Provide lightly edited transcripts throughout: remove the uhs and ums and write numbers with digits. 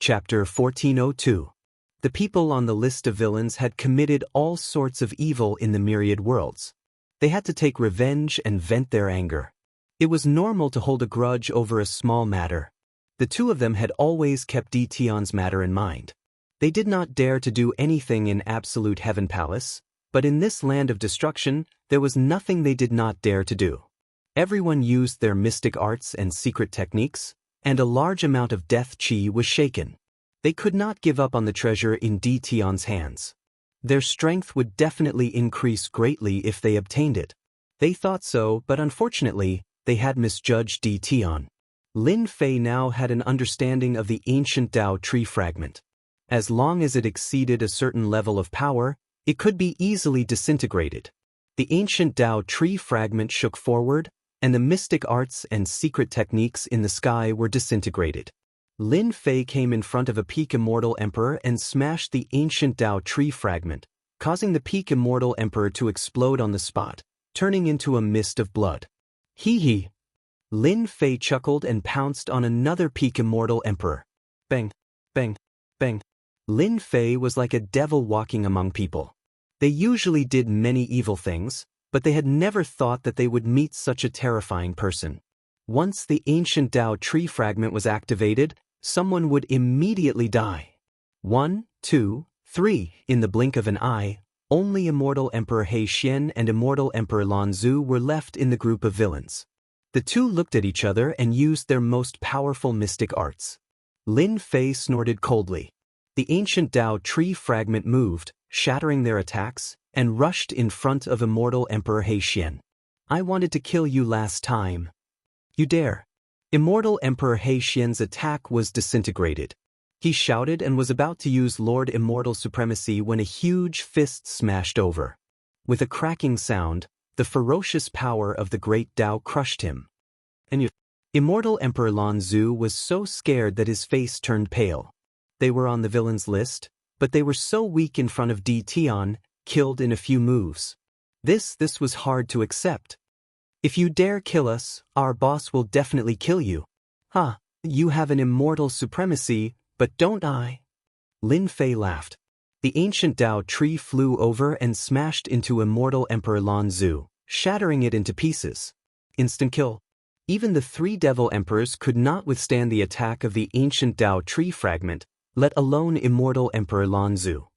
Chapter 1402. The people on the list of villains had committed all sorts of evil in the myriad worlds. They had to take revenge and vent their anger. It was normal to hold a grudge over a small matter. The two of them had always kept Tion's matter in mind. They did not dare to do anything in absolute Heaven Palace, but in this land of destruction, there was nothing they did not dare to do. Everyone used their mystic arts and secret techniques, and a large amount of death chi was shaken. They could not give up on the treasure in Tion's hands. Their strength would definitely increase greatly if they obtained it. They thought so, but unfortunately, they had misjudged Tion. Lin Fei now had an understanding of the ancient Dao tree fragment. As long as it exceeded a certain level of power, it could be easily disintegrated. The ancient Dao tree fragment shook forward, and the mystic arts and secret techniques in the sky were disintegrated. Lin Fei came in front of a peak Immortal Emperor and smashed the ancient Dao tree fragment, causing the peak Immortal Emperor to explode on the spot, turning into a mist of blood. Hee hee. Lin Fei chuckled and pounced on another peak Immortal Emperor. Bang, bang, bang. Lin Fei was like a devil walking among people. They usually did many evil things, but they had never thought that they would meet such a terrifying person. Once the ancient Dao tree fragment was activated, someone would immediately die. 1, 2, 3, in the blink of an eye, only Immortal Emperor He Xian and Immortal Emperor Lan Zu were left in the group of villains. The two looked at each other and used their most powerful mystic arts. Lin Fei snorted coldly. The ancient Dao tree fragment moved, shattering their attacks, and rushed in front of Immortal Emperor He Xian. I wanted to kill you last time. You dare. Immortal Emperor He Xian's attack was disintegrated. He shouted and was about to use Lord Immortal Supremacy when a huge fist smashed over. With a cracking sound, the ferocious power of the great Dao crushed him. And Immortal Emperor Lan Zu was so scared that his face turned pale. They were on the villains list, but they were so weak in front of Tion, killed in a few moves. This was hard to accept. If you dare kill us, our boss will definitely kill you. You have an immortal supremacy, but don't I? Lin Fei laughed. The ancient Dao tree flew over and smashed into Immortal Emperor Lan Zu, shattering it into pieces. Instant kill. Even the 3 devil emperors could not withstand the attack of the ancient Dao tree fragment, let alone Immortal Emperor Lan Zu.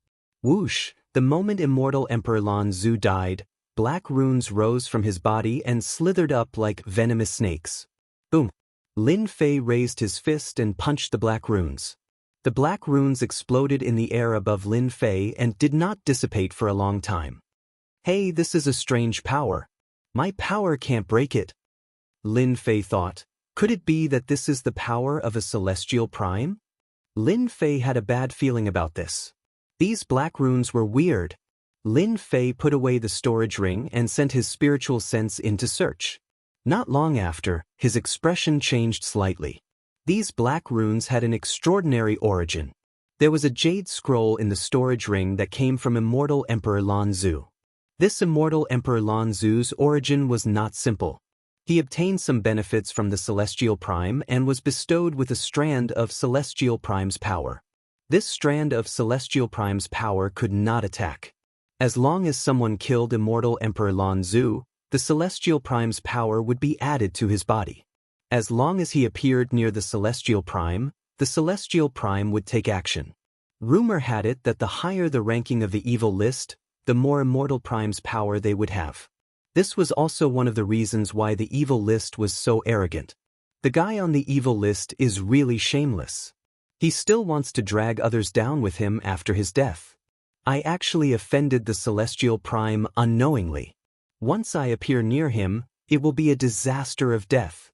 Whoosh! The moment Immortal Emperor Lan Zu died, black runes rose from his body and slithered up like venomous snakes. Boom! Lin Fei raised his fist and punched the black runes. The black runes exploded in the air above Lin Fei and did not dissipate for a long time. Hey, this is a strange power. My power can't break it. Lin Fei thought. Could it be that this is the power of a celestial prime? Lin Fei had a bad feeling about this. These black runes were weird. Lin Fei put away the storage ring and sent his spiritual sense in to search. Not long after, his expression changed slightly. These black runes had an extraordinary origin. There was a jade scroll in the storage ring that came from Immortal Emperor Lan Zu. This Immortal Emperor Lan Zu's origin was not simple. He obtained some benefits from the Celestial Prime and was bestowed with a strand of Celestial Prime's power. This strand of Celestial Prime's power could not attack. As long as someone killed Immortal Emperor Lan Zu, the Celestial Prime's power would be added to his body. As long as he appeared near the Celestial Prime would take action. Rumor had it that the higher the ranking of the evil list, the more Immortal Prime's power they would have. This was also one of the reasons why the evil list was so arrogant. The guy on the evil list is really shameless. He still wants to drag others down with him after his death. I actually offended the Celestial Prime unknowingly. Once I appear near him, it will be a disaster of death.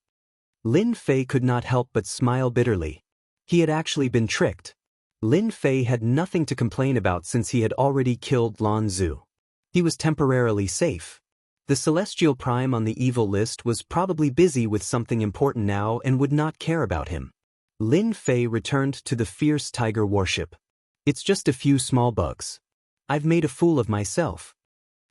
Lin Fei could not help but smile bitterly. He had actually been tricked. Lin Fei had nothing to complain about since he had already killed Lan Zu. He was temporarily safe. The Celestial Prime on the evil list was probably busy with something important now and would not care about him. Lin Fei returned to the fierce tiger warship. It's just a few small bugs. I've made a fool of myself.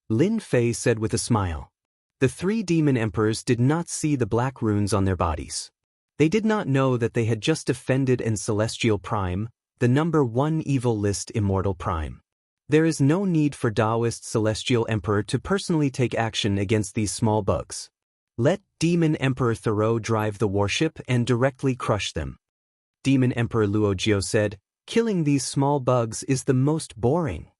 Lin Fei said with a smile. The 3 demon emperors did not see the black runes on their bodies. They did not know that they had just offended an Celestial Prime, the #1 evil list Immortal Prime. There is no need for Taoist Celestial Emperor to personally take action against these small bugs. Let Demon Emperor Thoreau drive the warship and directly crush them. Demon Emperor Luojiao said, "Killing these small bugs is the most boring."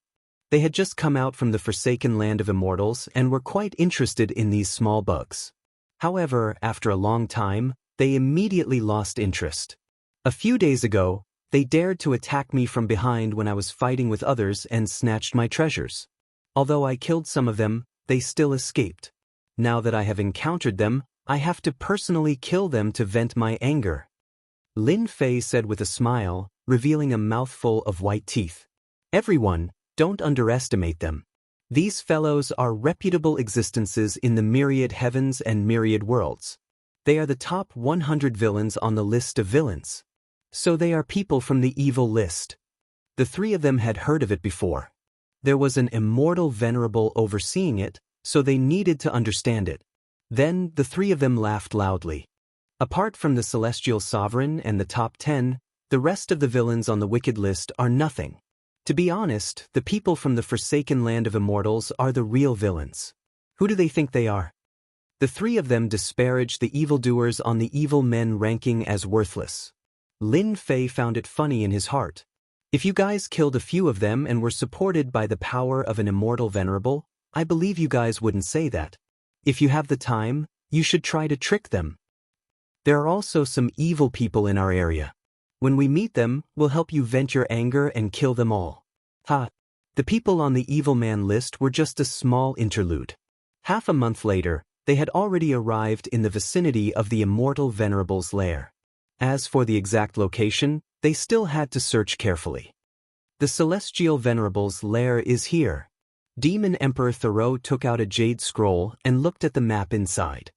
They had just come out from the forsaken land of immortals and were quite interested in these small bugs. However, after a long time, they immediately lost interest. A few days ago, they dared to attack me from behind when I was fighting with others and snatched my treasures. Although I killed some of them, they still escaped. Now that I have encountered them, I have to personally kill them to vent my anger. Lin Fei said with a smile, revealing a mouthful of white teeth. Everyone, don't underestimate them. These fellows are reputable existences in the myriad heavens and myriad worlds. They are the top 100 villains on the list of villains. So they are people from the evil list. The three of them had heard of it before. There was an immortal venerable overseeing it, so they needed to understand it. Then the three of them laughed loudly. Apart from the Celestial Sovereign and the top 10, the rest of the villains on the wicked list are nothing. To be honest, the people from the forsaken land of immortals are the real villains. Who do they think they are? The three of them disparaged the evildoers on the evil men ranking as worthless. Lin Fei found it funny in his heart. If you guys killed a few of them and were supported by the power of an immortal venerable, I believe you guys wouldn't say that. If you have the time, you should try to trick them. There are also some evil people in our area. When we meet them, we'll help you vent your anger and kill them all. Ha! The people on the evil man list were just a small interlude. Half a month later, they had already arrived in the vicinity of the immortal venerable's lair. As for the exact location, they still had to search carefully. The celestial venerable's lair is here. Demon Emperor Thoreau took out a jade scroll and looked at the map inside.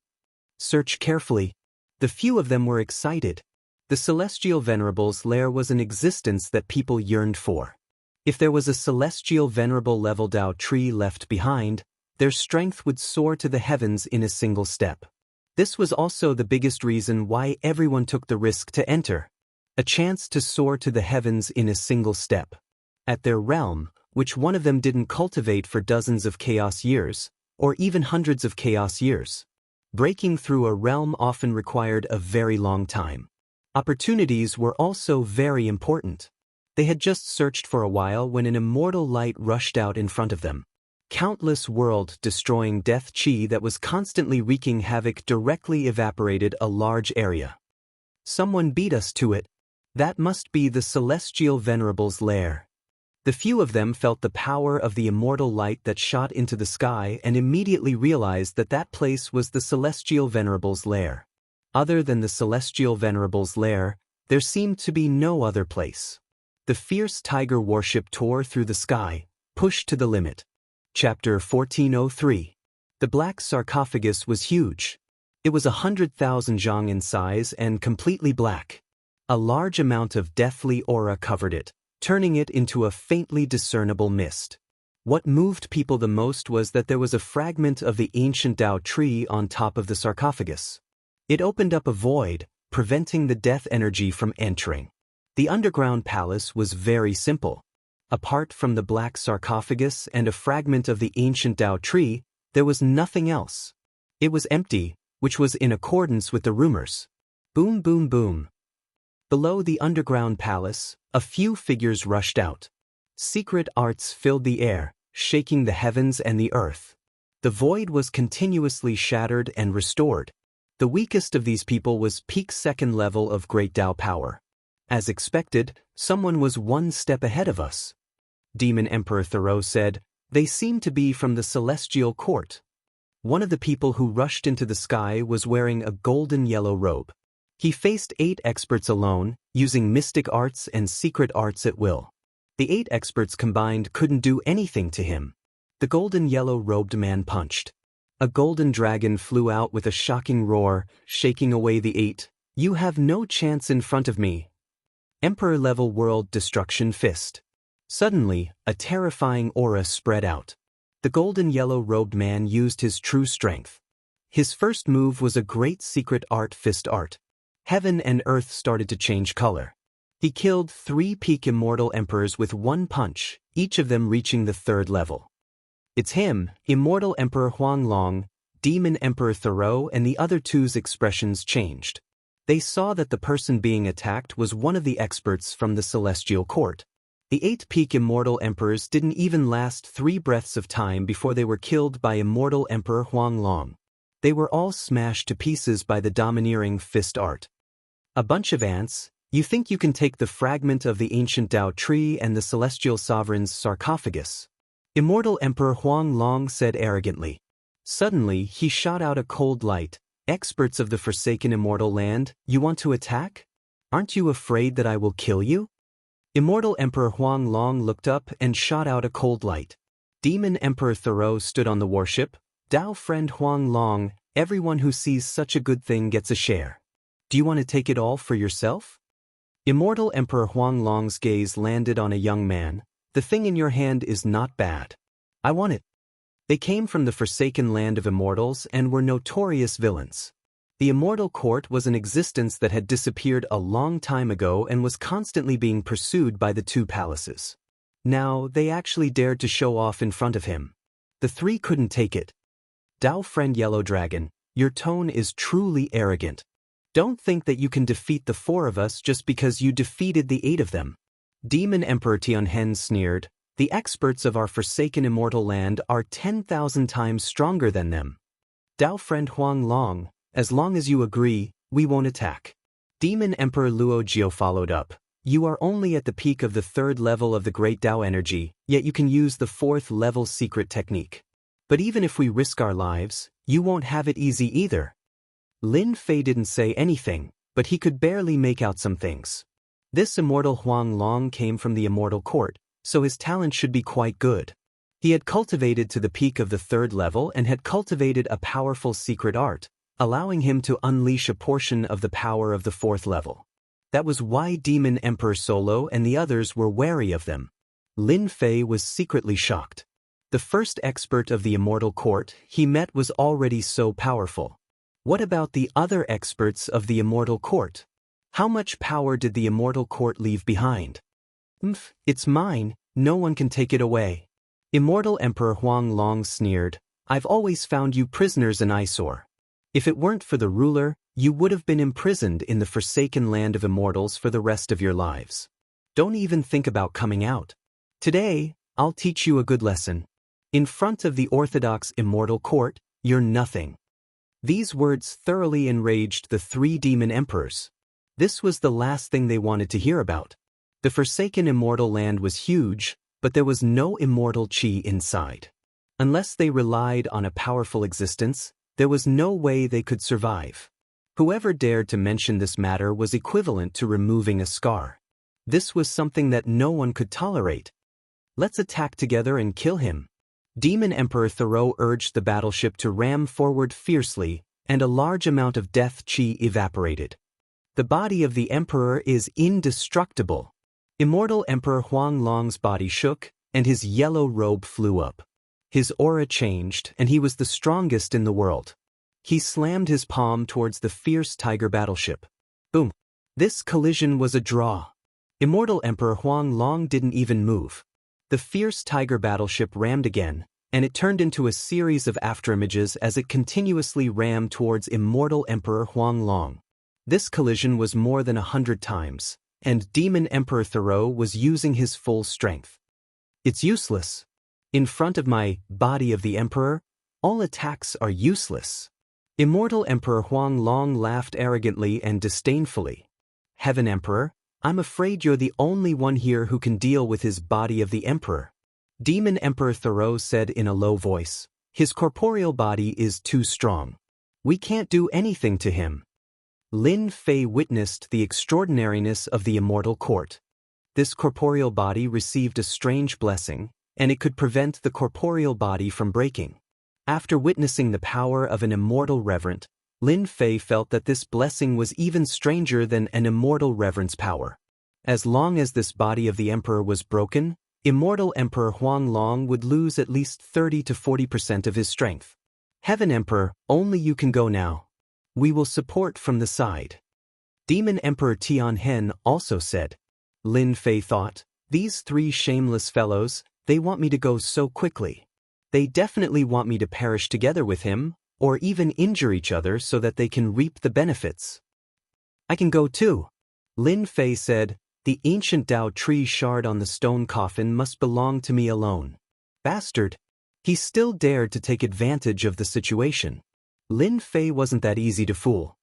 Search carefully. The few of them were excited. The celestial venerable's lair was an existence that people yearned for. If there was a celestial venerable level Tao tree left behind, their strength would soar to the heavens in a single step. This was also the biggest reason why everyone took the risk to enter. A chance to soar to the heavens in a single step. At their realm, which one of them didn't cultivate for dozens of chaos years, or even hundreds of chaos years. Breaking through a realm often required a very long time. Opportunities were also very important. They had just searched for a while when an immortal light rushed out in front of them. Countless world-destroying death chi that was constantly wreaking havoc directly evaporated a large area. Someone beat us to it. That must be the celestial venerable's lair. The few of them felt the power of the immortal light that shot into the sky and immediately realized that that place was the celestial venerable's lair. Other than the celestial venerable's lair, there seemed to be no other place. The fierce tiger warship tore through the sky, pushed to the limit. Chapter 1403. The black sarcophagus was huge. It was 100,000 zhang in size and completely black. A large amount of deathly aura covered it, turning it into a faintly discernible mist. What moved people the most was that there was a fragment of the ancient Tao tree on top of the sarcophagus. It opened up a void, preventing the death energy from entering. The underground palace was very simple. Apart from the black sarcophagus and a fragment of the ancient Tao tree, there was nothing else. It was empty, which was in accordance with the rumors. Boom, boom, boom. Below the underground palace, a few figures rushed out. Secret arts filled the air, shaking the heavens and the earth. The void was continuously shattered and restored. The weakest of these people was peak second level of Great Tao power. As expected, someone was one step ahead of us. Demon Emperor Thoreau said, "They seem to be from the celestial court." One of the people who rushed into the sky was wearing a golden yellow robe. He faced 8 experts alone, using mystic arts and secret arts at will. The 8 experts combined couldn't do anything to him. The golden yellow-robed man punched. A golden dragon flew out with a shocking roar, shaking away the 8. "You have no chance in front of me." Emperor-level world destruction fist. Suddenly, a terrifying aura spread out. The golden yellow-robed man used his true strength. His first move was a great secret art fist art. Heaven and earth started to change color. He killed 3 peak immortal emperors with one punch, each of them reaching the 3rd level. It's him, Immortal Emperor Huanglong, Demon Emperor Thoreau, and the other two's expressions changed. They saw that the person being attacked was one of the experts from the Celestial Court. The 8 peak immortal emperors didn't even last 3 breaths of time before they were killed by Immortal Emperor Huanglong. They were all smashed to pieces by the domineering fist art. A bunch of ants. You think you can take the fragment of the ancient Tao tree and the celestial sovereign's sarcophagus? Immortal Emperor Huanglong said arrogantly. Suddenly, he shot out a cold light. Experts of the forsaken immortal land, you want to attack? Aren't you afraid that I will kill you? Immortal Emperor Huanglong looked up and shot out a cold light. Demon Emperor Thoreau stood on the warship. Tao friend Huanglong, everyone who sees such a good thing gets a share. Do you want to take it all for yourself? Immortal Emperor Huanglong's gaze landed on a young man. The thing in your hand is not bad. I want it. They came from the forsaken land of immortals and were notorious villains. The Immortal Court was an existence that had disappeared a long time ago and was constantly being pursued by the 2 palaces. Now, they actually dared to show off in front of him. The 3 couldn't take it. Tao friend Yellow Dragon, your tone is truly arrogant. Don't think that you can defeat the 4 of us just because you defeated the 8 of them. Demon Emperor Tianhen sneered, the experts of our forsaken immortal land are 10,000 times stronger than them. Tao friend Huanglong, as long as you agree, we won't attack. Demon Emperor Luojiao followed up. You are only at the peak of the 3rd level of the Great Tao energy, yet you can use the 4th level secret technique. But even if we risk our lives, you won't have it easy either. Lin Fei didn't say anything, but he could barely make out some things. This immortal Huanglong came from the Immortal Court, so his talent should be quite good. He had cultivated to the peak of the 3rd level and had cultivated a powerful secret art, allowing him to unleash a portion of the power of the 4th level. That was why Demon Emperor Solo and the others were wary of them. Lin Fei was secretly shocked. The first expert of the Immortal Court he met was already so powerful. What about the other experts of the Immortal Court? How much power did the Immortal Court leave behind? It's mine, no one can take it away. Immortal Emperor Huanglong sneered, I've always found you prisoners an eyesore. If it weren't for the ruler, you would have been imprisoned in the forsaken land of immortals for the rest of your lives. Don't even think about coming out. Today, I'll teach you a good lesson. In front of the orthodox Immortal Court, you're nothing. These words thoroughly enraged the 3 demon emperors. This was the last thing they wanted to hear about. The forsaken immortal land was huge, but there was no immortal chi inside. Unless they relied on a powerful existence, there was no way they could survive. Whoever dared to mention this matter was equivalent to removing a scar. This was something that no one could tolerate. Let's attack together and kill him. Demon Emperor Thoreau urged the battleship to ram forward fiercely, and a large amount of death chi evaporated. The body of the Emperor is indestructible. Immortal Emperor Huanglong's body shook, and his yellow robe flew up. His aura changed, and he was the strongest in the world. He slammed his palm towards the fierce tiger battleship. Boom! This collision was a draw. Immortal Emperor Huanglong didn't even move. The fierce tiger battleship rammed again, and it turned into a series of afterimages as it continuously rammed towards Immortal Emperor Huanglong. This collision was more than 100 times, and Demon Emperor Thoreau was using his full strength. It's useless. In front of my body of the Emperor, all attacks are useless. Immortal Emperor Huanglong laughed arrogantly and disdainfully. Heaven Emperor, I'm afraid you're the only one here who can deal with his body of the Emperor. Demon Emperor Thoreau said in a low voice, his corporeal body is too strong. We can't do anything to him. Lin Fei witnessed the extraordinariness of the Immortal Court. This corporeal body received a strange blessing, and it could prevent the corporeal body from breaking. After witnessing the power of an immortal reverent, Lin Fei felt that this blessing was even stranger than an immortal reverence power. As long as this body of the Emperor was broken, Immortal Emperor Huanglong would lose at least 30 to 40% of his strength. Heaven Emperor, only you can go now. We will support from the side. Demon Emperor Tianhen also said, Lin Fei thought. These three shameless fellows, they want me to go so quickly. They definitely want me to perish together with him, or even injure each other so that they can reap the benefits. I can go too. Lin Fei said, the ancient Dao tree shard on the stone coffin must belong to me alone. Bastard. He still dared to take advantage of the situation. Lin Fei wasn't that easy to fool.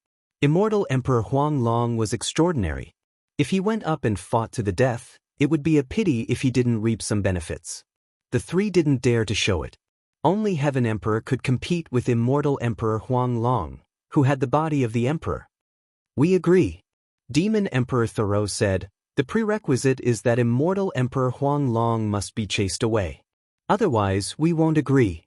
Immortal Emperor Huanglong was extraordinary. If he went up and fought to the death, it would be a pity if he didn't reap some benefits. The three didn't dare to show it. Only Heaven Emperor could compete with Immortal Emperor Huanglong, who had the body of the Emperor. We agree. Demon Emperor Thoreau said, the prerequisite is that Immortal Emperor Huanglong must be chased away. Otherwise, we won't agree.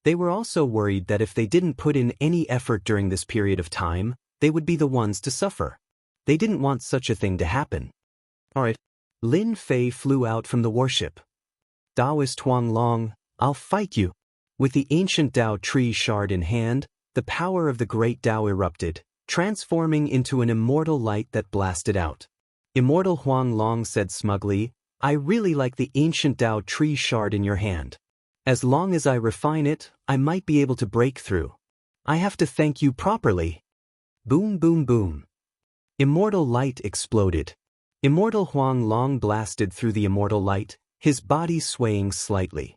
They were also worried that if they didn't put in any effort during this period of time, they would be the ones to suffer. They didn't want such a thing to happen. Alright. Lin Fei flew out from the warship. Taoist Huanglong, I'll fight you. With the ancient Dao tree shard in hand, the power of the great Dao erupted, transforming into an immortal light that blasted out. Immortal Huanglong said smugly, I really like the ancient Dao tree shard in your hand. As long as I refine it, I might be able to break through. I have to thank you properly. Boom boom boom. Immortal light exploded. Immortal Huanglong blasted through the immortal light, his body swaying slightly.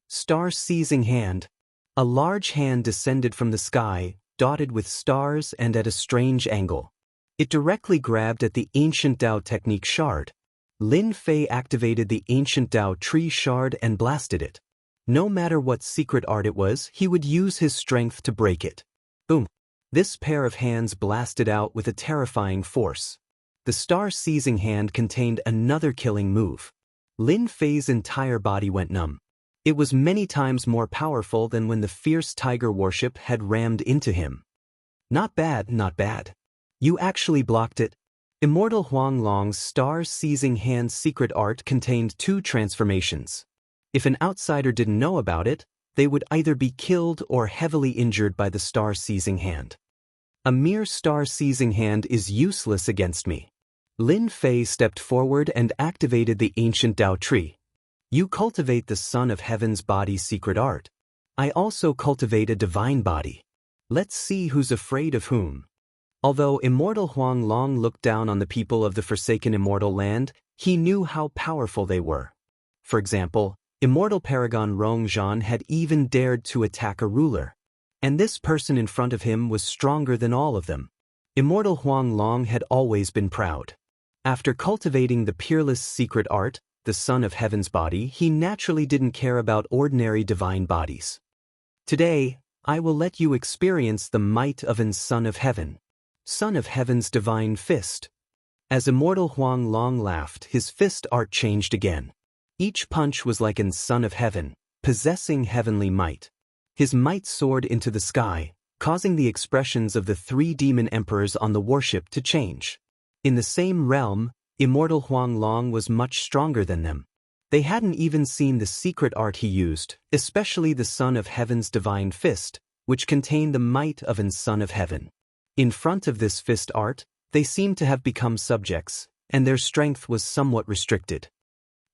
Star-seizing hand. A large hand descended from the sky, dotted with stars and at a strange angle. It directly grabbed at the ancient Dao technique shard. Lin Fei activated the ancient Dao tree shard and blasted it. No matter what secret art it was, he would use his strength to break it. Boom. This pair of hands blasted out with a terrifying force. The star-seizing hand contained another killing move. Lin Fei's entire body went numb. It was many times more powerful than when the fierce tiger warship had rammed into him. Not bad, not bad. You actually blocked it. Immortal Huanglong's star-seizing hand's secret art contained two transformations. If an outsider didn't know about it, they would either be killed or heavily injured by the star-seizing hand. A mere star-seizing hand is useless against me. Lin Fei stepped forward and activated the ancient Dao tree. You cultivate the Son of Heaven's body's secret art. I also cultivate a divine body. Let's see who's afraid of whom. Although Immortal Huanglong looked down on the people of the forsaken immortal land, he knew how powerful they were. For example, Immortal Paragon Rongzhan had even dared to attack a ruler. And this person in front of him was stronger than all of them. Immortal Huanglong had always been proud. After cultivating the peerless secret art, the Son of Heaven's body, he naturally didn't care about ordinary divine bodies. Today, I will let you experience the might of an Son of Heaven. Son of Heaven's divine fist. As Immortal Huanglong laughed, his fist art changed again. Each punch was like an Son of Heaven, possessing heavenly might. His might soared into the sky, causing the expressions of the three demon emperors on the warship to change. In the same realm, Immortal Huanglong was much stronger than them. They hadn't even seen the secret art he used, especially the Son of Heaven's divine fist, which contained the might of an Son of Heaven. In front of this fist art, they seemed to have become subjects, and their strength was somewhat restricted.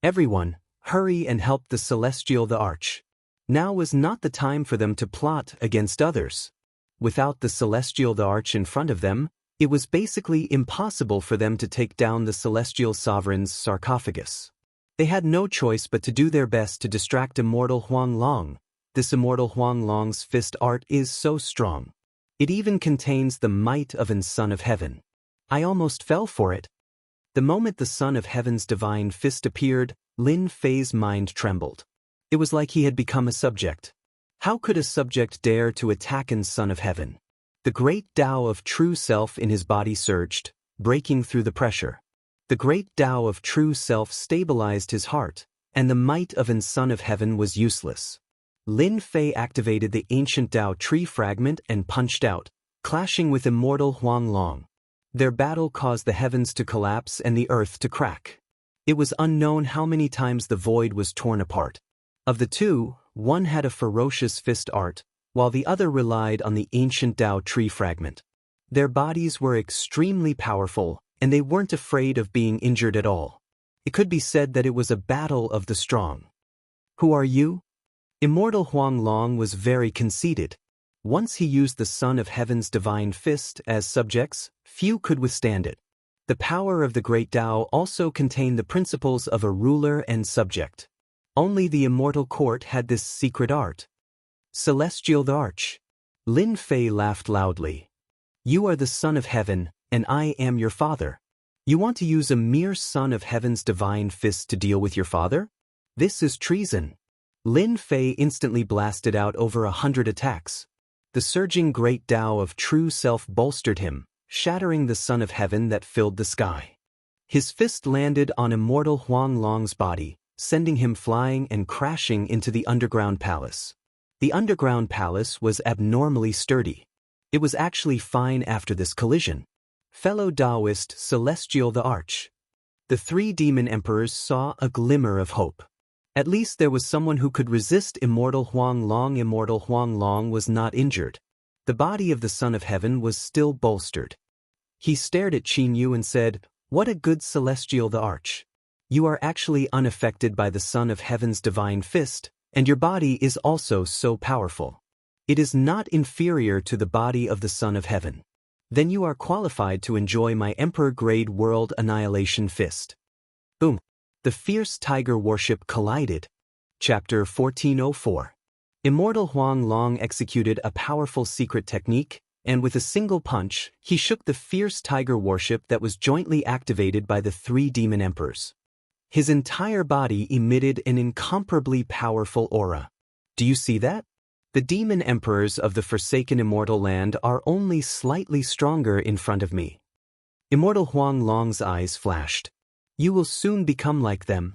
Everyone, hurry and help the Celestial the Arch. Now was not the time for them to plot against others. Without the Celestial the Arch in front of them, it was basically impossible for them to take down the Celestial Sovereign's sarcophagus. They had no choice but to do their best to distract Immortal Huanglong. This Immortal Huanglong's fist art is so strong. It even contains the might of an Son of Heaven. I almost fell for it. The moment the Son of Heaven's divine fist appeared, Lin Fei's mind trembled. It was like he had become a subject. How could a subject dare to attack an Son of Heaven? The great Tao of true self in his body surged, breaking through the pressure. The great Tao of true self stabilized his heart, and the might of an Son of Heaven was useless. Lin Fei activated the ancient Dao tree fragment and punched out, clashing with Immortal Huanglong. Their battle caused the heavens to collapse and the earth to crack. It was unknown how many times the void was torn apart. Of the two, one had a ferocious fist art, while the other relied on the ancient Dao tree fragment. Their bodies were extremely powerful, and they weren't afraid of being injured at all. It could be said that it was a battle of the strong. Who are you? Immortal Huanglong was very conceited. Once he used the Son of Heaven's divine fist as subjects, few could withstand it. The power of the Great Tao also contained the principles of a ruler and subject. Only the immortal court had this secret art. Celestial the Arch. Lin Fei laughed loudly. You are the Son of Heaven, and I am your father. You want to use a mere Son of Heaven's divine fist to deal with your father? This is treason. Lin Fei instantly blasted out over 100 attacks. The surging Great Tao of true self bolstered him, shattering the Son of Heaven that filled the sky. His fist landed on Immortal Huanglong's body, sending him flying and crashing into the underground palace. The underground palace was abnormally sturdy. It was actually fine after this collision. Fellow Taoist Celestial the Arch. The three demon emperors saw a glimmer of hope. At least there was someone who could resist Immortal Huanglong. Immortal Huanglong was not injured. The body of the Son of Heaven was still bolstered. He stared at Qin Yu and said, "What a good Celestial the Arch. You are actually unaffected by the Son of Heaven's divine fist, and your body is also so powerful. It is not inferior to the body of the Son of Heaven. Then you are qualified to enjoy my Emperor-grade world annihilation fist." Boom. The fierce tiger warship collided. Chapter 1404. Immortal Huanglong executed a powerful secret technique, and with a single punch, he shook the fierce tiger warship that was jointly activated by the three demon emperors. His entire body emitted an incomparably powerful aura. Do you see that? The demon emperors of the forsaken immortal land are only slightly stronger in front of me. Immortal Huanglong's eyes flashed. You will soon become like them.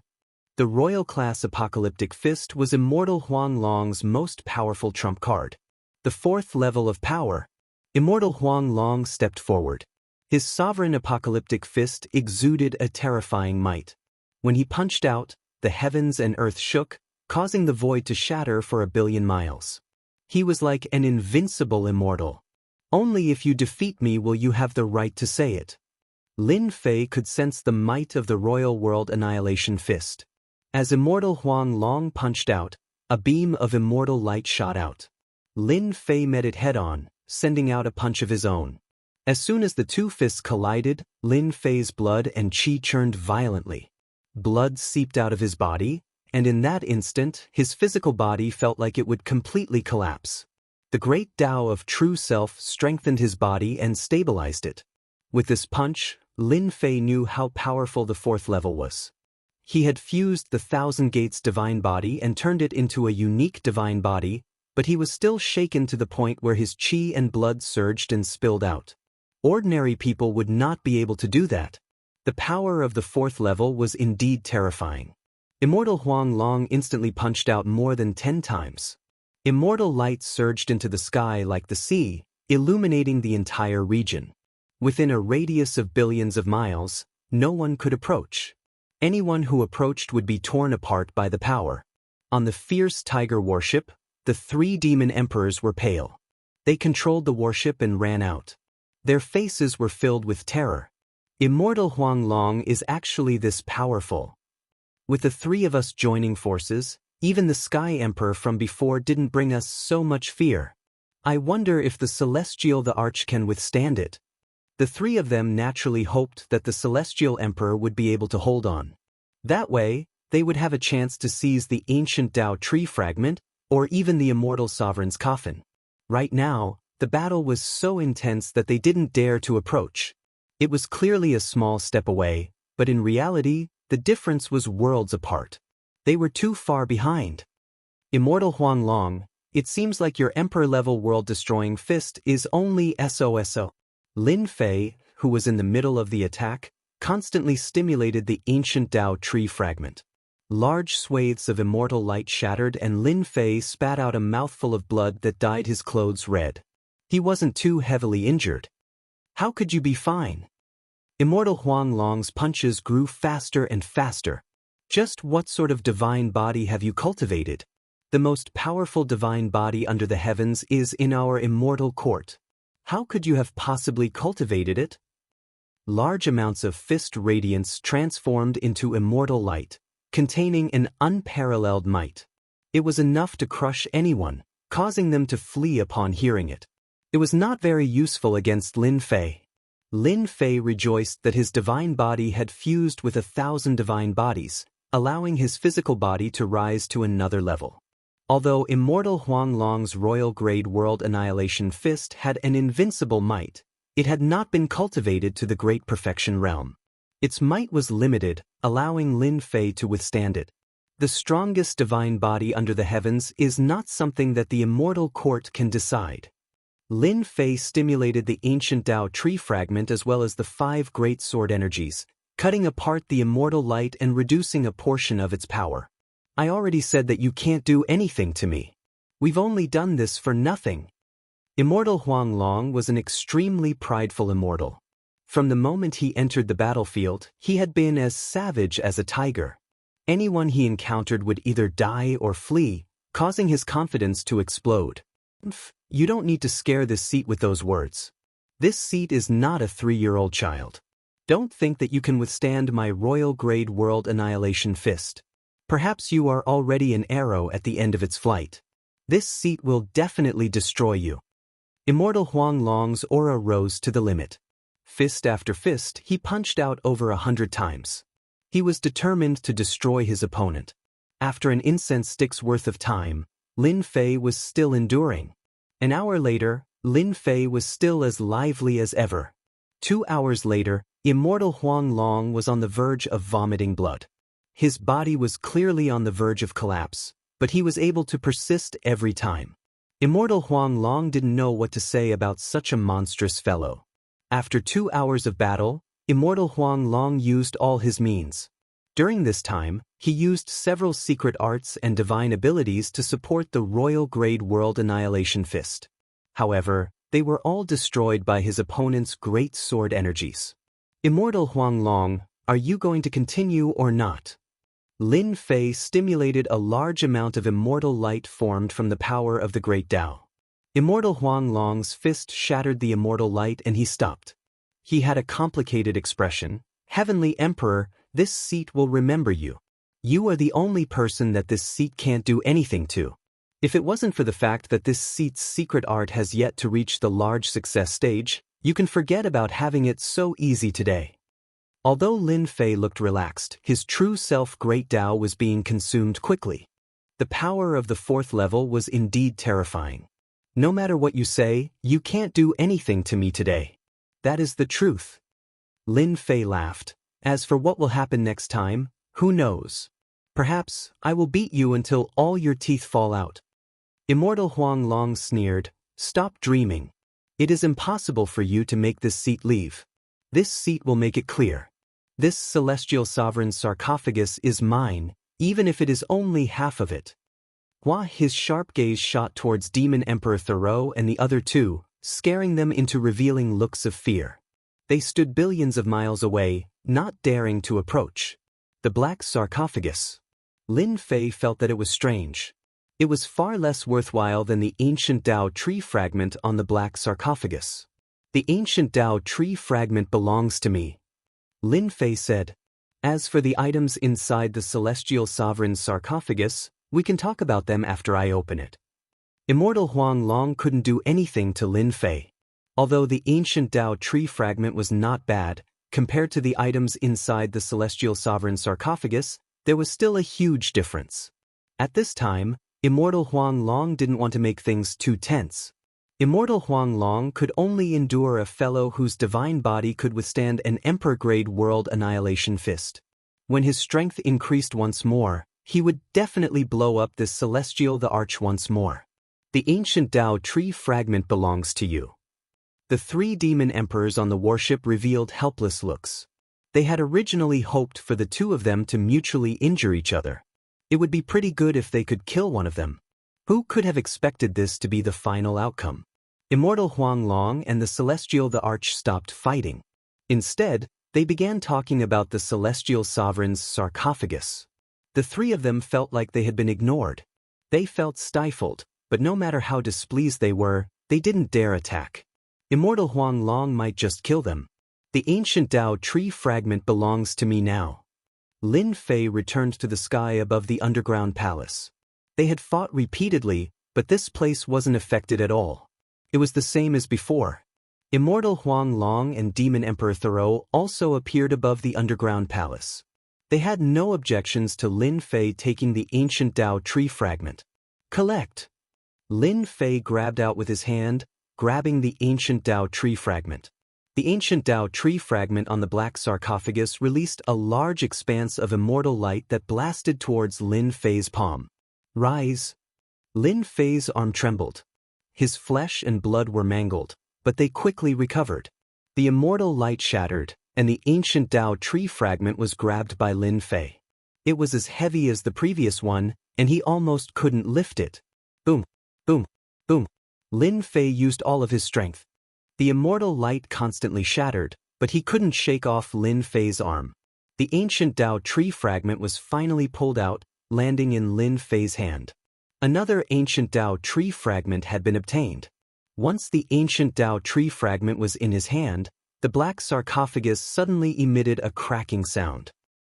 The royal class apocalyptic fist was Immortal Huanglong's most powerful trump card. The fourth level of power. Immortal Huanglong stepped forward. His sovereign apocalyptic fist exuded a terrifying might. When he punched out, the heavens and earth shook, causing the void to shatter for 1 billion miles. He was like an invincible immortal. Only if you defeat me will you have the right to say it. Lin Fei could sense the might of the royal world annihilation fist. As Immortal Huanglong punched out, a beam of immortal light shot out. Lin Fei met it head-on, sending out a punch of his own. As soon as the two fists collided, Lin Fei's blood and qi churned violently. Blood seeped out of his body, and in that instant, his physical body felt like it would completely collapse. The great Tao of true self strengthened his body and stabilized it. With this punch, Lin Fei knew how powerful the fourth level was. He had fused the Thousand Gates divine body and turned it into a unique divine body, but he was still shaken to the point where his qi and blood surged and spilled out. Ordinary people would not be able to do that. The power of the fourth level was indeed terrifying. Immortal Huanglong instantly punched out more than 10 times. Immortal light surged into the sky like the sea, illuminating the entire region. Within a radius of billions of miles, no one could approach. Anyone who approached would be torn apart by the power. On the fierce tiger warship, the three demon emperors were pale. They controlled the warship and ran out. Their faces were filled with terror. Immortal Huanglong is actually this powerful. With the three of us joining forces, even the Sky Emperor from before didn't bring us so much fear. I wonder if the Celestial the Arch can withstand it. The three of them naturally hoped that the Celestial Emperor would be able to hold on. That way, they would have a chance to seize the ancient Tao tree fragment, or even the immortal sovereign's coffin. Right now, the battle was so intense that they didn't dare to approach. It was clearly a small step away, but in reality, the difference was worlds apart. They were too far behind. Immortal Huanglong, it seems like your Emperor-level world-destroying fist is only SOSO. Lin Fei, who was in the middle of the attack, constantly stimulated the ancient Tao tree fragment. Large swathes of immortal light shattered and Lin Fei spat out a mouthful of blood that dyed his clothes red. He wasn't too heavily injured. How could you be fine? Immortal Huanglong's punches grew faster and faster. Just what sort of divine body have you cultivated? The most powerful divine body under the heavens is in our immortal court. How could you have possibly cultivated it? Large amounts of fist radiance transformed into immortal light, containing an unparalleled might. It was enough to crush anyone, causing them to flee upon hearing it. It was not very useful against Lin Fei. Lin Fei rejoiced that his divine body had fused with 1,000 divine bodies, allowing his physical body to rise to another level. Although Immortal Huanglong's royal grade world annihilation fist had an invincible might, it had not been cultivated to the great perfection realm. Its might was limited, allowing Lin Fei to withstand it. The strongest divine body under the heavens is not something that the immortal court can decide. Lin Fei stimulated the ancient Tao tree fragment as well as the 5 great sword energies, cutting apart the immortal light and reducing a portion of its power. I already said that you can't do anything to me. We've only done this for nothing. Immortal Huanglong was an extremely prideful immortal. From the moment he entered the battlefield, he had been as savage as a tiger. Anyone he encountered would either die or flee, causing his confidence to explode. You don't need to scare this seat with those words. This seat is not a 3-year-old child. Don't think that you can withstand my royal grade world annihilation fist. Perhaps you are already an arrow at the end of its flight. This seat will definitely destroy you. Immortal Huanglong's aura rose to the limit. Fist after fist, he punched out over 100 times. He was determined to destroy his opponent. After an incense stick's worth of time, Lin Fei was still enduring. An hour later, Lin Fei was still as lively as ever. 2 hours later, Immortal Huanglong was on the verge of vomiting blood. His body was clearly on the verge of collapse, but he was able to persist every time. Immortal Huanglong didn't know what to say about such a monstrous fellow. After 2 hours of battle, Immortal Huanglong used all his means. During this time, he used several secret arts and divine abilities to support the royal grade world annihilation fist. However, they were all destroyed by his opponent's great sword energies. Immortal Huanglong, are you going to continue or not? Lin Fei stimulated a large amount of immortal light formed from the power of the great Tao. Immortal Huanglong's fist shattered the immortal light and he stopped. He had a complicated expression. Heavenly Emperor, this seat will remember you. You are the only person that this seat can't do anything to. If it wasn't for the fact that this seat's secret art has yet to reach the large success stage, you can forget about having it so easy today. Although Lin Fei looked relaxed, his true self Great Tao was being consumed quickly. The power of the 4th level was indeed terrifying. No matter what you say, you can't do anything to me today. That is the truth. Lin Fei laughed. As for what will happen next time, who knows? Perhaps I will beat you until all your teeth fall out. Immortal Huanglong sneered. Stop dreaming. It is impossible for you to make this seat leave. This seat will make it clear. This celestial sovereign's sarcophagus is mine, even if it is only half of it. His sharp gaze shot towards Demon Emperor Thoreau and the other 2, scaring them into revealing looks of fear. They stood billions of miles away, not daring to approach. The black sarcophagus. Lin Fei felt that it was strange. It was far less worthwhile than the ancient Tao tree fragment on the black sarcophagus. The ancient Tao tree fragment belongs to me, Lin Fei said. As for the items inside the celestial sovereign's sarcophagus, we can talk about them after I open it. Immortal Huanglong couldn't do anything to Lin Fei. Although the ancient Tao tree fragment was not bad, compared to the items inside the celestial sovereign's sarcophagus, there was still a huge difference. At this time, Immortal Huanglong didn't want to make things too tense. Immortal Huanglong could only endure a fellow whose divine body could withstand an emperor-grade world annihilation fist. When his strength increased once more, he would definitely blow up this celestial the arch once more. The ancient Tao tree fragment belongs to you. The 3 demon emperors on the warship revealed helpless looks. They had originally hoped for the 2 of them to mutually injure each other. It would be pretty good if they could kill one of them. Who could have expected this to be the final outcome? Immortal Huanglong and the Celestial the Arch stopped fighting. Instead, they began talking about the Celestial Sovereign's sarcophagus. The 3 of them felt like they had been ignored. They felt stifled, but no matter how displeased they were, they didn't dare attack. Immortal Huanglong might just kill them. The ancient Tao tree fragment belongs to me now. Lin Fei returned to the sky above the underground palace. They had fought repeatedly, but this place wasn't affected at all. It was the same as before. Immortal Huang Long and Demon Emperor Thoreau also appeared above the underground palace. They had no objections to Lin Fei taking the ancient Tao tree fragment. Collect. Lin Fei grabbed out with his hand, grabbing the ancient Tao tree fragment. The ancient Tao tree fragment on the black sarcophagus released a large expanse of immortal light that blasted towards Lin Fei's palm. Rise. Lin Fei's arm trembled. His flesh and blood were mangled, but they quickly recovered. The immortal light shattered, and the ancient Tao tree fragment was grabbed by Lin Fei. It was as heavy as the previous one, and he almost couldn't lift it. Boom, boom, boom. Lin Fei used all of his strength. The immortal light constantly shattered, but he couldn't shake off Lin Fei's arm. The ancient Tao tree fragment was finally pulled out, landing in Lin Fei's hand. Another ancient Tao tree fragment had been obtained. Once the ancient Tao tree fragment was in his hand, the black sarcophagus suddenly emitted a cracking sound.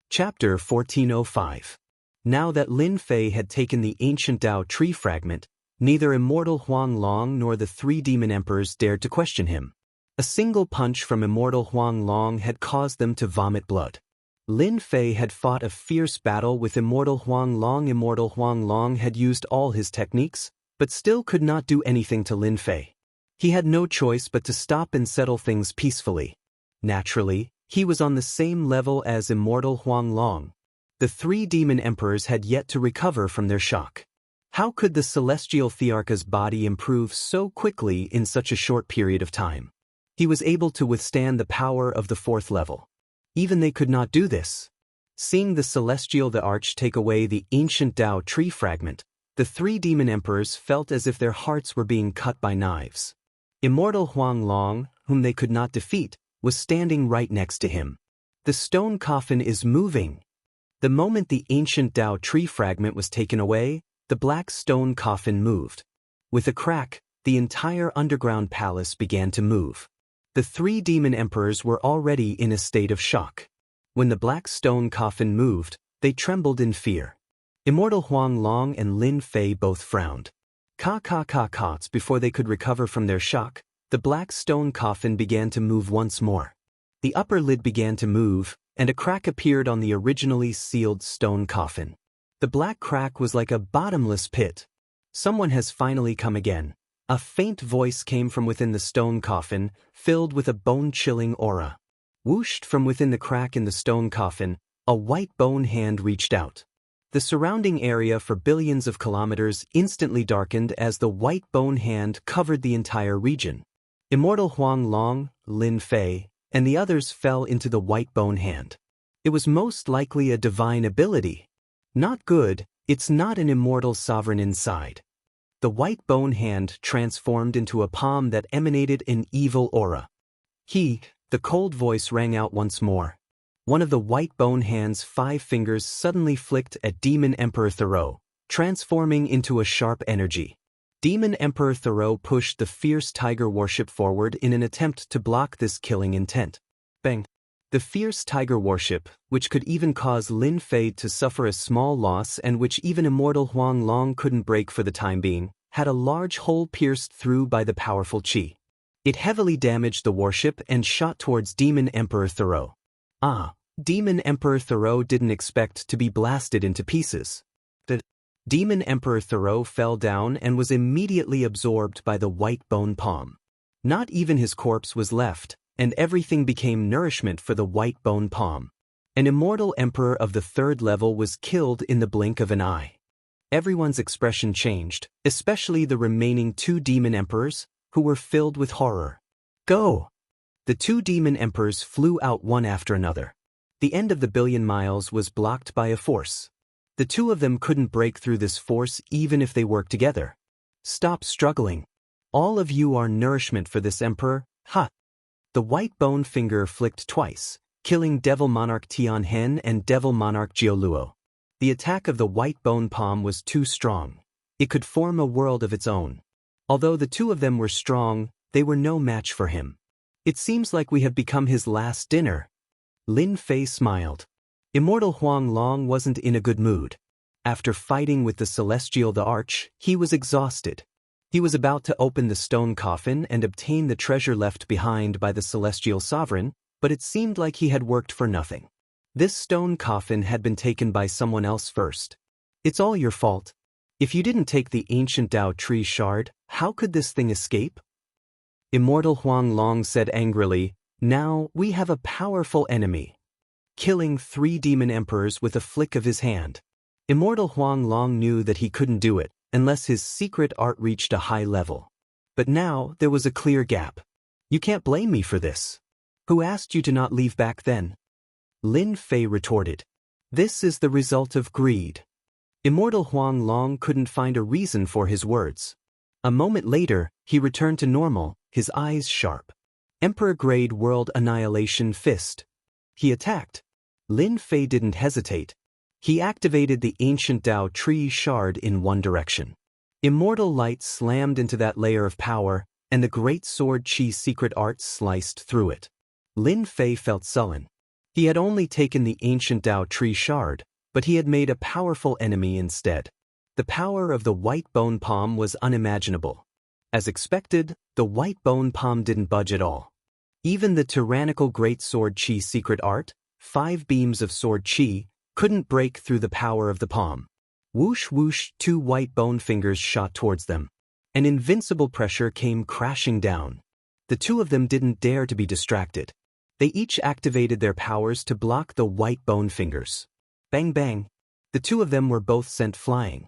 Chapter 1405. Now that Lin Fei had taken the ancient Tao tree fragment, neither Immortal Huang Long nor the three demon emperors dared to question him. A single punch from Immortal Huang Long had caused them to vomit blood. Lin Fei had fought a fierce battle with Immortal Huang Long. Immortal Huang Long had used all his techniques, but still could not do anything to Lin Fei. He had no choice but to stop and settle things peacefully. Naturally, he was on the same level as Immortal Huang Long. The three demon emperors had yet to recover from their shock. How could the celestial Thearcha's body improve so quickly in such a short period of time? He was able to withstand the power of the fourth level. Even they could not do this. Seeing the celestial Thearch take away the ancient Tao tree fragment, the three demon emperors felt as if their hearts were being cut by knives. Immortal Huang Long, whom they could not defeat, was standing right next to him. The stone coffin is moving. The moment the ancient Tao tree fragment was taken away, the black stone coffin moved. With a crack, the entire underground palace began to move. The three demon emperors were already in a state of shock. When the black stone coffin moved, they trembled in fear. Immortal Huang Long and Lin Fei both frowned. Before they could recover from their shock, the black stone coffin began to move once more. The upper lid began to move, and a crack appeared on the originally sealed stone coffin. The black crack was like a bottomless pit. Someone has finally come again. A faint voice came from within the stone coffin, filled with a bone-chilling aura. Whooshed from within the crack in the stone coffin, a white bone hand reached out. The surrounding area for billions of kilometers instantly darkened as the white bone hand covered the entire region. Immortal Huang Long, Lin Fei, and the others fell into the white bone hand. It was most likely a divine ability. Not good, it's not an immortal sovereign inside. The white bone hand transformed into a palm that emanated an evil aura. The cold voice rang out once more. One of the white bone hand's 5 fingers suddenly flicked at Demon Emperor Thoreau, transforming into a sharp energy. Demon Emperor Thoreau pushed the fierce tiger warship forward in an attempt to block this killing intent. Bang! The fierce tiger warship, which could even cause Lin Fei to suffer a small loss and which even Immortal Huang Long couldn't break for the time being, had a large hole pierced through by the powerful qi. It heavily damaged the warship and shot towards Demon Emperor Thoreau. Demon Emperor Thoreau didn't expect to be blasted into pieces. The Demon Emperor Thoreau fell down and was immediately absorbed by the white bone palm. Not even his corpse was left, and everything became nourishment for the white bone palm. An immortal emperor of the 3rd level was killed in the blink of an eye. Everyone's expression changed, especially the remaining 2 demon emperors, who were filled with horror. Go! The 2 demon emperors flew out one after another. The end of the billion miles was blocked by a force. The 2 of them couldn't break through this force even if they worked together. Stop struggling. All of you are nourishment for this emperor, The white bone finger flicked twice, killing Devil Monarch Tianhen and Devil Monarch Jioluo. The attack of the white bone palm was too strong. It could form a world of its own. Although the 2 of them were strong, they were no match for him. It seems like we have become his last dinner. Lin Fei smiled. Immortal Huang Long wasn't in a good mood. After fighting with the Celestial the Arch, he was exhausted. He was about to open the stone coffin and obtain the treasure left behind by the Celestial Sovereign, but it seemed like he had worked for nothing. This stone coffin had been taken by someone else first. It's all your fault. If you didn't take the ancient Dao tree shard, how could this thing escape? Immortal Huang Long said angrily, "Now we have a powerful enemy." Killing 3 demon emperors with a flick of his hand. Immortal Huang Long knew that he couldn't do it unless his secret art reached a high level. But now there was a clear gap. You can't blame me for this. Who asked you to not leave back then? Lin Fei retorted. This is the result of greed. Immortal Huang Long couldn't find a reason for his words. A moment later, he returned to normal, his eyes sharp. Emperor-grade world annihilation fist. He attacked. Lin Fei didn't hesitate. He activated the ancient Dao tree shard in one direction. Immortal light slammed into that layer of power, and the great sword Qi secret art sliced through it. Lin Fei felt sullen. He had only taken the ancient Dao tree shard, but he had made a powerful enemy instead. The power of the white bone palm was unimaginable. As expected, the white bone palm didn't budge at all. Even the tyrannical great sword Qi secret art, 5 beams of sword Qi, couldn't break through the power of the palm. Whoosh whoosh, 2 white bone fingers shot towards them. An invincible pressure came crashing down. The 2 of them didn't dare to be distracted. They each activated their powers to block the white bone fingers. Bang bang. The 2 of them were both sent flying.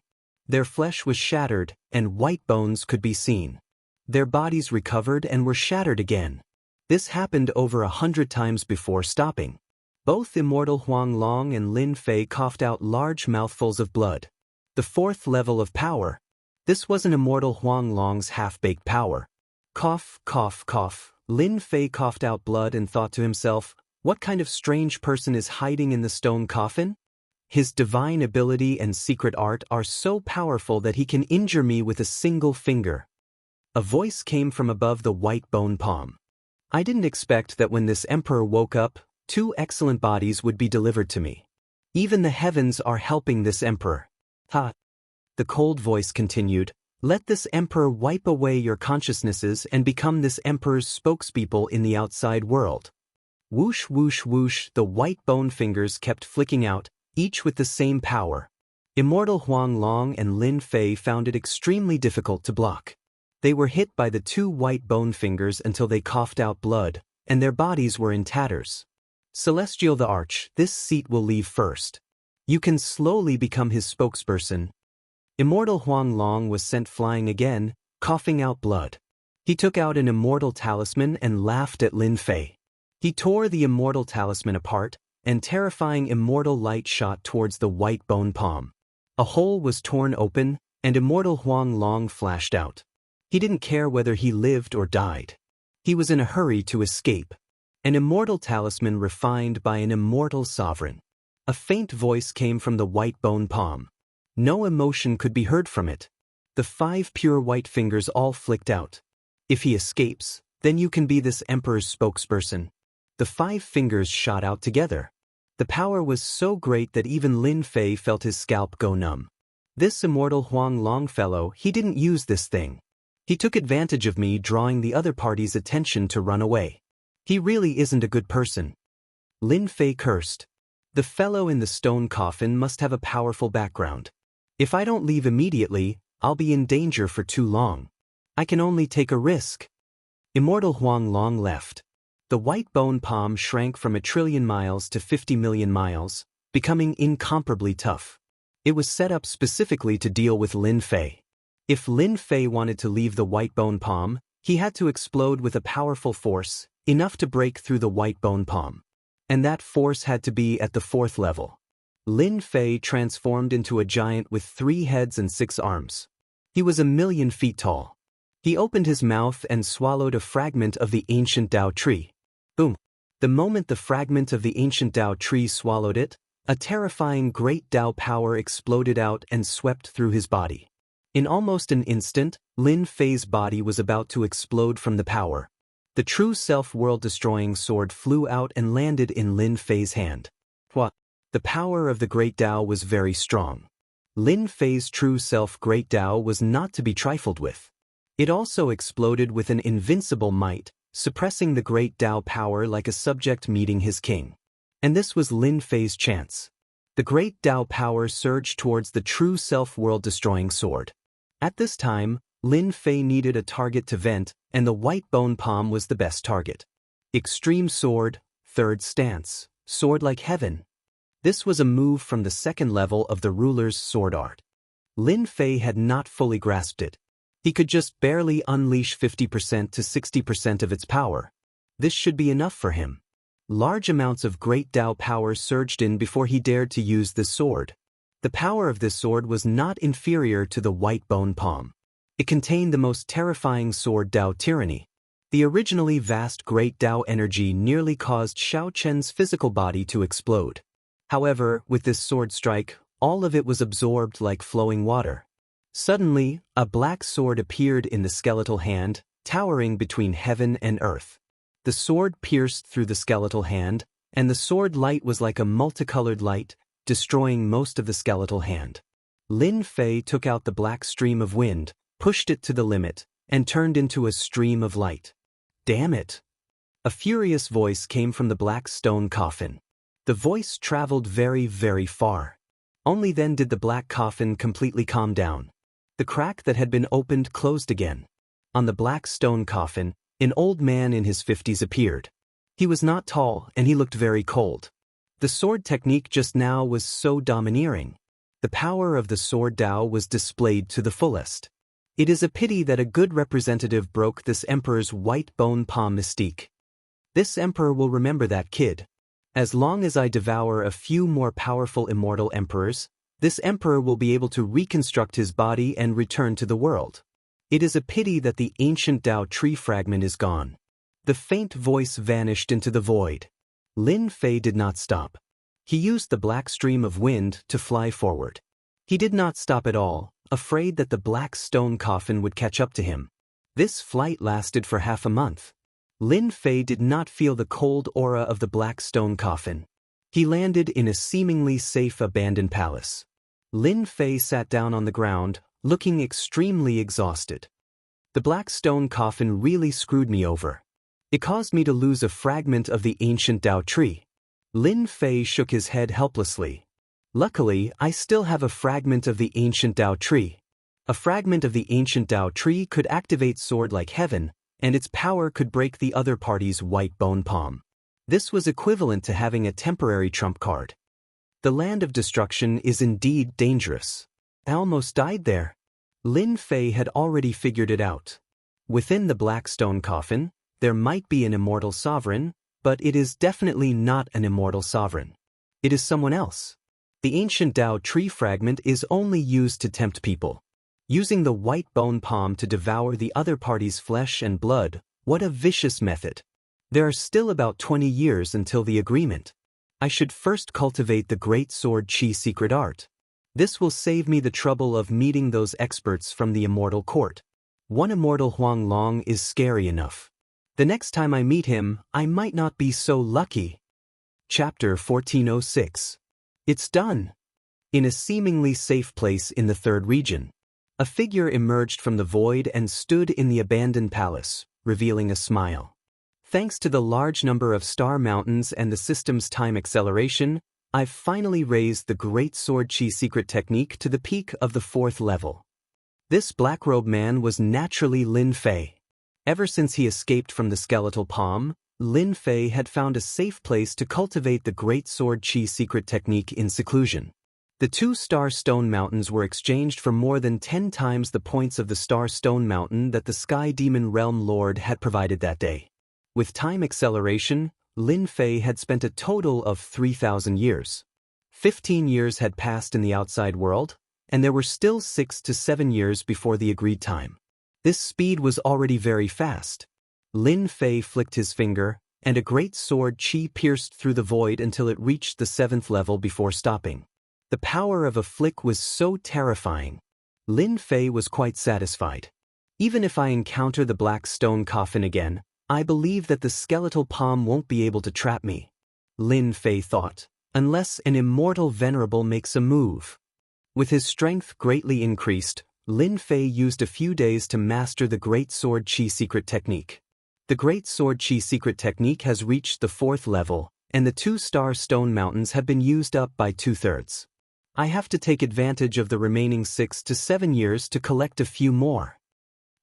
Their flesh was shattered, and white bones could be seen. Their bodies recovered and were shattered again. This happened over 100 times before stopping. Both Immortal Huang Long and Lin Fei coughed out large mouthfuls of blood. The 4th level of power. This wasn't Immortal Huang Long's half-baked power. Cough, cough, cough. Lin Fei coughed out blood and thought to himself, what kind of strange person is hiding in the stone coffin? His divine ability and secret art are so powerful that he can injure me with a single finger. A voice came from above the white bone palm. I didn't expect that when this emperor woke up, 2 excellent bodies would be delivered to me. Even the heavens are helping this emperor. Ha! The cold voice continued, let this emperor wipe away your consciousnesses and become this emperor's spokespeople in the outside world. Whoosh whoosh whoosh, the white bone fingers kept flicking out, each with the same power. Immortal Huang Long and Lin Fei found it extremely difficult to block. They were hit by the 2 white bone fingers until they coughed out blood, and their bodies were in tatters. Celestial the Arch, this seat will leave first. You can slowly become his spokesperson. Immortal Huang Long was sent flying again, coughing out blood. He took out an immortal talisman and laughed at Lin Fei. He tore the immortal talisman apart, and terrifying immortal light shot towards the white bone palm. A hole was torn open, and Immortal Huang Long flashed out. He didn't care whether he lived or died. He was in a hurry to escape. An immortal talisman refined by an immortal sovereign. A faint voice came from the white bone palm. No emotion could be heard from it. The 5 pure white fingers all flicked out. If he escapes, then you can be this emperor's spokesperson. The 5 fingers shot out together. The power was so great that even Lin Fei felt his scalp go numb. This Immortal Huang Long fellow, he didn't use this thing. He took advantage of me drawing the other party's attention to run away. He really isn't a good person. Lin Fei cursed. The fellow in the stone coffin must have a powerful background. If I don't leave immediately, I'll be in danger for too long. I can only take a risk. Immortal Huang Long left. The white bone palm shrank from 1,000,000,000 miles to 50,000,000 miles, becoming incomparably tough. It was set up specifically to deal with Lin Fei. If Lin Fei wanted to leave the white bone palm, he had to explode with a powerful force, enough to break through the white bone palm. And that force had to be at the 4th level. Lin Fei transformed into a giant with 3 heads and 6 arms. He was 1,000,000 feet tall. He opened his mouth and swallowed a fragment of the ancient Dao tree. Boom! The moment the fragment of the ancient Dao tree swallowed it, a terrifying great Dao power exploded out and swept through his body. In almost an instant, Lin Fei's body was about to explode from the power. The true self world-destroying sword flew out and landed in Lin Fei's hand. What? The power of the Great Tao was very strong. Lin Fei's true self Great Tao was not to be trifled with. It also exploded with an invincible might, suppressing the Great Tao power like a subject meeting his king. And this was Lin Fei's chance. The Great Tao power surged towards the true self world-destroying sword. At this time, Lin Fei needed a target to vent, and the white bone palm was the best target. Extreme sword, third stance, sword like heaven. This was a move from the second level of the ruler's sword art. Lin Fei had not fully grasped it. He could just barely unleash 50% to 60% of its power. This should be enough for him. Large amounts of Great Tao power surged in before he dared to use this sword. The power of this sword was not inferior to the white bone palm. It contained the most terrifying sword Tao tyranny. The originally vast Great Tao energy nearly caused Xiao Chen's physical body to explode. However, with this sword strike, all of it was absorbed like flowing water. Suddenly, a black sword appeared in the skeletal hand, towering between heaven and earth. The sword pierced through the skeletal hand, and the sword light was like a multicolored light, destroying most of the skeletal hand. Lin Fei took out the black stream of wind, pushed it to the limit, and turned into a stream of light. Damn it! A furious voice came from the black stone coffin. The voice traveled very, very far. Only then did the black coffin completely calm down. The crack that had been opened closed again. On the black stone coffin, an old man in his 50s appeared. He was not tall, and he looked very cold. The sword technique just now was so domineering. The power of the sword Tao was displayed to the fullest. It is a pity that a good representative broke this emperor's white bone palm mystique. This emperor will remember that kid. As long as I devour a few more powerful immortal emperors, this emperor will be able to reconstruct his body and return to the world. It is a pity that the ancient Tao tree fragment is gone. The faint voice vanished into the void. Lin Fei did not stop. He used the black stream of wind to fly forward. He did not stop at all, afraid that the black stone coffin would catch up to him. This flight lasted for half a month. Lin Fei did not feel the cold aura of the black stone coffin. He landed in a seemingly safe abandoned palace. Lin Fei sat down on the ground, looking extremely exhausted. The black stone coffin really screwed me over. It caused me to lose a fragment of the ancient Tao tree. Lin Fei shook his head helplessly. Luckily, I still have a fragment of the ancient Tao tree. A fragment of the ancient Tao tree could activate sword like heaven, and its power could break the other party's white bone palm. This was equivalent to having a temporary trump card. The land of destruction is indeed dangerous. I almost died there. Lin Fei had already figured it out. Within the black stone coffin, there might be an immortal sovereign, but it is definitely not an immortal sovereign. It is someone else. The ancient Tao tree fragment is only used to tempt people. Using the white bone palm to devour the other party's flesh and blood, what a vicious method. There are still about 20 years until the agreement. I should first cultivate the great sword Qi secret art. This will save me the trouble of meeting those experts from the immortal court. One immortal Huang Long is scary enough. The next time I meet him, I might not be so lucky. Chapter 1406. It's done. In a seemingly safe place in the third region, a figure emerged from the void and stood in the abandoned palace, revealing a smile. Thanks to the large number of star mountains and the system's time acceleration, I've finally raised the Great Sword Qi secret technique to the peak of the 4th level. This black-robed man was naturally Lin Fei. Ever since he escaped from the skeletal palm, Lin Fei had found a safe place to cultivate the Great Sword Qi secret technique in seclusion. The 2 star stone mountains were exchanged for more than 10 times the points of the star stone mountain that the Sky Demon Realm Lord had provided that day. With time acceleration, Lin Fei had spent a total of 3,000 years. 15 years had passed in the outside world, and there were still 6 to 7 years before the agreed time. This speed was already very fast. Lin Fei flicked his finger, and a great sword Qi pierced through the void until it reached the 7th level before stopping. The power of a flick was so terrifying. Lin Fei was quite satisfied. Even if I encounter the black stone coffin again, I believe that the skeletal palm won't be able to trap me, Lin Fei thought, unless an immortal venerable makes a move. With his strength greatly increased, Lin Fei used a few days to master the Great Sword Chi secret technique. The Great Sword Chi secret technique has reached the 4th level, and the 2-star stone mountains have been used up by 2/3. I have to take advantage of the remaining 6 to 7 years to collect a few more.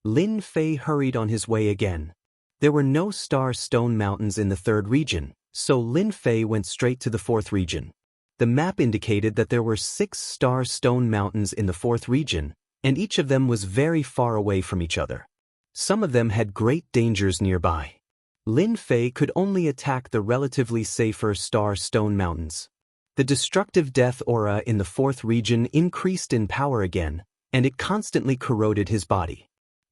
Lin Fei hurried on his way again. There were no star stone mountains in the 3rd region, so Lin Fei went straight to the 4th region. The map indicated that there were 6 star stone mountains in the 4th region, and each of them was very far away from each other. Some of them had great dangers nearby. Lin Fei could only attack the relatively safer star stone mountains. The destructive death aura in the 4th region increased in power again, and it constantly corroded his body.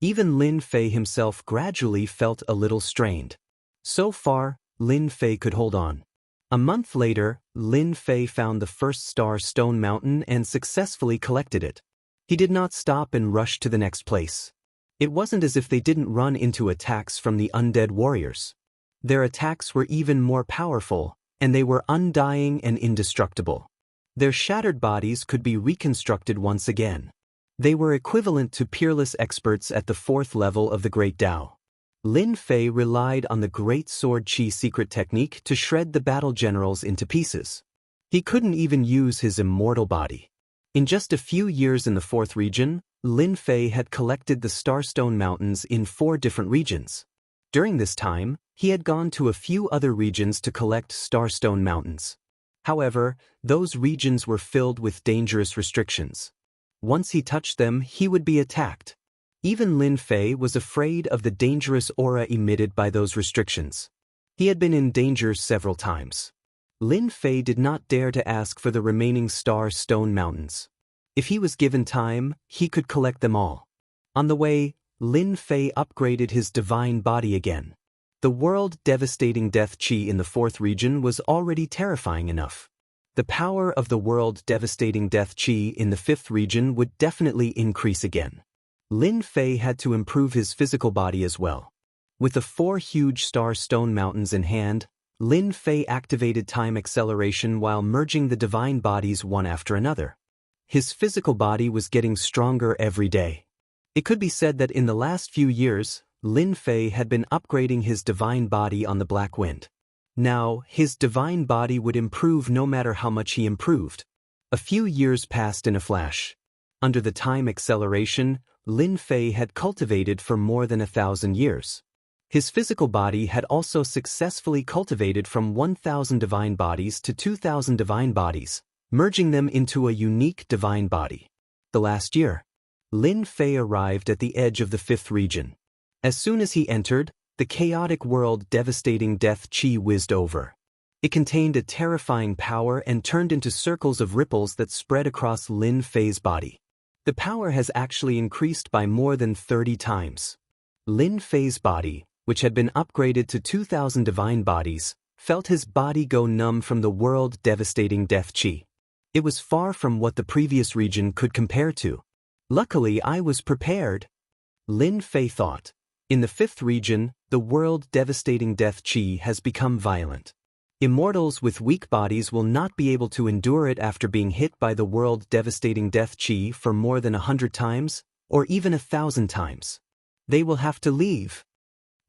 Even Lin Fei himself gradually felt a little strained. So far, Lin Fei could hold on. A month later, Lin Fei found the first star stone mountain and successfully collected it. He did not stop and rush to the next place. It wasn't as if they didn't run into attacks from the undead warriors. Their attacks were even more powerful, and they were undying and indestructible. Their shattered bodies could be reconstructed once again. They were equivalent to peerless experts at the 4th level of the Great Tao. Lin Fei relied on the Great Sword Chi secret technique to shred the battle generals into pieces. He couldn't even use his immortal body. In just a few years in the 4th region, Lin Fei had collected the Starstone Mountains in 4 different regions. During this time, he had gone to a few other regions to collect Starstone Mountains. However, those regions were filled with dangerous restrictions. Once he touched them, he would be attacked. Even Lin Fei was afraid of the dangerous aura emitted by those restrictions. He had been in danger several times. Lin Fei did not dare to ask for the remaining Star Stone Mountains. If he was given time, he could collect them all. On the way, Lin Fei upgraded his divine body again. The world-devastating death chi in the 4th region was already terrifying enough. The power of the world-devastating death chi in the 5th region would definitely increase again. Lin Fei had to improve his physical body as well. With the 4 huge star stone mountains in hand, Lin Fei activated time acceleration while merging the divine bodies one after another. His physical body was getting stronger every day. It could be said that in the last few years, Lin Fei had been upgrading his divine body on the Black Wind. Now, his divine body would improve no matter how much he improved. A few years passed in a flash. Under the time acceleration, Lin Fei had cultivated for more than 1,000 years. His physical body had also successfully cultivated from 1,000 divine bodies to 2,000 divine bodies, merging them into a unique divine body. The last year, Lin Fei arrived at the edge of the 5th region. As soon as he entered, the chaotic world-devastating death chi whizzed over. It contained a terrifying power and turned into circles of ripples that spread across Lin Fei's body. The power has actually increased by more than 30 times. Lin Fei's body, which had been upgraded to 2,000 divine bodies, felt his body go numb from the world-devastating death chi. It was far from what the previous region could compare to. Luckily, I was prepared, Lin Fei thought. In the 5th region, the world-devastating death chi has become violent. Immortals with weak bodies will not be able to endure it after being hit by the world-devastating death chi for more than 100 times, or even 1,000 times. They will have to leave.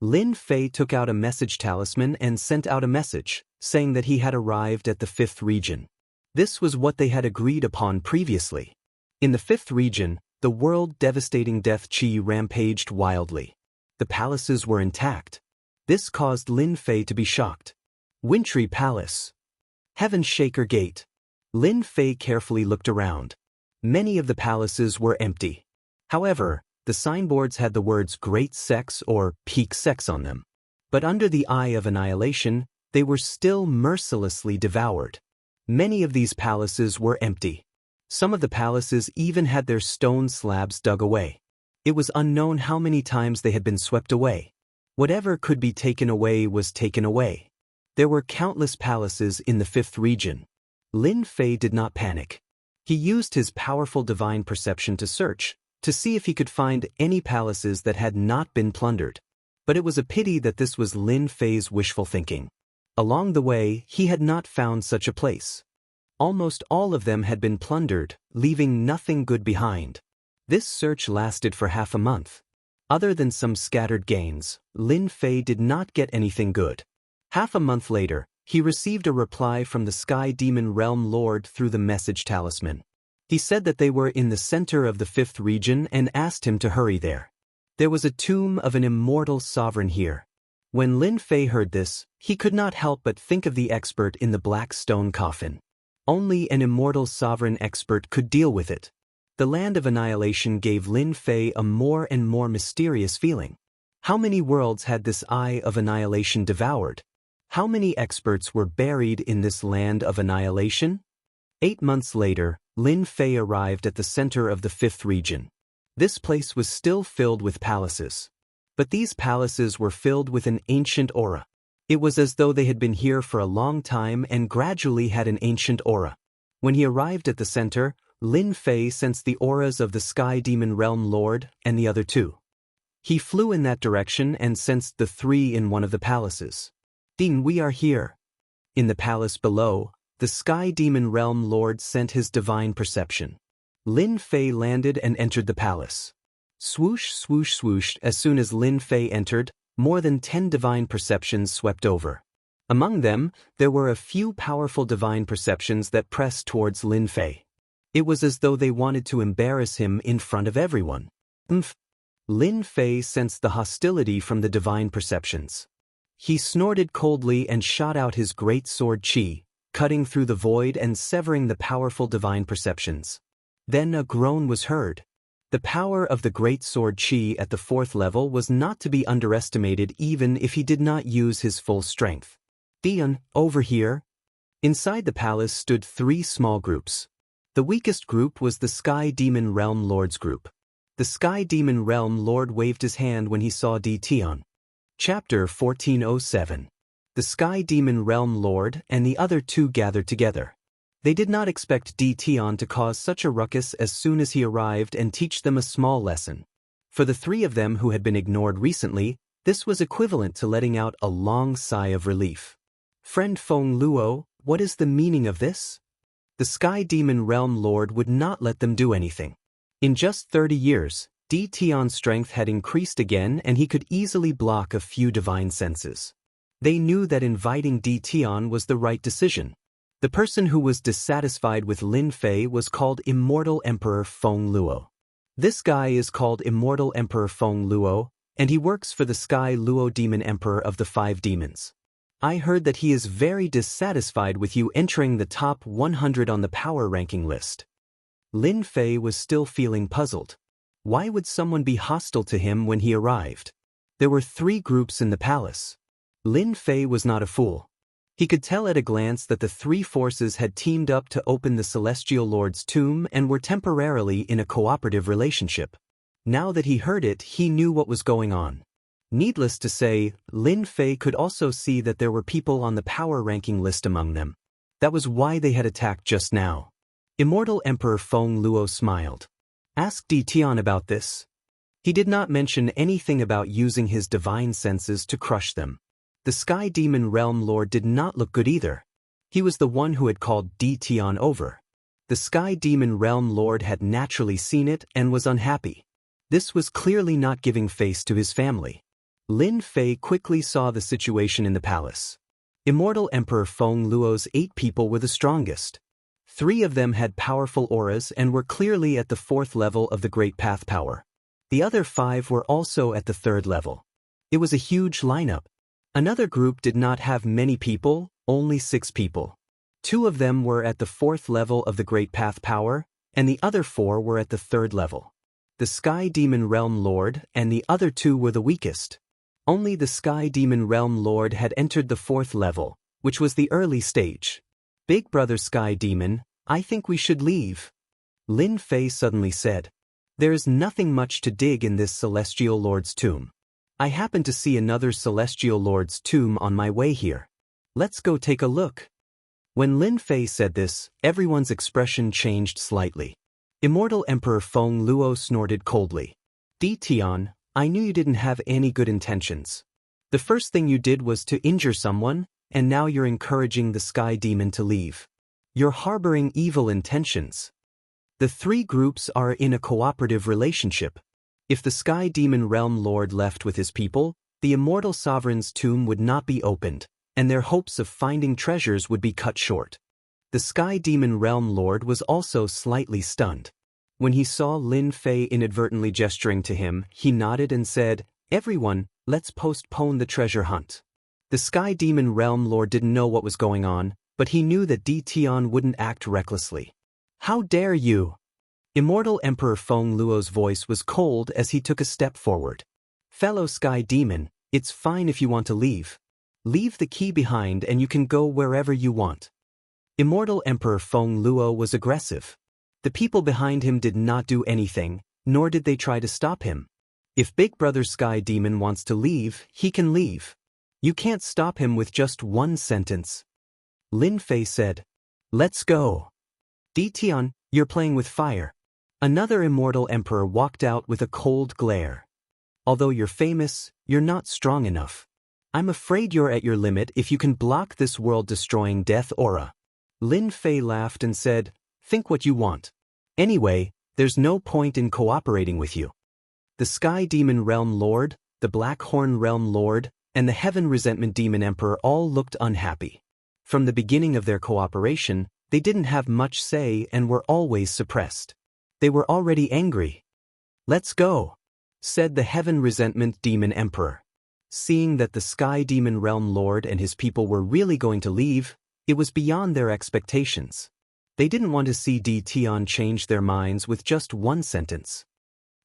Lin Fei took out a message talisman and sent out a message, saying that he had arrived at the 5th region. This was what they had agreed upon previously. In the 5th region, the world-devastating death chi rampaged wildly. The palaces were intact. This caused Lin Fei to be shocked. Wintry Palace. Heaven Shaker Gate. Lin Fei carefully looked around. Many of the palaces were empty. However, the signboards had the words Great Sex or Peak Sex on them. But under the eye of annihilation, they were still mercilessly devoured. Many of these palaces were empty. Some of the palaces even had their stone slabs dug away. It was unknown how many times they had been swept away. Whatever could be taken away was taken away. There were countless palaces in the 5th region. Lin Fei did not panic. He used his powerful divine perception to search, to see if he could find any palaces that had not been plundered. But it was a pity that this was Lin Fei's wishful thinking. Along the way, he had not found such a place. Almost all of them had been plundered, leaving nothing good behind. This search lasted for half a month. Other than some scattered gains, Lin Fei did not get anything good. Half a month later, he received a reply from the Sky Demon Realm Lord through the message talisman. He said that they were in the center of the 5th region and asked him to hurry there. There was a tomb of an immortal sovereign here. When Lin Fei heard this, he could not help but think of the expert in the black stone coffin. Only an immortal sovereign expert could deal with it. The land of annihilation gave Lin Fei a more and more mysterious feeling. How many worlds had this eye of annihilation devoured? How many experts were buried in this land of annihilation? 8 months later, Lin Fei arrived at the center of the 5th region. This place was still filled with palaces. But these palaces were filled with an ancient aura. It was as though they had been here for a long time and gradually had an ancient aura. When he arrived at the center, Lin Fei sensed the auras of the Sky Demon Realm Lord and the other two. He flew in that direction and sensed the 3 in one of the palaces. "Ding, we are here." In the palace below, the Sky Demon Realm Lord sent his divine perception. Lin Fei landed and entered the palace. Swoosh, swoosh, swoosh. As soon as Lin Fei entered, more than 10 divine perceptions swept over. Among them, there were a few powerful divine perceptions that pressed towards Lin Fei. It was as though they wanted to embarrass him in front of everyone. Lin Fei sensed the hostility from the divine perceptions. He snorted coldly and shot out his great sword Qi, cutting through the void and severing the powerful divine perceptions. Then a groan was heard. The power of the great sword Qi at the 4th level was not to be underestimated even if he did not use his full strength. "Dion, over here." Inside the palace stood 3 small groups. The weakest group was the Sky Demon Realm Lord's group. The Sky Demon Realm Lord waved his hand when he saw Dion. Chapter 1407. The Sky Demon Realm Lord and the other 2 gathered together. They did not expect Dion to cause such a ruckus as soon as he arrived and teach them a small lesson. For the 3 of them who had been ignored recently, this was equivalent to letting out a long sigh of relief. "Friend Feng Luo, what is the meaning of this?" The Sky Demon Realm Lord would not let them do anything. In just 30 years, Dion's strength had increased again and he could easily block a few divine senses. They knew that inviting Dion was the right decision. The person who was dissatisfied with Lin Fei was called Immortal Emperor Feng Luo. This guy is called Immortal Emperor Feng Luo, and he works for the Sky Luo Demon Emperor of the 5 demons. I heard that he is very dissatisfied with you entering the top 100 on the power ranking list. Lin Fei was still feeling puzzled. Why would someone be hostile to him when he arrived? There were 3 groups in the palace. Lin Fei was not a fool. He could tell at a glance that the 3 forces had teamed up to open the Celestial Lord's tomb and were temporarily in a cooperative relationship. Now that he heard it, he knew what was going on. Needless to say, Lin Fei could also see that there were people on the power ranking list among them. That was why they had attacked just now. Immortal Emperor Feng Luo smiled. "Ask Dion about this." He did not mention anything about using his divine senses to crush them. The Sky Demon Realm Lord did not look good either. He was the one who had called Dion over. The Sky Demon Realm Lord had naturally seen it and was unhappy. This was clearly not giving face to his family. Lin Fei quickly saw the situation in the palace. Immortal Emperor Feng Luo's 8 people were the strongest. 3 of them had powerful auras and were clearly at the 4th level of the Great Path power. The other 5 were also at the 3rd level. It was a huge lineup. Another group did not have many people, only 6 people. 2 of them were at the 4th level of the Great Path power, and the other 4 were at the 3rd level. The Sky Demon Realm Lord and the other 2 were the weakest. Only the Sky Demon Realm Lord had entered the 4th level, which was the early stage. "Big Brother Sky Demon, I think we should leave," Lin Fei suddenly said. "There is nothing much to dig in this Celestial Lord's tomb. I happened to see another Celestial Lord's tomb on my way here. Let's go take a look." When Lin Fei said this, everyone's expression changed slightly. Immortal Emperor Feng Luo snorted coldly. "Dion, I knew you didn't have any good intentions. The first thing you did was to injure someone, and now you're encouraging the Sky Demon to leave. You're harboring evil intentions. The three groups are in a cooperative relationship. If the Sky Demon Realm Lord left with his people, the Immortal Sovereign's tomb would not be opened, and their hopes of finding treasures would be cut short. The Sky Demon Realm Lord was also slightly stunned. When he saw Lin Fei inadvertently gesturing to him, he nodded and said, "Everyone, let's postpone the treasure hunt." The Sky Demon Realm Lord didn't know what was going on, but he knew that Di Tian wouldn't act recklessly. "How dare you!" Immortal Emperor Feng Luo's voice was cold as he took a step forward. "Fellow Sky Demon, it's fine if you want to leave. Leave the key behind and you can go wherever you want." Immortal Emperor Feng Luo was aggressive. The people behind him did not do anything, nor did they try to stop him. If Big Brother Sky Demon wants to leave, he can leave. You can't stop him with just one sentence. Lin Fei said, "Let's go." "Di Tian, you're playing with fire." Another Immortal Emperor walked out with a cold glare. "Although you're famous, you're not strong enough. I'm afraid you're at your limit if you can block this world-destroying death aura." Lin Fei laughed and said, "Think what you want. Anyway, there's no point in cooperating with you." The Sky Demon Realm Lord, the Black Horn Realm Lord, and the Heaven Resentment Demon Emperor all looked unhappy. From the beginning of their cooperation, they didn't have much say and were always suppressed. They were already angry. "Let's go," said the Heaven Resentment Demon Emperor. Seeing that the Sky Demon Realm Lord and his people were really going to leave, it was beyond their expectations. They didn't want to see Di Tian change their minds with just one sentence.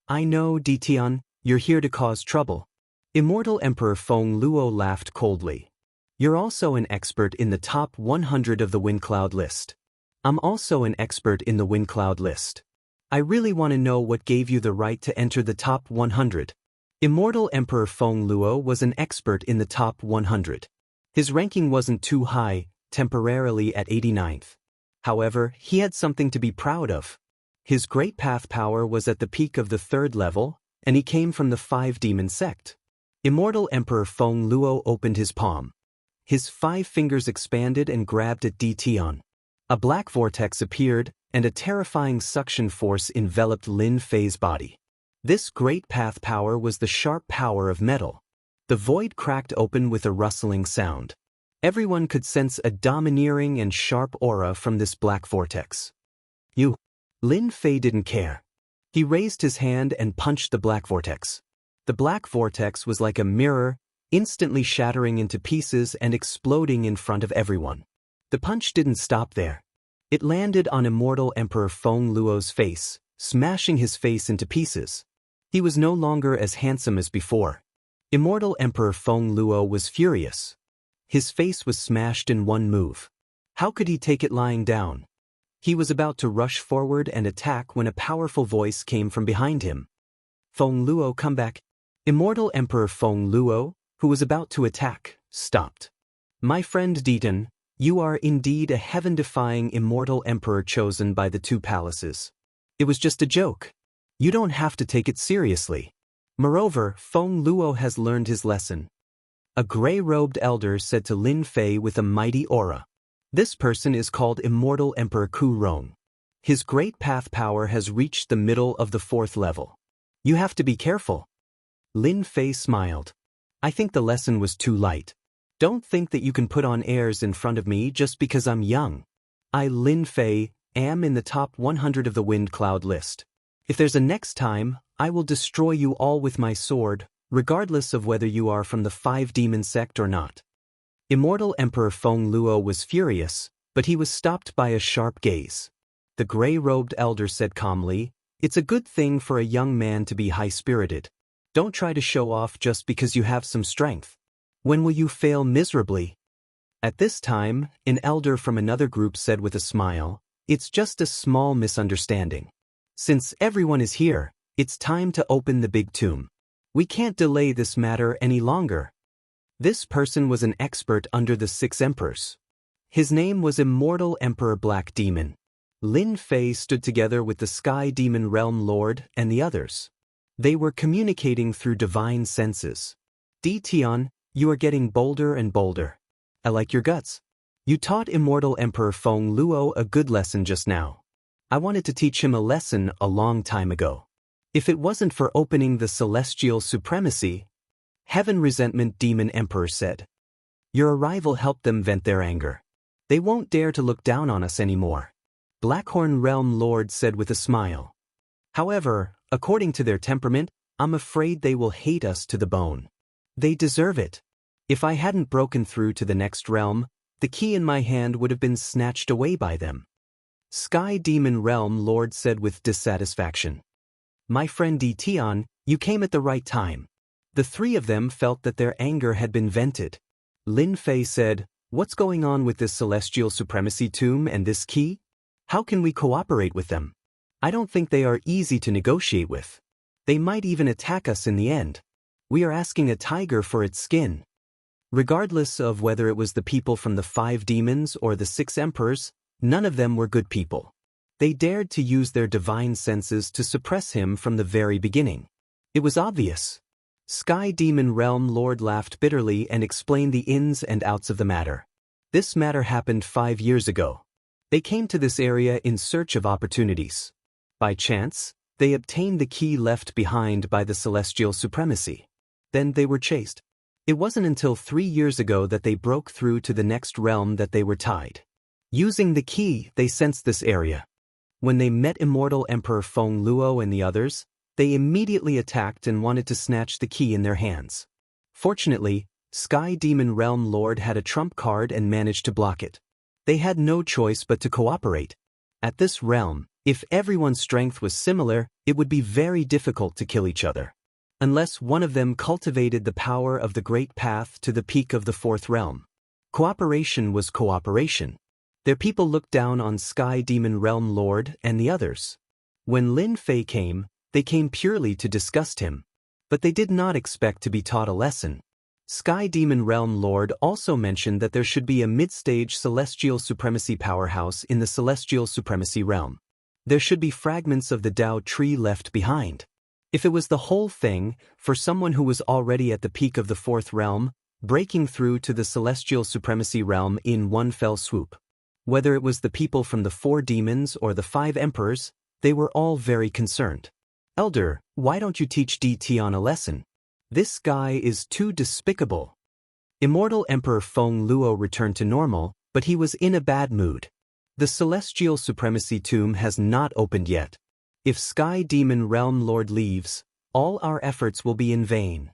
"I know, Di Tian, you're here to cause trouble." Immortal Emperor Feng Luo laughed coldly. "You're also an expert in the top 100 of the Wind Cloud list. I'm also an expert in the Wind Cloud list. I really want to know what gave you the right to enter the top 100. Immortal Emperor Feng Luo was an expert in the top 100. His ranking wasn't too high, temporarily at 89th. However, he had something to be proud of. His Great Path power was at the peak of the 3rd level, and he came from the 5-demon sect. Immortal Emperor Feng Luo opened his palm. His 5 fingers expanded and grabbed at Di Tian. A black vortex appeared, and a terrifying suction force enveloped Lin Fei's body. This Great Path power was the sharp power of metal. The void cracked open with a rustling sound. Everyone could sense a domineering and sharp aura from this black vortex. "You." Lin Fei didn't care. He raised his hand and punched the black vortex. The black vortex was like a mirror, instantly shattering into pieces and exploding in front of everyone. The punch didn't stop there. It landed on Immortal Emperor Feng Luo's face, smashing his face into pieces. He was no longer as handsome as before. Immortal Emperor Feng Luo was furious. His face was smashed in one move. How could he take it lying down? He was about to rush forward and attack when a powerful voice came from behind him. "Feng Luo, come back." Immortal Emperor Feng Luo, who was about to attack, stopped. "My friend Ditan, you are indeed a heaven-defying immortal emperor chosen by the 2 palaces. It was just a joke. You don't have to take it seriously. Moreover, Feng Luo has learned his lesson." A gray-robed elder said to Lin Fei with a mighty aura. "This person is called Immortal Emperor Ku Rong. His Great Path power has reached the middle of the 4th level. You have to be careful." Lin Fei smiled. "I think the lesson was too light. Don't think that you can put on airs in front of me just because I'm young. I, Lin Fei, am in the top 100 of the Wind Cloud list. If there's a next time, I will destroy you all with my sword, regardless of whether you are from the 5-demon sect or not." Immortal Emperor Feng Luo was furious, but he was stopped by a sharp gaze. The gray-robed elder said calmly, "It's a good thing for a young man to be high-spirited. Don't try to show off just because you have some strength. When will you fail miserably?" At this time, an elder from another group said with a smile, "It's just a small misunderstanding. Since everyone is here, it's time to open the big tomb. We can't delay this matter any longer." This person was an expert under the 6 emperors. His name was Immortal Emperor Black Demon. Lin Fei stood together with the Sky Demon Realm Lord and the others. They were communicating through divine senses. Tian, you are getting bolder and bolder. I like your guts. You taught Immortal Emperor Feng Luo a good lesson just now. I wanted to teach him a lesson a long time ago. If it wasn't for opening the celestial supremacy, Heaven Resentment Demon Emperor said. Your arrival helped them vent their anger. They won't dare to look down on us anymore. Blackhorn Realm Lord said with a smile. However, according to their temperament, I'm afraid they will hate us to the bone. They deserve it. If I hadn't broken through to the next realm, the key in my hand would have been snatched away by them. Sky Demon Realm Lord said with dissatisfaction. My friend Tian, you came at the right time. The three of them felt that their anger had been vented. Lin Fei said, what's going on with this celestial supremacy tomb and this key? How can we cooperate with them? I don't think they are easy to negotiate with. They might even attack us in the end. We are asking a tiger for its skin. Regardless of whether it was the people from the 5 demons or the 6 emperors, none of them were good people. They dared to use their divine senses to suppress him from the very beginning. It was obvious. Sky Demon Realm Lord laughed bitterly and explained the ins and outs of the matter. This matter happened 5 years ago. They came to this area in search of opportunities. By chance, they obtained the key left behind by the celestial supremacy. Then they were chased. It wasn't until 3 years ago that they broke through to the next realm that they were tied. Using the key, they sensed this area. When they met Immortal Emperor Feng Luo and the others, they immediately attacked and wanted to snatch the key in their hands. Fortunately, Sky Demon Realm Lord had a trump card and managed to block it. They had no choice but to cooperate. At this realm, if everyone's strength was similar, it would be very difficult to kill each other. Unless one of them cultivated the power of the great path to the peak of the 4th realm. Cooperation was cooperation. Their people looked down on Sky Demon Realm Lord and the others. When Lin Fei came, they came purely to disgust him. But they did not expect to be taught a lesson. Sky Demon Realm Lord also mentioned that there should be a mid-stage celestial supremacy powerhouse in the celestial supremacy realm. There should be fragments of the Dao tree left behind. If it was the whole thing, for someone who was already at the peak of the 4th realm, breaking through to the celestial supremacy realm in one fell swoop. Whether it was the people from the 4 demons or the 5 emperors, they were all very concerned. Elder, why don't you teach Tian a lesson? This guy is too despicable. Immortal Emperor Feng Luo returned to normal, but he was in a bad mood. The celestial supremacy tomb has not opened yet. If Sky Demon Realm Lord leaves, all our efforts will be in vain.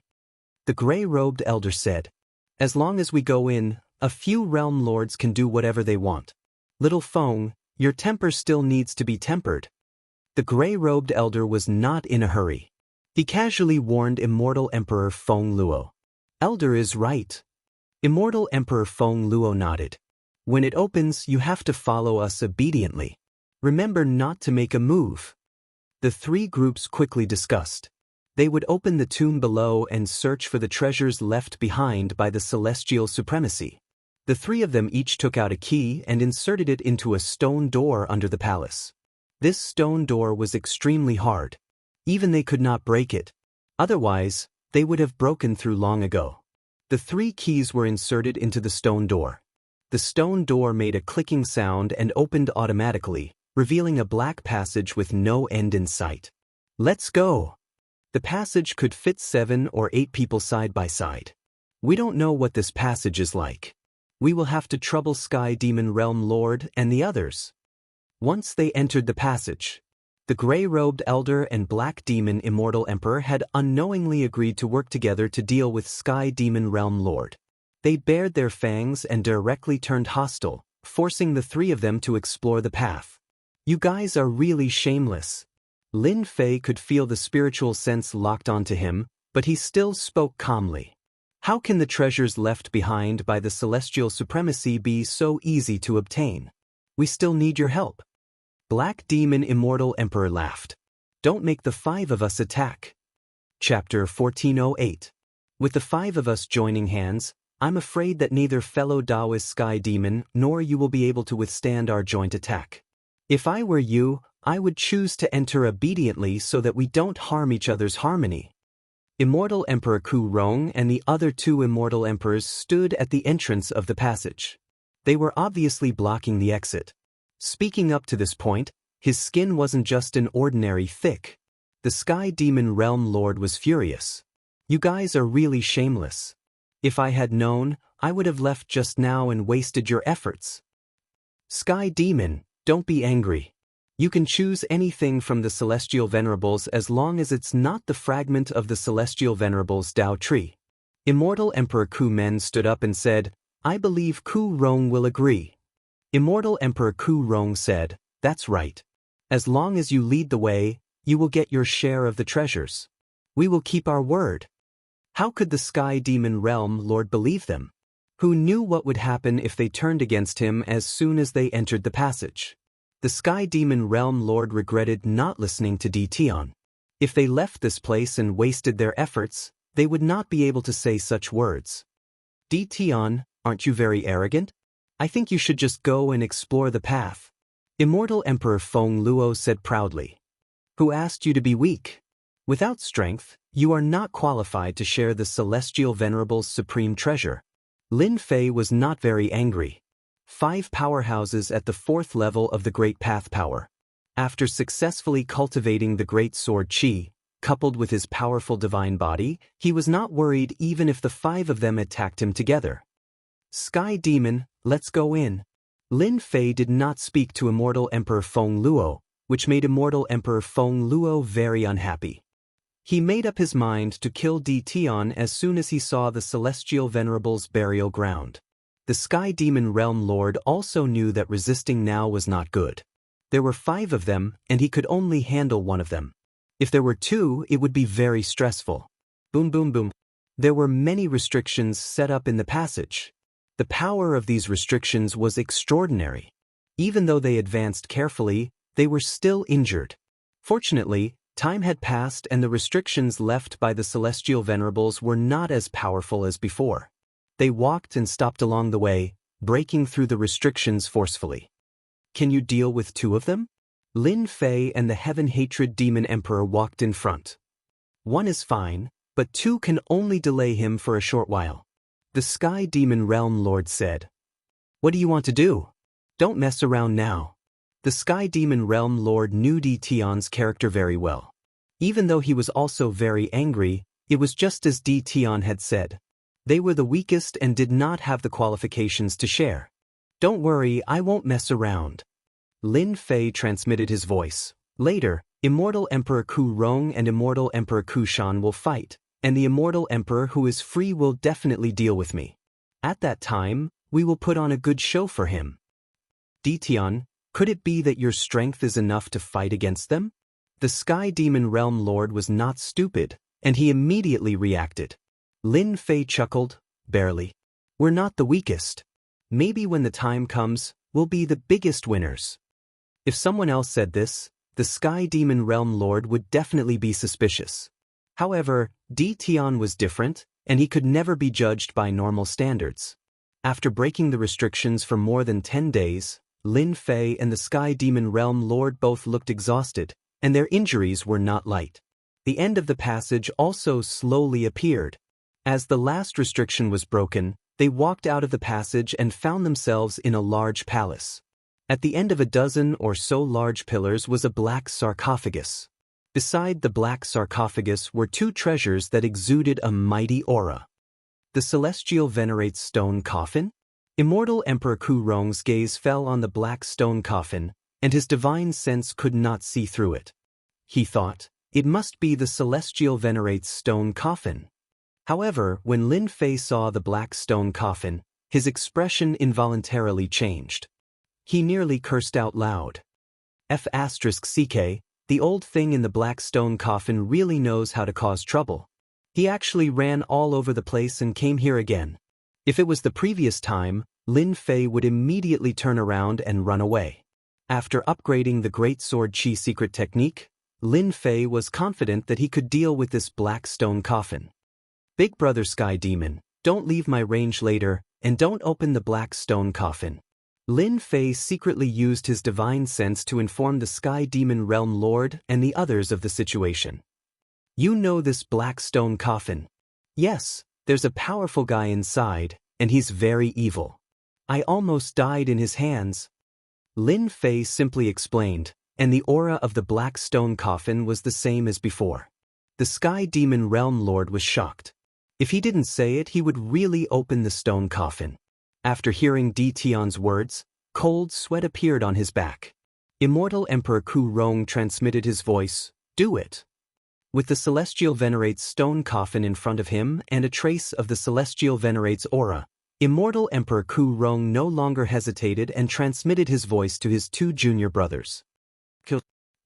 The gray-robed elder said. As long as we go in, a few realm lords can do whatever they want. Little Feng, your temper still needs to be tempered. The gray-robed elder was not in a hurry. He casually warned Immortal Emperor Feng Luo. Elder is right. Immortal Emperor Feng Luo nodded. When it opens, you have to follow us obediently. Remember not to make a move. The 3 groups quickly discussed. They would open the tomb below and search for the treasures left behind by the celestial supremacy. The 3 of them each took out a key and inserted it into a stone door under the palace. This stone door was extremely hard. Even they could not break it. Otherwise, they would have broken through long ago. The 3 keys were inserted into the stone door. The stone door made a clicking sound and opened automatically, revealing a black passage with no end in sight. Let's go! The passage could fit 7 or 8 people side by side. We don't know what this passage is like. We will have to trouble Sky Demon Realm Lord and the others. Once they entered the passage, the gray-robed elder and black demon Immortal Emperor had unknowingly agreed to work together to deal with Sky Demon Realm Lord. They bared their fangs and directly turned hostile, forcing the 3 of them to explore the path. You guys are really shameless. Lin Fei could feel the spiritual sense locked onto him, but he still spoke calmly. How can the treasures left behind by the celestial supremacy be so easy to obtain? We still need your help. Black Demon Immortal Emperor laughed. Don't make the 5 of us attack. Chapter 1408. With the 5 of us joining hands, I'm afraid that neither fellow Taoist Sky Demon nor you will be able to withstand our joint attack. If I were you, I would choose to enter obediently so that we don't harm each other's harmony. Immortal Emperor Ku Rong and the other two Immortal Emperors stood at the entrance of the passage. They were obviously blocking the exit. Speaking up to this point, his skin wasn't just an ordinary thick. The Sky Demon Realm Lord was furious. You guys are really shameless. If I had known, I would have left just now and wasted your efforts. Sky Demon, don't be angry. You can choose anything from the Celestial Venerables as long as it's not the fragment of the Celestial Venerables Dao Tree. Immortal Emperor Ku Men stood up and said, I believe Ku Rong will agree. Immortal Emperor Ku Rong said, that's right. As long as you lead the way, you will get your share of the treasures. We will keep our word. How could the Sky Demon Realm Lord believe them? Who knew what would happen if they turned against him as soon as they entered the passage? The Sky Demon Realm Lord regretted not listening to Tion. If they left this place and wasted their efforts, they would not be able to say such words. Tion, aren't you very arrogant? I think you should just go and explore the path. Immortal Emperor Feng Luo said proudly. Who asked you to be weak? Without strength, you are not qualified to share the Celestial Venerable's supreme treasure. Lin Fei was not very angry. 5 powerhouses at the 4th level of the Great Path Power. After successfully cultivating the Great Sword Qi, coupled with his powerful divine body, he was not worried even if the 5 of them attacked him together. Sky Demon, let's go in. Lin Fei did not speak to Immortal Emperor Feng Luo, which made Immortal Emperor Feng Luo very unhappy. He made up his mind to kill Tion as soon as he saw the Celestial Venerable's burial ground. The Sky Demon Realm Lord also knew that resisting now was not good. There were 5 of them, and he could only handle one of them. If there were 2, it would be very stressful. Boom boom boom. There were many restrictions set up in the passage. The power of these restrictions was extraordinary. Even though they advanced carefully, they were still injured. Fortunately, time had passed and the restrictions left by the Celestial Venerables were not as powerful as before. They walked and stopped along the way, breaking through the restrictions forcefully. Can you deal with 2 of them? Lin Fei and the Heaven Hatred Demon Emperor walked in front. 1 is fine, but 2 can only delay him for a short while. The Sky Demon Realm Lord said. What do you want to do? Don't mess around now. The Sky Demon Realm Lord knew Tion's character very well. Even though he was also very angry, it was just as Tion had said. They were the weakest and did not have the qualifications to share. Don't worry, I won't mess around. Lin Fei transmitted his voice. Later, Immortal Emperor Ku Rong and Immortal Emperor Ku Shan will fight, and the Immortal Emperor who is free will definitely deal with me. At that time, we will put on a good show for him. Tion, could it be that your strength is enough to fight against them? The Sky Demon Realm Lord was not stupid, and he immediately reacted. Lin Fei chuckled, barely. We're not the weakest. Maybe when the time comes, we'll be the biggest winners. If someone else said this, the Sky Demon Realm Lord would definitely be suspicious. However, Tion was different, and he could never be judged by normal standards. After breaking the restrictions for more than 10 days, Lin Fei and the Sky Demon Realm Lord both looked exhausted, and their injuries were not light. The end of the passage also slowly appeared. As the last restriction was broken, they walked out of the passage and found themselves in a large palace. At the end of a dozen or so large pillars was a black sarcophagus. Beside the black sarcophagus were 2 treasures that exuded a mighty aura. The Celestial Venerate's stone coffin? Immortal Emperor Ku Rong's gaze fell on the black stone coffin, and his divine sense could not see through it. He thought, it must be the Celestial Venerate's stone coffin. However, when Lin Fei saw the black stone coffin, his expression involuntarily changed. He nearly cursed out loud. F***ck, the old thing in the black stone coffin really knows how to cause trouble. He actually ran all over the place and came here again. If it was the previous time, Lin Fei would immediately turn around and run away. After upgrading the Great Sword Qi secret technique, Lin Fei was confident that he could deal with this black stone coffin. Big brother Sky Demon, don't leave my range later, and don't open the black stone coffin. Lin Fei secretly used his divine sense to inform the Sky Demon Realm Lord and the others of the situation. You know this black stone coffin? Yes, there's a powerful guy inside, and he's very evil. I almost died in his hands. Lin Fei simply explained, and the aura of the black stone coffin was the same as before. The Sky Demon Realm Lord was shocked. If he didn't say it, he would really open the stone coffin. After hearing Di Tian's words, cold sweat appeared on his back. Immortal Emperor Ku Rong transmitted his voice, "Do it." With the Celestial Venerate's stone coffin in front of him and a trace of the Celestial Venerate's aura, Immortal Emperor Ku Rong no longer hesitated and transmitted his voice to his two junior brothers.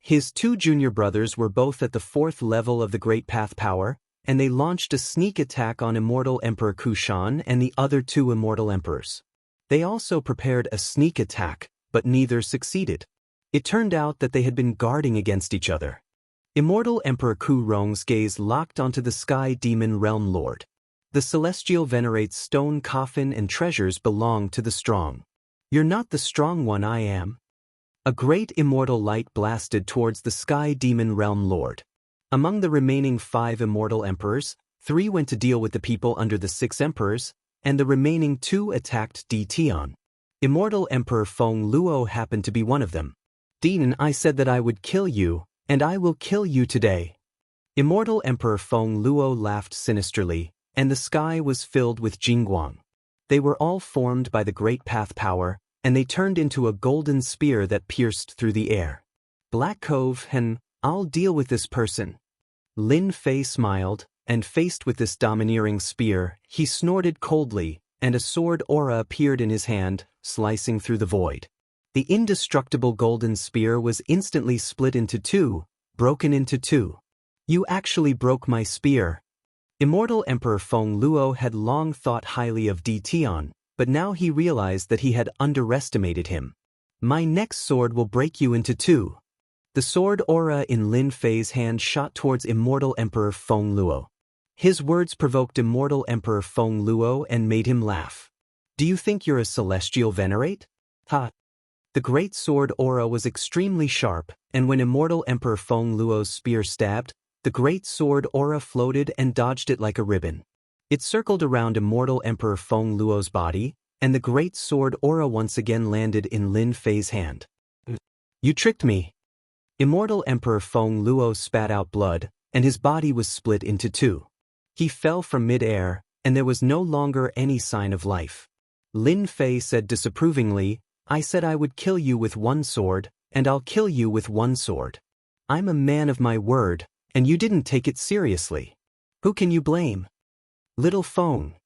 His two junior brothers were both at the 4th level of the Great Path Power, and they launched a sneak attack on Immortal Emperor Ku Shan and the other two Immortal Emperors. They also prepared a sneak attack, but neither succeeded. It turned out that they had been guarding against each other. Immortal Emperor Ku Rong's gaze locked onto the Sky Demon Realm Lord. The Celestial Venerate's stone coffin and treasures belong to the strong. You're not the strong one, I am. A great immortal light blasted towards the Sky Demon Realm Lord. Among the remaining 5 Immortal Emperors, 3 went to deal with the people under the 6 Emperors, and the remaining 2 attacked Di Tian. Immortal Emperor Feng Luo happened to be one of them. Dian, I said that I would kill you, and I will kill you today. Immortal Emperor Feng Luo laughed sinisterly, and the sky was filled with Jingguang. They were all formed by the Great Path Power, and they turned into a golden spear that pierced through the air. Black Cove, I'll deal with this person. Lin Fei smiled, and faced with this domineering spear, he snorted coldly, and a sword aura appeared in his hand, slicing through the void. The indestructible golden spear was instantly split into 2, broken into 2. You actually broke my spear. Immortal Emperor Feng Luo had long thought highly of Di Tian, but now he realized that he had underestimated him. My next sword will break you into 2. The sword aura in Lin Fei's hand shot towards Immortal Emperor Feng Luo. His words provoked Immortal Emperor Feng Luo and made him laugh. Do you think you're a celestial venerate? Ha! The great sword aura was extremely sharp, and when Immortal Emperor Feng Luo's spear stabbed, the great sword aura floated and dodged it like a ribbon. It circled around Immortal Emperor Feng Luo's body, and the great sword aura once again landed in Lin Fei's hand. You tricked me. Immortal Emperor Feng Luo spat out blood, and his body was split into 2. He fell from mid-air, and there was no longer any sign of life. Lin Fei said disapprovingly, I said I would kill you with 1 sword, and I'll kill you with 1 sword. I'm a man of my word, and you didn't take it seriously. Who can you blame? Little Feng.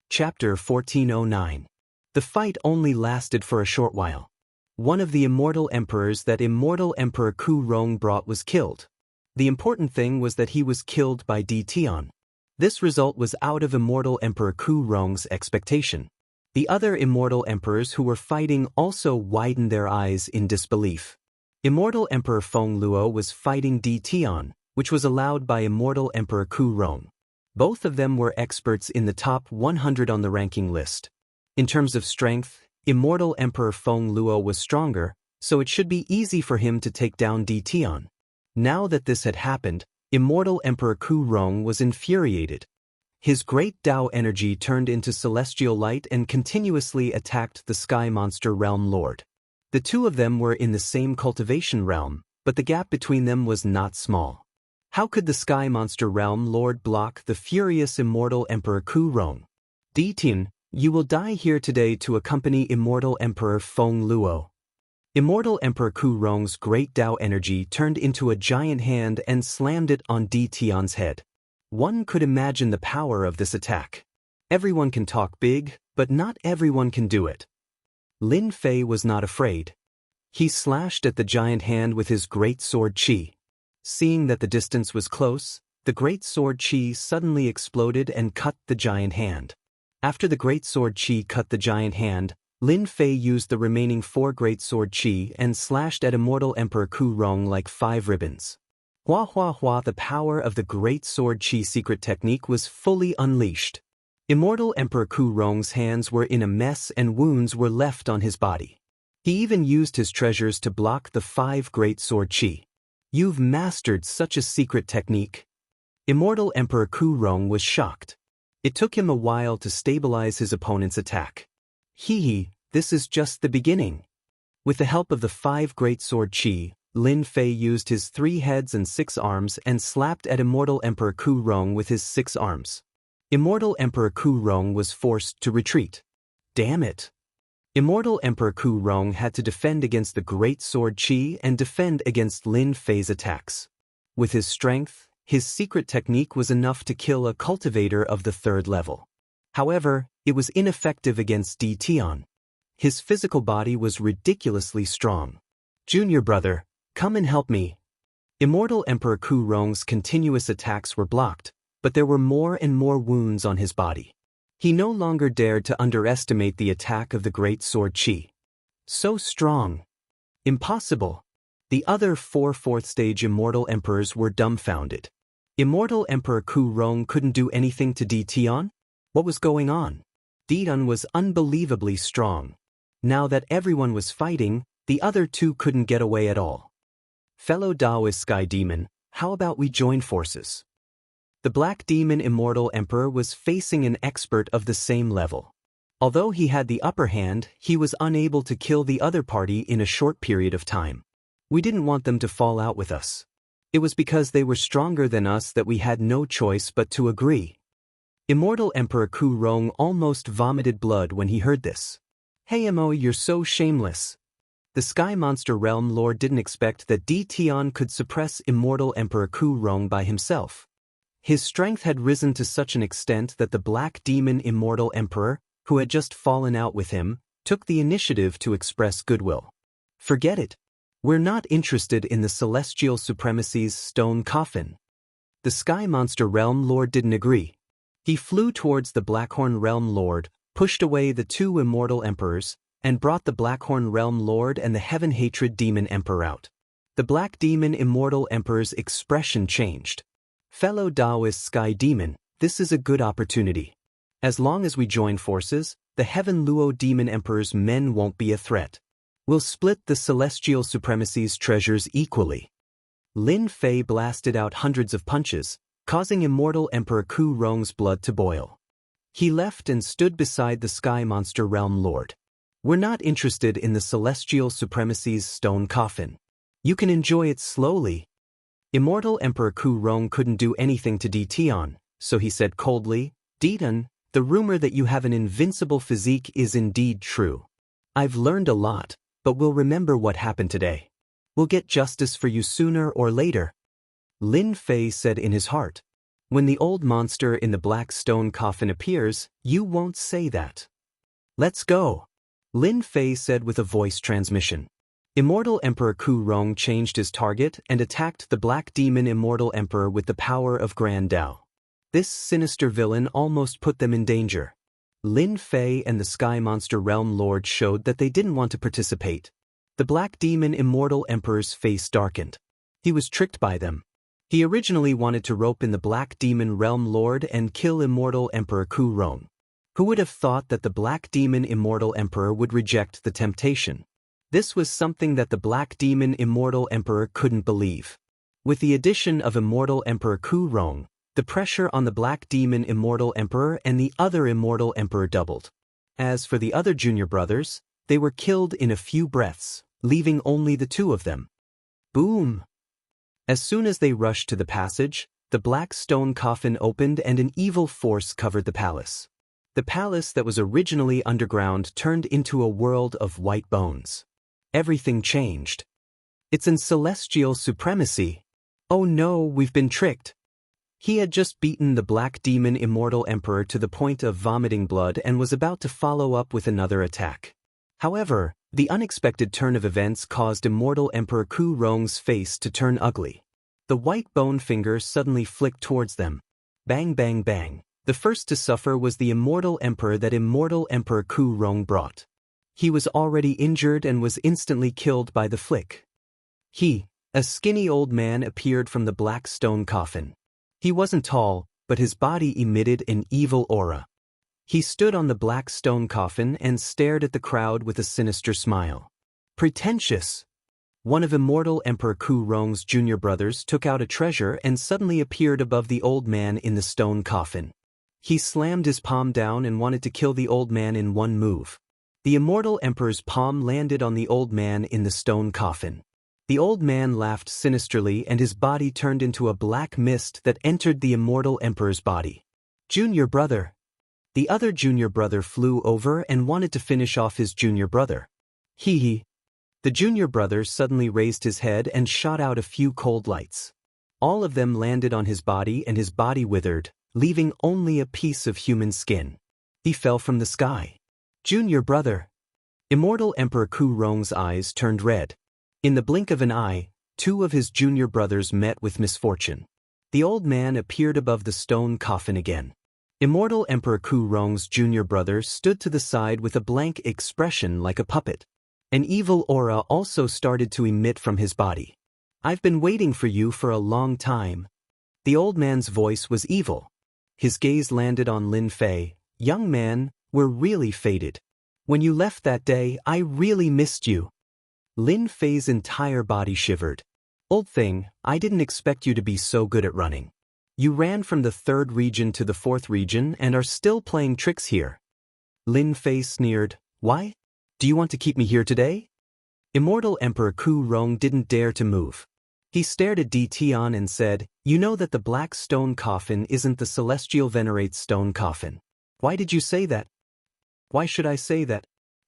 Chapter 1409. The fight only lasted for a short while. One of the immortal emperors that Immortal Emperor Ku Rong brought was killed. The important thing was that he was killed by Di Tian. This result was out of Immortal Emperor Ku Rong's expectation. The other immortal emperors who were fighting also widened their eyes in disbelief. Immortal Emperor Feng Luo was fighting Di Tian, which was allowed by Immortal Emperor Ku Rong. Both of them were experts in the top 100 on the ranking list. In terms of strength, Immortal Emperor Feng Luo was stronger, so it should be easy for him to take down Di Tian. Now that this had happened, Immortal Emperor Ku Rong was infuriated. His great Tao energy turned into celestial light and continuously attacked the Sky Monster Realm Lord. The two of them were in the same cultivation realm, but the gap between them was not small. How could the Sky Monster Realm Lord block the furious Immortal Emperor Ku Rong? Di Tian, you will die here today to accompany Immortal Emperor Feng Luo. Immortal Emperor Ku Rong's great Tao energy turned into a giant hand and slammed it on Di Tian's head. One could imagine the power of this attack. Everyone can talk big, but not everyone can do it. Lin Fei was not afraid. He slashed at the giant hand with his great sword Qi. Seeing that the distance was close, the great sword Qi suddenly exploded and cut the giant hand. After the great sword Qi cut the giant hand, Lin Fei used the remaining 4 great sword Qi and slashed at Immortal Emperor Ku Rong like 5 ribbons. Hua hua hua, the power of the great sword Qi secret technique was fully unleashed. Immortal Emperor Ku Rong's hands were in a mess and wounds were left on his body. He even used his treasures to block the 5 great sword qi. You've mastered such a secret technique. Immortal Emperor Ku Rong was shocked. It took him a while to stabilize his opponent's attack. This is just the beginning. With the help of the 5 great sword qi, Lin Fei used his 3 heads and 6 arms and slapped at Immortal Emperor Ku Rong with his 6 arms. Immortal Emperor Ku Rong was forced to retreat. Damn it! Immortal Emperor Ku Rong had to defend against the great sword qi and defend against Lin Fei's attacks. With his strength, his secret technique was enough to kill a cultivator of the 3rd level. However, it was ineffective against Di Tian. His physical body was ridiculously strong. Junior brother, come and help me. Immortal Emperor Ku Rong's continuous attacks were blocked, but there were more and more wounds on his body. He no longer dared to underestimate the attack of the great sword qi. So strong. Impossible. The other 4 4th-stage Immortal Emperors were dumbfounded. Immortal Emperor Ku Rong couldn't do anything to Di Tian? What was going on? Di Tian was unbelievably strong. Now that everyone was fighting, the other 2 couldn't get away at all. Fellow Taoist Sky Demon, how about we join forces? The Black Demon Immortal Emperor was facing an expert of the same level. Although he had the upper hand, he was unable to kill the other party in a short period of time. We didn't want them to fall out with us. It was because they were stronger than us that we had no choice but to agree. Immortal Emperor Ku Rong almost vomited blood when he heard this. Hey Mo, you're so shameless. The Sky Monster Realm Lord didn't expect that Di Tian could suppress Immortal Emperor Ku Rong by himself. His strength had risen to such an extent that the Black Demon Immortal Emperor, who had just fallen out with him, took the initiative to express goodwill. Forget it. We're not interested in the Celestial Supremacy's stone coffin. The Sky Monster Realm Lord didn't agree. He flew towards the Blackhorn Realm Lord, pushed away the 2 Immortal Emperors, and brought the Blackhorn Realm Lord and the Heaven Hatred Demon Emperor out. The Black Demon Immortal Emperor's expression changed. Fellow Taoist Sky Demon, this is a good opportunity. As long as we join forces, the Heaven Luo Demon Emperor's men won't be a threat. We'll split the Celestial Supremacy's treasures equally. Lin Fei blasted out hundreds of punches, causing Immortal Emperor Ku Rong's blood to boil. He left and stood beside the Sky Monster Realm Lord. We're not interested in the Celestial Supremacy's stone coffin. You can enjoy it slowly. Immortal Emperor Ku Rong couldn't do anything to Di Tian, so he said coldly, Di Tian, the rumor that you have an invincible physique is indeed true. I've learned a lot, but we'll remember what happened today. We'll get justice for you sooner or later. Lin Fei said in his heart. When the old monster in the black stone coffin appears, you won't say that. Let's go. Lin Fei said with a voice transmission. Immortal Emperor Ku Rong changed his target and attacked the Black Demon Immortal Emperor with the power of Grand Dao. This sinister villain almost put them in danger. Lin Fei and the Sky Monster Realm Lord showed that they didn't want to participate. The Black Demon Immortal Emperor's face darkened. He was tricked by them. He originally wanted to rope in the Black Demon Realm Lord and kill Immortal Emperor Ku Rong. Who would have thought that the Black Demon Immortal Emperor would reject the temptation? This was something that the Black Demon Immortal Emperor couldn't believe. With the addition of Immortal Emperor Ku Rong, the pressure on the Black Demon Immortal Emperor and the other Immortal Emperor doubled. As for the other junior brothers, they were killed in a few breaths, leaving only the 2 of them. Boom! As soon as they rushed to the passage, the black stone coffin opened and an evil force covered the palace. The palace that was originally underground turned into a world of white bones. Everything changed. It's in celestial supremacy. Oh no, we've been tricked. He had just beaten the Black Demon Immortal Emperor to the point of vomiting blood and was about to follow up with another attack. However, the unexpected turn of events caused Immortal Emperor Ku Rong's face to turn ugly. The white bone finger suddenly flicked towards them. Bang bang bang. The first to suffer was the Immortal Emperor that Immortal Emperor Ku Rong brought. He was already injured and was instantly killed by the flick. A skinny old man appeared from the black stone coffin. He wasn't tall, but his body emitted an evil aura. He stood on the black stone coffin and stared at the crowd with a sinister smile. Pretentious! One of Immortal Emperor Ku Rong's junior brothers took out a treasure and suddenly appeared above the old man in the stone coffin. He slammed his palm down and wanted to kill the old man in one move. The Immortal Emperor's palm landed on the old man in the stone coffin. The old man laughed sinisterly and his body turned into a black mist that entered the Immortal Emperor's body. Junior brother! The other junior brother flew over and wanted to finish off his junior brother. Hee hee. The junior brother suddenly raised his head and shot out a few cold lights. All of them landed on his body and his body withered, leaving only a piece of human skin. He fell from the sky. Junior brother! Immortal Emperor Ku Rong's eyes turned red. In the blink of an eye, two of his junior brothers met with misfortune. The old man appeared above the stone coffin again. Immortal Emperor Ku Rong's junior brother stood to the side with a blank expression like a puppet. An evil aura also started to emit from his body. I've been waiting for you for a long time. The old man's voice was evil. His gaze landed on Lin Fei. Young man, we're really fated. When you left that day, I really missed you. Lin Fei's entire body shivered. Old thing, I didn't expect you to be so good at running. You ran from the 3rd region to the 4th region and are still playing tricks here. Lin Fei sneered. Why? Do you want to keep me here today? Immortal Emperor Ku Rong didn't dare to move. He stared at Di Tian and said, You know that the black stone coffin isn't the celestial venerate's stone coffin. Why did you say that? Why should I say that?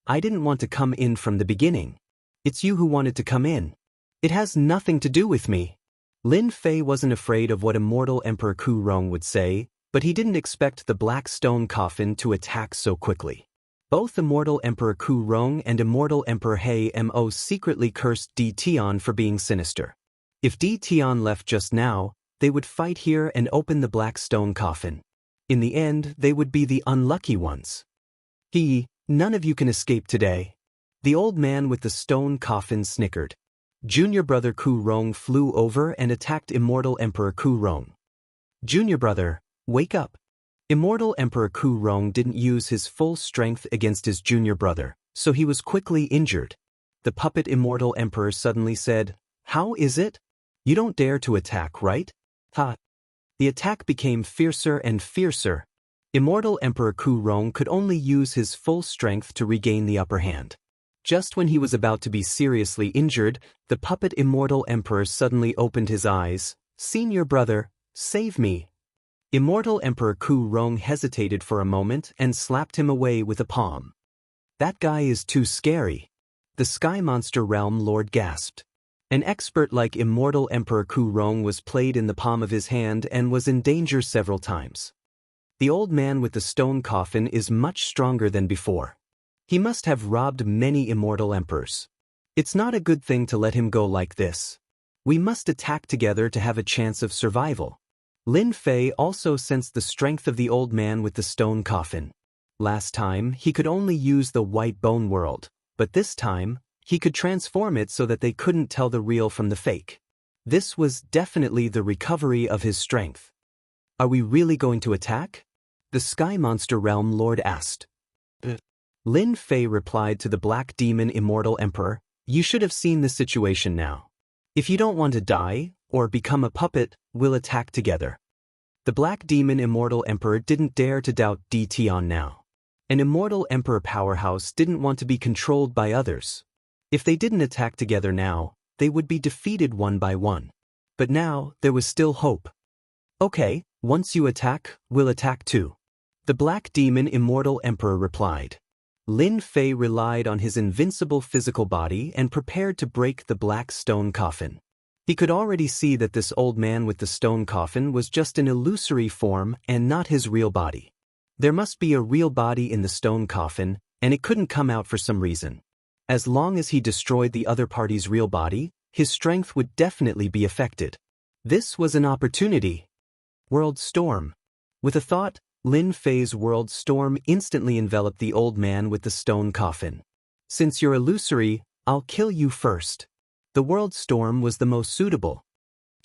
I didn't want to come in from the beginning. It's you who wanted to come in. It has nothing to do with me. Lin Fei wasn't afraid of what Immortal Emperor Ku Rong would say, but he didn't expect the black stone coffin to attack so quickly. Both Immortal Emperor Ku Rong and Immortal Emperor He Mo secretly cursed Di Tian for being sinister. If Di Tian left just now, they would fight here and open the black stone coffin. In the end, they would be the unlucky ones. None of you can escape today. The old man with the stone coffin snickered. Junior brother Ku Rong flew over and attacked Immortal Emperor Ku Rong. Junior brother, wake up. Immortal Emperor Ku Rong didn't use his full strength against his junior brother, so he was quickly injured. The puppet Immortal Emperor suddenly said, How is it? You don't dare to attack, right? Ha! The attack became fiercer and fiercer. Immortal Emperor Ku Rong could only use his full strength to regain the upper hand. Just when he was about to be seriously injured, the puppet Immortal Emperor suddenly opened his eyes. Senior brother, save me. Immortal Emperor Ku Rong hesitated for a moment and slapped him away with a palm. That guy is too scary. The Sky Monster Realm Lord gasped. An expert like Immortal Emperor Ku Rong was played in the palm of his hand and was in danger several times. The old man with the stone coffin is much stronger than before. He must have robbed many immortal emperors. It's not a good thing to let him go like this. We must attack together to have a chance of survival. Lin Fei also sensed the strength of the old man with the stone coffin. Last time, he could only use the white bone world, but this time, he could transform it so that they couldn't tell the real from the fake. This was definitely the recovery of his strength. Are we really going to attack? The Sky Monster Realm Lord asked. Lin Fei replied to the Black Demon Immortal Emperor, You should have seen the situation now. If you don't want to die, or become a puppet, we'll attack together. The Black Demon Immortal Emperor didn't dare to doubt Di Tian now. An Immortal Emperor powerhouse didn't want to be controlled by others. If they didn't attack together now, they would be defeated one by one. But now, there was still hope. Okay, once you attack, we'll attack too. The Black Demon Immortal Emperor replied. Lin Fei relied on his invincible physical body and prepared to break the black stone coffin. He could already see that this old man with the stone coffin was just an illusory form and not his real body. There must be a real body in the stone coffin, and it couldn't come out for some reason. As long as he destroyed the other party's real body, his strength would definitely be affected. This was an opportunity. World Storm. With a thought, Lin Fei's World Storm instantly enveloped the old man with the stone coffin. Since you're illusory, I'll kill you first. The World Storm was the most suitable.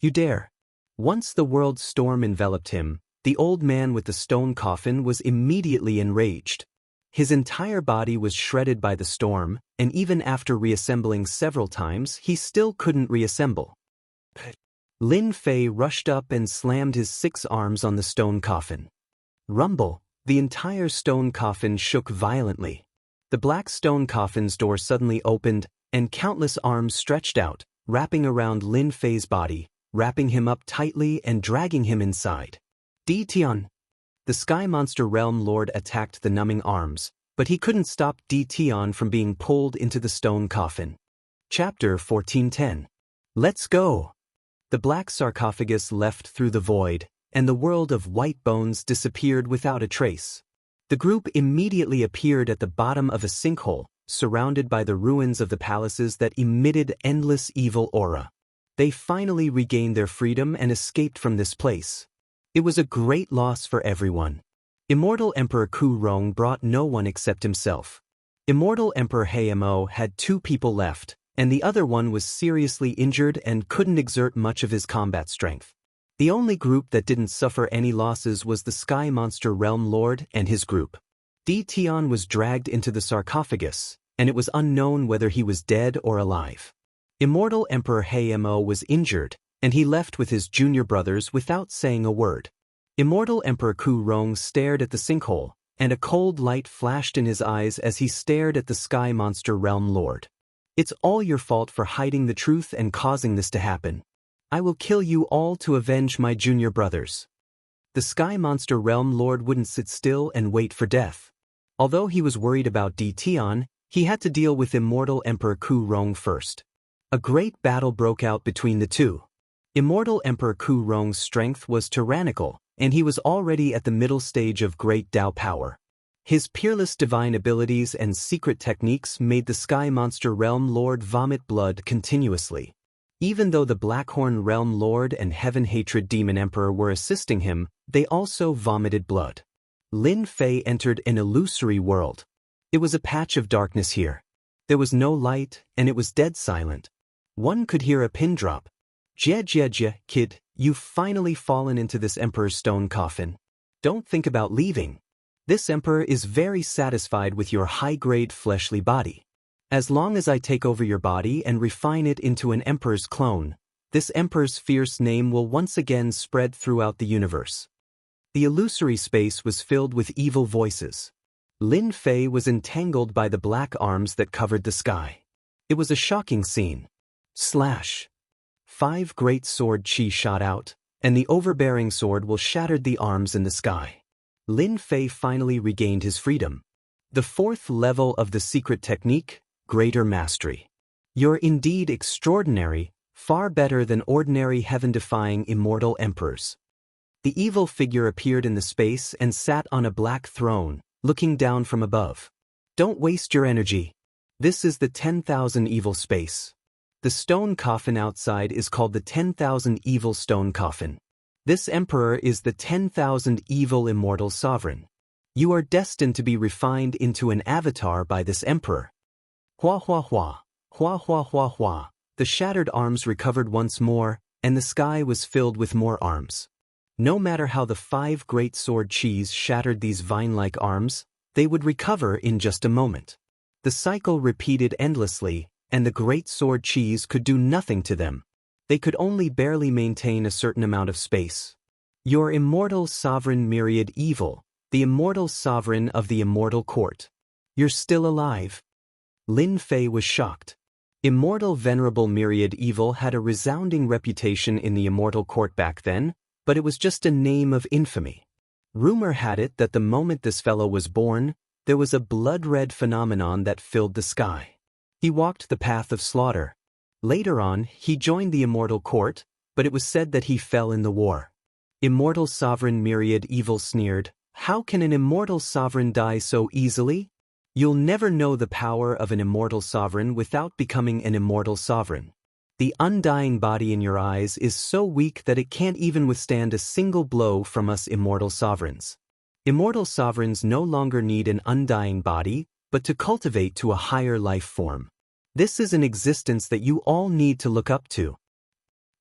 You dare. Once the World Storm enveloped him, the old man with the stone coffin was immediately enraged. His entire body was shredded by the storm, and even after reassembling several times, he still couldn't reassemble. Lin Fei rushed up and slammed his 6 arms on the stone coffin. Rumble, the entire stone coffin shook violently. The black stone coffin's door suddenly opened, and countless arms stretched out, wrapping around Lin Fei's body, wrapping him up tightly and dragging him inside. Di Tian. The Sky Monster Realm Lord attacked the numbing arms, but he couldn't stop Di Tian from being pulled into the stone coffin. Chapter 1410. Let's go! The black sarcophagus left through the void, and the world of white bones disappeared without a trace. The group immediately appeared at the bottom of a sinkhole, surrounded by the ruins of the palaces that emitted endless evil aura. They finally regained their freedom and escaped from this place. It was a great loss for everyone. Immortal Emperor Ku Rong brought no one except himself. Immortal Emperor Heimo had 2 people left, and the other one was seriously injured and couldn't exert much of his combat strength. The only group that didn't suffer any losses was the Sky Monster Realm Lord and his group. Di Tian was dragged into the sarcophagus, and it was unknown whether he was dead or alive. Immortal Emperor Heimo was injured, and he left with his junior brothers without saying a word. Immortal Emperor Ku Rong stared at the sinkhole, and a cold light flashed in his eyes as he stared at the Sky Monster Realm Lord. It's all your fault for hiding the truth and causing this to happen. I will kill you all to avenge my junior brothers. The Sky Monster Realm Lord wouldn't sit still and wait for death. Although he was worried about Di Tian, he had to deal with Immortal Emperor Ku Rong first. A great battle broke out between the two. Immortal Emperor Ku Rong's strength was tyrannical, and he was already at the middle stage of great Dao power. His peerless divine abilities and secret techniques made the Sky Monster Realm Lord vomit blood continuously. Even though the Blackhorn Realm Lord and Heaven Hatred Demon Emperor were assisting him, they also vomited blood. Lin Fei entered an illusory world. It was a patch of darkness here. There was no light, and it was dead silent. One could hear a pin drop. Jie, kid, you've finally fallen into this Emperor's stone coffin. Don't think about leaving. This Emperor is very satisfied with your high-grade fleshly body. As long as I take over your body and refine it into an Emperor's clone, this Emperor's fierce name will once again spread throughout the universe. The illusory space was filled with evil voices. Lin Fei was entangled by the black arms that covered the sky. It was a shocking scene. Slash. 5 great sword chi shot out, and the overbearing sword will shattered the arms in the sky. Lin Fei finally regained his freedom. The 4th level of the secret technique, Greater Mastery. You're indeed extraordinary, far better than ordinary heaven-defying immortal emperors. The evil figure appeared in the space and sat on a black throne, looking down from above. Don't waste your energy. This is the 10,000 evil space. The stone coffin outside is called the 10,000 evil stone coffin. This emperor is the 10,000 evil immortal sovereign. You are destined to be refined into an avatar by this emperor. Hua hua hua, hua hua hua hua. The shattered arms recovered once more, and the sky was filled with more arms. No matter how the 5 great sword chis shattered these vine-like arms, they would recover in just a moment. The cycle repeated endlessly, and the great sword chis could do nothing to them. They could only barely maintain a certain amount of space. Your immortal sovereign myriad evil, the immortal sovereign of the immortal court. You're still alive. Lin Fei was shocked. Immortal venerable myriad evil had a resounding reputation in the immortal court back then, but it was just a name of infamy. Rumor had it that the moment this fellow was born, there was a blood-red phenomenon that filled the sky. He walked the path of slaughter. Later on, he joined the immortal court, but it was said that he fell in the war. Immortal sovereign myriad evil sneered, "How can an immortal sovereign die so easily? You'll never know the power of an immortal sovereign without becoming an immortal sovereign. The undying body in your eyes is so weak that it can't even withstand a single blow from us immortal sovereigns. Immortal sovereigns no longer need an undying body, but to cultivate to a higher life form. This is an existence that you all need to look up to.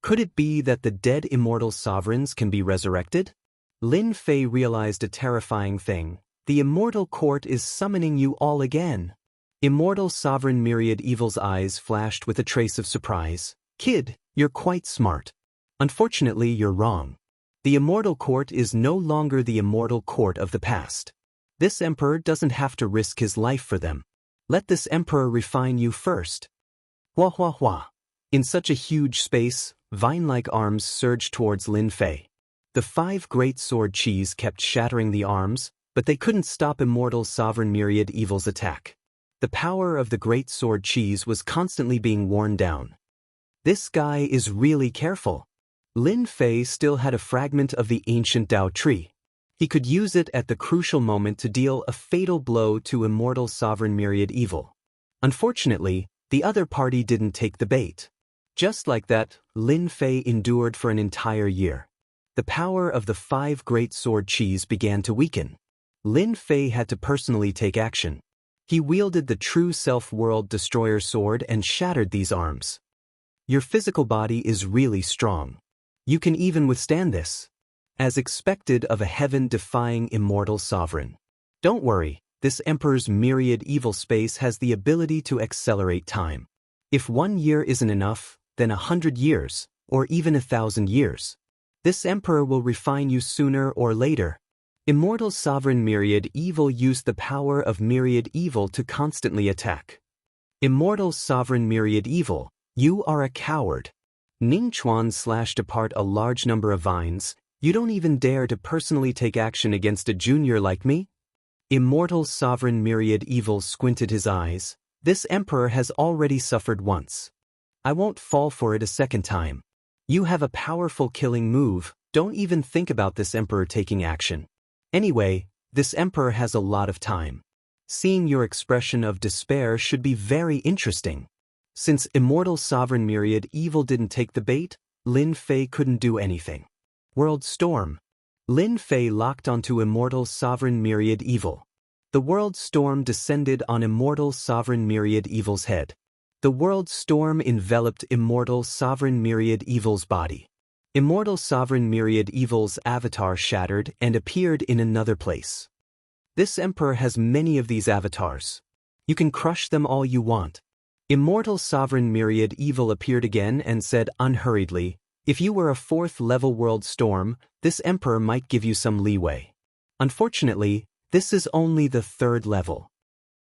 Could it be that the dead immortal sovereigns can be resurrected?" Lin Fei realized a terrifying thing. The Immortal Court is summoning you all again. Immortal Sovereign Myriad Evil's eyes flashed with a trace of surprise. Kid, you're quite smart. Unfortunately, you're wrong. The Immortal Court is no longer the Immortal Court of the past. This emperor doesn't have to risk his life for them. Let this emperor refine you first. Hua hua hua. In such a huge space, vine-like arms surged towards Lin Fei. The 5 great sword chis kept shattering the arms, but they couldn't stop Immortal Sovereign Myriad Evil's attack. The power of the great sword chis was constantly being worn down. This guy is really careful. Lin Fei still had a fragment of the ancient Dao tree. He could use it at the crucial moment to deal a fatal blow to Immortal Sovereign Myriad Evil. Unfortunately, the other party didn't take the bait. Just like that, Lin Fei endured for an entire year. The power of the 5 great sword chis began to weaken. Lin Fei had to personally take action. He wielded the true self-world destroyer sword and shattered these arms. Your physical body is really strong. You can even withstand this. As expected of a heaven-defying immortal sovereign. Don't worry, this emperor's myriad evil space has the ability to accelerate time. If 1 year isn't enough, then 100 years, or even 1,000 years. This emperor will refine you sooner or later. Immortal Sovereign Myriad Evil used the power of Myriad Evil to constantly attack. Immortal Sovereign Myriad Evil, you are a coward. Ning Chuan slashed apart a large number of vines. You don't even dare to personally take action against a junior like me? Immortal Sovereign Myriad Evil squinted his eyes. This emperor has already suffered once. I won't fall for it a second time. You have a powerful killing move, don't even think about this emperor taking action. Anyway, this emperor has a lot of time. Seeing your expression of despair should be very interesting. Since Immortal Sovereign Myriad Evil didn't take the bait, Lin Fei couldn't do anything. World Storm. Lin Fei locked onto Immortal Sovereign Myriad Evil. The World Storm descended on Immortal Sovereign Myriad Evil's head. The World Storm enveloped Immortal Sovereign Myriad Evil's body. Immortal Sovereign Myriad Evil's avatar shattered and appeared in another place. This emperor has many of these avatars. You can crush them all you want. Immortal Sovereign Myriad Evil appeared again and said unhurriedly, if you were a 4th-level World Storm, this emperor might give you some leeway. Unfortunately, this is only the 3rd level.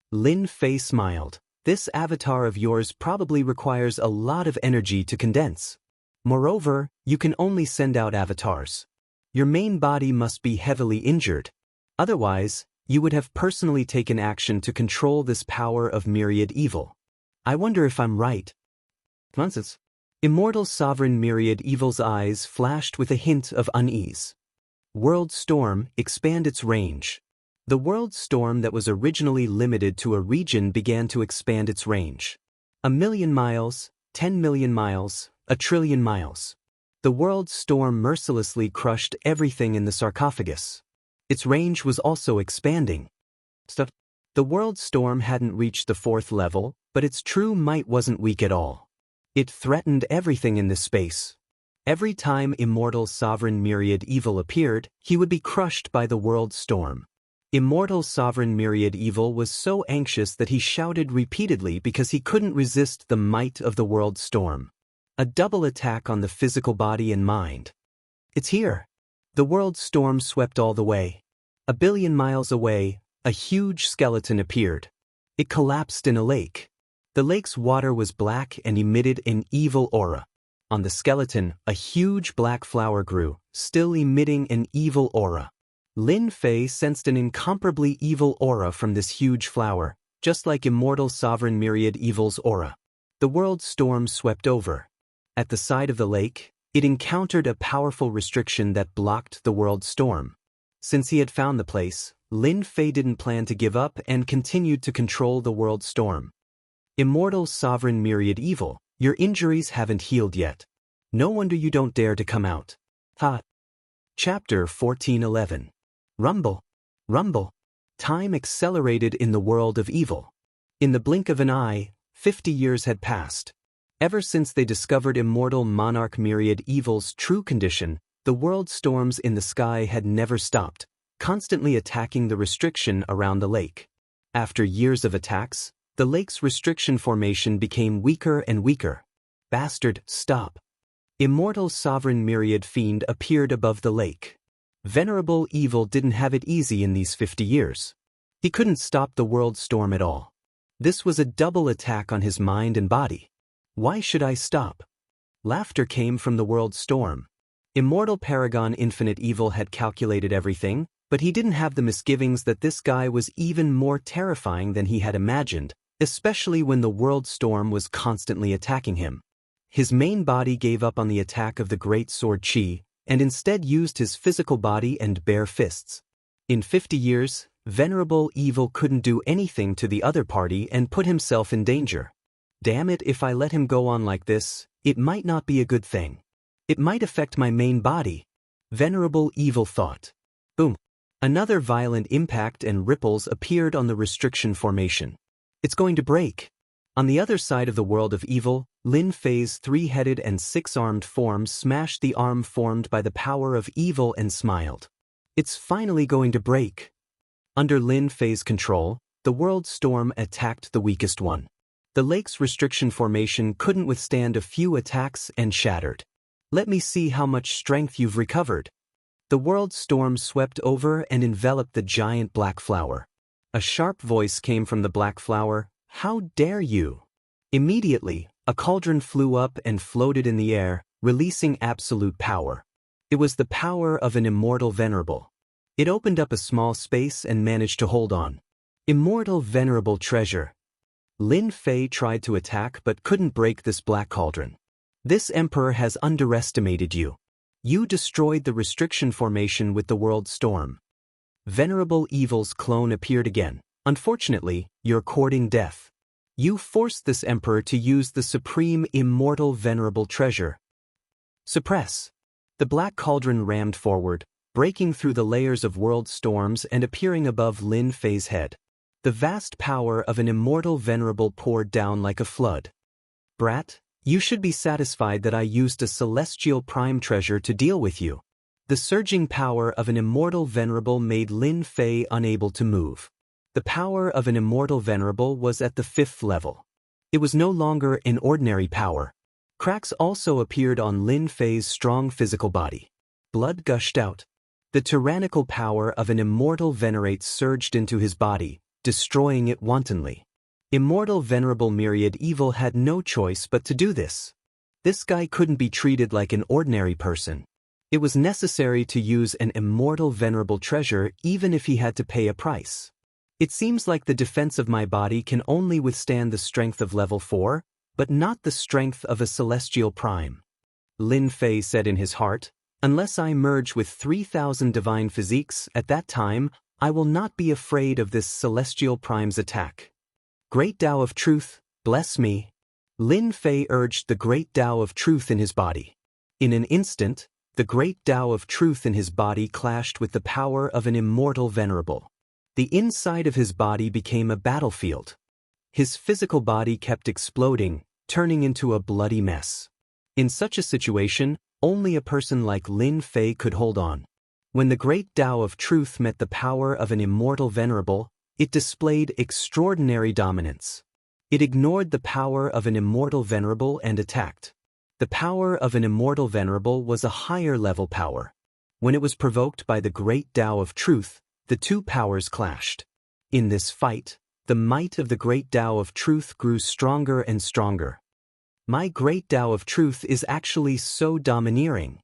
Lin Fei smiled. This avatar of yours probably requires a lot of energy to condense. Moreover, you can only send out avatars. Your main body must be heavily injured. Otherwise, you would have personally taken action to control this power of Myriad Evil. I wonder if I'm right. Nonsense. Immortal Sovereign Myriad Evil's eyes flashed with a hint of unease. World Storm, expand its range. The World Storm that was originally limited to a region began to expand its range. 1,000,000 miles, 10 million miles, 1,000,000,000,000 miles. The World Storm mercilessly crushed everything in the sarcophagus. Its range was also expanding. The World Storm hadn't reached the 4th level, but its true might wasn't weak at all. It threatened everything in this space. Every time Immortal Sovereign Myriad Evil appeared, he would be crushed by the World Storm. Immortal Sovereign Myriad Evil was so anxious that he shouted repeatedly because he couldn't resist the might of the World Storm. A double attack on the physical body and mind. It's here. The World Storm swept all the way. 1 billion miles away, a huge skeleton appeared. It collapsed in a lake. The lake's water was black and emitted an evil aura. On the skeleton, a huge black flower grew, still emitting an evil aura. Lin Fei sensed an incomparably evil aura from this huge flower, just like Immortal Sovereign Myriad Evil's aura. The World Storm swept over. At the side of the lake, it encountered a powerful restriction that blocked the World Storm. Since he had found the place, Lin Fei didn't plan to give up and continued to control the World Storm. Immortal Sovereign Myriad Evil, your injuries haven't healed yet. No wonder you don't dare to come out. Ha! Chapter 1411. Rumble. Rumble. Time accelerated in the world of evil. In the blink of an eye, 50 years had passed. Ever since they discovered Immortal Monarch Myriad Evil's true condition, the world storms in the sky had never stopped, constantly attacking the restriction around the lake. After years of attacks, the lake's restriction formation became weaker and weaker. Bastard, stop. Immortal sovereign myriad fiend appeared above the lake. Venerable evil didn't have it easy in these 50 years. He couldn't stop the world storm at all. This was a double attack on his mind and body. Why should I stop? Laughter came from the world storm. Immortal Paragon Infinite Evil had calculated everything, but he didn't have the misgivings that this guy was even more terrifying than he had imagined, especially when the world storm was constantly attacking him. His main body gave up on the attack of the great sword Qi, and instead used his physical body and bare fists. In 50 years, Venerable Evil couldn't do anything to the other party and put himself in danger. Damn it, if I let him go on like this, it might not be a good thing. It might affect my main body. Venerable Evil thought. Boom. Another violent impact and ripples appeared on the restriction formation. It's going to break. On the other side of the world of evil, Lin Fei's three-headed and six-armed form smashed the arm formed by the power of evil and smiled. It's finally going to break. Under Lin Fei's control, the world storm attacked the weakest one. The lake's restriction formation couldn't withstand a few attacks and shattered. Let me see how much strength you've recovered. The world storm swept over and enveloped the giant black flower. A sharp voice came from the black flower. How dare you? Immediately, a cauldron flew up and floated in the air, releasing absolute power. It was the power of an immortal venerable. It opened up a small space and managed to hold on. Immortal venerable treasure. Lin Fei tried to attack but couldn't break this black cauldron. This emperor has underestimated you. You destroyed the restriction formation with the world storm. Venerable Evil's clone appeared again. Unfortunately, you're courting death. You forced this emperor to use the supreme immortal venerable treasure. Suppress. The black cauldron rammed forward, breaking through the layers of world storms and appearing above Lin Fei's head. The vast power of an immortal venerable poured down like a flood. Brat, you should be satisfied that I used a celestial prime treasure to deal with you. The surging power of an immortal venerable made Lin Fei unable to move. The power of an immortal venerable was at the 5th level. It was no longer an ordinary power. Cracks also appeared on Lin Fei's strong physical body. Blood gushed out. The tyrannical power of an immortal venerate surged into his body, destroying it wantonly. Immortal venerable myriad evil had no choice but to do this. This guy couldn't be treated like an ordinary person. It was necessary to use an immortal venerable treasure even if he had to pay a price. It seems like the defense of my body can only withstand the strength of level 4, but not the strength of a celestial prime. Lin Fei said in his heart, unless I merge with 3,000 divine physiques at that time, I will not be afraid of this celestial prime's attack. Great Tao of Truth, bless me. Lin Fei urged the Great Tao of Truth in his body. In an instant, the Great Tao of Truth in his body clashed with the power of an immortal venerable. The inside of his body became a battlefield. His physical body kept exploding, turning into a bloody mess. In such a situation, only a person like Lin Fei could hold on. When the Great Tao of Truth met the power of an immortal venerable, it displayed extraordinary dominance. It ignored the power of an immortal venerable and attacked. The power of an immortal venerable was a higher level power. When it was provoked by the Great Tao of Truth, the two powers clashed. In this fight, the might of the Great Tao of Truth grew stronger and stronger. My Great Tao of Truth is actually so domineering.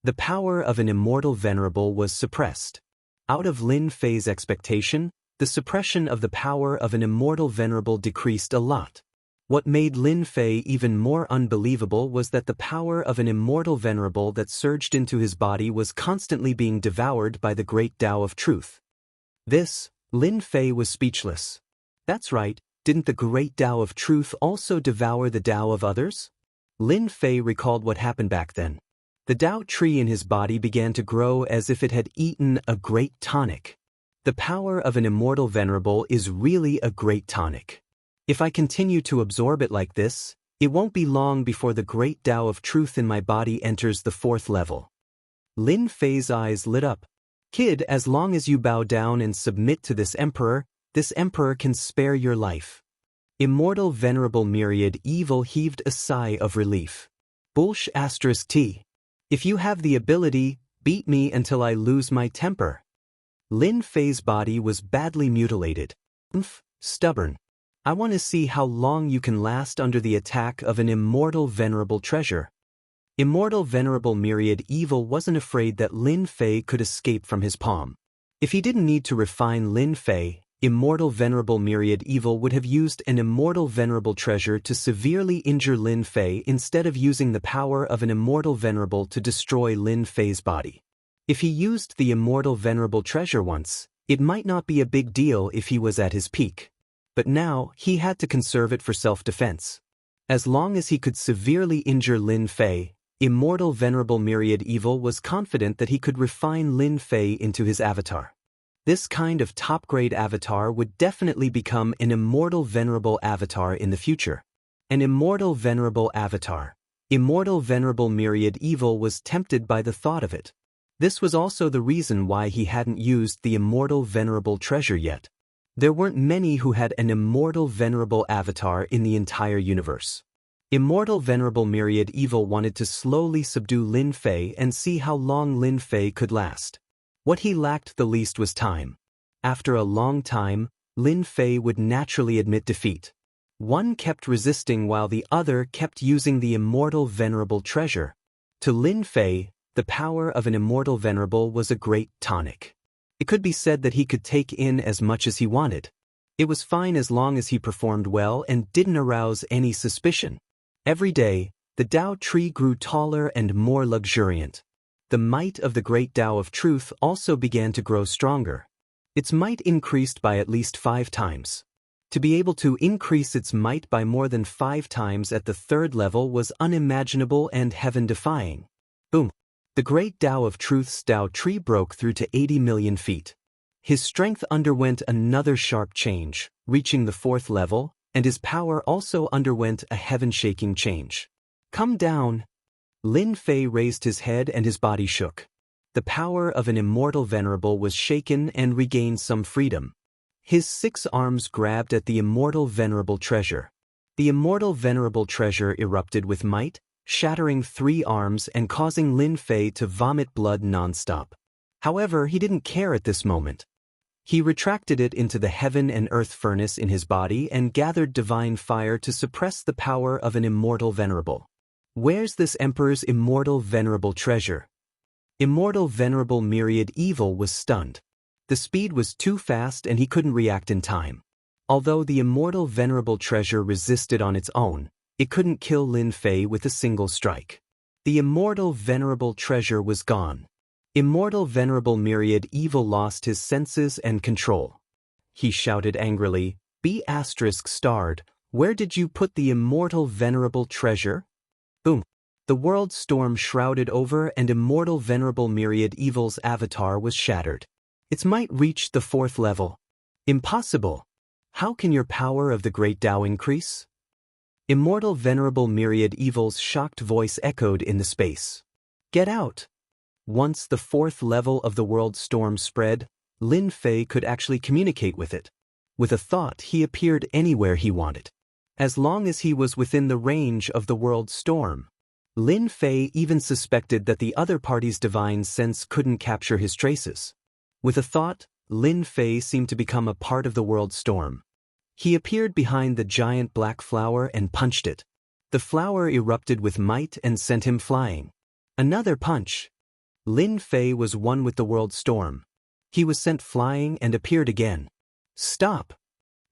The power of an immortal venerable was suppressed. Out of Lin Fei's expectation, the suppression of the power of an immortal venerable decreased a lot. What made Lin Fei even more unbelievable was that the power of an immortal venerable that surged into his body was constantly being devoured by the Great Tao of Truth. Lin Fei was speechless. That's right, didn't the Great Tao of Truth also devour the Tao of others? Lin Fei recalled what happened back then. The Tao tree in his body began to grow as if it had eaten a great tonic. The power of an immortal venerable is really a great tonic. If I continue to absorb it like this, it won't be long before the Great Tao of Truth in my body enters the 4th level. Lin Fei's eyes lit up. Kid, as long as you bow down and submit to this emperor can spare your life. Immortal Venerable Myriad Evil heaved a sigh of relief. Bullsh *T. If you have the ability, beat me until I lose my temper. Lin Fei's body was badly mutilated. Stubborn. I want to see how long you can last under the attack of an Immortal Venerable Treasure. Immortal Venerable Myriad Evil wasn't afraid that Lin Fei could escape from his palm. If he didn't need to refine Lin Fei, Immortal Venerable Myriad Evil would have used an Immortal Venerable Treasure to severely injure Lin Fei instead of using the power of an Immortal Venerable to destroy Lin Fei's body. If he used the Immortal Venerable Treasure once, it might not be a big deal if he was at his peak. But now, he had to conserve it for self-defense. As long as he could severely injure Lin Fei, Immortal Venerable Myriad Evil was confident that he could refine Lin Fei into his avatar. This kind of top-grade avatar would definitely become an Immortal Venerable Avatar in the future. An Immortal Venerable Avatar. Immortal Venerable Myriad Evil was tempted by the thought of it. This was also the reason why he hadn't used the Immortal Venerable Treasure yet. There weren't many who had an Immortal Venerable Avatar in the entire universe. Immortal Venerable Myriad Evil wanted to slowly subdue Lin Fei and see how long Lin Fei could last. What he lacked the least was time. After a long time, Lin Fei would naturally admit defeat. One kept resisting while the other kept using the Immortal Venerable Treasure. To Lin Fei, the power of an Immortal Venerable was a great tonic. It could be said that he could take in as much as he wanted. It was fine as long as he performed well and didn't arouse any suspicion. Every day, the Tao tree grew taller and more luxuriant. The might of the great Tao of Truth also began to grow stronger. Its might increased by at least 5 times. To be able to increase its might by more than 5 times at the 3rd level was unimaginable and heaven-defying. Boom! The great Tao of Truth's Tao tree broke through to 80 million feet. His strength underwent another sharp change, reaching the 4th level, and his power also underwent a heaven-shaking change. Come down! Lin Fei raised his head and his body shook. The power of an Immortal Venerable was shaken and regained some freedom. His 6 arms grabbed at the Immortal Venerable Treasure. The Immortal Venerable Treasure erupted with might, shattering 3 arms and causing Lin Fei to vomit blood non-stop. However, he didn't care at this moment. He retracted it into the heaven and earth furnace in his body and gathered divine fire to suppress the power of an Immortal Venerable. Where's this Emperor's Immortal Venerable Treasure? Immortal Venerable Myriad Evil was stunned. The speed was too fast and he couldn't react in time. Although the Immortal Venerable Treasure resisted on its own, it couldn't kill Lin Fei with a single strike. The Immortal Venerable Treasure was gone. Immortal Venerable Myriad Evil lost his senses and control. He shouted angrily, B****, where did you put the Immortal Venerable Treasure? Boom! The world storm shrouded over and Immortal Venerable Myriad Evil's avatar was shattered. Its might reached the 4th level. Impossible! How can your power of the Great Tao increase? Immortal Venerable Myriad Evil's shocked voice echoed in the space. Get out! Once the 4th level of the world storm spread, Lin Fei could actually communicate with it. With a thought, he appeared anywhere he wanted. As long as he was within the range of the world storm. Lin Fei even suspected that the other party's divine sense couldn't capture his traces. With a thought, Lin Fei seemed to become a part of the world storm. He appeared behind the giant black flower and punched it. The flower erupted with might and sent him flying. Another punch. Lin Fei was one with the world storm. He was sent flying and appeared again. Stop!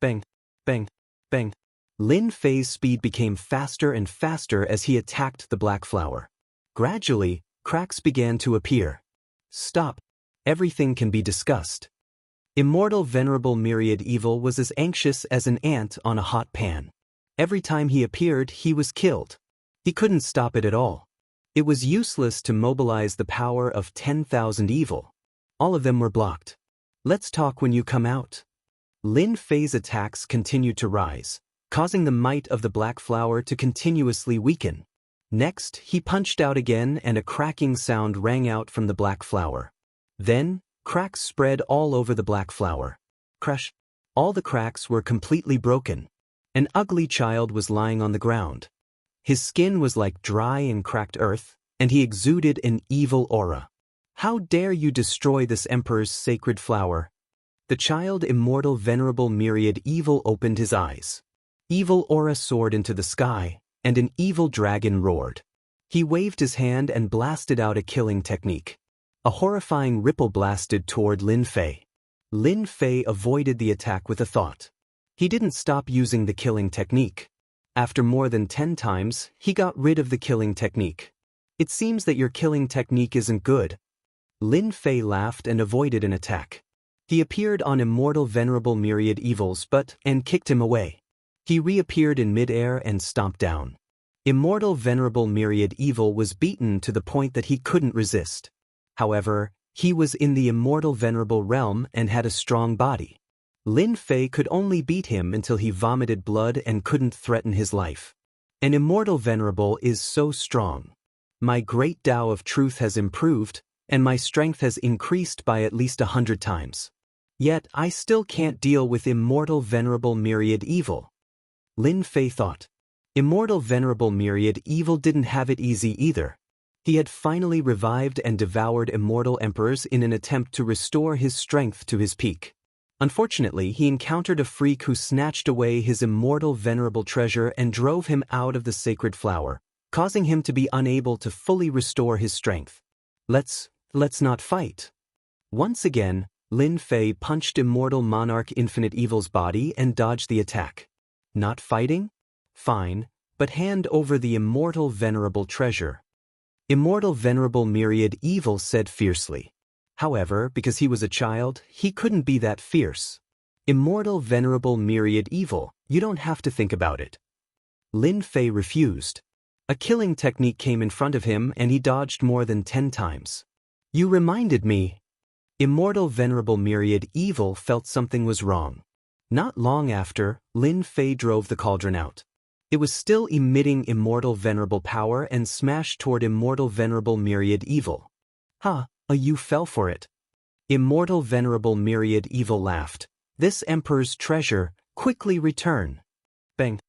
Bang, bang, bang. Lin Fei's speed became faster and faster as he attacked the black flower. Gradually, cracks began to appear. Stop! Everything can be discussed. Immortal Venerable Myriad Evil was as anxious as an ant on a hot pan. Every time he appeared, he was killed. He couldn't stop it at all. It was useless to mobilize the power of 10,000 evil. All of them were blocked. Let's talk when you come out. Lin Fei's attacks continued to rise, causing the might of the black flower to continuously weaken. Next, he punched out again and a cracking sound rang out from the black flower. Then, Cracks spread all over the black flower. Crash! All the cracks were completely broken. An ugly child was lying on the ground. His skin was like dry and cracked earth, and he exuded an evil aura. How dare you destroy this emperor's sacred flower? The child Immortal Venerable Myriad Evil opened his eyes. Evil aura soared into the sky, and an evil dragon roared. He waved his hand and blasted out a killing technique. A horrifying ripple blasted toward Lin Fei. Lin Fei avoided the attack with a thought. He didn't stop using the killing technique. After more than 10 times, he got rid of the killing technique. It seems that your killing technique isn't good. Lin Fei laughed and avoided an attack. He appeared on Immortal Venerable Myriad Evils and kicked him away. He reappeared in midair and stomped down. Immortal Venerable Myriad Evil was beaten to the point that he couldn't resist. However, he was in the Immortal Venerable realm and had a strong body. Lin Fei could only beat him until he vomited blood and couldn't threaten his life. An Immortal Venerable is so strong. My great Tao of truth has improved, and my strength has increased by at least 100 times. Yet I still can't deal with Immortal Venerable Myriad Evil. Lin Fei thought. Immortal Venerable Myriad Evil didn't have it easy either. He had finally revived and devoured immortal emperors in an attempt to restore his strength to his peak. Unfortunately, he encountered a freak who snatched away his immortal venerable treasure and drove him out of the sacred flower, causing him to be unable to fully restore his strength. Let's not fight. Once again, Lin Fei punched Immortal Monarch Infinite Evil's body and dodged the attack. Not fighting? Fine, but hand over the immortal venerable treasure. Immortal Venerable Myriad Evil said fiercely. However, because he was a child, he couldn't be that fierce. Immortal Venerable Myriad Evil, you don't have to think about it. Lin Fei refused. A killing technique came in front of him and he dodged more than 10 times. You reminded me. Immortal Venerable Myriad Evil felt something was wrong. Not long after, Lin Fei drove the cauldron out. It was still emitting Immortal Venerable power and smashed toward Immortal Venerable Myriad Evil. You fell for it. Immortal Venerable Myriad Evil laughed. This emperor's treasure, quickly return. Bang.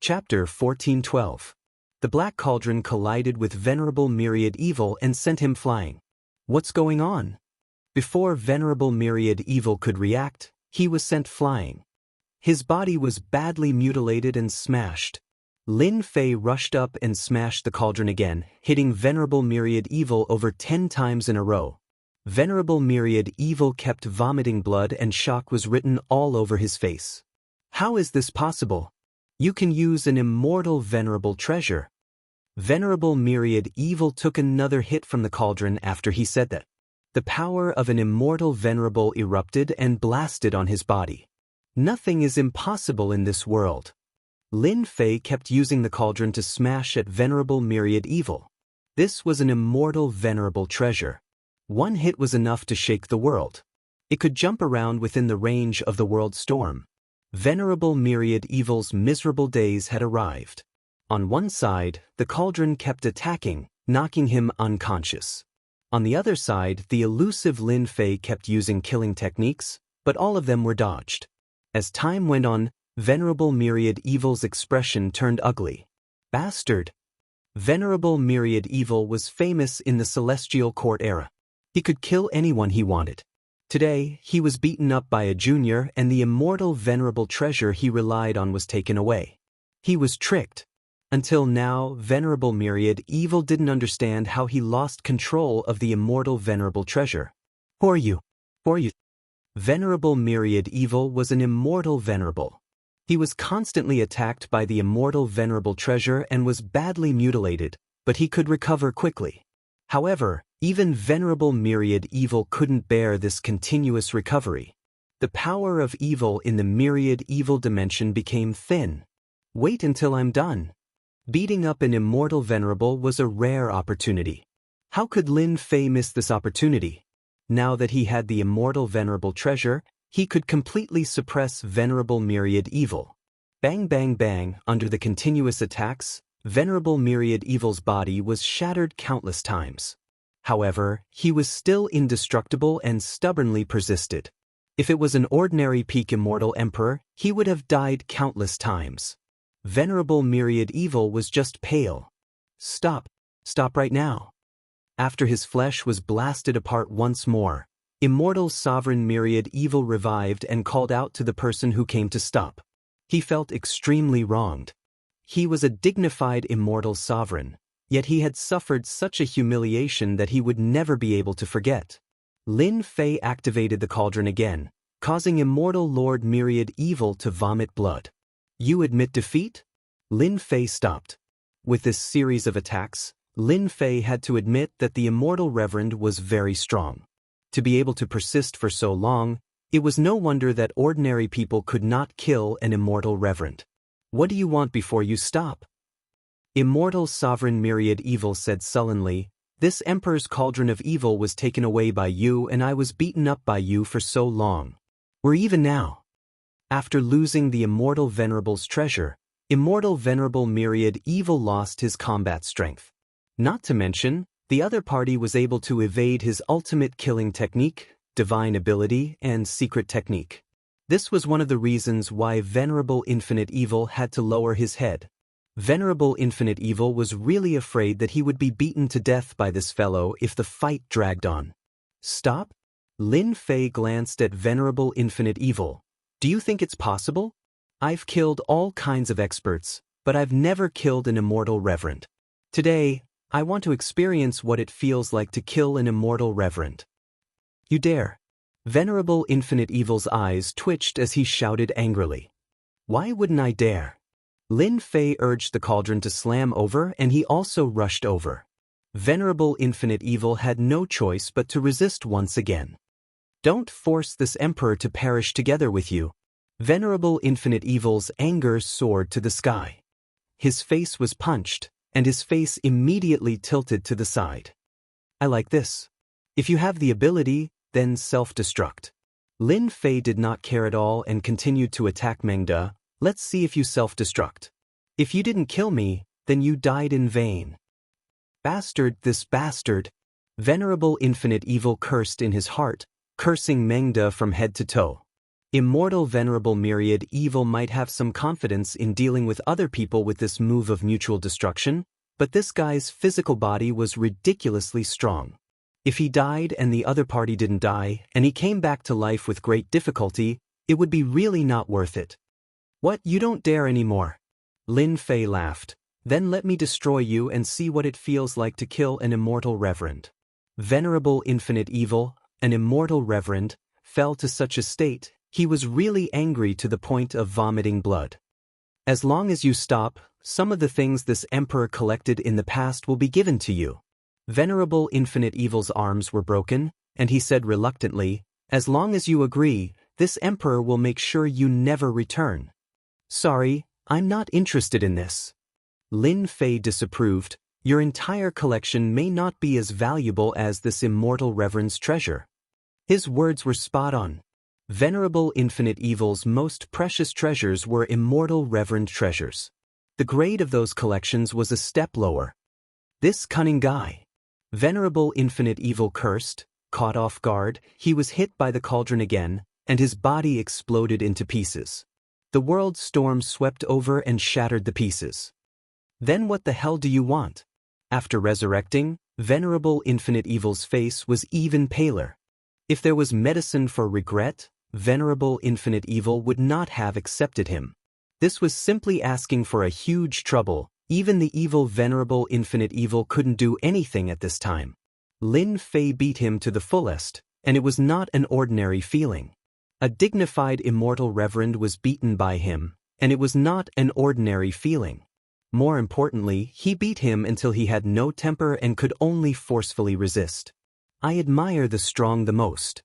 Chapter 14:12. The black cauldron collided with Venerable Myriad Evil and sent him flying. What's going on? Before Venerable Myriad Evil could react, he was sent flying. His body was badly mutilated and smashed. Lin Fei rushed up and smashed the cauldron again, hitting Venerable Myriad Evil over 10 times in a row. Venerable Myriad Evil kept vomiting blood and shock was written all over his face. How is this possible? You can use an immortal venerable treasure. Venerable Myriad Evil took another hit from the cauldron after he said that. The power of an immortal venerable erupted and blasted on his body. Nothing is impossible in this world. Lin Fei kept using the cauldron to smash at Venerable Myriad Evil. This was an immortal venerable treasure. One hit was enough to shake the world. It could jump around within the range of the world storm. Venerable Myriad Evil's miserable days had arrived. On one side, the cauldron kept attacking, knocking him unconscious. On the other side, the elusive Lin Fei kept using killing techniques, but all of them were dodged. As time went on, Venerable Myriad Evil's expression turned ugly. Bastard! Venerable Myriad Evil was famous in the Celestial Court era. He could kill anyone he wanted. Today, he was beaten up by a junior and the immortal venerable treasure he relied on was taken away. He was tricked. Until now, Venerable Myriad Evil didn't understand how he lost control of the immortal venerable treasure. Who are you? Venerable Myriad Evil was an immortal venerable. He was constantly attacked by the immortal venerable treasure and was badly mutilated, but he could recover quickly. However, even Venerable Myriad Evil couldn't bear this continuous recovery. The power of evil in the Myriad Evil dimension became thin. Wait until I'm done. Beating up an immortal venerable was a rare opportunity. How could Lin Fei miss this opportunity? Now that he had the immortal venerable treasure, he could completely suppress Venerable Myriad Evil. Bang bang bang, under the continuous attacks, Venerable Myriad Evil's body was shattered countless times. However, he was still indestructible and stubbornly persisted. If it was an ordinary peak immortal emperor, he would have died countless times. Venerable Myriad Evil was just pale. Stop. Stop right now. After his flesh was blasted apart once more, Immortal Sovereign Myriad Evil revived and called out to the person who came to stop. He felt extremely wronged. He was a dignified immortal sovereign, yet he had suffered such a humiliation that he would never be able to forget. Lin Fei activated the cauldron again, causing Immortal Lord Myriad Evil to vomit blood. You admit defeat? Lin Fei stopped. With this series of attacks, Lin Fei had to admit that the Immortal Reverend was very strong. To be able to persist for so long, it was no wonder that ordinary people could not kill an Immortal Reverend. What do you want before you stop? Immortal Sovereign Myriad Evil said sullenly, this Emperor's cauldron of evil was taken away by you and I was beaten up by you for so long. We're even now. After losing the Immortal Venerable's treasure, Immortal Venerable Myriad Evil lost his combat strength. Not to mention, the other party was able to evade his ultimate killing technique, divine ability, and secret technique. This was one of the reasons why Venerable Infinite Evil had to lower his head. Venerable Infinite Evil was really afraid that he would be beaten to death by this fellow if the fight dragged on. Stop? Lin Fei glanced at Venerable Infinite Evil. Do you think it's possible? I've killed all kinds of experts, but I've never killed an Immortal Reverend. Today, I want to experience what it feels like to kill an Immortal Reverend. You dare? Venerable Infinite Evil's eyes twitched as he shouted angrily. Why wouldn't I dare? Lin Fei urged the cauldron to slam over and he also rushed over. Venerable Infinite Evil had no choice but to resist once again. Don't force this Emperor to perish together with you. Venerable Infinite Evil's anger soared to the sky. His face was punched, and his face immediately tilted to the side. I like this. If you have the ability, then self-destruct. Lin Fei did not care at all and continued to attack Meng De. Let's see if you self-destruct. If you didn't kill me, then you died in vain. Bastard, this bastard! Venerable Infinite Evil cursed in his heart, cursing Meng De from head to toe. Immortal Venerable Myriad Evil might have some confidence in dealing with other people with this move of mutual destruction, but this guy's physical body was ridiculously strong. If he died and the other party didn't die, and he came back to life with great difficulty, it would be really not worth it. What, you don't dare anymore? Lin Fei laughed. Then let me destroy you and see what it feels like to kill an Immortal Reverend. Venerable Infinite Evil, an Immortal Reverend, fell to such a state, he was really angry to the point of vomiting blood. As long as you stop, some of the things this Emperor collected in the past will be given to you. Venerable Infinite Evil's arms were broken, and he said reluctantly, as long as you agree, this Emperor will make sure you never return. Sorry, I'm not interested in this. Lin Fei disapproved, your entire collection may not be as valuable as this Immortal Reverend's treasure. His words were spot on. Venerable Infinite Evil's most precious treasures were Immortal Reverend treasures. The grade of those collections was a step lower. This cunning guy. Venerable Infinite Evil cursed, caught off guard, he was hit by the cauldron again, and his body exploded into pieces. The world storm swept over and shattered the pieces. Then what the hell do you want? After resurrecting, Venerable Infinite Evil's face was even paler. If there was medicine for regret, Venerable Infinite Evil would not have accepted him. This was simply asking for a huge trouble. Even the evil Venerable Infinite Evil couldn't do anything at this time. Lin Fei beat him to the fullest, and it was not an ordinary feeling. A dignified Immortal Reverend was beaten by him, and it was not an ordinary feeling. More importantly, he beat him until he had no temper and could only forcefully resist. I admire the strong the most.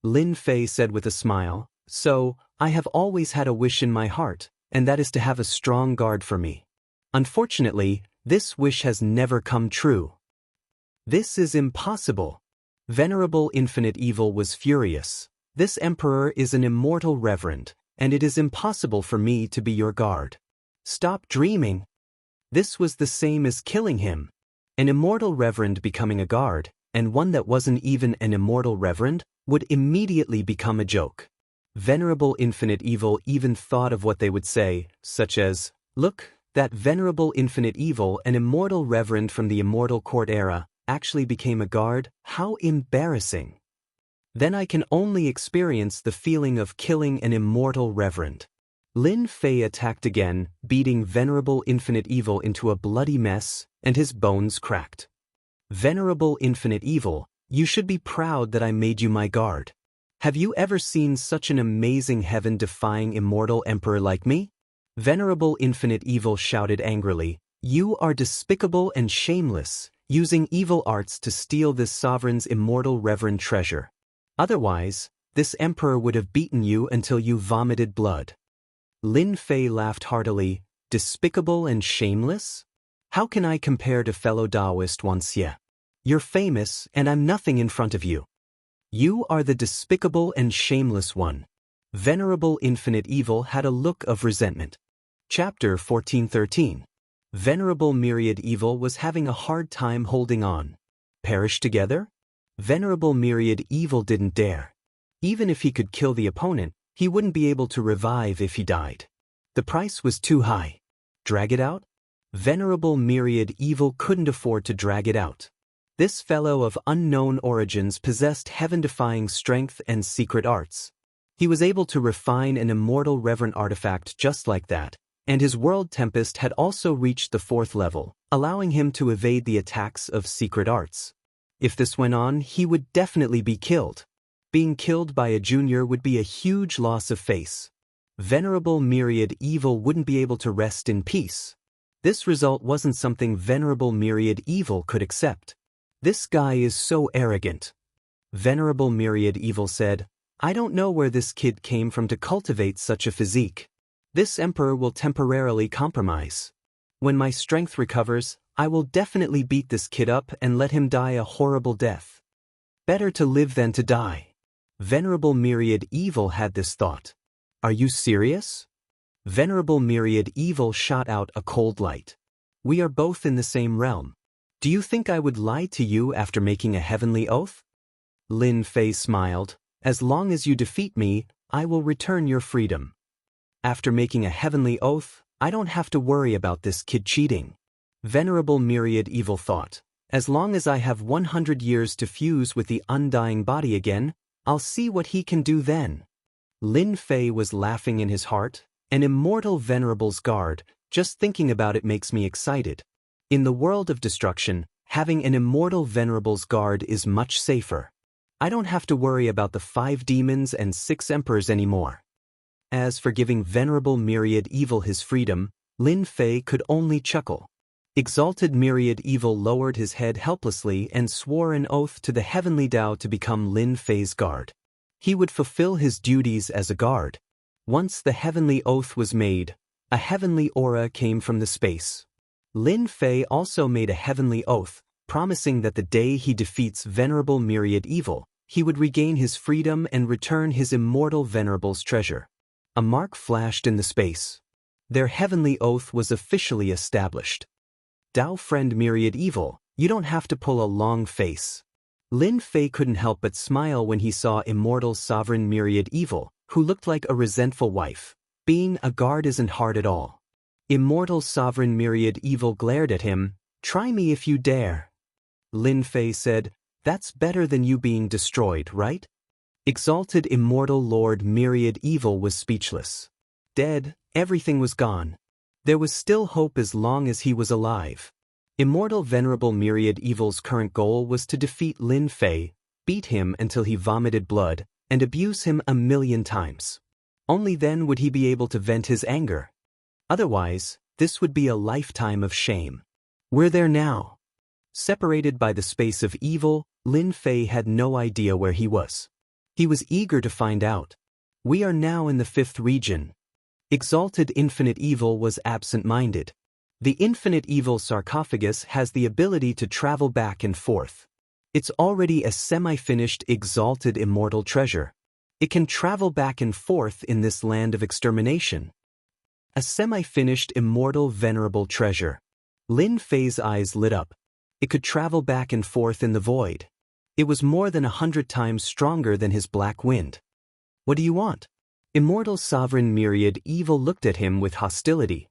Lin Fei said with a smile, so, I have always had a wish in my heart, and that is to have a strong guard for me. Unfortunately, this wish has never come true. This is impossible. Venerable Infinite Evil was furious. This Emperor is an Immortal Reverend, and it is impossible for me to be your guard. Stop dreaming. This was the same as killing him. An Immortal Reverend becoming a guard, and one that wasn't even an immortal reverend, would immediately become a joke. Venerable Infinite Evil even thought of what they would say, such as, "Look, that Venerable Infinite Evil, an immortal reverend from the Immortal Court era, actually became a guard? How embarrassing." Then I can only experience the feeling of killing an immortal reverend. Lin Fei attacked again, beating Venerable Infinite Evil into a bloody mess, and his bones cracked. "Venerable Infinite Evil, you should be proud that I made you my guard. Have you ever seen such an amazing heaven-defying immortal emperor like me?" Venerable Infinite Evil shouted angrily, "You are despicable and shameless, using evil arts to steal this sovereign's immortal reverend treasure. Otherwise, this emperor would have beaten you until you vomited blood." Lin Fei laughed heartily. "Despicable and shameless? How can I compare to fellow Taoist Wuxia? You're famous, and I'm nothing in front of you. You are the despicable and shameless one." Venerable Infinite Evil had a look of resentment. Chapter 1413. Venerable Myriad Evil was having a hard time holding on. Perish together? Venerable Myriad Evil didn't dare. Even if he could kill the opponent, he wouldn't be able to revive if he died. The price was too high. Drag it out? Venerable Myriad Evil couldn't afford to drag it out. This fellow of unknown origins possessed heaven-defying strength and secret arts. He was able to refine an immortal reverent artifact just like that, and his world tempest had also reached the 4th level, allowing him to evade the attacks of secret arts. If this went on, he would definitely be killed. Being killed by a junior would be a huge loss of face. Venerable Myriad Evil wouldn't be able to rest in peace. This result wasn't something Venerable Myriad Evil could accept. "This guy is so arrogant." Venerable Myriad Evil said, "I don't know where this kid came from to cultivate such a physique. This emperor will temporarily compromise. When my strength recovers, I will definitely beat this kid up and let him die a horrible death. Better to live than to die." Venerable Myriad Evil had this thought. "Are you serious?" Venerable Myriad Evil shot out a cold light. "We are both in the same realm. Do you think I would lie to you after making a heavenly oath?" Lin Fei smiled. "As long as you defeat me, I will return your freedom. After making a heavenly oath, I don't have to worry about this kid cheating." Venerable Myriad Evil thought, "As long as I have 100 years to fuse with the undying body again, I'll see what he can do then." Lin Fei was laughing in his heart. "An immortal Venerable's guard, just thinking about it makes me excited. In the world of destruction, having an immortal Venerable's guard is much safer. I don't have to worry about the 5 demons and 6 emperors anymore." As for giving Venerable Myriad Evil his freedom, Lin Fei could only chuckle. Exalted Myriad Evil lowered his head helplessly and swore an oath to the Heavenly Tao to become Lin Fei's guard. He would fulfill his duties as a guard. Once the heavenly oath was made, a heavenly aura came from the space. Lin Fei also made a heavenly oath, promising that the day he defeats Venerable Myriad Evil, he would regain his freedom and return his immortal Venerable's treasure. A mark flashed in the space. Their heavenly oath was officially established. "Tao friend Myriad Evil, you don't have to pull a long face." Lin Fei couldn't help but smile when he saw Immortal Sovereign Myriad Evil, who looked like a resentful wife. Being a guard isn't hard at all. Immortal Sovereign Myriad Evil glared at him. "Try me if you dare." Lin Fei said, "That's better than you being destroyed, right?" Exalted Immortal Lord Myriad Evil was speechless. Dead, everything was gone. There was still hope as long as he was alive. Immortal Venerable Myriad Evil's current goal was to defeat Lin Fei, beat him until he vomited blood, and abuse him 1,000,000 times. Only then would he be able to vent his anger. Otherwise, this would be a lifetime of shame. We're there now. Separated by the space of evil, Lin Fei had no idea where he was. He was eager to find out. "We are now in the 5th region." Exalted Infinite Evil was absent-minded. The Infinite Evil sarcophagus has the ability to travel back and forth. It's already a semi-finished exalted immortal treasure. It can travel back and forth in this land of extermination. A semi-finished immortal venerable treasure. Lin Fei's eyes lit up. It could travel back and forth in the void. It was more than 100 times stronger than his black wind. What do you want? Immortal Sovereign Myriad Evil looked at him with hostility.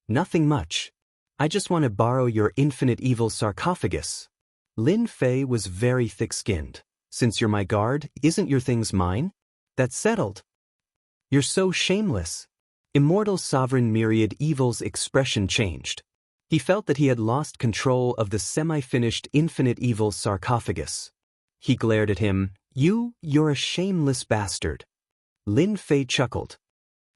Nothing much. I just want to borrow your infinite evil sarcophagus. Lin Fei was very thick-skinned. Since you're my guard, isn't your things mine? That's settled. You're so shameless. Immortal Sovereign Myriad Evil's expression changed. He felt that he had lost control of the semi-finished infinite evil sarcophagus. He glared at him. You're a shameless bastard. Lin Fei chuckled.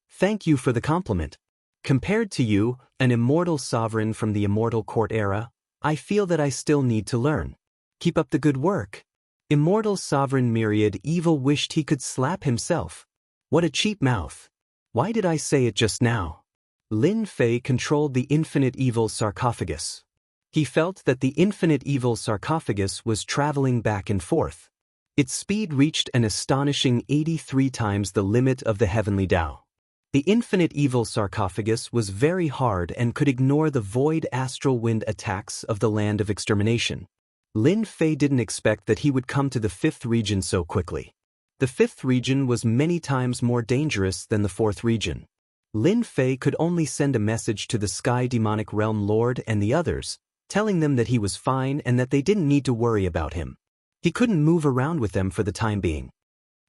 Thank you for the compliment. Compared to you, an immortal sovereign from the immortal court era, I feel that I still need to learn. Keep up the good work. Immortal Sovereign Myriad Evil wished he could slap himself. What a cheap mouth. Why did I say it just now? Lin Fei controlled the infinite evil sarcophagus. He felt that the infinite evil sarcophagus was traveling back and forth. Its speed reached an astonishing 83 times the limit of the heavenly Tao. The infinite evil sarcophagus was very hard and could ignore the void astral wind attacks of the land of extermination. Lin Fei didn't expect that he would come to the fifth region so quickly. The fifth region was many times more dangerous than the fourth region. Lin Fei could only send a message to the Sky Demonic Realm Lord and the others, telling them that he was fine and that they didn't need to worry about him. He couldn't move around with them for the time being.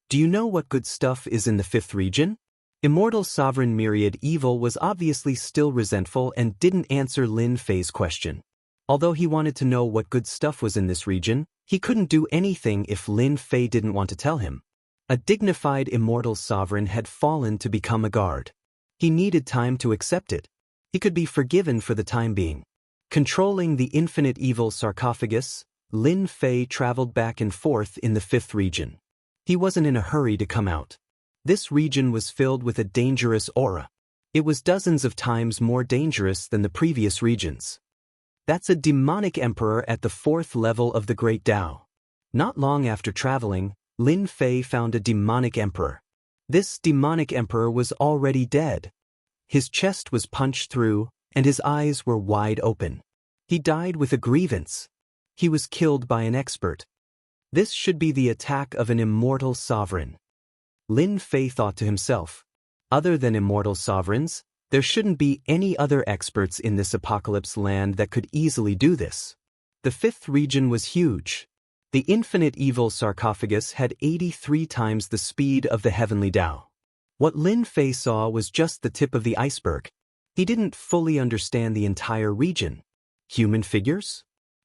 Do you know what good stuff is in the fifth region? Immortal Sovereign Myriad Evil was obviously still resentful and didn't answer Lin Fei's question. Although he wanted to know what good stuff was in this region, he couldn't do anything if Lin Fei didn't want to tell him. A dignified immortal sovereign had fallen to become a guard. He needed time to accept it. He could be forgiven for the time being. Controlling the infinite evil sarcophagus, Lin Fei traveled back and forth in the fifth region. He wasn't in a hurry to come out. This region was filled with a dangerous aura. It was dozens of times more dangerous than the previous regions. That's a demonic emperor at the fourth level of the Great Tao. Not long after traveling, Lin Fei found a demonic emperor. This demonic emperor was already dead. His chest was punched through, and his eyes were wide open. He died with a grievance. He was killed by an expert. This should be the attack of an immortal sovereign. Lin Fei thought to himself. Other than immortal sovereigns, there shouldn't be any other experts in this apocalypse land that could easily do this. The fifth region was huge. The infinite evil sarcophagus had 83 times the speed of the heavenly Tao. What Lin Fei saw was just the tip of the iceberg. He didn't fully understand the entire region. Human figures?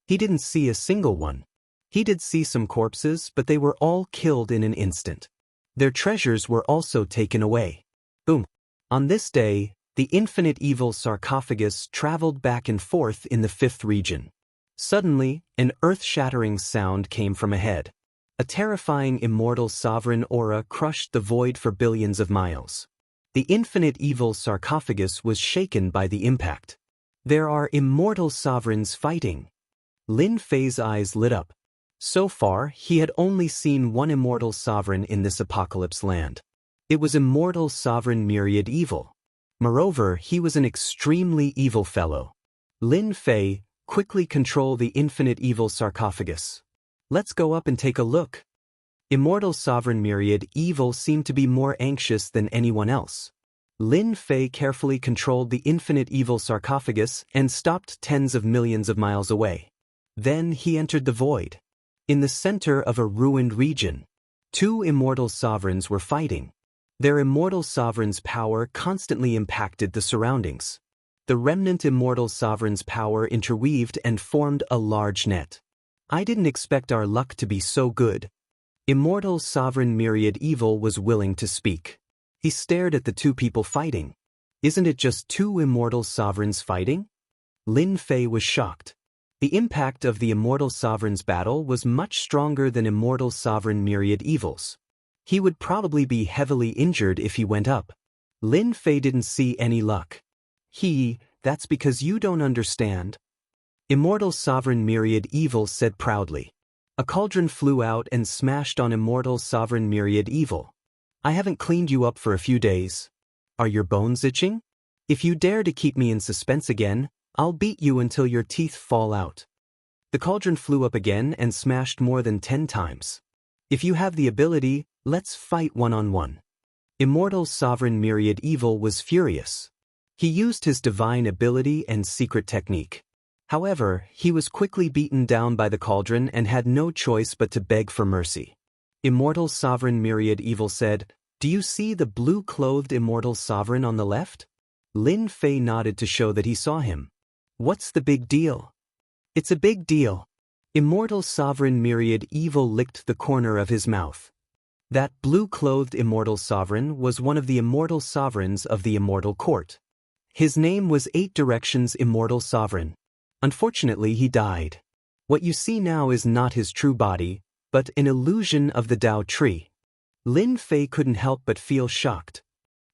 He didn't see a single one. He did see some corpses, but they were all killed in an instant. Their treasures were also taken away. Boom. On this day, the infinite evil sarcophagus traveled back and forth in the fifth region. Suddenly, an earth-shattering sound came from ahead. A terrifying immortal sovereign aura crushed the void for billions of miles. The infinite evil sarcophagus was shaken by the impact. There are immortal sovereigns fighting. Lin Fei's eyes lit up. So far, he had only seen one immortal sovereign in this apocalypse land. It was Immortal Sovereign Myriad Evil. Moreover, he was an extremely evil fellow. Lin Fei, quickly control the infinite evil sarcophagus. Let's go up and take a look. Immortal Sovereign Myriad Evil seemed to be more anxious than anyone else. Lin Fei carefully controlled the infinite evil sarcophagus and stopped tens of millions of miles away. Then he entered the void. In the center of a ruined region, two immortal sovereigns were fighting. Their immortal sovereign's power constantly impacted the surroundings. The remnant immortal sovereign's power interweaved and formed a large net. I didn't expect our luck to be so good. Immortal Sovereign Myriad Evil was willing to speak. He stared at the two people fighting. Isn't it just two immortal sovereigns fighting? Lin Fei was shocked. The impact of the immortal sovereign's battle was much stronger than Immortal Sovereign Myriad Evil's. He would probably be heavily injured if he went up. Lin Fei didn't see any luck. That's because you don't understand. Immortal Sovereign Myriad Evil said proudly. A cauldron flew out and smashed on Immortal Sovereign Myriad Evil. I haven't cleaned you up for a few days. Are your bones itching? If you dare to keep me in suspense again, I'll beat you until your teeth fall out. The cauldron flew up again and smashed more than 10 times. If you have the ability, let's fight one-on-one. Immortal Sovereign Myriad Evil was furious. He used his divine ability and secret technique. However, he was quickly beaten down by the cauldron and had no choice but to beg for mercy. Immortal Sovereign Myriad Evil said, "Do you see the blue-clothed Immortal Sovereign on the left?" Lin Fei nodded to show that he saw him. "What's the big deal?" "It's a big deal." Immortal Sovereign Myriad Evil licked the corner of his mouth. That blue-clothed Immortal Sovereign was one of the Immortal Sovereigns of the Immortal Court. His name was 8 Directions Immortal Sovereign. Unfortunately, he died. What you see now is not his true body, but an illusion of the Tao tree. Lin Fei couldn't help but feel shocked.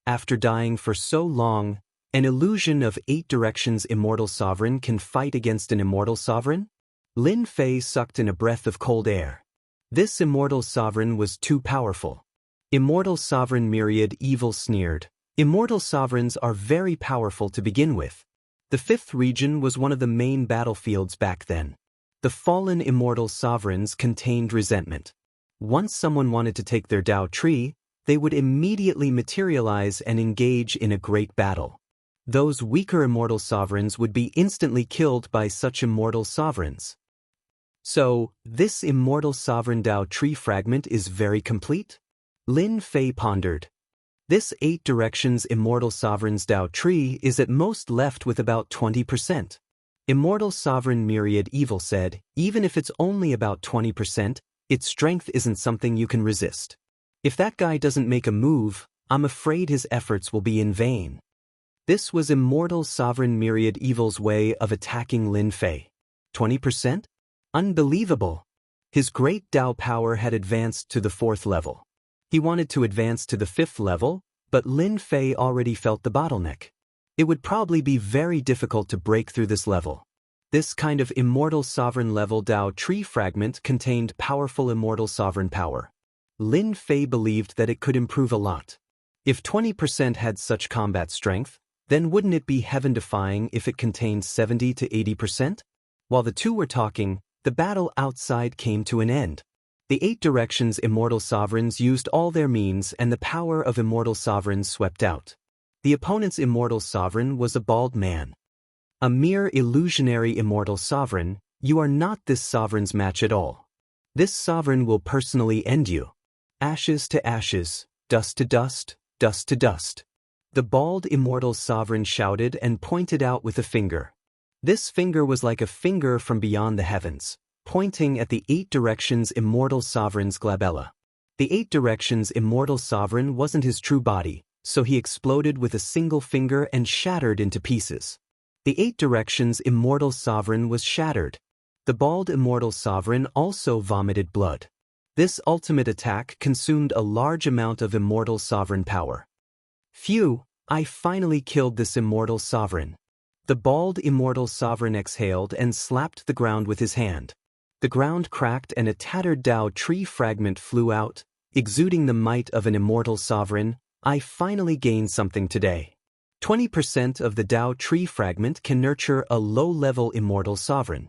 After dying for so long, an illusion of 8 Directions Immortal Sovereign can fight against an Immortal Sovereign? Lin Fei sucked in a breath of cold air. This Immortal Sovereign was too powerful. Immortal Sovereign Myriad Evil sneered. Immortal Sovereigns are very powerful to begin with. The 5th region was one of the main battlefields back then. The fallen Immortal Sovereigns contained resentment. Once someone wanted to take their Tao tree, they would immediately materialize and engage in a great battle. Those weaker Immortal Sovereigns would be instantly killed by such Immortal Sovereigns. So, this Immortal Sovereign Tao tree fragment is very complete? Lin Fei pondered. This 8 Directions Immortal Sovereign's Tao tree is at most left with about 20%. Immortal Sovereign Myriad Evil said, even if it's only about 20%, its strength isn't something you can resist. If that guy doesn't make a move, I'm afraid his efforts will be in vain. This was Immortal Sovereign Myriad Evil's way of attacking Lin Fei. 20%? Unbelievable! His great Tao power had advanced to the 4th level. He wanted to advance to the 5th level, but Lin Fei already felt the bottleneck. It would probably be very difficult to break through this level. This kind of Immortal Sovereign level Tao tree fragment contained powerful Immortal Sovereign power. Lin Fei believed that it could improve a lot. If 20% had such combat strength, then wouldn't it be heaven-defying if it contained 70 to 80%? While the two were talking, the battle outside came to an end. The 8 Directions Immortal Sovereigns used all their means and the power of Immortal Sovereigns swept out. The opponent's Immortal Sovereign was a bald man. A mere illusionary Immortal Sovereign, you are not this Sovereign's match at all. This Sovereign will personally end you. Ashes to ashes, dust to dust, dust to dust. The bald Immortal Sovereign shouted and pointed out with a finger. This finger was like a finger from beyond the heavens, pointing at the 8 Directions Immortal Sovereign's glabella. The 8 Directions Immortal Sovereign wasn't his true body, so he exploded with a single finger and shattered into pieces. The 8 Directions Immortal Sovereign was shattered. The bald Immortal Sovereign also vomited blood. This ultimate attack consumed a large amount of Immortal Sovereign power. Phew, I finally killed this Immortal Sovereign. The bald Immortal Sovereign exhaled and slapped the ground with his hand. The ground cracked and a tattered Tao tree fragment flew out, exuding the might of an Immortal Sovereign. I finally gained something today. 20% of the Tao tree fragment can nurture a low-level Immortal Sovereign.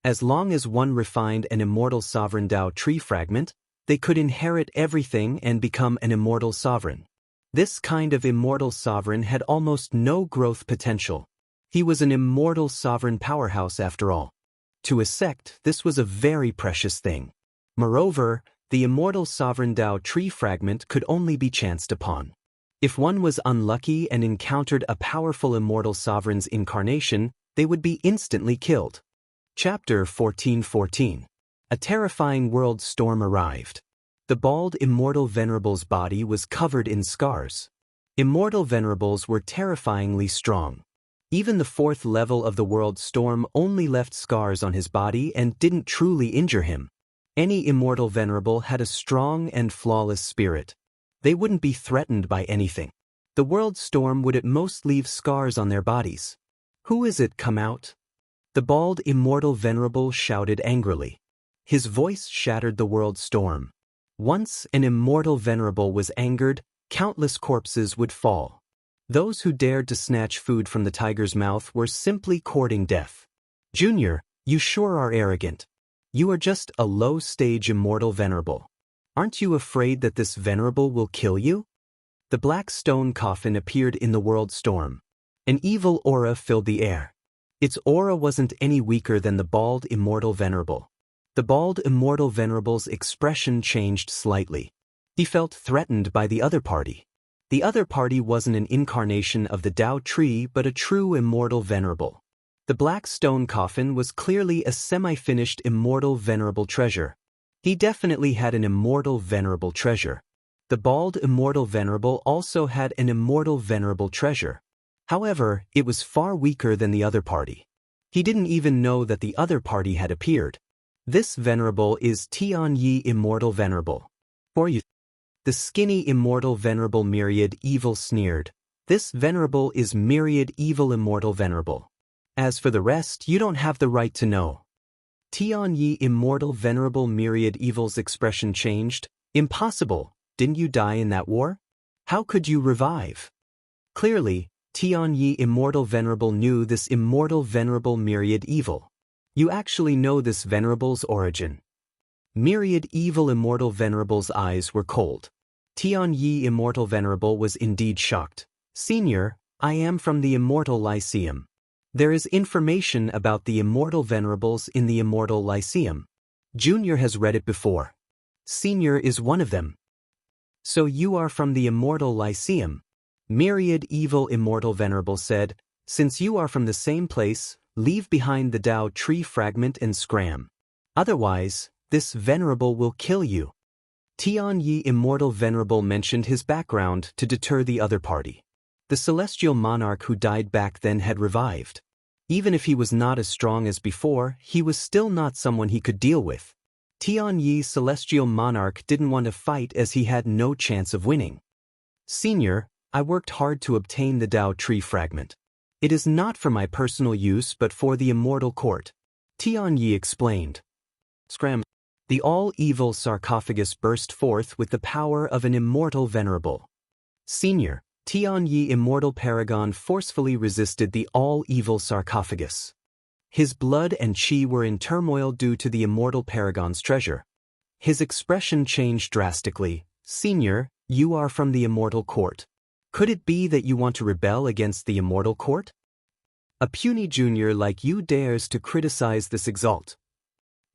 As long as one refined an Immortal Sovereign Tao tree fragment, they could inherit everything and become an Immortal Sovereign. This kind of Immortal Sovereign had almost no growth potential. He was an Immortal Sovereign powerhouse after all. To a sect, this was a very precious thing. Moreover, the Immortal Sovereign Tao tree fragment could only be chanced upon. If one was unlucky and encountered a powerful Immortal Sovereign's incarnation, they would be instantly killed. Chapter 14:14. A terrifying world storm arrived. The bald Immortal Venerable's body was covered in scars. Immortal Venerables were terrifyingly strong. Even the 4th level of the world storm only left scars on his body and didn't truly injure him. Any Immortal Venerable had a strong and flawless spirit. They wouldn't be threatened by anything. The world storm would at most leave scars on their bodies. Who is it, come out? The bald Immortal Venerable shouted angrily. His voice shattered the world storm. Once an Immortal Venerable was angered, countless corpses would fall. Those who dared to snatch food from the tiger's mouth were simply courting death. Junior, You sure are arrogant. You are just a low-stage immortal venerable. Aren't you afraid that this venerable will kill you? The black stone coffin appeared in the world storm. An evil aura filled the air. Its aura wasn't any weaker than the bald immortal venerable. The bald immortal venerable's expression changed slightly. He felt threatened by the other party. The other party wasn't an incarnation of the Tao tree but a true immortal venerable. The black stone coffin was clearly a semi-finished immortal venerable treasure. He definitely had an immortal venerable treasure. The bald immortal venerable also had an immortal venerable treasure. However, it was far weaker than the other party. He didn't even know that the other party had appeared. This venerable is Tianyi immortal venerable. For you. The skinny immortal venerable myriad evil sneered. This venerable is myriad evil immortal venerable. As for the rest, you don't have the right to know. Tianyi immortal venerable myriad evil's expression changed. Impossible, didn't you die in that war? How could you revive? Clearly, Tianyi immortal venerable knew this immortal venerable myriad evil. You actually know this venerable's origin. Myriad evil immortal venerable's eyes were cold. Tianyi immortal venerable was indeed shocked. Senior, I am from the Immortal Lyceum. There is information about the immortal venerables in the Immortal Lyceum. Junior has read it before. Senior is one of them. So you are from the Immortal Lyceum. Myriad evil immortal venerable said, since you are from the same place, leave behind the Tao tree fragment and scram. Otherwise, this venerable will kill you. Tianyi immortal venerable mentioned his background to deter the other party. The celestial monarch who died back then had revived. Even if he was not as strong as before, he was still not someone he could deal with. Tianyi's celestial monarch didn't want to fight as he had no chance of winning. Senior, I worked hard to obtain the Tao tree fragment. It is not for my personal use but for the immortal court. Tianyi explained. Scram. The all-evil sarcophagus burst forth with the power of an immortal venerable. Senior, Tianyi immortal paragon forcefully resisted the all-evil sarcophagus. His blood and chi were in turmoil due to the immortal paragon's treasure. His expression changed drastically. Senior, you are from the immortal court. Could it be that you want to rebel against the immortal court? A puny junior like you dares to criticize this Exalt.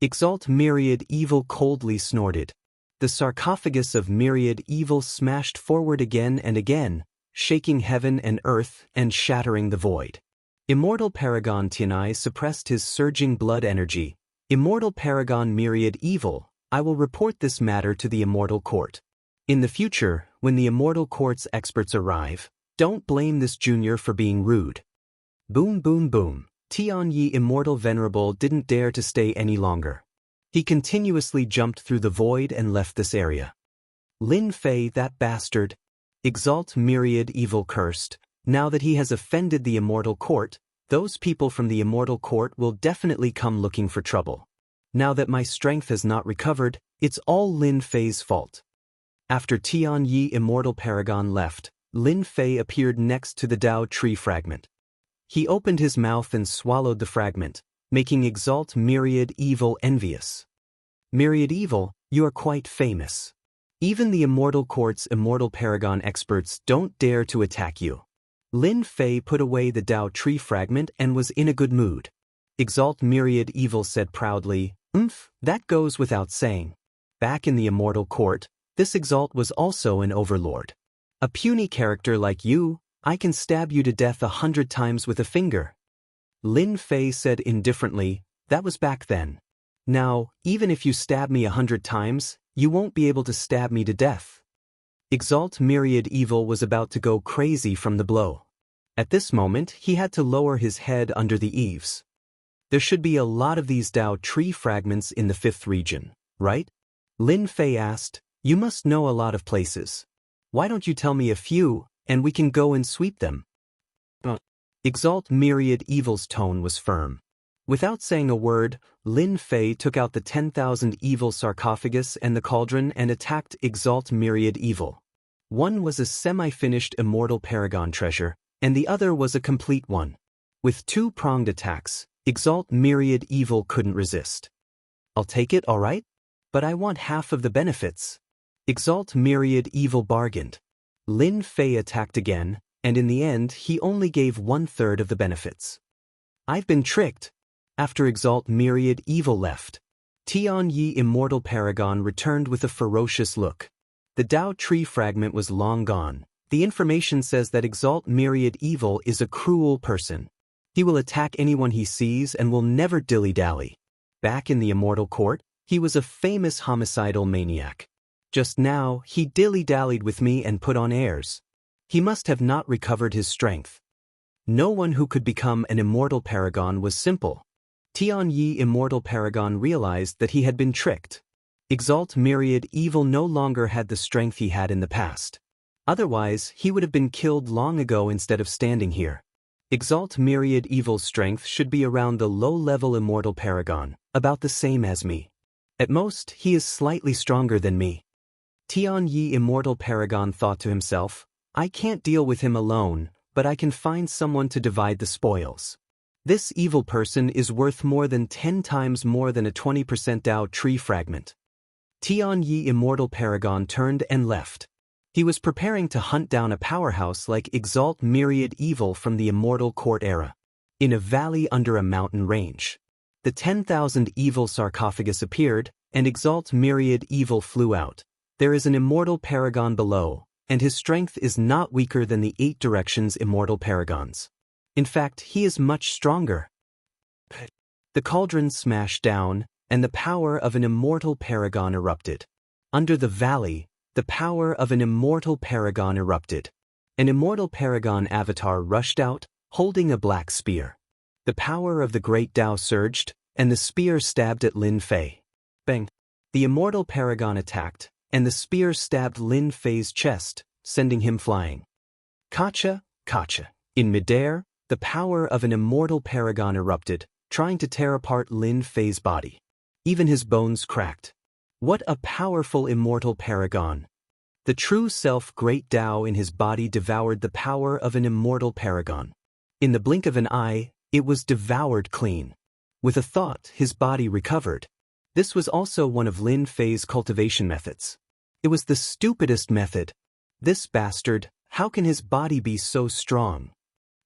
Exalt myriad evil coldly snorted. The sarcophagus of myriad evil smashed forward again and again, shaking heaven and earth and shattering the void. Immortal Paragon Tianai suppressed his surging blood energy. Immortal Paragon myriad evil, I will report this matter to the immortal court. In the future, when the immortal court's experts arrive, don't blame this junior for being rude. Boom boom boom. Tianyi immortal venerable didn't dare to stay any longer. He continuously jumped through the void and left this area. Lin Fei, that bastard. Exalt myriad evil cursed. Now that he has offended the immortal court, those people from the immortal court will definitely come looking for trouble. Now that my strength has not recovered, it's all Lin Fei's fault. After Tianyi immortal paragon left, Lin Fei appeared next to the Tao tree fragment. He opened his mouth and swallowed the fragment, making Exalt myriad evil envious. Myriad evil, you are quite famous. Even the immortal court's immortal paragon experts don't dare to attack you. Lin Fei put away the Tao tree fragment and was in a good mood. Exalt myriad evil said proudly, that goes without saying. Back in the immortal court, this Exalt was also an overlord. A puny character like you, I can stab you to death 100 times with a finger. Lin Fei said indifferently, that was back then. Now, even if you stab me 100 times, you won't be able to stab me to death. Exalt myriad evil was about to go crazy from the blow. At this moment, he had to lower his head under the eaves. There should be a lot of these Tao tree fragments in the 5th region, right? Lin Fei asked, you must know a lot of places. Why don't you tell me a few, and we can go and sweep them? Exalt myriad evil's tone was firm. Without saying a word, Lin Fei took out the 10,000 evil sarcophagus and the cauldron and attacked Exalt myriad evil. One was a semi-finished immortal paragon treasure, and the other was a complete one. With two-pronged attacks, Exalt Myriad Evil couldn't resist. I'll take it, alright? But I want half of the benefits. Exalt Myriad Evil bargained. Lin Fei attacked again, and in the end he only gave 1/3 of the benefits. I've been tricked. After Exalt Myriad Evil left, Tianyi Immortal Paragon returned with a ferocious look. The Dao tree fragment was long gone. The information says that Exalt Myriad Evil is a cruel person. He will attack anyone he sees and will never dilly-dally. Back in the Immortal Court, he was a famous homicidal maniac. Just now, he dilly-dallied with me and put on airs. He must have not recovered his strength. No one who could become an Immortal Paragon was simple. Tianyi Immortal Paragon realized that he had been tricked. Exalt Myriad Evil no longer had the strength he had in the past. Otherwise, he would have been killed long ago instead of standing here. Exalt Myriad Evil's strength should be around the low-level Immortal Paragon, about the same as me. At most, he is slightly stronger than me. Tianyi Immortal Paragon thought to himself, I can't deal with him alone, but I can find someone to divide the spoils. This evil person is worth more than 10 times more than a 20% Dao tree fragment. Tianyi Immortal Paragon turned and left. He was preparing to hunt down a powerhouse like Exalt Myriad Evil from the Immortal Court era. In a valley under a mountain range, the 10,000 Evil sarcophagus appeared, and Exalt Myriad Evil flew out. There is an Immortal Paragon below, and his strength is not weaker than the 8 directions Immortal Paragons. In fact, he is much stronger. The cauldron smashed down, and the power of an Immortal Paragon erupted. Under the valley, the power of an Immortal Paragon erupted. An Immortal Paragon avatar rushed out, holding a black spear. The power of the Great Dao surged, and the spear stabbed at Lin Fei. Bang! The Immortal Paragon attacked, and the spear stabbed Lin Fei's chest, sending him flying. Kacha, kacha. In midair, the power of an Immortal Paragon erupted, trying to tear apart Lin Fei's body. Even his bones cracked. What a powerful Immortal Paragon! The true self Great Dao in his body devoured the power of an Immortal Paragon. In the blink of an eye, it was devoured clean. With a thought, his body recovered. This was also one of Lin Fei's cultivation methods. It was the stupidest method. This bastard, how can his body be so strong?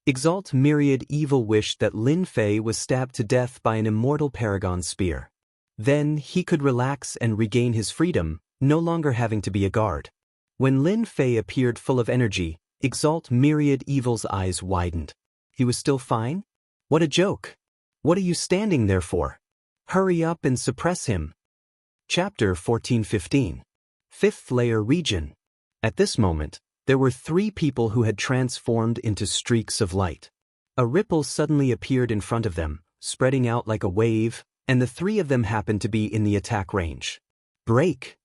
Exalt Myriad Evil wished that Lin Fei was stabbed to death by an Immortal Paragon spear. Then he could relax and regain his freedom, no longer having to be a guard. When Lin Fei appeared full of energy, Exalt Myriad Evil's eyes widened. He was still fine? What a joke! What are you standing there for? Hurry up and suppress him. Chapter 14-15. Fifth Layer Region. At this moment, there were 3 people who had transformed into streaks of light. A ripple suddenly appeared in front of them, spreading out like a wave, and the 3 of them happened to be in the attack range. Break!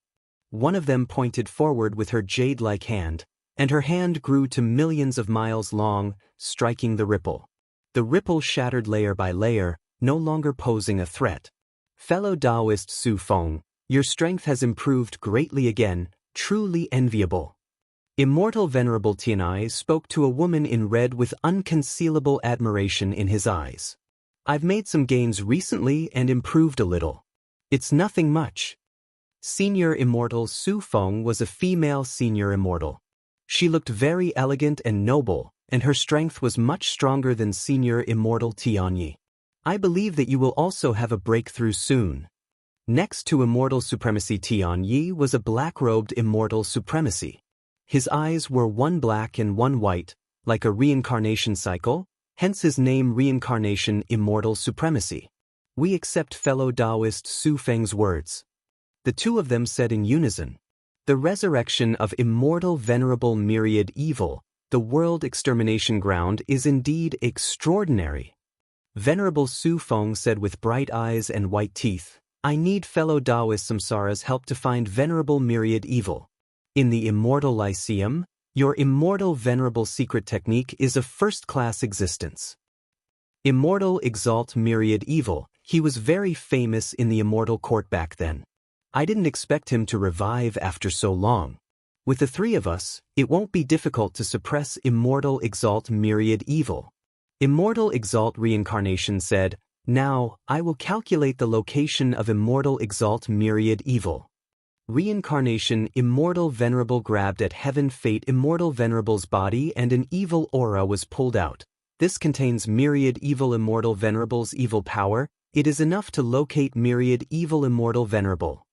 One of them pointed forward with her jade-like hand, and her hand grew to millions of miles long, striking the ripple. The ripple shattered layer by layer, no longer posing a threat. Fellow Taoist Su Feng, your strength has improved greatly again, truly enviable. Immortal Venerable Tianai spoke to a woman in red with unconcealable admiration in his eyes. I've made some gains recently and improved a little. It's nothing much. Senior Immortal Su Feng was a female Senior Immortal. She looked very elegant and noble, and her strength was much stronger than Senior Immortal Tianyi. I believe that you will also have a breakthrough soon. Next to Immortal Supremacy Tianyi was a black-robed Immortal Supremacy. His eyes were one black and one white, like a reincarnation cycle, hence his name Reincarnation Immortal Supremacy. We accept fellow Taoist Su Feng's words. The 2 of them said in unison, the resurrection of Immortal Venerable Myriad Evil, the world extermination ground, is indeed extraordinary. Venerable Su Feng said with bright eyes and white teeth, I need fellow Taoist Samsara's help to find Venerable Myriad Evil. In the Immortal Lyceum, your Immortal Venerable secret technique is a first-class existence. Immortal Exalt Myriad Evil, he was very famous in the Immortal Court back then. I didn't expect him to revive after so long. With the 3 of us, it won't be difficult to suppress Immortal Exalt Myriad Evil. Immortal Exalt Reincarnation said, Now, I will calculate the location of Immortal Exalt Myriad Evil. Reincarnation Immortal Venerable grabbed at Heaven Fate Immortal Venerable's body and an evil aura was pulled out. This contains Myriad Evil Immortal Venerable's evil power. It is enough to locate Myriad Evil Immortal Venerable.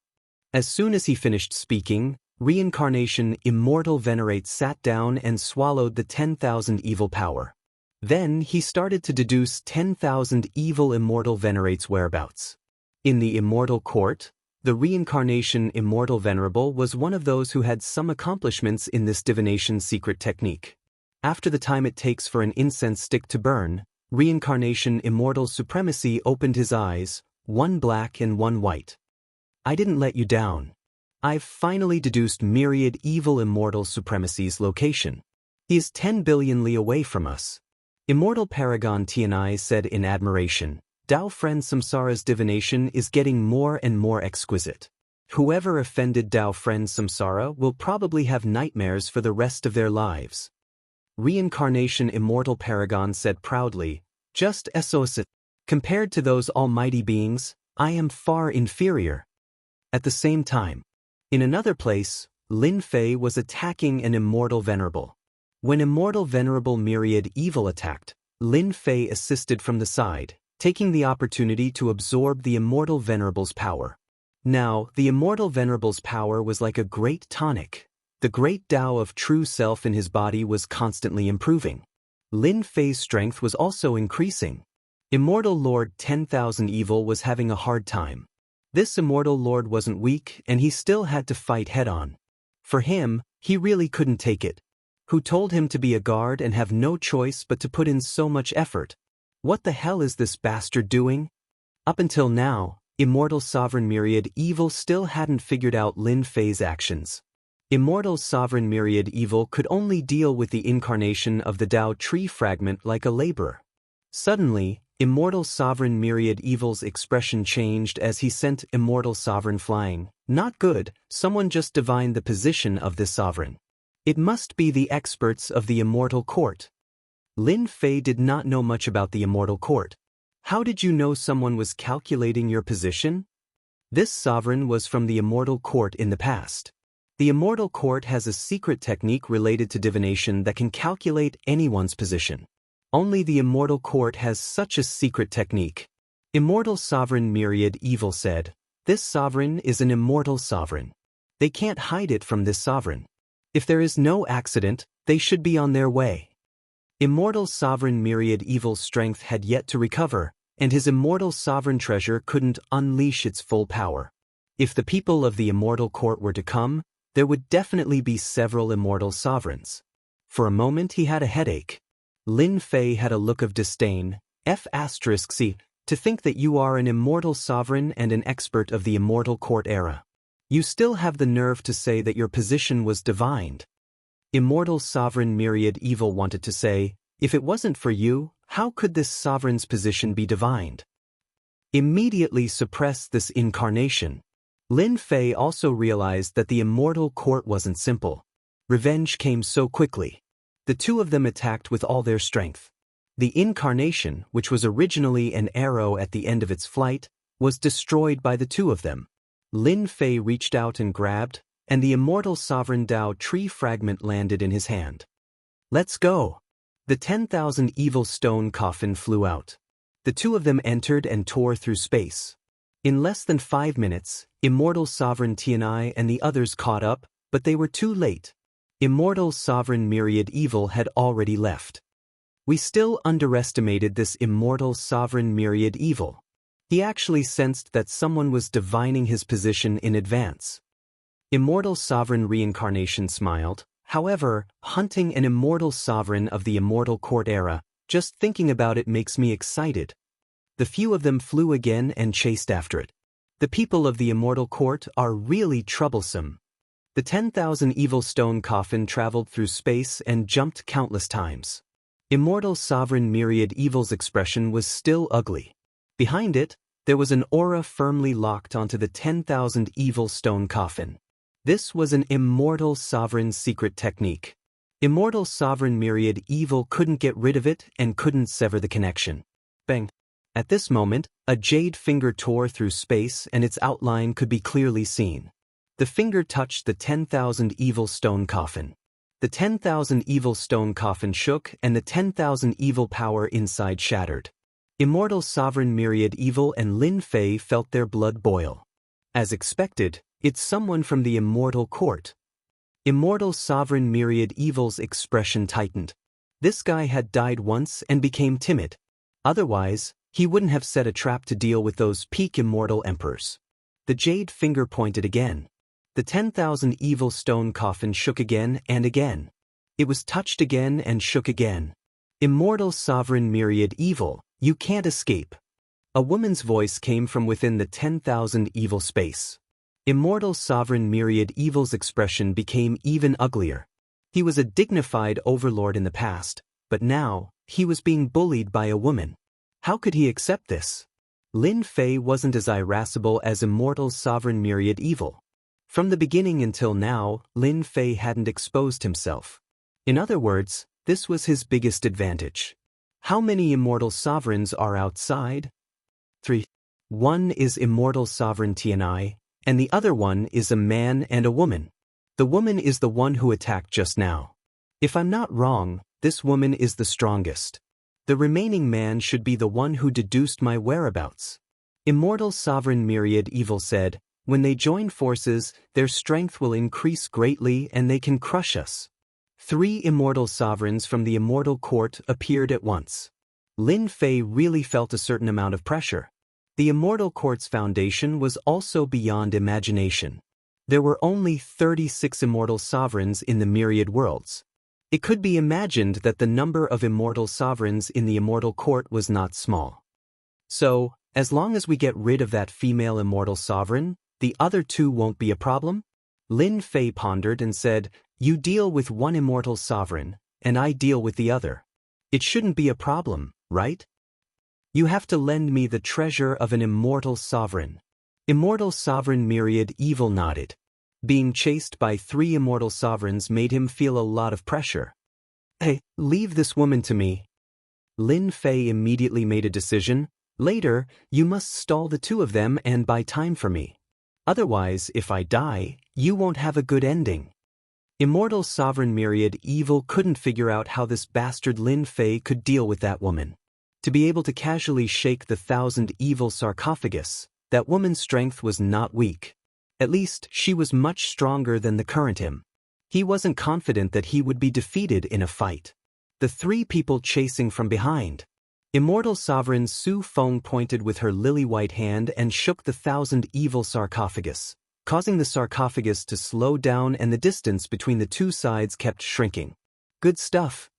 As soon as he finished speaking, Reincarnation Immortal Venerate sat down and swallowed the 10,000 evil power. Then he started to deduce 10,000 evil Immortal Venerate's whereabouts. In the Immortal Court, the Reincarnation Immortal Venerable was one of those who had some accomplishments in this divination secret technique. After the time it takes for an incense stick to burn, Reincarnation Immortal Supremacy opened his eyes, one black and one white. I didn't let you down. I've finally deduced Myriad Evil Immortal Supremacy's location. He is 10 billion li away from us. Immortal Paragon Tianai said in admiration. Dao Friend Samsara's divination is getting more and more exquisite. Whoever offended Dao Friend Samsara will probably have nightmares for the rest of their lives. Reincarnation Immortal Paragon said proudly, just SOS. Compared to those almighty beings, I am far inferior. At the same time, in another place, Lin Fei was attacking an Immortal Venerable. When Immortal Venerable Myriad Evil attacked, Lin Fei assisted from the side, taking the opportunity to absorb the Immortal Venerable's power. Now, the Immortal Venerable's power was like a great tonic. The great Tao of true self in his body was constantly improving. Lin Fei's strength was also increasing. Immortal Lord 10,000 Evil was having a hard time. This Immortal Lord wasn't weak and he still had to fight head-on. For him, he really couldn't take it. Who told him to be a guard and have no choice but to put in so much effort? What the hell is this bastard doing? Up until now, Immortal Sovereign Myriad Evil still hadn't figured out Lin Fei's actions. Immortal Sovereign Myriad Evil could only deal with the incarnation of the Tao tree fragment like a laborer. Suddenly, Immortal Sovereign Myriad Evil's expression changed as he sent Immortal Sovereign flying. Not good, someone just divined the position of this sovereign. It must be the experts of the Immortal Court. Lin Fei did not know much about the Immortal Court. How did you know someone was calculating your position? This sovereign was from the Immortal Court in the past. The Immortal Court has a secret technique related to divination that can calculate anyone's position. Only the Immortal Court has such a secret technique. Immortal Sovereign Myriad Evil said, this sovereign is an immortal sovereign. They can't hide it from this sovereign. If there is no accident, they should be on their way. Immortal Sovereign Myriad Evil's strength had yet to recover, and his Immortal Sovereign treasure couldn't unleash its full power. If the people of the Immortal Court were to come, there would definitely be several Immortal Sovereigns. For a moment he had a headache. Lin Fei had a look of disdain. F***C, to think that you are an Immortal Sovereign and an expert of the Immortal Court era. You still have the nerve to say that your position was divined. Immortal Sovereign Myriad Evil wanted to say, if it wasn't for you, how could this sovereign's position be divined? Immediately suppress this incarnation. Lin Fei also realized that the Immortal Court wasn't simple. Revenge came so quickly. The two of them attacked with all their strength. The incarnation, which was originally an arrow at the end of its flight, was destroyed by the two of them. Lin Fei reached out and grabbed, and the Immortal Sovereign Tao tree fragment landed in his hand. Let's go! The 10,000 evil stone coffin flew out. The two of them entered and tore through space. In less than 5 minutes, Immortal Sovereign Tianai and the others caught up, but they were too late. Immortal Sovereign Myriad Evil had already left. We still underestimated this Immortal Sovereign Myriad Evil. He actually sensed that someone was divining his position in advance. Immortal Sovereign Reincarnation smiled. However, hunting an Immortal Sovereign of the Immortal Court era, just thinking about it makes me excited. The few of them flew again and chased after it. The people of the Immortal Court are really troublesome. The 10,000 evil stone coffin traveled through space and jumped countless times. Immortal Sovereign Myriad Evil's expression was still ugly. Behind it, there was an aura firmly locked onto the 10,000 evil stone coffin. This was an Immortal Sovereign secret technique. Immortal Sovereign Myriad Evil couldn't get rid of it and couldn't sever the connection. Bang! At this moment, a jade finger tore through space and its outline could be clearly seen. The finger touched the 10,000 evil stone coffin. The 10,000 evil stone coffin shook and the 10,000 evil power inside shattered. Immortal Sovereign Myriad Evil and Lin Fei felt their blood boil. As expected, it's someone from the Immortal Court. Immortal Sovereign Myriad Evil's expression tightened. This guy had died once and became timid. Otherwise, he wouldn't have set a trap to deal with those peak immortal emperors. The jade finger pointed again. The 10,000 evil stone coffin shook again and again. It was touched again and shook again. Immortal Sovereign Myriad Evil, you can't escape. A woman's voice came from within the 10,000 evil space. Immortal Sovereign Myriad Evil's expression became even uglier. He was a dignified overlord in the past, but now, he was being bullied by a woman. How could he accept this? Lin Fei wasn't as irascible as Immortal Sovereign Myriad Evil. From the beginning until now, Lin Fei hadn't exposed himself. In other words, this was his biggest advantage. How many immortal sovereigns are outside? 3. One is Immortal Sovereign Tianai, and the other one is a man and a woman. The woman is the one who attacked just now. If I'm not wrong, this woman is the strongest. The remaining man should be the one who deduced my whereabouts. Immortal Sovereign Myriad Evil said, when they join forces, their strength will increase greatly and they can crush us. 3 immortal sovereigns from the Immortal Court appeared at once. Lin Fei really felt a certain amount of pressure. The Immortal Court's foundation was also beyond imagination. There were only 36 immortal sovereigns in the myriad worlds. It could be imagined that the number of immortal sovereigns in the Immortal Court was not small. So, as long as we get rid of that female immortal sovereign, the other 2 won't be a problem? Lin Fei pondered and said, you deal with one immortal sovereign, and I deal with the other. It shouldn't be a problem, right? You have to lend me the treasure of an immortal sovereign. Immortal Sovereign Myriad Evil nodded. Being chased by 3 immortal sovereigns made him feel a lot of pressure. Hey, leave this woman to me. Lin Fei immediately made a decision. Later, you must stall the 2 of them and buy time for me. Otherwise, if I die, you won't have a good ending. Immortal Sovereign Myriad Evil couldn't figure out how this bastard Lin Fei could deal with that woman. To be able to casually shake the 1,000 evil sarcophagus, that woman's strength was not weak. At least, she was much stronger than the current him. He wasn't confident that he would be defeated in a fight. The 3 people chasing from behind. Immortal Sovereign Su Feng pointed with her lily-white hand and shook the 1,000 evil sarcophagus, causing the sarcophagus to slow down and the distance between the 2 sides kept shrinking. Good stuff.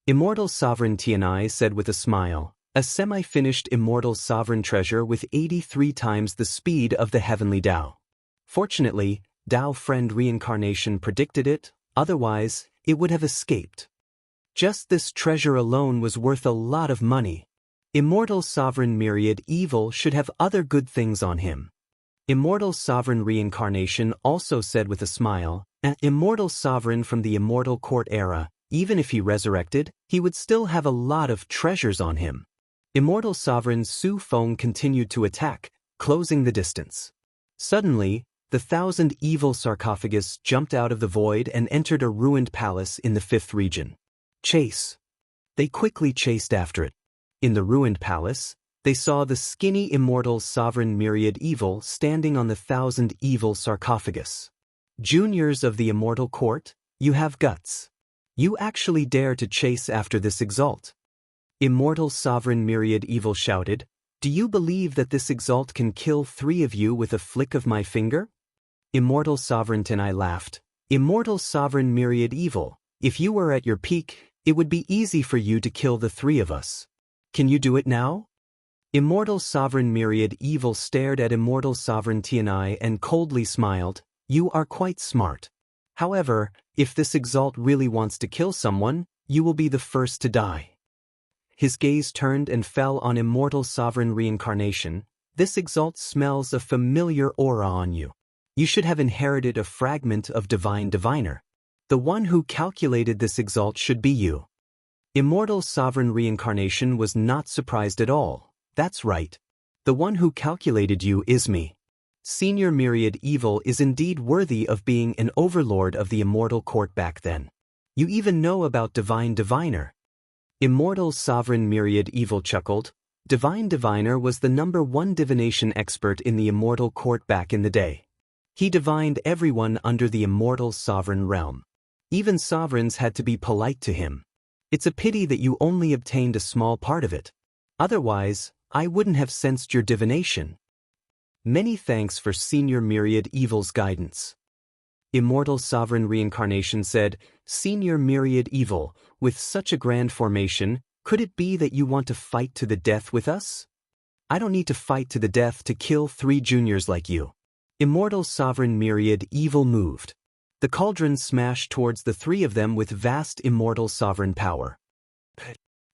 Immortal Sovereign Tianai said with a smile, a semi-finished Immortal Sovereign treasure with 83 times the speed of the Heavenly Dao. Fortunately, Dao Friend Reincarnation predicted it, otherwise, it would have escaped. Just this treasure alone was worth a lot of money. Immortal Sovereign Myriad Evil should have other good things on him. Immortal Sovereign Reincarnation also said with a smile, an immortal sovereign from the Immortal Court era, even if he resurrected, he would still have a lot of treasures on him. Immortal Sovereign Su Feng continued to attack, closing the distance. Suddenly, the 1,000 evil sarcophagus jumped out of the void and entered a ruined palace in the 5th region. Chase. They quickly chased after it. In the ruined palace, they saw the skinny Immortal Sovereign Myriad Evil standing on the 1,000 evil sarcophagus. Juniors of the Immortal Court, you have guts. You actually dare to chase after this exalt. Immortal Sovereign Myriad Evil shouted, do you believe that this exalt can kill 3 of you with a flick of my finger? Immortal Sovereign Tianai laughed. Immortal Sovereign Myriad Evil, if you were at your peak, it would be easy for you to kill the 3 of us. Can you do it now? Immortal Sovereign Myriad Evil stared at Immortal Sovereign Tianai and coldly smiled, you are quite smart. However, if this exalt really wants to kill someone, you will be the first to die. His gaze turned and fell on Immortal Sovereign Reincarnation. This exalt smells a familiar aura on you. You should have inherited a fragment of Divine Diviner. The one who calculated this exalt should be you. Immortal Sovereign Reincarnation was not surprised at all. That's right. The one who calculated you is me. Senior Myriad Evil is indeed worthy of being an overlord of the Immortal Court back then. You even know about Divine Diviner. Immortal Sovereign Myriad Evil chuckled. Divine Diviner was the #1 divination expert in the Immortal Court back in the day. He divined everyone under the Immortal Sovereign realm. Even sovereigns had to be polite to him. It's a pity that you only obtained a small part of it. Otherwise, I wouldn't have sensed your divination. Many thanks for Senior Myriad Evil's guidance. Immortal Sovereign Reincarnation said, Senior Myriad Evil, with such a grand formation, could it be that you want to fight to the death with us? I don't need to fight to the death to kill 3 juniors like you. Immortal Sovereign Myriad Evil moved. The cauldron smashed towards the 3 of them with vast Immortal Sovereign power.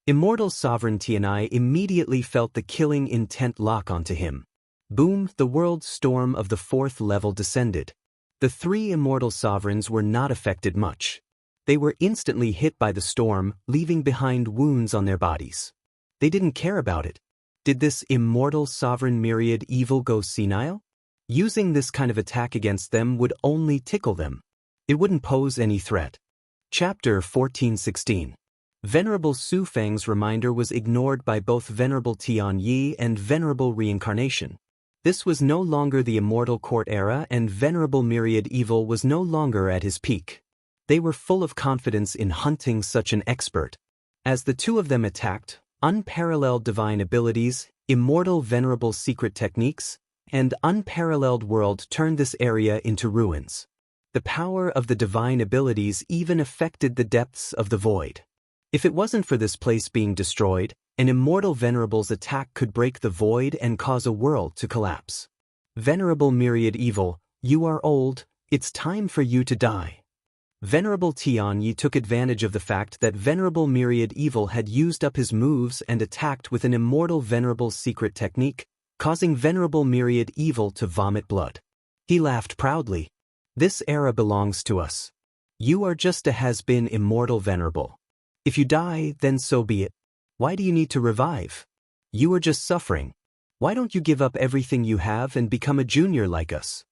Immortal Sovereign Tianai immediately felt the killing intent lock onto him. Boom, the world storm of the 4th level descended. The 3 Immortal Sovereigns were not affected much. They were instantly hit by the storm, leaving behind wounds on their bodies. They didn't care about it. Did this Immortal Sovereign Myriad Evil go senile? Using this kind of attack against them would only tickle them. It wouldn't pose any threat. Chapter 1416. Venerable Su Feng's reminder was ignored by both Venerable Tian Yi and Venerable Reincarnation. This was no longer the Immortal Court era, and Venerable Myriad Evil was no longer at his peak. They were full of confidence in hunting such an expert. As the 2 of them attacked, unparalleled divine abilities, immortal venerable secret techniques, and unparalleled world turned this area into ruins. The power of the divine abilities even affected the depths of the void. If it wasn't for this place being destroyed, an immortal venerable's attack could break the void and cause a world to collapse. Venerable Myriad Evil, you are old, it's time for you to die. Venerable Tian Yi took advantage of the fact that Venerable Myriad Evil had used up his moves and attacked with an immortal venerable secret technique, causing Venerable Myriad Evil to vomit blood. He laughed proudly. This era belongs to us. You are just a has-been immortal venerable. If you die, then so be it. Why do you need to revive? You are just suffering. Why don't you give up everything you have and become a junior like us?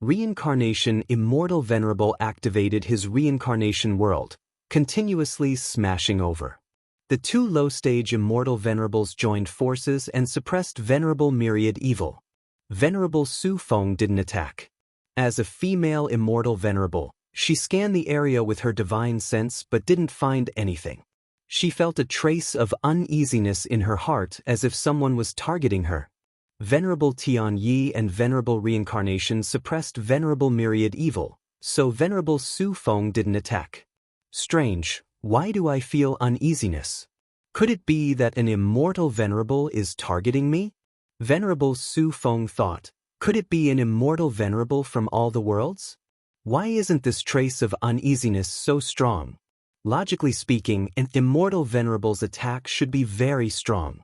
Reincarnation Immortal Venerable activated his reincarnation world, continuously smashing over. The 2 low-stage Immortal Venerables joined forces and suppressed Venerable Myriad Evil. Venerable Su Feng didn't attack. As a female Immortal Venerable, she scanned the area with her divine sense but didn't find anything. She felt a trace of uneasiness in her heart as if someone was targeting her. Venerable Tian Yi and Venerable Reincarnation suppressed Venerable Myriad Evil, so Venerable Su Feng didn't attack. Strange, why do I feel uneasiness? Could it be that an Immortal Venerable is targeting me? Venerable Su Feng thought, could it be an Immortal Venerable from all the worlds? Why isn't this trace of uneasiness so strong? Logically speaking, an Immortal Venerable's attack should be very strong.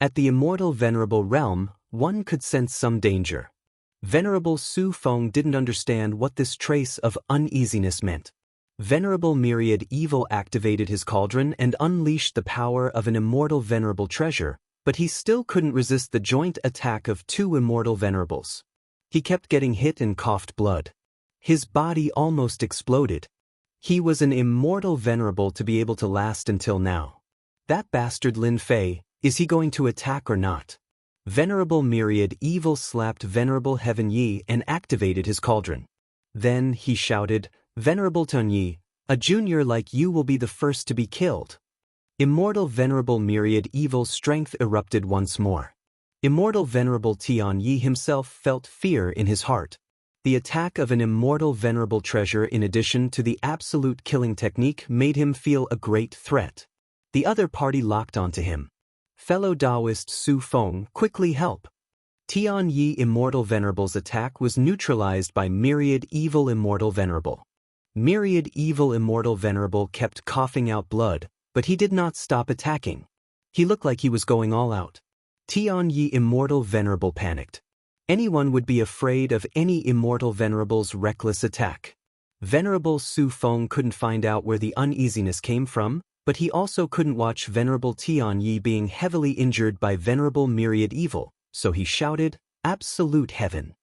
At the Immortal Venerable realm, one could sense some danger. Venerable Su Feng didn't understand what this trace of uneasiness meant. Venerable Myriad Evil activated his cauldron and unleashed the power of an Immortal Venerable treasure, but he still couldn't resist the joint attack of 2 Immortal Venerables. He kept getting hit and coughed blood. His body almost exploded. He was an Immortal Venerable to be able to last until now. That bastard Lin Fei, is he going to attack or not? Venerable Myriad Evil slapped Venerable Heaven Yi and activated his cauldron. Then he shouted, Venerable Tun Yi, a junior like you will be the first to be killed. Immortal Venerable Myriad Evil's strength erupted once more. Immortal Venerable Tian Yi himself felt fear in his heart. The attack of an Immortal Venerable treasure in addition to the absolute killing technique made him feel a great threat. The other party locked onto him. Fellow Taoist Su Feng, quickly help. Tian Yi Immortal Venerable's attack was neutralized by Myriad Evil Immortal Venerable. Myriad Evil Immortal Venerable kept coughing out blood, but he did not stop attacking. He looked like he was going all out. Tian Yi Immortal Venerable panicked. Anyone would be afraid of any Immortal Venerable's reckless attack. Venerable Su Feng couldn't find out where the uneasiness came from, But he also couldn't watch Venerable Tianyi being heavily injured by Venerable Myriad Evil, so he shouted, "Absolute heaven!"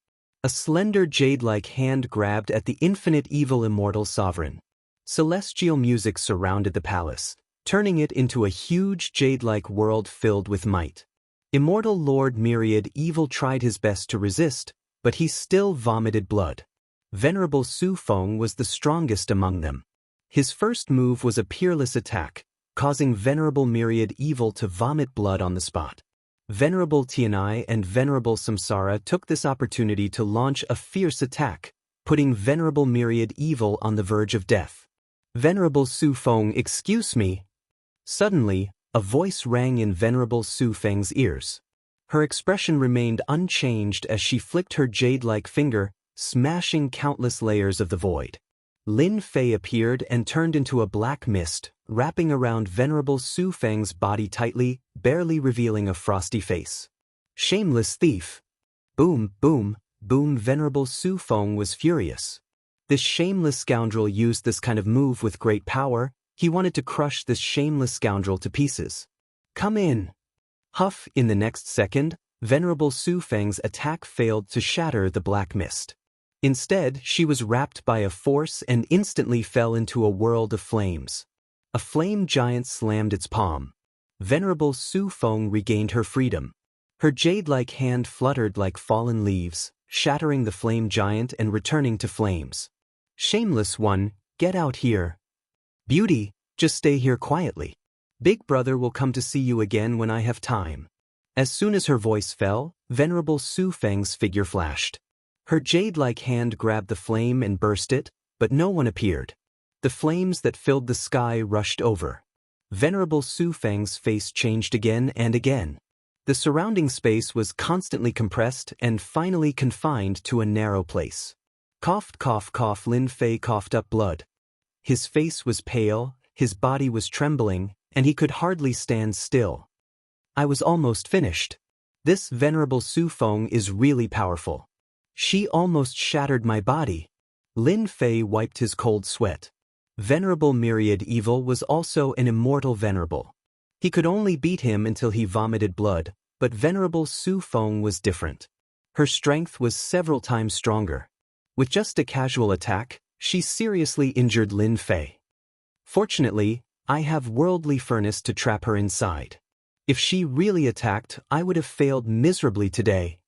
A slender jade-like hand grabbed at the infinite evil immortal sovereign. Celestial music surrounded the palace, turning it into a huge jade-like world filled with might. Immortal Lord Myriad Evil tried his best to resist, but he still vomited blood. Venerable Su Feng was the strongest among them. His first move was a peerless attack, causing Venerable Myriad Evil to vomit blood on the spot. Venerable Tianai and Venerable Samsara took this opportunity to launch a fierce attack, putting Venerable Myriad Evil on the verge of death. "Venerable Su Feng, excuse me." Suddenly, a voice rang in Venerable Su Feng's ears. Her expression remained unchanged as she flicked her jade-like finger, smashing countless layers of the void. Lin Fei appeared and turned into a black mist, wrapping around Venerable Su Feng's body tightly, barely revealing a frosty face. "Shameless thief!" Boom, boom, boom. Venerable Su Feng was furious. This shameless scoundrel used this kind of move with great power. He wanted to crush this shameless scoundrel to pieces. "Come in!" Huff! In the next second, Venerable Su Feng's attack failed to shatter the black mist. Instead, she was wrapped by a force and instantly fell into a world of flames. A flame giant slammed its palm. Venerable Su Feng regained her freedom. Her jade-like hand fluttered like fallen leaves, shattering the flame giant and returning to flames. "Shameless one, get out here." "Beauty, just stay here quietly. Big brother will come to see you again when I have time." As soon as her voice fell, Venerable Su Feng's figure flashed. Her jade-like hand grabbed the flame and burst it, but no one appeared. The flames that filled the sky rushed over. Venerable Su Feng's face changed again and again. The surrounding space was constantly compressed and finally confined to a narrow place. Coughed, cough, cough. Lin Fei coughed up blood. His face was pale, his body was trembling, and he could hardly stand still. "I was almost finished. This Venerable Su Feng is really powerful. She almost shattered my body." Lin Fei wiped his cold sweat. Venerable Myriad Evil was also an immortal venerable. He could only beat him until he vomited blood, but Venerable Su Feng was different. Her strength was several times stronger. With just a casual attack, she seriously injured Lin Fei. "Fortunately, I have worldly furnace to trap her inside. If she really attacked, I would have failed miserably today."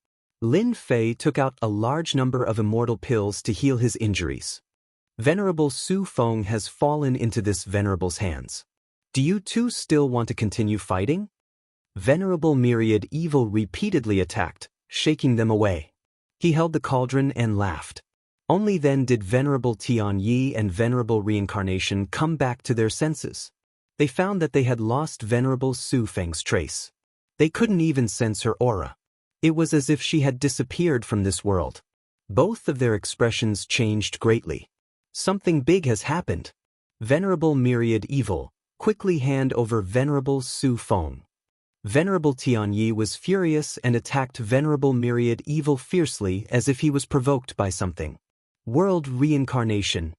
Lin Fei took out a large number of immortal pills to heal his injuries. Venerable Su Feng has fallen into this venerable's hands. "Do you two still want to continue fighting?" Venerable Myriad Evil repeatedly attacked, shaking them away. He held the cauldron and laughed. Only then did Venerable Tianyi and Venerable Reincarnation come back to their senses. They found that they had lost Venerable Su Feng's trace. They couldn't even sense her aura. It was as if she had disappeared from this world. Both of their expressions changed greatly. "Something big has happened." Venerable Myriad Evil, quickly hand over Venerable Su Feng. Venerable Tianyi was furious and attacked Venerable Myriad Evil fiercely as if he was provoked by something. World Reincarnation.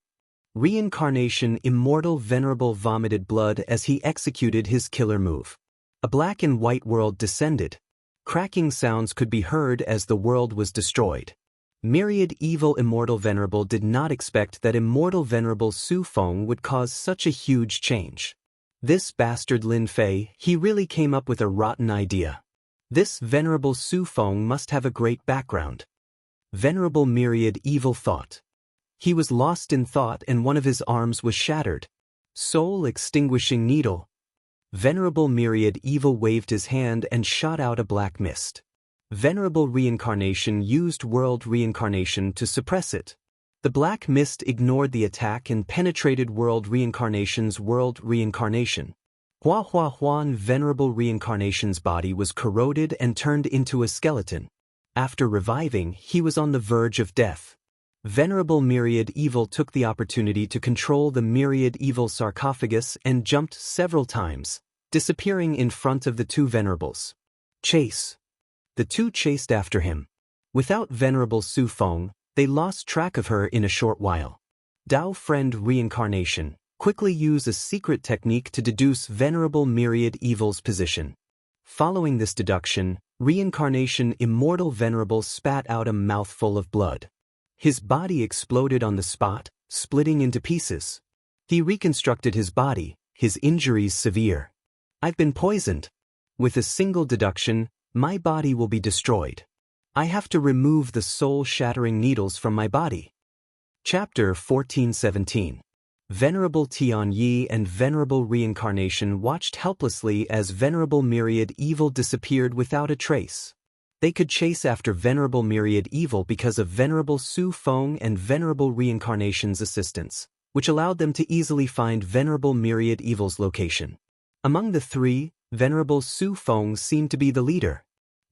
Reincarnation. Immortal Venerable vomited blood as he executed his killer move. A black and white world descended. Cracking sounds could be heard as the world was destroyed. Myriad Evil Immortal Venerable did not expect that Immortal Venerable Su Feng would cause such a huge change. This bastard Lin Fei, he really came up with a rotten idea. This Venerable Su Feng must have a great background. Venerable Myriad Evil thought. He was lost in thought and one of his arms was shattered. Soul extinguishing needle. Venerable Myriad Evil waved his hand and shot out a black mist. Venerable Reincarnation used World Reincarnation to suppress it. The black mist ignored the attack and penetrated World Reincarnation's World Reincarnation. Hua Hua Huan. Venerable Reincarnation's body was corroded and turned into a skeleton. After reviving, he was on the verge of death. Venerable Myriad Evil took the opportunity to control the Myriad Evil sarcophagus and jumped several times, disappearing in front of the two venerables. Chase. The two chased after him. Without Venerable Su Feng, they lost track of her in a short while. Dao Friend Reincarnation. Quickly use a secret technique to deduce Venerable Myriad Evil's position. Following this deduction, reincarnation Immortal Venerable spat out a mouthful of blood. His body exploded on the spot, splitting into pieces. He reconstructed his body, his injuries severe. I've been poisoned. With a single deduction, my body will be destroyed. I have to remove the soul-shattering needles from my body. Chapter 1417. Venerable Tianyi and Venerable Reincarnation watched helplessly as Venerable Myriad Evil disappeared without a trace. They could chase after Venerable Myriad Evil because of Venerable Su Feng and Venerable Reincarnation's assistance, which allowed them to easily find Venerable Myriad Evil's location. Among the three, Venerable Su Feng seemed to be the leader.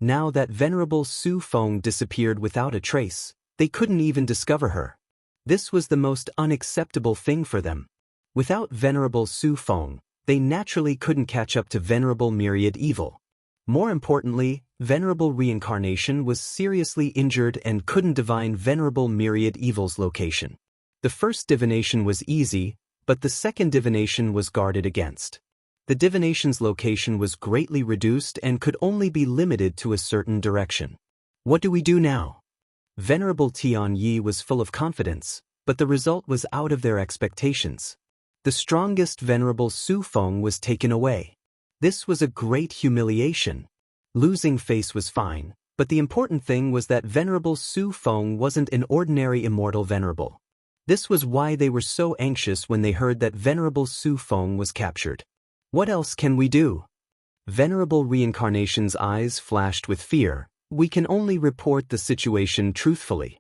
Now that Venerable Su Feng disappeared without a trace, they couldn't even discover her. This was the most unacceptable thing for them. Without Venerable Su Feng, they naturally couldn't catch up to Venerable Myriad Evil. More importantly, Venerable Reincarnation was seriously injured and couldn't divine Venerable Myriad Evil's location. The first divination was easy, but the second divination was guarded against. The divination's location was greatly reduced and could only be limited to a certain direction. What do we do now? Venerable Tianyi was full of confidence, but the result was out of their expectations. The strongest Venerable Su Feng was taken away. This was a great humiliation. Losing face was fine, but the important thing was that Venerable Su Feng wasn't an ordinary immortal venerable. This was why they were so anxious when they heard that Venerable Su Feng was captured. What else can we do? Venerable Reincarnation's eyes flashed with fear. We can only report the situation truthfully.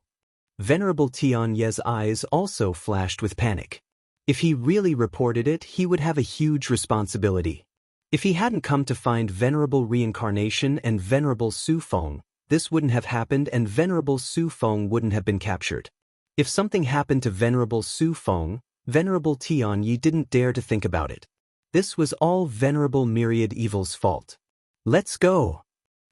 Venerable Tianyi's eyes also flashed with panic. If he really reported it, he would have a huge responsibility. If he hadn't come to find Venerable Reincarnation and Venerable Su Feng, this wouldn't have happened and Venerable Su Feng wouldn't have been captured. If something happened to Venerable Su Feng, Venerable Tianyi didn't dare to think about it. This was all Venerable Myriad Evil's fault. Let's go.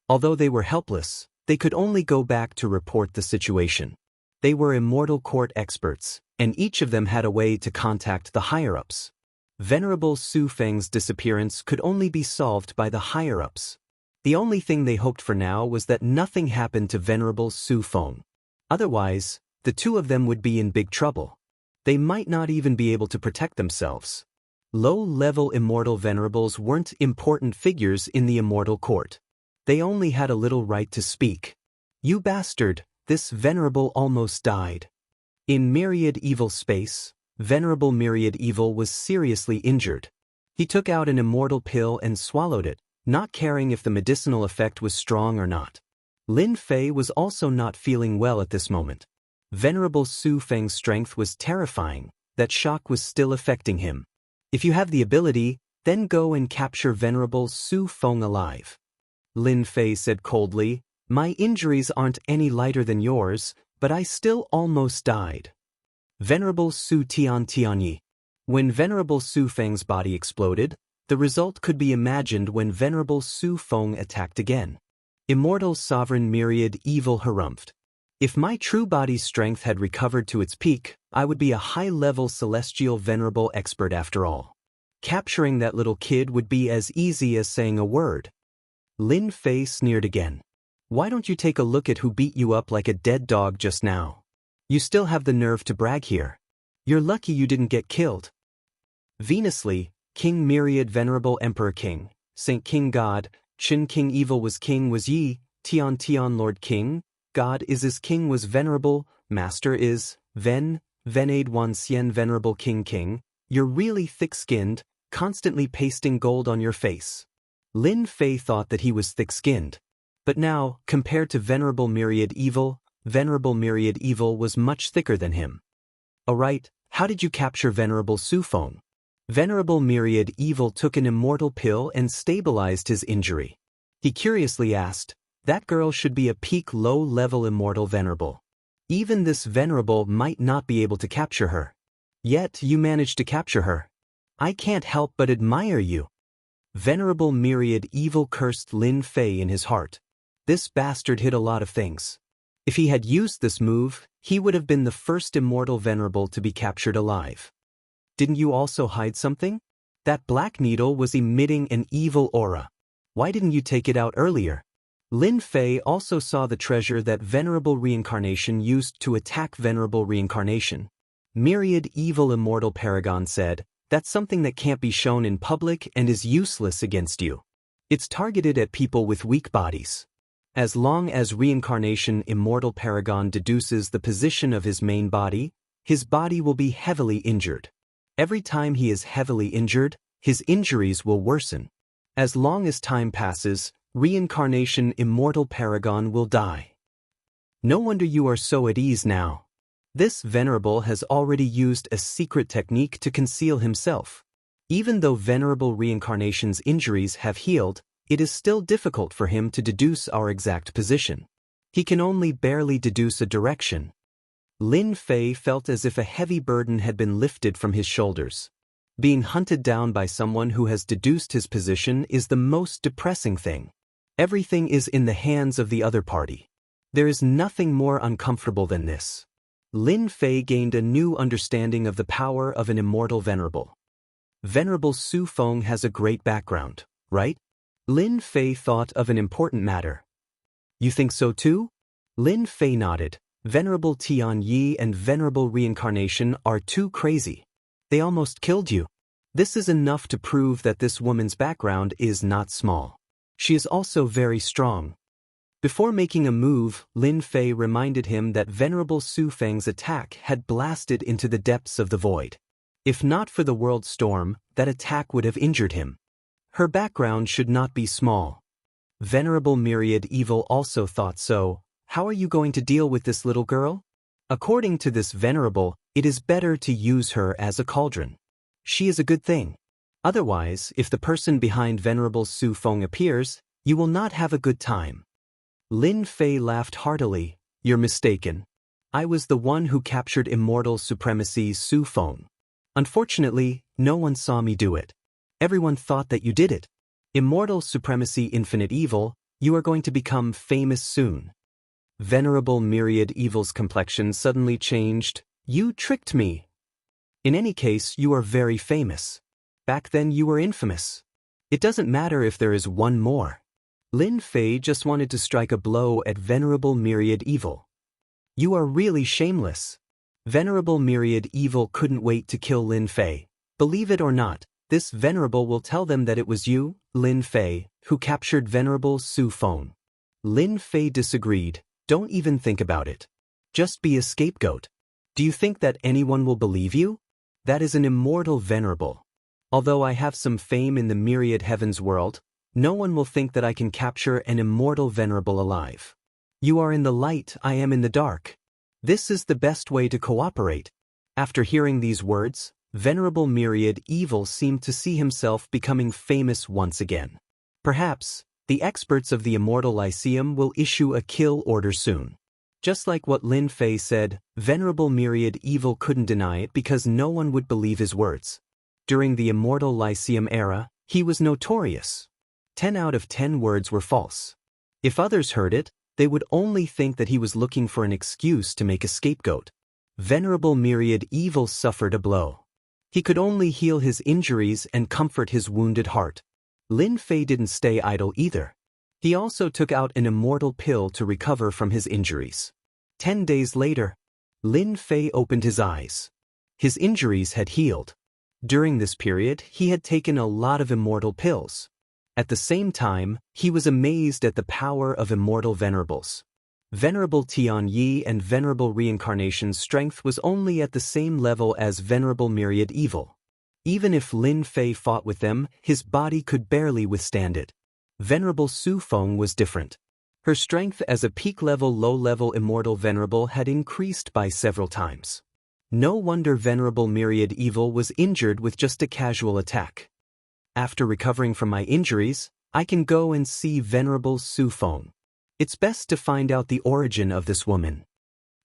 Although they were helpless, they could only go back to report the situation. They were Immortal Court experts, and each of them had a way to contact the higher-ups. Venerable Su Feng's disappearance could only be solved by the higher-ups. The only thing they hoped for now was that nothing happened to Venerable Su Feng. Otherwise, the two of them would be in big trouble. They might not even be able to protect themselves. Low-level immortal venerables weren't important figures in the Immortal Court. They only had a little right to speak. You bastard, this venerable almost died. In Myriad Evil space, Venerable Myriad Evil was seriously injured. He took out an immortal pill and swallowed it, not caring if the medicinal effect was strong or not. Lin Fei was also not feeling well at this moment. Venerable Su Feng's strength was terrifying. That shock was still affecting him. If you have the ability, then go and capture Venerable Su Feng alive. Lin Fei said coldly, my injuries aren't any lighter than yours, but I still almost died. Venerable Su Tianyi. When Venerable Su Feng's body exploded, the result could be imagined when Venerable Su Feng attacked again. Immortal Sovereign Myriad Evil harumphed. If my true body's strength had recovered to its peak, I would be a high-level celestial venerable expert after all. Capturing that little kid would be as easy as saying a word. Lin Fei sneered again. Why don't you take a look at who beat you up like a dead dog just now? You still have the nerve to brag here. You're lucky you didn't get killed. Venously, King Myriad Venerable Emperor King, Saint King God, Chin King Evil was Yi, Tian Lord King, God is King was Venerable, Master is, Venade Wan Xian Venerable King, you're really thick-skinned, constantly pasting gold on your face. Lin Fei thought that he was thick-skinned. But now, compared to Venerable Myriad Evil, Venerable Myriad Evil was much thicker than him. Alright, how did you capture Venerable Su Feng? Venerable Myriad Evil took an immortal pill and stabilized his injury. He curiously asked, that girl should be a peak low-level immortal venerable. Even this venerable might not be able to capture her. Yet you managed to capture her. I can't help but admire you. Venerable Myriad Evil cursed Lin Fei in his heart. This bastard hid a lot of things. If he had used this move, he would have been the first immortal venerable to be captured alive. Didn't you also hide something? That black needle was emitting an evil aura. Why didn't you take it out earlier? Lin Fei also saw the treasure that Venerable Reincarnation used to attack Venerable Reincarnation. Myriad Evil Immortal Paragon said, "That's something that can't be shown in public and is useless against you. It's targeted at people with weak bodies. As long as Reincarnation Immortal Paragon deduces the position of his main body, his body will be heavily injured. Every time he is heavily injured, his injuries will worsen. As long as time passes, Reincarnation Immortal Paragon will die. No wonder you are so at ease now. This Venerable has already used a secret technique to conceal himself. Even though Venerable Reincarnation's injuries have healed, it is still difficult for him to deduce our exact position. He can only barely deduce a direction." Lin Fei felt as if a heavy burden had been lifted from his shoulders. Being hunted down by someone who has deduced his position is the most depressing thing. Everything is in the hands of the other party. There is nothing more uncomfortable than this. Lin Fei gained a new understanding of the power of an immortal venerable. Venerable Su Feng has a great background, right? Lin Fei thought of an important matter. You think so too? Lin Fei nodded. Venerable Tian Yi and Venerable Reincarnation are too crazy. They almost killed you. This is enough to prove that this woman's background is not small. She is also very strong. Before making a move, Lin Fei reminded him that Venerable Su Feng's attack had blasted into the depths of the void. If not for the world storm, that attack would have injured him. Her background should not be small. Venerable Myriad Evil also thought so. How are you going to deal with this little girl? According to this Venerable, it is better to use her as a cauldron. She is a good thing. Otherwise, if the person behind Venerable Su Feng appears, you will not have a good time. Lin Fei laughed heartily. You're mistaken. I was the one who captured Immortal Supremacy Su Feng. Unfortunately, no one saw me do it. Everyone thought that you did it. Immortal Supremacy Infinite Evil, you are going to become famous soon. Venerable Myriad Evil's complexion suddenly changed. You tricked me. In any case, you are very famous. Back then you were infamous. It doesn't matter if there is one more. Lin Fei just wanted to strike a blow at Venerable Myriad Evil. You are really shameless. Venerable Myriad Evil couldn't wait to kill Lin Fei. Believe it or not, this Venerable will tell them that it was you, Lin Fei, who captured Venerable Su Feng. Lin Fei disagreed. Don't even think about it. Just be a scapegoat. Do you think that anyone will believe you? That is an immortal Venerable. Although I have some fame in the myriad heavens world, no one will think that I can capture an immortal Venerable alive. You are in the light, I am in the dark. This is the best way to cooperate. After hearing these words, Venerable Myriad Evil seemed to see himself becoming famous once again. Perhaps, the experts of the Immortal Lyceum will issue a kill order soon. Just like what Lin Fei said, Venerable Myriad Evil couldn't deny it because no one would believe his words. During the Immortal Lyceum era, he was notorious. 10 out of 10 words were false. If others heard it, they would only think that he was looking for an excuse to make a scapegoat. Venerable Myriad Evil suffered a blow. He could only heal his injuries and comfort his wounded heart. Lin Fei didn't stay idle either. He also took out an immortal pill to recover from his injuries. 10 days later, Lin Fei opened his eyes. His injuries had healed. During this period, he had taken a lot of immortal pills. At the same time, he was amazed at the power of immortal venerables. Venerable Tian Yi and Venerable Reincarnation's strength was only at the same level as Venerable Myriad Evil. Even if Lin Fei fought with them, his body could barely withstand it. Venerable Su Feng was different. Her strength as a peak-level low-level immortal venerable had increased by several times. No wonder Venerable Myriad Evil was injured with just a casual attack. After recovering from my injuries, I can go and see Venerable Su Feng. It's best to find out the origin of this woman.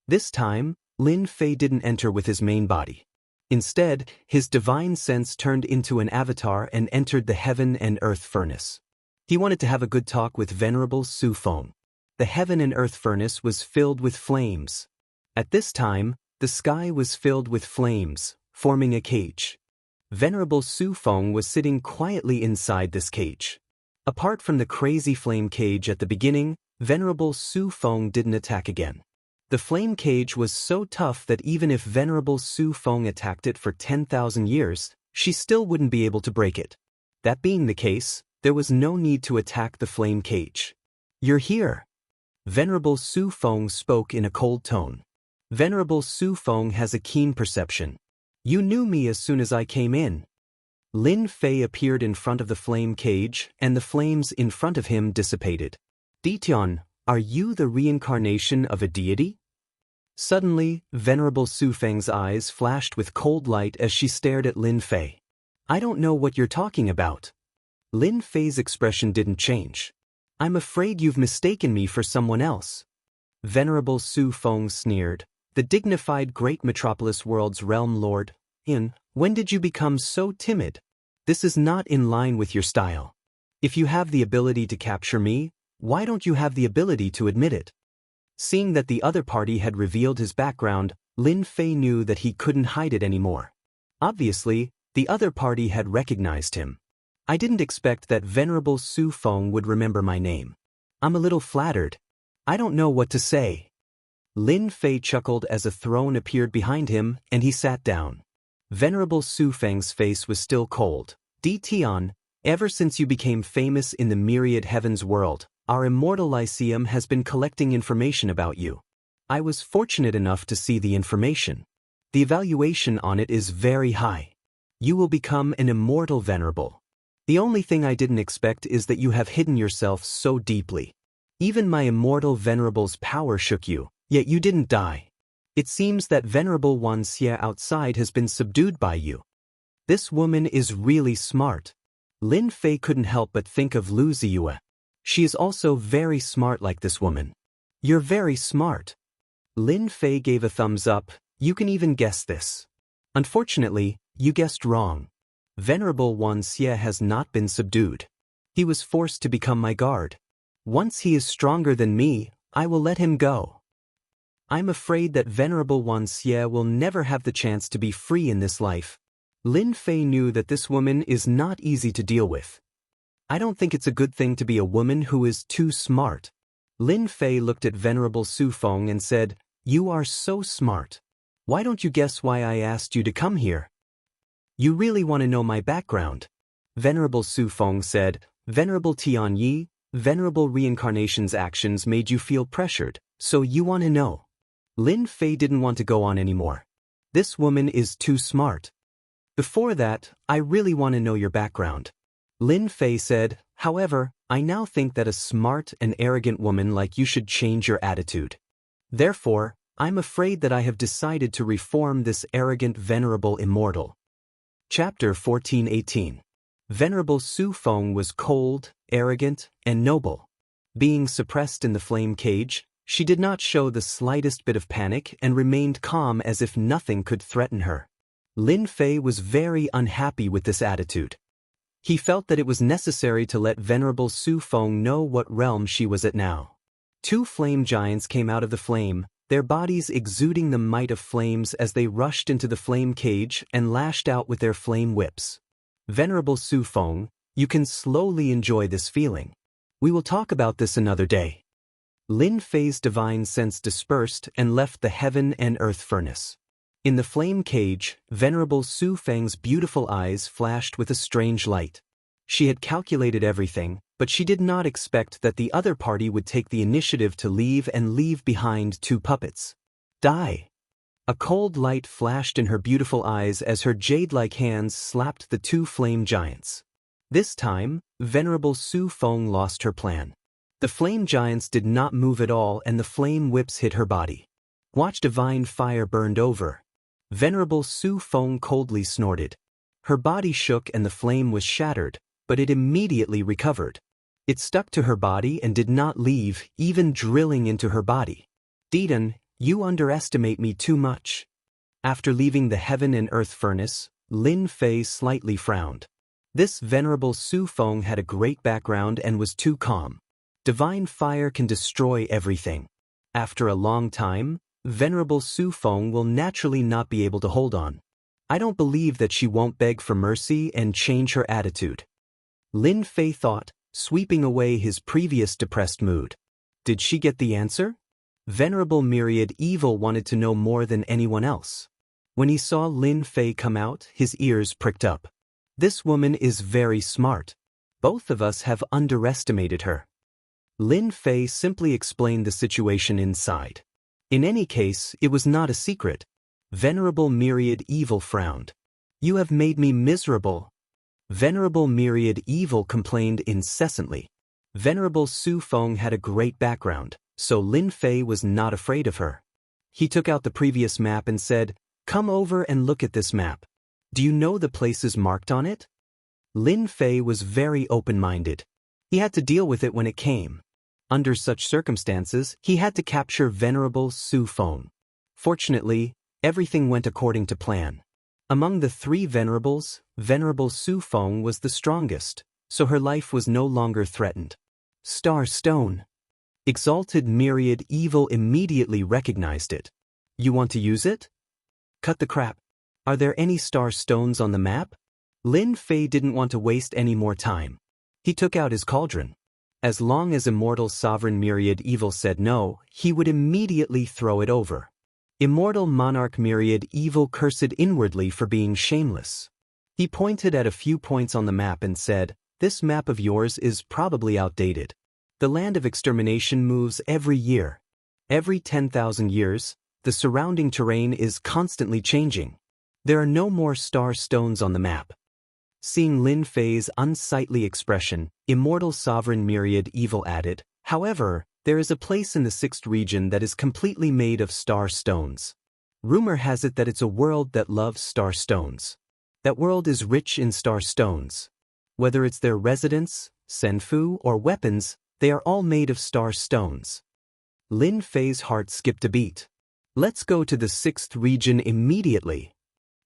This time, Lin Fei didn't enter with his main body. Instead, his divine sense turned into an avatar and entered the heaven and earth furnace. He wanted to have a good talk with Venerable Su Feng. The heaven and earth furnace was filled with flames. At this time, the sky was filled with flames, forming a cage. Venerable Su Feng was sitting quietly inside this cage. Apart from the crazy flame cage at the beginning, Venerable Su Feng didn't attack again. The flame cage was so tough that even if Venerable Su Feng attacked it for 10,000 years, she still wouldn't be able to break it. That being the case, there was no need to attack the flame cage. "You're here." Venerable Su Feng spoke in a cold tone. Venerable Su Feng has a keen perception. "You knew me as soon as I came in." Lin Fei appeared in front of the flame cage, and the flames in front of him dissipated. "Ditian, are you the reincarnation of a deity?" Suddenly, Venerable Su Feng's eyes flashed with cold light as she stared at Lin Fei. "I don't know what you're talking about." Lin Fei's expression didn't change. "I'm afraid you've mistaken me for someone else." Venerable Su Feng sneered. "The dignified great metropolis world's realm lord, when did you become so timid? This is not in line with your style. If you have the ability to capture me, why don't you have the ability to admit it?" Seeing that the other party had revealed his background, Lin Fei knew that he couldn't hide it anymore. Obviously, the other party had recognized him. "I didn't expect that Venerable Su Feng would remember my name. I'm a little flattered. I don't know what to say." Lin Fei chuckled as a throne appeared behind him, and he sat down. Venerable Su Feng's face was still cold. "Ditian, ever since you became famous in the myriad heavens world, our Immortal Lyceum has been collecting information about you. I was fortunate enough to see the information. The evaluation on it is very high. You will become an immortal venerable. The only thing I didn't expect is that you have hidden yourself so deeply. Even my immortal venerable's power shook you, yet you didn't die. It seems that Venerable Wuxia outside has been subdued by you. This woman is really smart." Lin Fei couldn't help but think of Lu Ziyue. She is also very smart like this woman. "You're very smart." Lin Fei gave a thumbs up. "You can even guess this." "Unfortunately, you guessed wrong. Venerable Wuxia has not been subdued. He was forced to become my guard. Once he is stronger than me, I will let him go. I'm afraid that Venerable Wuxia will never have the chance to be free in this life." Lin Fei knew that this woman is not easy to deal with. "I don't think it's a good thing to be a woman who is too smart." Lin Fei looked at Venerable Su Feng and said, "You are so smart. Why don't you guess why I asked you to come here?" "You really want to know my background?" Venerable Su Feng said. "Venerable Tianyi, Venerable Reincarnation's actions made you feel pressured, so you want to know." Lin Fei didn't want to go on anymore. This woman is too smart. "Before that, I really want to know your background." Lin Fei said, "However, I now think that a smart and arrogant woman like you should change your attitude. Therefore, I'm afraid that I have decided to reform this arrogant venerable immortal." Chapter 14:18. Venerable Su Feng was cold, arrogant, and noble. Being suppressed in the flame cage, she did not show the slightest bit of panic and remained calm as if nothing could threaten her. Lin Fei was very unhappy with this attitude. He felt that it was necessary to let Venerable Su Feng know what realm she was at now. Two flame giants came out of the flame, their bodies exuding the might of flames as they rushed into the flame cage and lashed out with their flame whips. "Venerable Su Feng, you can slowly enjoy this feeling. We will talk about this another day." Lin Fei's divine sense dispersed and left the heaven and earth furnace. In the flame cage, Venerable Su Feng's beautiful eyes flashed with a strange light. She had calculated everything, but she did not expect that the other party would take the initiative to leave and leave behind two puppets. "Die!" A cold light flashed in her beautiful eyes as her jade-like hands slapped the two flame giants. This time, Venerable Su Feng lost her plan. The flame giants did not move at all and the flame whips hit her body. Watch divine fire burned over. Venerable Su Feng coldly snorted. Her body shook and the flame was shattered, but it immediately recovered. It stuck to her body and did not leave, even drilling into her body. "Didan, you underestimate me too much." After leaving the heaven and earth furnace, Lin Fei slightly frowned. This Venerable Su Feng had a great background and was too calm. Divine fire can destroy everything. After a long time, Venerable Su Feng will naturally not be able to hold on. I don't believe that she won't beg for mercy and change her attitude. Lin Fei thought, sweeping away his previous depressed mood. Did she get the answer? Venerable Myriad Evil wanted to know more than anyone else. When he saw Lin Fei come out, his ears pricked up. This woman is very smart. Both of us have underestimated her. Lin Fei simply explained the situation inside. In any case, it was not a secret. Venerable Myriad Evil frowned. You have made me miserable. Venerable Myriad Evil complained incessantly. Venerable Su Feng had a great background, so Lin Fei was not afraid of her. He took out the previous map and said, "Come over and look at this map. Do you know the places marked on it?" Lin Fei was very open-minded. He had to deal with it when it came. Under such circumstances, he had to capture Venerable Su Feng. Fortunately, everything went according to plan. Among the three venerables, Venerable Su Feng was the strongest, so her life was no longer threatened. Star Stone. Exalted Myriad Evil immediately recognized it. You want to use it? Cut the crap. Are there any star stones on the map? Lin Fei didn't want to waste any more time. He took out his cauldron. As long as Immortal Sovereign Myriad Evil said no, he would immediately throw it over. Immortal Monarch Myriad Evil cursed inwardly for being shameless. He pointed at a few points on the map and said, "This map of yours is probably outdated. The land of extermination moves every year. Every 10,000 years, the surrounding terrain is constantly changing. There are no more star stones on the map." Seeing Lin Fei's unsightly expression, Immortal Sovereign Myriad Evil added, "However, there is a place in the 6th region that is completely made of star stones. Rumor has it that it's a world that loves star stones. That world is rich in star stones. Whether it's their residence, senfu, or weapons, they are all made of star stones." Lin Fei's heart skipped a beat. Let's go to the 6th region immediately.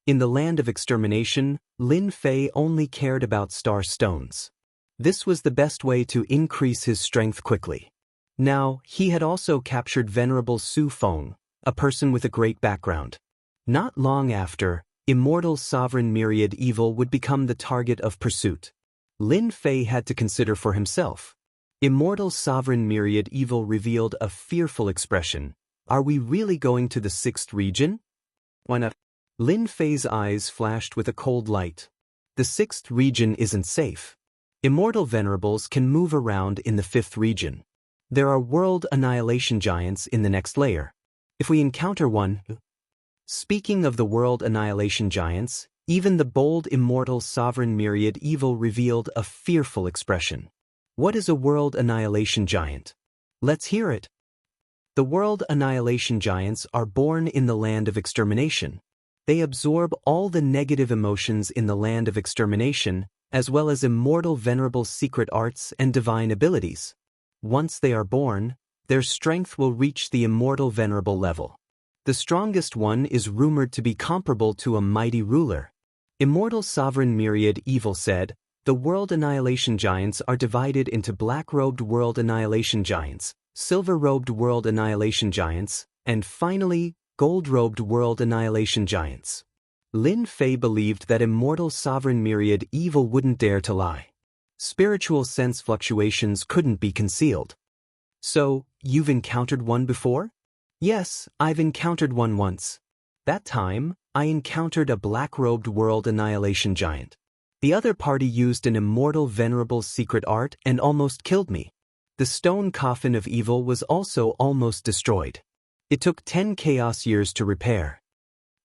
In the land of extermination, Lin Fei only cared about star stones. This was the best way to increase his strength quickly. Now, he had also captured Venerable Su Feng, a person with a great background. Not long after, Immortal Sovereign Myriad Evil would become the target of pursuit. Lin Fei had to consider for himself. Immortal Sovereign Myriad Evil revealed a fearful expression. Are we really going to the 6th region? Why not? Lin Fei's eyes flashed with a cold light. The 6th region isn't safe. Immortal Venerables can move around in the 5th region. There are world annihilation giants in the next layer. If we encounter one... Speaking of the world annihilation giants, even the bold Immortal Sovereign Myriad Evil revealed a fearful expression. What is a world annihilation giant? Let's hear it. The world annihilation giants are born in the land of extermination. They absorb all the negative emotions in the land of extermination, as well as immortal venerable secret arts and divine abilities. Once they are born, their strength will reach the immortal venerable level. The strongest one is rumored to be comparable to a mighty ruler. Immortal Sovereign Myriad Evil said, "The world annihilation giants are divided into black-robed world annihilation giants, silver-robed world annihilation giants, and finally, gold-robed world annihilation giants." Lin Fei believed that Immortal Sovereign Myriad Evil wouldn't dare to lie. Spiritual sense fluctuations couldn't be concealed. "So, you've encountered one before?" "Yes, I've encountered one once. That time, I encountered a black-robed world annihilation giant. The other party used an immortal venerable secret art and almost killed me. The stone coffin of evil was also almost destroyed. It took 10 chaos years to repair."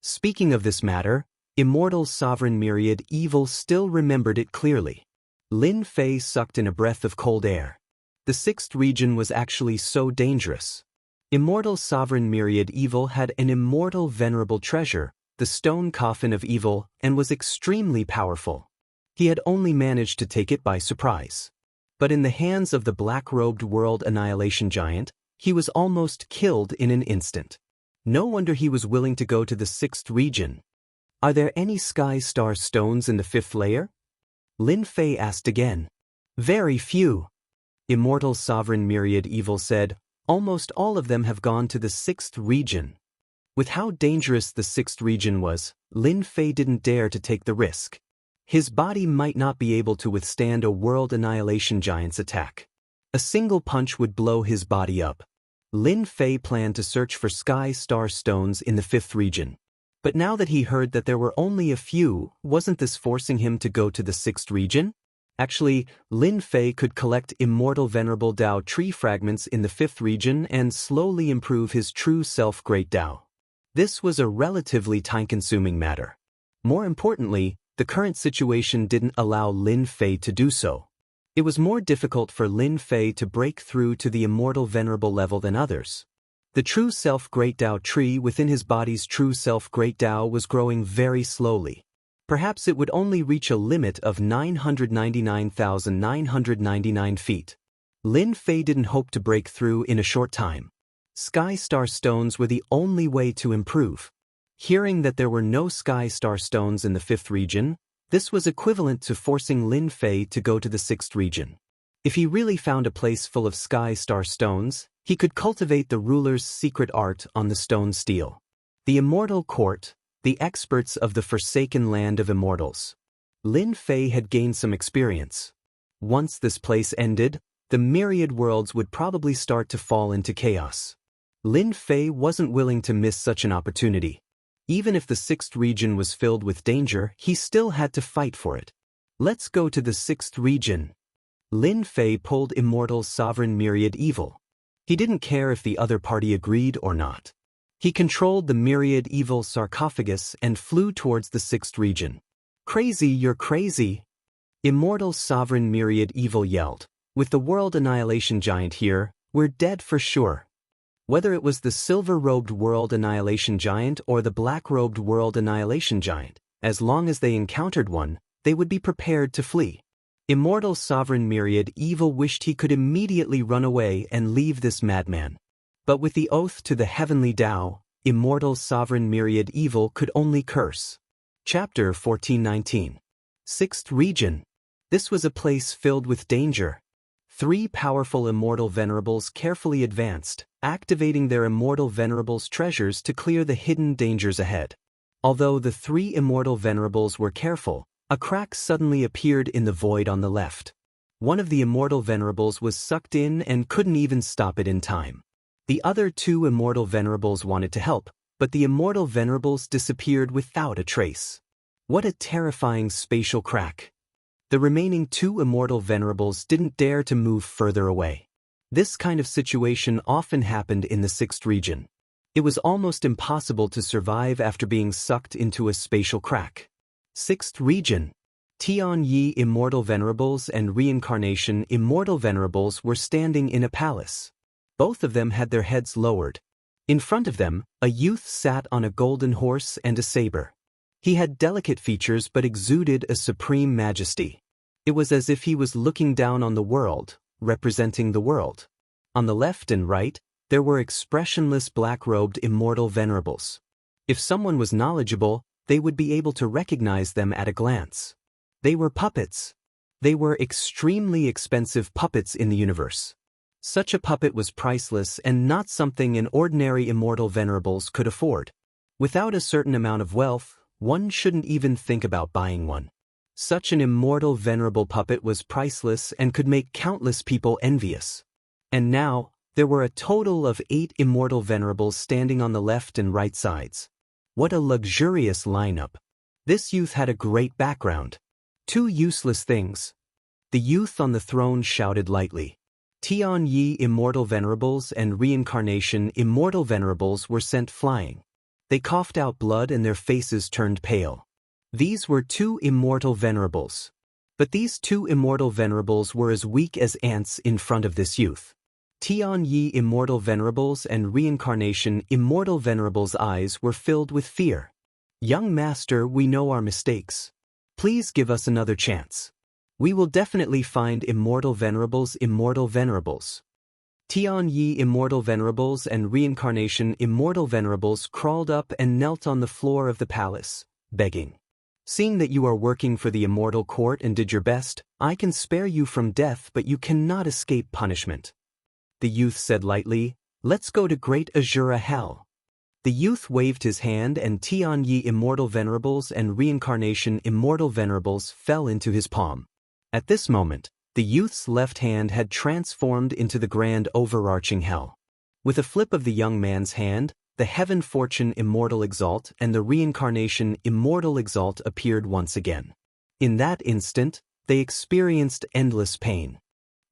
Speaking of this matter, Immortal Sovereign Myriad Evil still remembered it clearly. Lin Fei sucked in a breath of cold air. The 6th region was actually so dangerous. Immortal Sovereign Myriad Evil had an immortal venerable treasure, the stone coffin of evil, and was extremely powerful. He had only managed to take it by surprise. But in the hands of the black-robed world annihilation giant, he was almost killed in an instant. No wonder he was willing to go to the 6th region. "Are there any sky star stones in the 5th layer?" Lin Fei asked again. "Very few." Immortal Sovereign Myriad Evil said, "Almost all of them have gone to the 6th region." With how dangerous the sixth region was, Lin Fei didn't dare to take the risk. His body might not be able to withstand a world annihilation giant's attack. A single punch would blow his body up. Lin Fei planned to search for sky star stones in the fifth region. But now that he heard that there were only a few, wasn't this forcing him to go to the sixth region? Actually, Lin Fei could collect immortal venerable Dao tree fragments in the fifth region and slowly improve his true self Great Dao. This was a relatively time-consuming matter. More importantly, the current situation didn't allow Lin Fei to do so. It was more difficult for Lin Fei to break through to the immortal venerable level than others. The true self Great Dao tree within his body's true self Great Dao was growing very slowly. Perhaps it would only reach a limit of 999,999 feet. Lin Fei didn't hope to break through in a short time. Sky star stones were the only way to improve. Hearing that there were no sky star stones in the fifth region, this was equivalent to forcing Lin Fei to go to the sixth region. If he really found a place full of sky star stones, he could cultivate the ruler's secret art on the stone steel. The Immortal Court, the experts of the forsaken land of immortals. Lin Fei had gained some experience. Once this place ended, the myriad worlds would probably start to fall into chaos. Lin Fei wasn't willing to miss such an opportunity. Even if the sixth region was filled with danger, he still had to fight for it. Let's go to the sixth region. Lin Fei pulled Immortal's sovereign myriad evil. He didn't care if the other party agreed or not. He controlled the myriad evil sarcophagus and flew towards the sixth region. Crazy, you're crazy! Immortal's sovereign myriad evil yelled. With the world annihilation giant here, we're dead for sure. Whether it was the silver-robed world annihilation giant or the black-robed world annihilation giant, as long as they encountered one, they would be prepared to flee. Immortal sovereign myriad evil wished he could immediately run away and leave this madman. But with the oath to the heavenly Tao, immortal sovereign myriad evil could only curse. Chapter 1419. Sixth Region. This was a place filled with danger. 3 powerful immortal venerables carefully advanced, activating their immortal venerables' treasures to clear the hidden dangers ahead. Although the 3 immortal venerables were careful, a crack suddenly appeared in the void on the left. One of the immortal venerables was sucked in and couldn't even stop it in time. The other 2 immortal venerables wanted to help, but the immortal venerables disappeared without a trace. What a terrifying spatial crack! The remaining 2 immortal venerables didn't dare to move further away. This kind of situation often happened in the sixth region. It was almost impossible to survive after being sucked into a spatial crack. Sixth Region. Tianyi Immortal Venerables and Reincarnation Immortal Venerables were standing in a palace. Both of them had their heads lowered. In front of them, a youth sat on a golden horse and a saber. He had delicate features but exuded a supreme majesty. It was as if he was looking down on the world, representing the world. On the left and right, there were expressionless black-robed immortal venerables. If someone was knowledgeable, they would be able to recognize them at a glance. They were puppets. They were extremely expensive puppets in the universe. Such a puppet was priceless and not something an ordinary immortal venerables could afford. Without a certain amount of wealth, one shouldn't even think about buying one. Such an immortal venerable puppet was priceless and could make countless people envious. And now, there were a total of 8 immortal venerables standing on the left and right sides. What a luxurious lineup. This youth had a great background. 2 useless things. The youth on the throne shouted lightly. Tianyi Immortal Venerables and Reincarnation Immortal Venerables were sent flying. They coughed out blood and their faces turned pale. These were 2 immortal venerables. But these 2 immortal venerables were as weak as ants in front of this youth. Tianyi Immortal Venerables and Reincarnation Immortal Venerables' eyes were filled with fear. Young master, we know our mistakes. Please give us another chance. We will definitely find immortal venerables. Tianyi Immortal Venerables and Reincarnation Immortal Venerables crawled up and knelt on the floor of the palace, begging. Seeing that you are working for the Immortal Court and did your best, I can spare you from death, but you cannot escape punishment. The youth said lightly, let's go to Great Azura Hell. The youth waved his hand and Tianyi Immortal Venerables and Reincarnation Immortal Venerables fell into his palm. At this moment, the youth's left hand had transformed into the grand overarching hell. With a flip of the young man's hand, the Heaven Fortune Immortal Exalt and the Reincarnation Immortal Exalt appeared once again. In that instant, they experienced endless pain.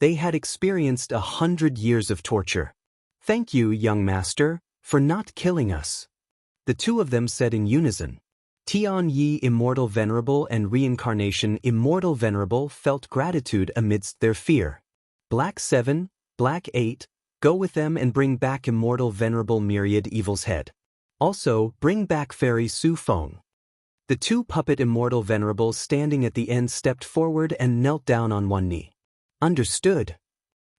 They had experienced 100 years of torture. "Thank you, young master, for not killing us," the two of them said in unison. Tianyi Immortal Venerable and Reincarnation Immortal Venerable felt gratitude amidst their fear. Black 7, Black 8, go with them and bring back Immortal Venerable Myriad Evil's head. Also, bring back Fairy Su Feng. The two puppet Immortal Venerables standing at the end stepped forward and knelt down on one knee. "Understood.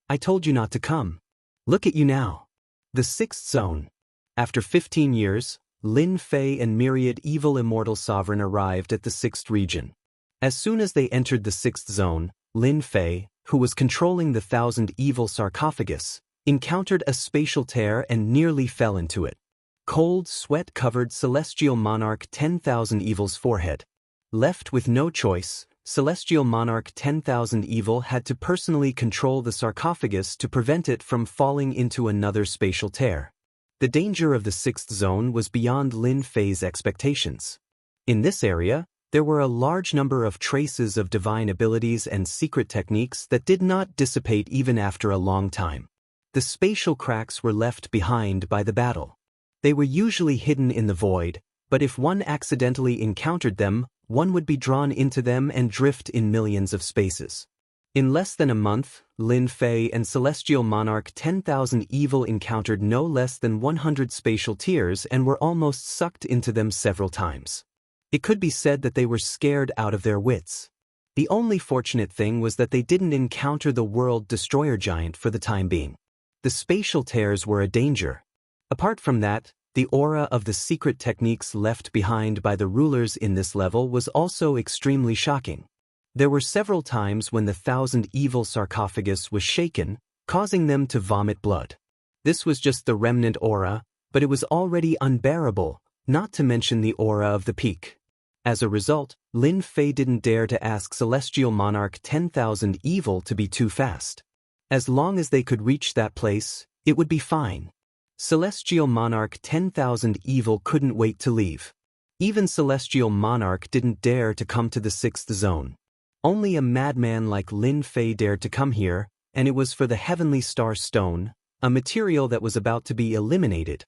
I told you not to come. Look at you now." The 6th Zone. After 15 years, Lin Fei and Myriad Evil Immortal Sovereign arrived at the 6th region. As soon as they entered the 6th Zone, Lin Fei, who was controlling the 1000 Evil Sarcophagus, encountered a spatial tear and nearly fell into it. Cold sweat covered Celestial Monarch 10,000 Evil's forehead. Left with no choice, Celestial Monarch 10,000 Evil had to personally control the sarcophagus to prevent it from falling into another spatial tear. The danger of the 6th Zone was beyond Lin Fei's expectations. In this area, there were a large number of traces of divine abilities and secret techniques that did not dissipate even after a long time. The spatial cracks were left behind by the battle. They were usually hidden in the void, but if one accidentally encountered them, one would be drawn into them and drift in millions of spaces. In less than a month, Lin Fei and Celestial Monarch 10,000 Evil encountered no less than 100 spatial tears and were almost sucked into them several times. It could be said that they were scared out of their wits. The only fortunate thing was that they didn't encounter the World Destroyer Giant for the time being. The spatial tears were a danger. Apart from that, the aura of the secret techniques left behind by the rulers in this level was also extremely shocking. There were several times when the 1000 Evil sarcophagus was shaken, causing them to vomit blood. This was just the remnant aura, but it was already unbearable, not to mention the aura of the peak. As a result, Lin Fei didn't dare to ask Celestial Monarch 10,000 Evil to be too fast. As long as they could reach that place, it would be fine. Celestial Monarch 10,000 Evil couldn't wait to leave. Even Celestial Monarch didn't dare to come to the 6th Zone. Only a madman like Lin Fei dared to come here, and it was for the Heavenly Star Stone, a material that was about to be eliminated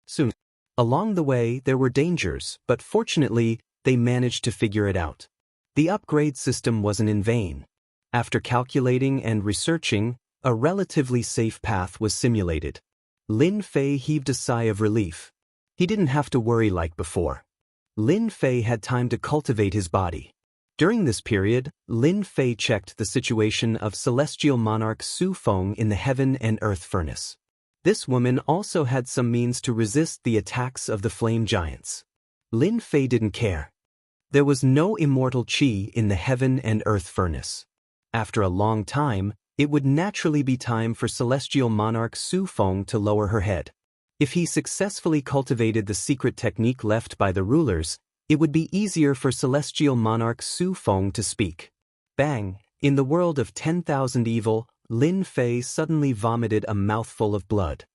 soon. Along the way, there were dangers, but fortunately, they managed to figure it out. The upgrade system wasn't in vain. After calculating and researching, a relatively safe path was simulated. Lin Fei heaved a sigh of relief. He didn't have to worry like before. Lin Fei had time to cultivate his body. During this period, Lin Fei checked the situation of Celestial Monarch Su Feng in the Heaven and Earth Furnace. This woman also had some means to resist the attacks of the Flame Giants. Lin Fei didn't care. There was no immortal qi in the Heaven and Earth Furnace. After a long time, it would naturally be time for Celestial Monarch Su Feng to lower her head. If he successfully cultivated the secret technique left by the rulers, it would be easier for Celestial Monarch Su Feng to speak. Bang! In the world of 10,000 Evil, Lin Fei suddenly vomited a mouthful of blood.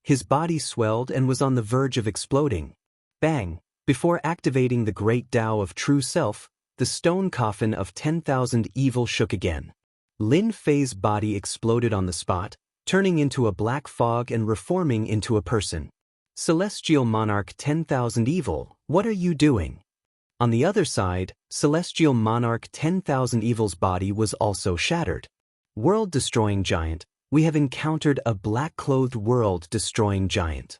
His body swelled and was on the verge of exploding. Bang! Before activating the great Tao of True Self, the stone coffin of 10,000 Evil shook again. Lin Fei's body exploded on the spot, turning into a black fog and reforming into a person. Celestial Monarch 10,000 Evil, what are you doing? On the other side, Celestial Monarch 10,000 Evil's body was also shattered. World-destroying giant, we have encountered a black-clothed world-destroying giant.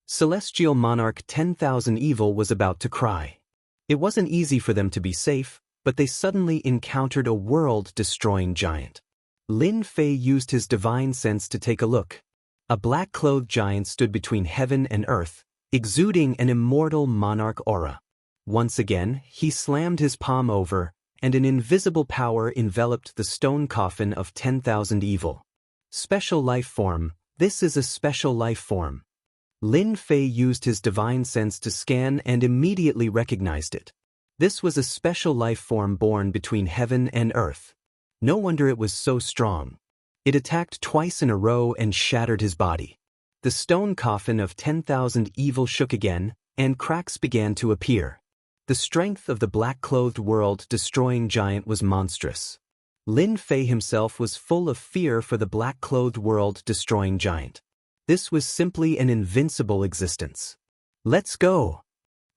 Celestial Monarch 10,000 Evil was about to cry. It wasn't easy for them to be safe, but they suddenly encountered a world-destroying giant. Lin Fei used his divine sense to take a look. A black-clothed giant stood between heaven and earth, exuding an immortal monarch aura. Once again, he slammed his palm over, and an invisible power enveloped the stone coffin of 10,000 Evil. Special life form, this is a special life form. Lin Fei used his divine sense to scan and immediately recognized it. This was a special life form born between heaven and earth. No wonder it was so strong. It attacked twice in a row and shattered his body. The stone coffin of 10,000 evil shook again, and cracks began to appear. The strength of the black-clothed world-destroying giant was monstrous. Lin Fei himself was full of fear for the black-clothed world-destroying giant. This was simply an invincible existence. Let's go!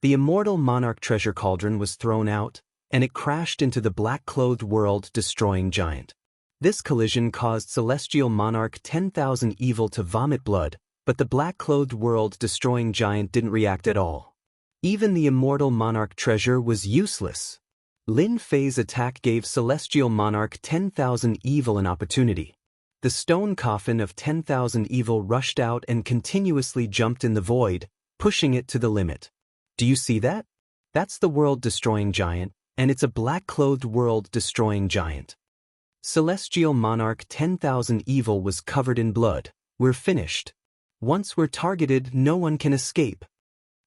The immortal Monarch treasure cauldron was thrown out, and it crashed into the black-clothed world-destroying giant. This collision caused Celestial Monarch 10,000 Evil to vomit blood, but the black-clothed world-destroying giant didn't react at all. Even the immortal Monarch treasure was useless. Lin Fei's attack gave Celestial Monarch 10,000 Evil an opportunity. The stone coffin of 10,000 Evil rushed out and continuously jumped in the void, pushing it to the limit. Do you see that? That's the world-destroying giant, and it's a black-clothed world-destroying giant. Celestial Monarch 10,000 Evil was covered in blood. We're finished. Once we're targeted, no one can escape.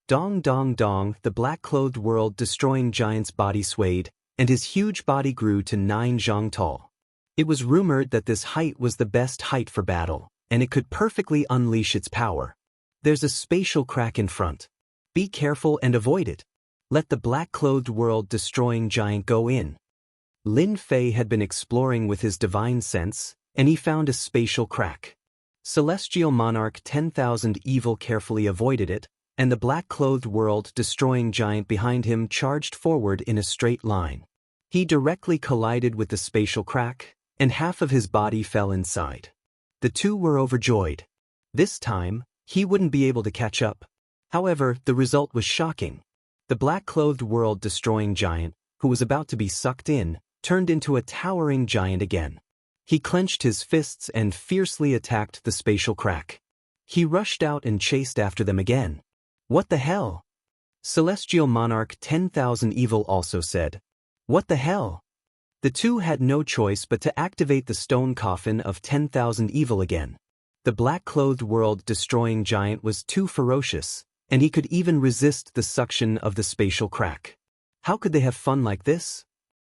Dong dong dong, the black-clothed world-destroying giant's body swayed, and his huge body grew to 9 zhang tall. It was rumored that this height was the best height for battle, and it could perfectly unleash its power. There's a spatial crack in front. Be careful and avoid it. Let the black-clothed world-destroying giant go in. Lin Fei had been exploring with his divine sense, and he found a spatial crack. Celestial Monarch 10,000 Evil carefully avoided it, and the black-clothed world-destroying giant behind him charged forward in a straight line. He directly collided with the spatial crack, and half of his body fell inside. The two were overjoyed. This time, he wouldn't be able to catch up. However, the result was shocking. The black-clothed world-destroying giant, who was about to be sucked in, turned into a towering giant again. He clenched his fists and fiercely attacked the spatial crack. He rushed out and chased after them again. What the hell? Celestial Monarch 10,000 Evil also said. What the hell? The two had no choice but to activate the stone coffin of 10,000 Evil again. The black-clothed world-destroying giant was too ferocious, and he could even resist the suction of the spatial crack. How could they have fun like this?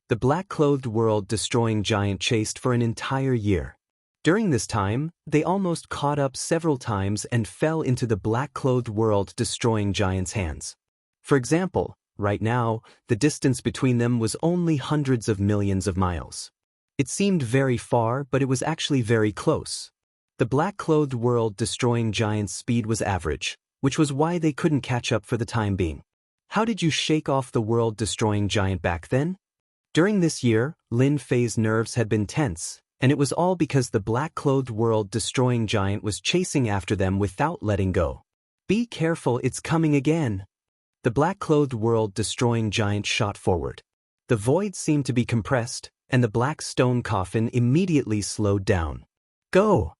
The black-clothed world-destroying giant chased for an entire year. During this time, they almost caught up several times and fell into the black-clothed world-destroying giant's hands. For example, right now, the distance between them was only hundreds of millions of miles. It seemed very far, but it was actually very close. The black-clothed world-destroying giant's speed was average, which was why they couldn't catch up for the time being. How did you shake off the world-destroying giant back then? During this year, Lin Fei's nerves had been tense, and it was all because the black-clothed world-destroying giant was chasing after them without letting go. Be careful, it's coming again. The black-clothed world-destroying giant shot forward. The void seemed to be compressed, and the black stone coffin immediately slowed down. Go!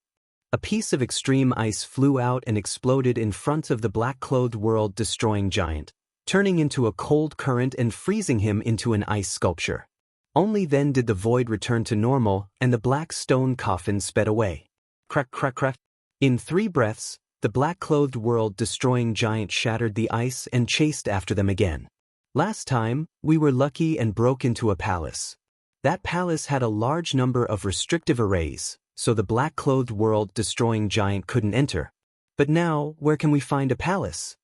A piece of extreme ice flew out and exploded in front of the black-clothed world-destroying giant, turning into a cold current and freezing him into an ice sculpture. Only then did the void return to normal, and the black stone coffin sped away. Crack, crack, crack. In 3 breaths, the black-clothed world-destroying giant shattered the ice and chased after them again. Last time, we were lucky and broke into a palace. That palace had a large number of restrictive arrays, so the black-clothed world-destroying giant couldn't enter. But now, where can we find a palace?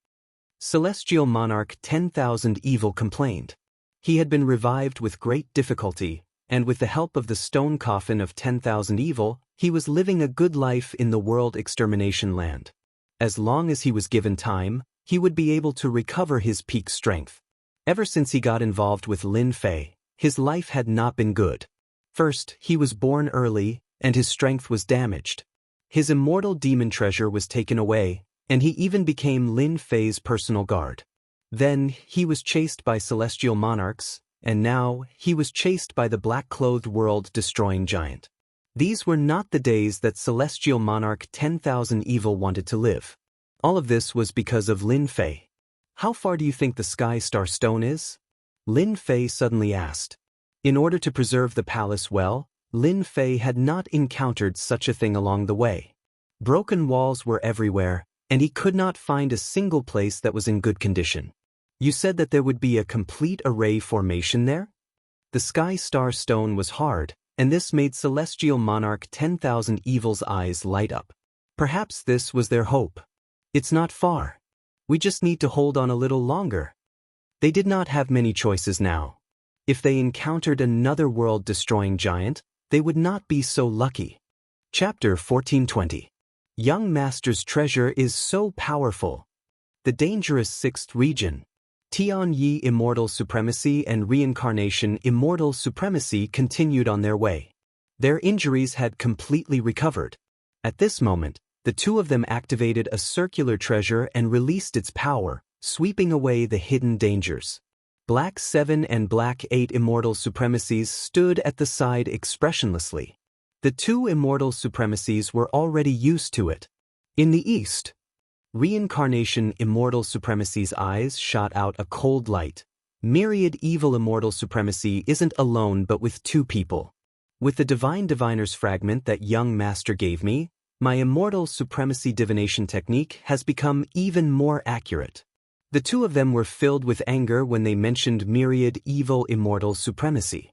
Celestial Monarch 10,000 Evil complained. He had been revived with great difficulty, and with the help of the stone coffin of 10,000 Evil, he was living a good life in the world extermination land. As long as he was given time, he would be able to recover his peak strength. Ever since he got involved with Lin Fei, his life had not been good. First, he was born early, and his strength was damaged. His immortal demon treasure was taken away, and he even became Lin Fei's personal guard. Then, he was chased by celestial monarchs, and now, he was chased by the black-clothed world-destroying giant. These were not the days that Celestial Monarch 10,000 Evil wanted to live. All of this was because of Lin Fei. How far do you think the Sky Star Stone is? Lin Fei suddenly asked. In order to preserve the palace well, Lin Fei had not encountered such a thing along the way. Broken walls were everywhere, and he could not find a single place that was in good condition. You said that there would be a complete array formation there? The sky star stone was hard, and this made Celestial Monarch 10,000 Evil's eyes light up. Perhaps this was their hope. It's not far. We just need to hold on a little longer. They did not have many choices now. If they encountered another world-destroying giant, they would not be so lucky. Chapter 1420. Young Master's treasure is so powerful. The dangerous sixth region. Tianyi Immortal Supremacy and Reincarnation Immortal Supremacy continued on their way. Their injuries had completely recovered. At this moment, the two of them activated a circular treasure and released its power, sweeping away the hidden dangers. Black 7 and Black 8 Immortal Supremacies stood at the side expressionlessly. The two Immortal Supremacies were already used to it. In the east, Reincarnation Immortal Supremacy's eyes shot out a cold light. Myriad Evil Immortal Supremacy isn't alone but with two people. With the Divine Diviner's fragment that young master gave me, my Immortal Supremacy divination technique has become even more accurate. The two of them were filled with anger when they mentioned Myriad Evil Immortal Supremacy.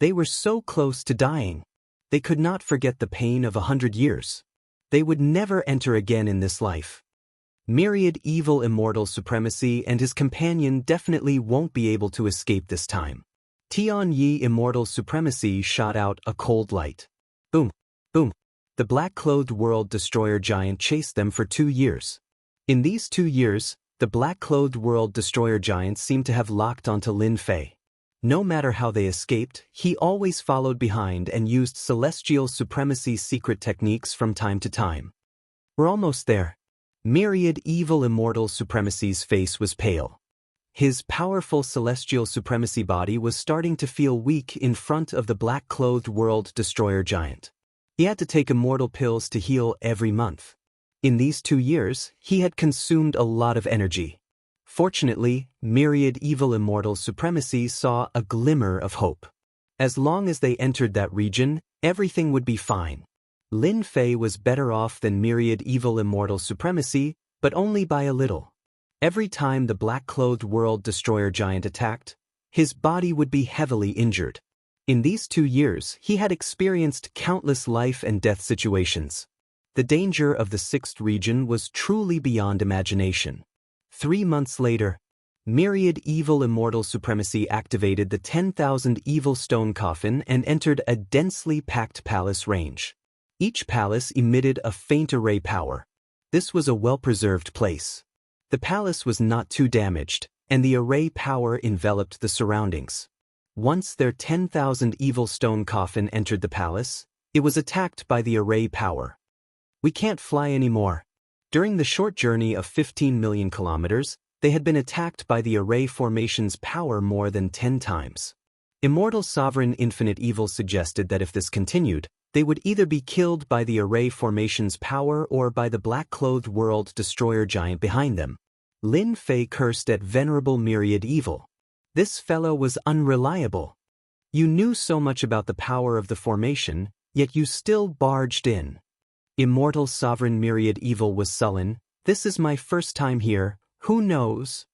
They were so close to dying. They could not forget the pain of 100 years. They would never enter again in this life. Myriad Evil Immortal Supremacy and his companion definitely won't be able to escape this time. Tianyi Immortal Supremacy shot out a cold light. Boom, boom. The black-clothed world destroyer giant chased them for 2 years. In these 2 years, the black-clothed world destroyer giant seemed to have locked onto Lin Fei. No matter how they escaped, he always followed behind and used Celestial Supremacy's secret techniques from time to time. We're almost there. Myriad Evil Immortal Supremacy's face was pale. His powerful Celestial Supremacy body was starting to feel weak in front of the black-clothed world destroyer giant. He had to take immortal pills to heal every month. In these 2 years, he had consumed a lot of energy. Fortunately, Myriad Evil Immortal Supremacy saw a glimmer of hope. As long as they entered that region, everything would be fine. Lin Fei was better off than Myriad Evil Immortal Supremacy, but only by a little. Every time the black-clothed world destroyer giant attacked, his body would be heavily injured. In these 2 years, he had experienced countless life and death situations. The danger of the sixth region was truly beyond imagination. 3 months later, Myriad Evil Immortal Supremacy activated the 10,000 Evil Stone Coffin and entered a densely packed palace range. Each palace emitted a faint array power. This was a well-preserved place. The palace was not too damaged, and the array power enveloped the surroundings. Once their 10,000 Evil Stone Coffin entered the palace, it was attacked by the array power. We can't fly anymore. During the short journey of 15 million kilometers, they had been attacked by the array formation's power more than 10 times. Immortal Sovereign Infinite Evil suggested that if this continued, they would either be killed by the array formation's power or by the black-clothed world destroyer giant behind them. Lin Fei cursed at Venerable Myriad Evil. This fellow was unreliable. You knew so much about the power of the formation, yet you still barged in. Immortal Sovereign Myriad Evil was sullen. This is my first time here, who knows?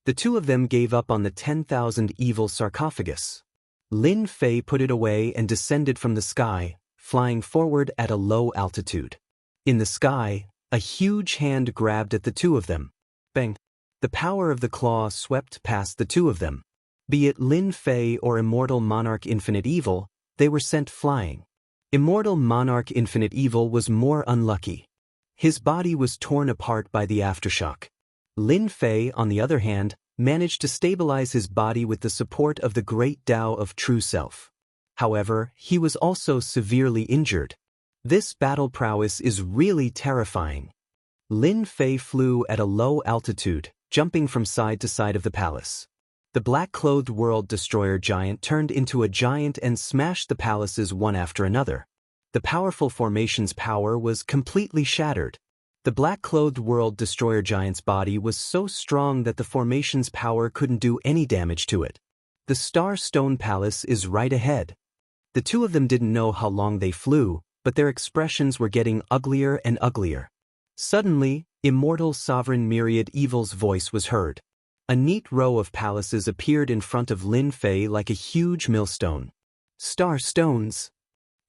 The two of them gave up on the 10,000 Evil sarcophagus. Lin Fei put it away and descended from the sky, flying forward at a low altitude. In the sky, a huge hand grabbed at the two of them. Bang! The power of the claw swept past the two of them. Be it Lin Fei or Immortal Monarch Infinite Evil, they were sent flying. Immortal Monarch Infinite Evil was more unlucky. His body was torn apart by the aftershock. Lin Fei, on the other hand, managed to stabilize his body with the support of the great Tao of True Self. However, he was also severely injured. This battle prowess is really terrifying. Lin Fei flew at a low altitude, jumping from side to side of the palace. The black-clothed world destroyer giant turned into a giant and smashed the palaces one after another. The powerful formation's power was completely shattered. The black-clothed world destroyer giant's body was so strong that the formation's power couldn't do any damage to it. The Star Stone Palace is right ahead. The two of them didn't know how long they flew, but their expressions were getting uglier and uglier. Suddenly, Immortal Sovereign Myriad Evil's voice was heard. A neat row of palaces appeared in front of Lin Fei like a huge millstone. Star stones.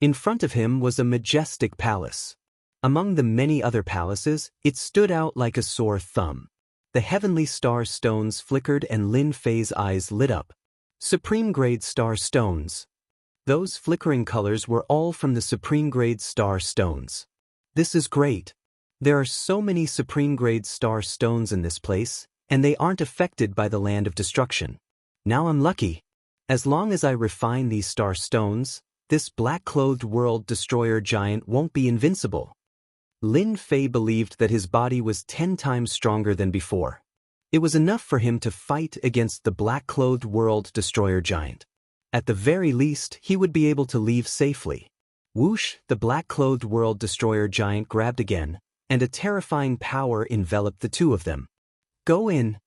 In front of him was a majestic palace. Among the many other palaces, it stood out like a sore thumb. The heavenly star stones flickered and Lin Fei's eyes lit up. Supreme-grade star stones. Those flickering colors were all from the supreme-grade star stones. This is great. There are so many supreme-grade star stones in this place, and they aren't affected by the land of destruction. Now I'm lucky. As long as I refine these star stones, this black-clothed world destroyer giant won't be invincible. Lin Fei believed that his body was 10 times stronger than before. It was enough for him to fight against the black-clothed world destroyer giant. At the very least, he would be able to leave safely. Whoosh, the black-clothed world destroyer giant grabbed again, and a terrifying power enveloped the two of them. Go in.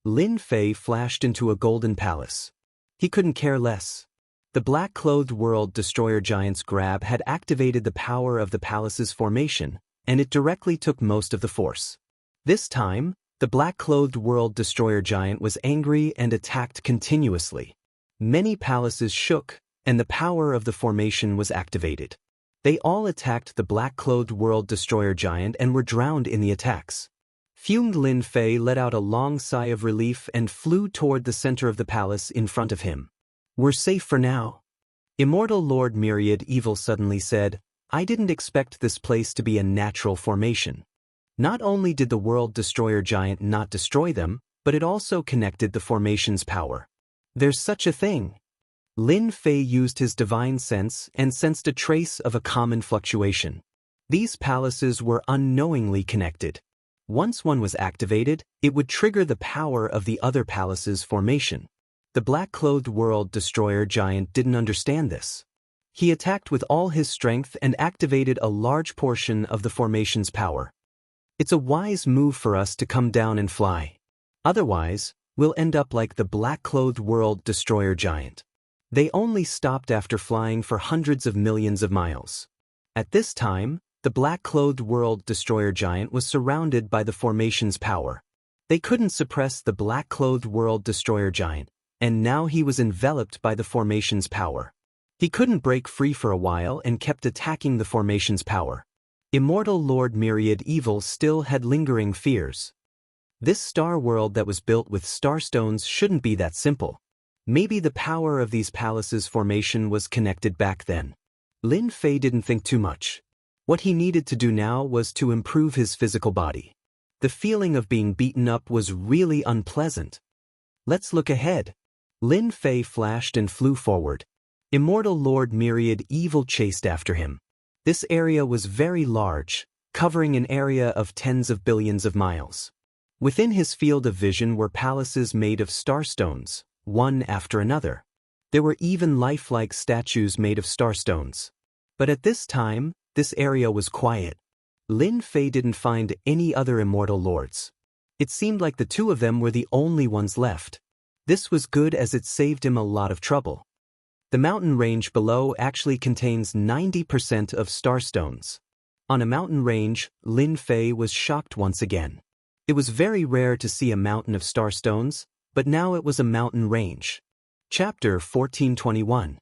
Lin Fei flashed into a golden palace. He couldn't care less. The black-clothed world destroyer giant's grab had activated the power of the palace's formation, and it directly took most of the force. This time, the black-clothed world destroyer giant was angry and attacked continuously. Many palaces shook, and the power of the formation was activated. They all attacked the black-clothed world destroyer giant and were drowned in the attacks. Fumed Lin Fei let out a long sigh of relief and flew toward the center of the palace in front of him. We're safe for now. Immortal Lord Myriad Evil suddenly said, I didn't expect this place to be a natural formation. Not only did the world destroyer giant not destroy them, but it also connected the formation's power. There's such a thing. Lin Fei used his divine sense and sensed a trace of a common fluctuation. These palaces were unknowingly connected. Once one was activated, it would trigger the power of the other palace's formation. The black-clothed world destroyer giant didn't understand this. He attacked with all his strength and activated a large portion of the formation's power. It's a wise move for us to come down and fly. Otherwise, we'll end up like the black-clothed world destroyer giant. They only stopped after flying for hundreds of millions of miles. At this time, the black-clothed world destroyer giant was surrounded by the formation's power. They couldn't suppress the black-clothed world destroyer giant, and now he was enveloped by the formation's power. He couldn't break free for a while and kept attacking the formation's power. Immortal Lord Myriad Evil still had lingering fears. This star world that was built with starstones shouldn't be that simple. Maybe the power of these palaces' formation was connected back then. Lin Fei didn't think too much. What he needed to do now was to improve his physical body. The feeling of being beaten up was really unpleasant. Let's look ahead. Lin Fei flashed and flew forward. Immortal Lord Myriad Evil chased after him. This area was very large, covering an area of tens of billions of miles. Within his field of vision were palaces made of starstones, one after another. There were even lifelike statues made of starstones. But at this time, this area was quiet. Lin Fei didn't find any other immortal lords. It seemed like the two of them were the only ones left. This was good as it saved him a lot of trouble. The mountain range below actually contains 90% of starstones. On a mountain range, Lin Fei was shocked once again. It was very rare to see a mountain of starstones, but now it was a mountain range. Chapter 1421.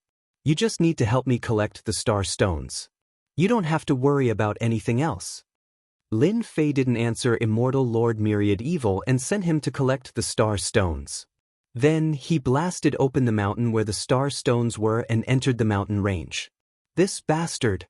You just need to help me collect the star stones. You don't have to worry about anything else. Lin Fei didn't answer Immortal Lord Myriad Evil and sent him to collect the star stones. Then, he blasted open the mountain where the star stones were and entered the mountain range. This bastard!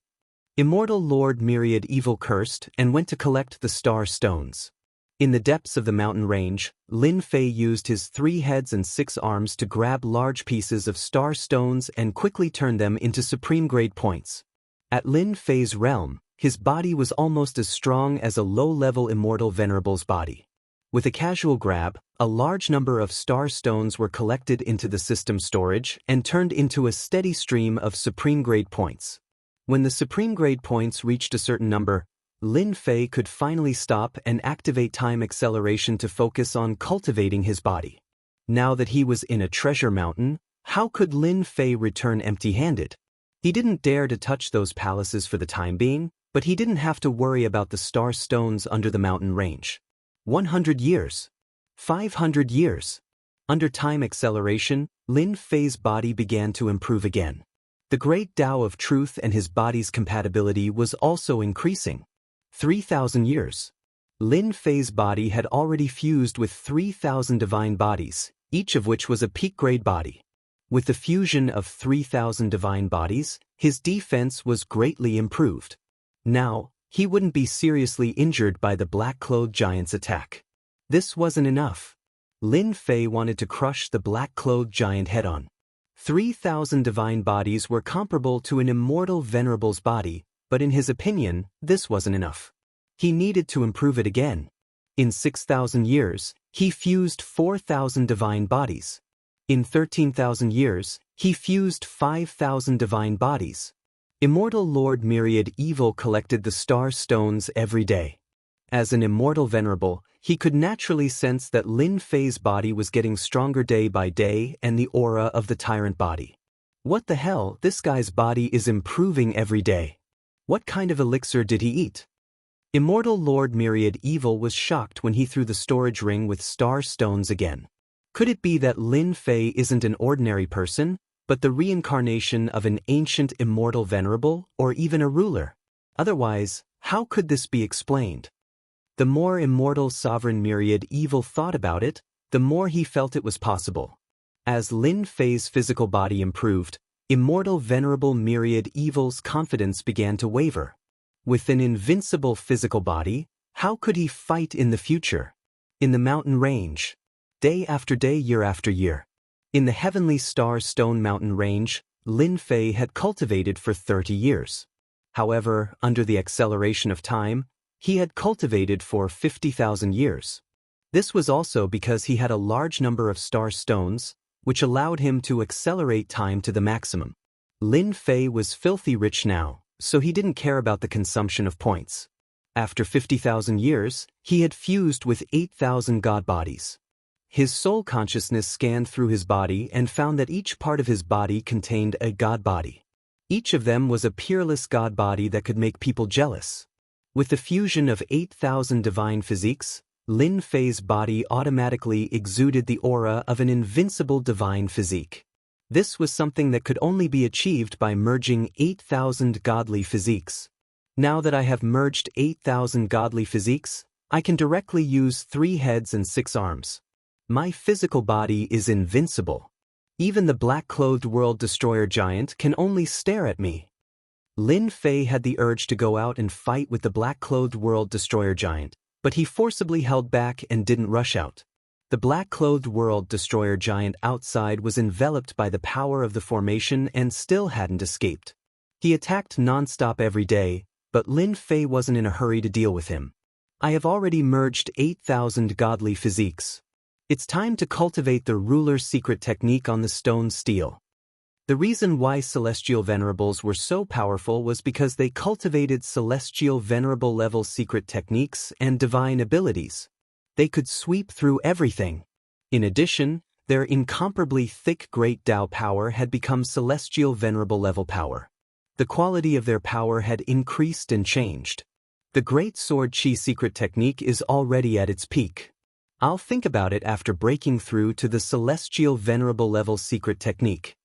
Immortal Lord Myriad Evil cursed and went to collect the star stones. In the depths of the mountain range, Lin Fei used his 3 heads and 6 arms to grab large pieces of star stones and quickly turn them into supreme-grade points. At Lin Fei's realm, his body was almost as strong as a low-level immortal venerable's body. With a casual grab, a large number of star stones were collected into the system storage and turned into a steady stream of supreme-grade points. When the supreme-grade points reached a certain number, Lin Fei could finally stop and activate time acceleration to focus on cultivating his body. Now that he was in a treasure mountain, how could Lin Fei return empty-handed? He didn't dare to touch those palaces for the time being, But he didn't have to worry about the star stones under the mountain range. 100 years. 500 years. Under time acceleration, Lin Fei's body began to improve again. The great Tao of truth and his body's compatibility was also increasing. 3,000 years. Lin Fei's body had already fused with 3,000 divine bodies, each of which was a peak-grade body. With the fusion of 3,000 divine bodies, his defense was greatly improved. Now, he wouldn't be seriously injured by the black-clothed giant's attack. This wasn't enough. Lin Fei wanted to crush the black-clothed giant head-on. 3,000 divine bodies were comparable to an immortal venerable's body, but in his opinion, this wasn't enough. He needed to improve it again. In 6,000 years, he fused 4,000 divine bodies. In 13,000 years, he fused 5,000 divine bodies. Immortal Lord Myriad Evil collected the star stones every day. As an immortal venerable, he could naturally sense that Lin Fei's body was getting stronger day by day and the aura of the tyrant body. What the hell, this guy's body is improving every day. What kind of elixir did he eat? Immortal Lord Myriad Evil was shocked when he threw the storage ring with star stones again. Could it be that Lin Fei isn't an ordinary person, but the reincarnation of an ancient immortal venerable or even a ruler? Otherwise, how could this be explained? The more immortal sovereign Myriad Evil thought about it, the more he felt it was possible. As Lin Fei's physical body improved, immortal venerable Myriad Evil's confidence began to waver. With an invincible physical body, how could he fight in the future? In the mountain range. Day after day, year after year. In the heavenly star stone mountain range, Lin Fei had cultivated for 30 years. However, under the acceleration of time, he had cultivated for 50,000 years. This was also because he had a large number of star stones, which allowed him to accelerate time to the maximum. Lin Fei was filthy rich now, so he didn't care about the consumption of points. After 50,000 years, he had fused with 8,000 god bodies. His soul consciousness scanned through his body and found that each part of his body contained a god body. Each of them was a peerless god body that could make people jealous. With the fusion of 8,000 divine physiques, Lin Fei's body automatically exuded the aura of an invincible divine physique. This was something that could only be achieved by merging 8,000 godly physiques. Now that I have merged 8,000 godly physiques, I can directly use 3 heads and 6 arms. My physical body is invincible. Even the black-clothed world destroyer giant can only stare at me. Lin Fei had the urge to go out and fight with the black-clothed world destroyer giant, but he forcibly held back and didn't rush out. The black-clothed world destroyer giant outside was enveloped by the power of the formation and still hadn't escaped. He attacked non-stop every day, but Lin Fei wasn't in a hurry to deal with him. I have already merged 8,000 godly physiques. It's time to cultivate the ruler's secret technique on the stone steel. The reason why celestial venerables were so powerful was because they cultivated celestial venerable level secret techniques and divine abilities. They could sweep through everything. In addition, their incomparably thick great Tao power had become celestial venerable level power. The quality of their power had increased and changed. The great sword chi secret technique is already at its peak. I'll think about it after breaking through to the celestial venerable level secret technique.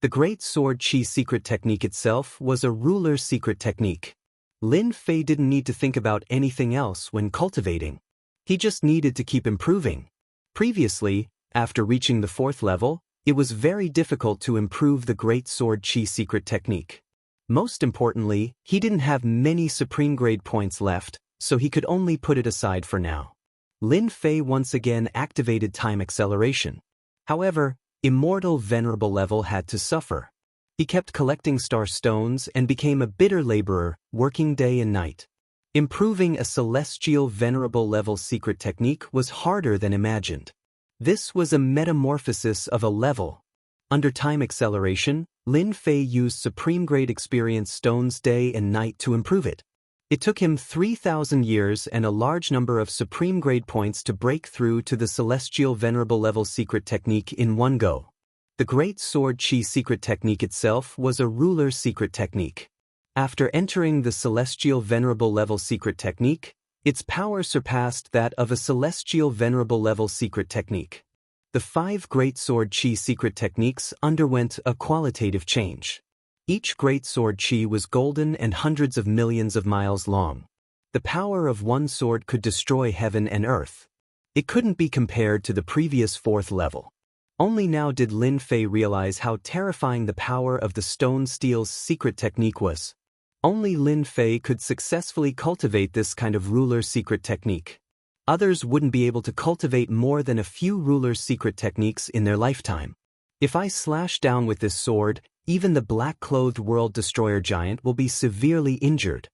The Great Sword Chi secret technique itself was a ruler's secret technique. Lin Fei didn't need to think about anything else when cultivating. He just needed to keep improving. Previously, after reaching the 4th level, it was very difficult to improve the Great Sword Chi secret technique. Most importantly, he didn't have many supreme grade points left, so he could only put it aside for now. Lin Fei once again activated time acceleration. However, Immortal Venerable level had to suffer. He kept collecting star stones and became a bitter laborer, working day and night. Improving a celestial venerable level secret technique was harder than imagined. This was a metamorphosis of a level. Under time acceleration, Lin Fei used supreme grade experience stones day and night to improve it. It took him 3,000 years and a large number of supreme grade points to break through to the celestial venerable level secret technique in one go. The Great Sword Chi secret technique itself was a ruler's secret technique. After entering the Celestial Venerable Level Secret Technique, its power surpassed that of a Celestial Venerable Level Secret Technique. The 5 Great Sword Chi secret techniques underwent a qualitative change. Each Great Sword Chi was golden and hundreds of millions of miles long. The power of one sword could destroy heaven and earth. It couldn't be compared to the previous 4th level. Only now did Lin Fei realize how terrifying the power of the Stone Steel's secret technique was. Only Lin Fei could successfully cultivate this kind of ruler's secret technique. Others wouldn't be able to cultivate more than a few ruler's secret techniques in their lifetime. If I slash down with this sword, even the black-clothed world destroyer giant will be severely injured.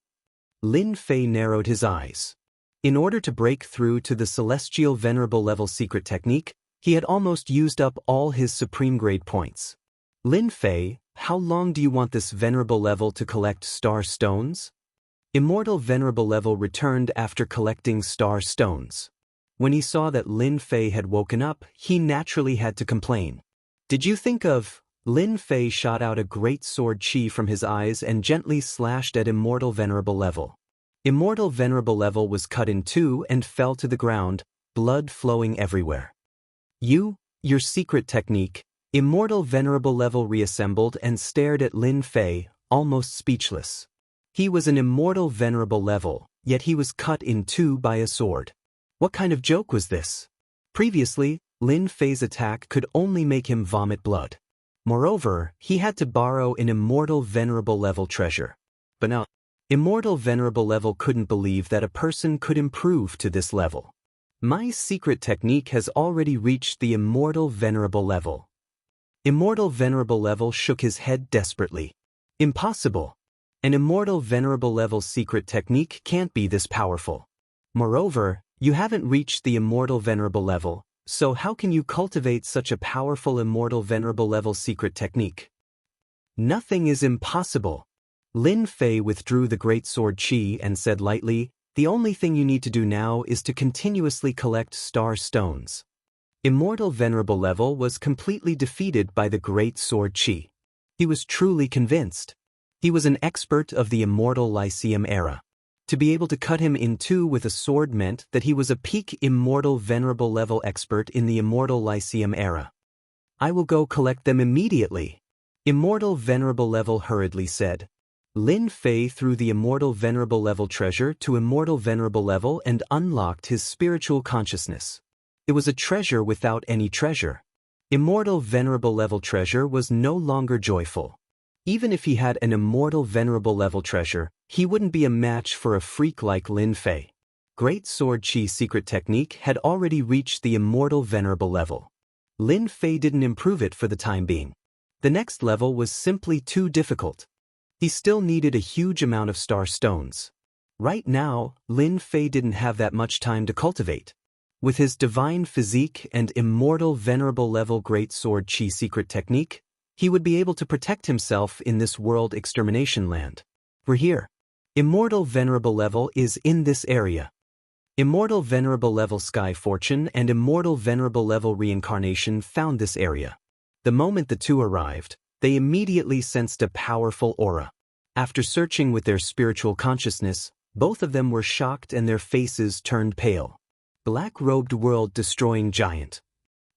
Lin Fei narrowed his eyes. In order to break through to the Celestial Venerable Level secret technique, he had almost used up all his supreme grade points. Lin Fei, how long do you want this venerable level to collect star stones? Immortal Venerable Level returned after collecting star stones. When he saw that Lin Fei had woken up, he naturally had to complain. Did you think of... Lin Fei shot out a great sword chi from his eyes and gently slashed at Immortal Venerable Level. Immortal Venerable Level was cut in 2 and fell to the ground, blood flowing everywhere. Your secret technique. Immortal Venerable Level reassembled and stared at Lin Fei, almost speechless. He was an Immortal Venerable Level, yet he was cut in 2 by a sword. What kind of joke was this? Previously, Lin Fei's attack could only make him vomit blood. Moreover, he had to borrow an Immortal Venerable Level treasure. But now, Immortal Venerable Level couldn't believe that a person could improve to this level. My secret technique has already reached the Immortal Venerable Level. Immortal Venerable Level shook his head desperately. Impossible. An Immortal Venerable Level secret technique can't be this powerful. Moreover, you haven't reached the Immortal Venerable Level, so how can you cultivate such a powerful Immortal Venerable Level secret technique? Nothing is impossible. Lin Fei withdrew the Great Sword Chi and said lightly, the only thing you need to do now is to continuously collect star stones. Immortal Venerable Level was completely defeated by the Great Sword Chi. He was truly convinced. He was an expert of the Immortal Lyceum era. To be able to cut him in 2 with a sword meant that he was a peak Immortal Venerable Level expert in the Immortal Lyceum era. I will go collect them immediately. Immortal Venerable Level hurriedly said. Lin Fei threw the Immortal Venerable Level treasure to Immortal Venerable Level and unlocked his spiritual consciousness. It was a treasure without any treasure. Immortal Venerable Level treasure was no longer joyful. Even if he had an Immortal Venerable Level treasure, he wouldn't be a match for a freak like Lin Fei. Great Sword Chi secret technique had already reached the Immortal Venerable Level. Lin Fei didn't improve it for the time being. The next level was simply too difficult. He still needed a huge amount of star stones. Right now, Lin Fei didn't have that much time to cultivate. With his divine physique and Immortal Venerable Level Great Sword Chi secret technique, he would be able to protect himself in this world extermination land. We're here. Immortal Venerable Level is in this area. Immortal Venerable Level Sky Fortune and Immortal Venerable Level Reincarnation found this area. The moment the two arrived, they immediately sensed a powerful aura. After searching with their spiritual consciousness, both of them were shocked and their faces turned pale. Black-robed world-destroying giant.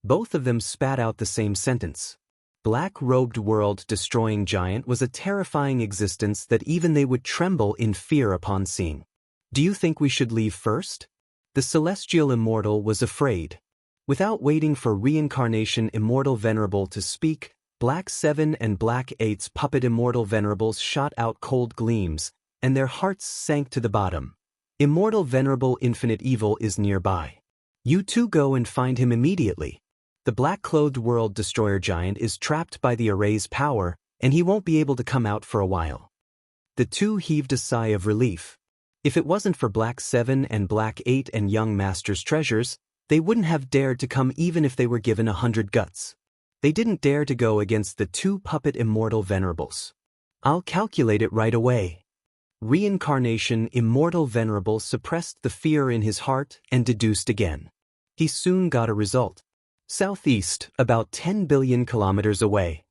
Both of them spat out the same sentence. Black-robed world-destroying giant was a terrifying existence that even they would tremble in fear upon seeing. Do you think we should leave first? The celestial immortal was afraid. Without waiting for reincarnation Immortal Venerable to speak, Black 7 and Black 8's puppet Immortal Venerables shot out cold gleams, and their hearts sank to the bottom. Immortal Venerable Infinite Evil is nearby. You two go and find him immediately. The black-clothed world destroyer giant is trapped by the array's power, and he won't be able to come out for a while. The two heaved a sigh of relief. If it wasn't for Black 7 and Black 8 and Young Master's treasures, they wouldn't have dared to come even if they were given 100 guts. They didn't dare to go against the two puppet Immortal Venerables. I'll calculate it right away. Reincarnation Immortal Venerable suppressed the fear in his heart and deduced again. He soon got a result. Southeast, about 10 billion kilometers away.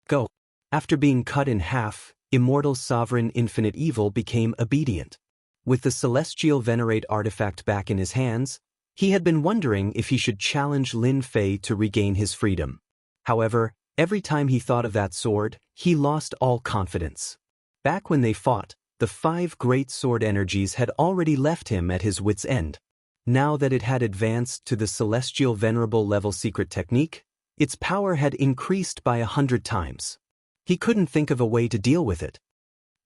Go. After being cut in half, Immortal Sovereign Infinite Evil became obedient. With the Celestial Venerate artifact back in his hands, he had been wondering if he should challenge Lin Fei to regain his freedom. However, every time he thought of that sword, he lost all confidence. Back when they fought, the 5 great sword energies had already left him at his wit's end. Now that it had advanced to the Celestial Venerable level secret technique, its power had increased by 100 times. He couldn't think of a way to deal with it.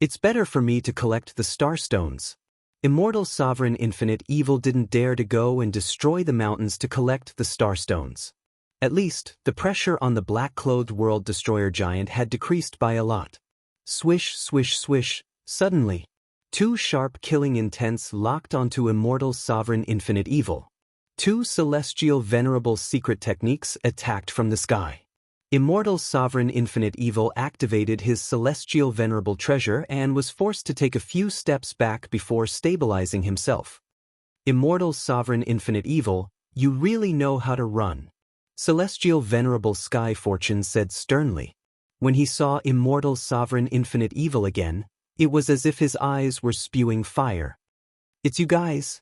It's better for me to collect the Star Stones. Immortal Sovereign Infinite Evil didn't dare to go and destroy the mountains to collect the Star Stones. At least, the pressure on the black-clothed World Destroyer giant had decreased by a lot. Swish, swish, swish, suddenly, 2 sharp killing intents locked onto Immortal Sovereign Infinite Evil. 2 Celestial Venerable secret techniques attacked from the sky. Immortal Sovereign Infinite Evil activated his Celestial Venerable treasure and was forced to take a few steps back before stabilizing himself. Immortal Sovereign Infinite Evil, you really know how to run. Celestial Venerable Sky Fortune said sternly. When he saw Immortal Sovereign Infinite Evil again, it was as if his eyes were spewing fire. It's you guys?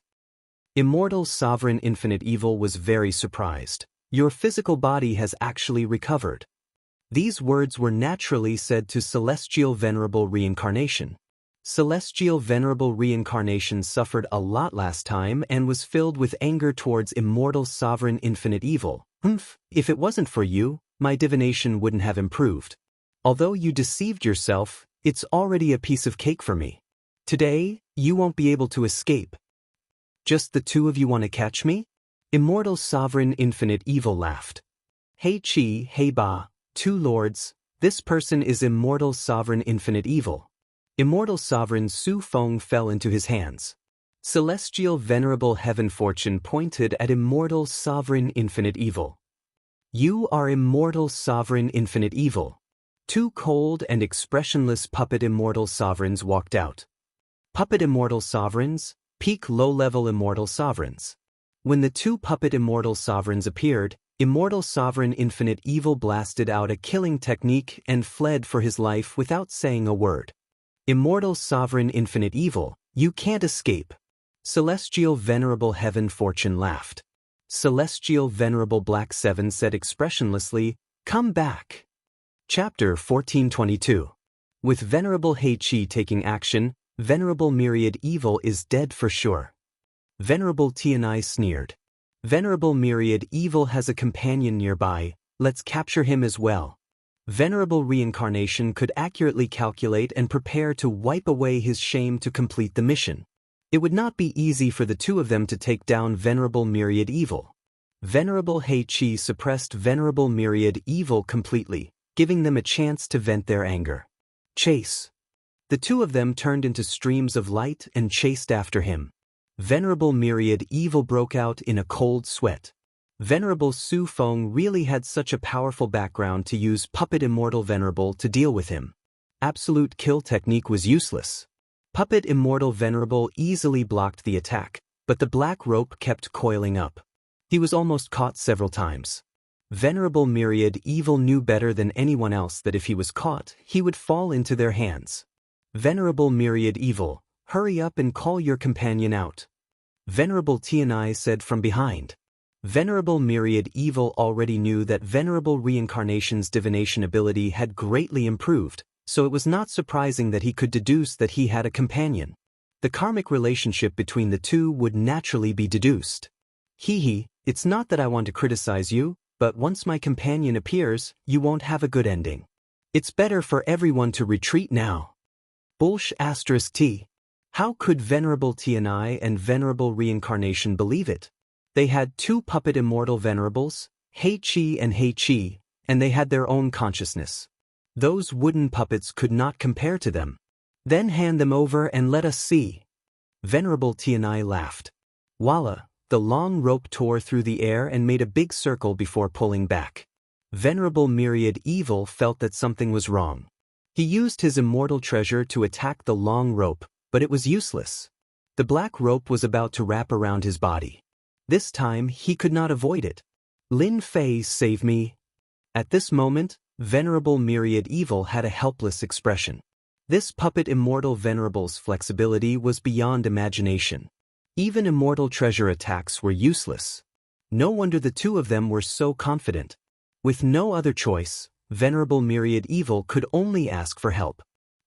Immortal Sovereign Infinite Evil was very surprised. Your physical body has actually recovered. These words were naturally said to Celestial Venerable Reincarnation. Celestial Venerable Reincarnation suffered a lot last time and was filled with anger towards Immortal Sovereign Infinite Evil. If it wasn't for you, my divination wouldn't have improved. Although you deceived yourself, it's already a piece of cake for me. Today, you won't be able to escape. Just the 2 of you want to catch me? Immortal Sovereign Infinite Evil laughed. Hey Chi, hey Ba, 2 lords, this person is Immortal Sovereign Infinite Evil. Immortal Sovereign Su Feng fell into his hands. Celestial Venerable Heaven Fortune pointed at Immortal Sovereign Infinite Evil. You are Immortal Sovereign Infinite Evil. 2 cold and expressionless puppet Immortal Sovereigns walked out. Puppet Immortal Sovereigns, peak low-level Immortal Sovereigns. When the 2 puppet Immortal Sovereigns appeared, Immortal Sovereign Infinite Evil blasted out a killing technique and fled for his life without saying a word. Immortal Sovereign Infinite Evil, you can't escape. Celestial Venerable Heaven Fortune laughed. Celestial Venerable Black 7 said expressionlessly, come back. Chapter 1422. With Venerable Hei Chi taking action, Venerable Myriad Evil is dead for sure. Venerable Tianai sneered. Venerable Myriad Evil has a companion nearby, let's capture him as well. Venerable Reincarnation could accurately calculate and prepare to wipe away his shame to complete the mission. It would not be easy for the 2 of them to take down Venerable Myriad Evil. Venerable Hei Chi suppressed Venerable Myriad Evil completely, giving them a chance to vent their anger. Chase. The 2 of them turned into streams of light and chased after him. Venerable Myriad Evil broke out in a cold sweat. Venerable Su Feng really had such a powerful background to use Puppet Immortal Venerable to deal with him. Absolute kill technique was useless. Puppet Immortal Venerable easily blocked the attack, but the black rope kept coiling up. He was almost caught several times. Venerable Myriad Evil knew better than anyone else that if he was caught, he would fall into their hands. Venerable Myriad Evil, hurry up and call your companion out. Venerable Tianai said from behind. Venerable Myriad Evil already knew that Venerable Reincarnation's divination ability had greatly improved, so it was not surprising that he could deduce that he had a companion. The karmic relationship between the 2 would naturally be deduced. Hee, it's not that I want to criticize you, but once my companion appears, you won't have a good ending. It's better for everyone to retreat now. T. How could Venerable Tianai and Venerable Reincarnation believe it? They had 2 puppet immortal venerables, Hei Chi, and they had their own consciousness. Those wooden puppets could not compare to them. Then hand them over and let us see. Venerable Tianai laughed. Voila, the long rope tore through the air and made a big circle before pulling back. Venerable Myriad Evil felt that something was wrong. He used his immortal treasure to attack the long rope, but it was useless. The black rope was about to wrap around his body. This time he could not avoid it. Lin Fei, save me. At this moment, Venerable Myriad Evil had a helpless expression. This puppet Immortal Venerable's flexibility was beyond imagination. Even Immortal treasure attacks were useless. No wonder the two of them were so confident. With no other choice, Venerable Myriad Evil could only ask for help.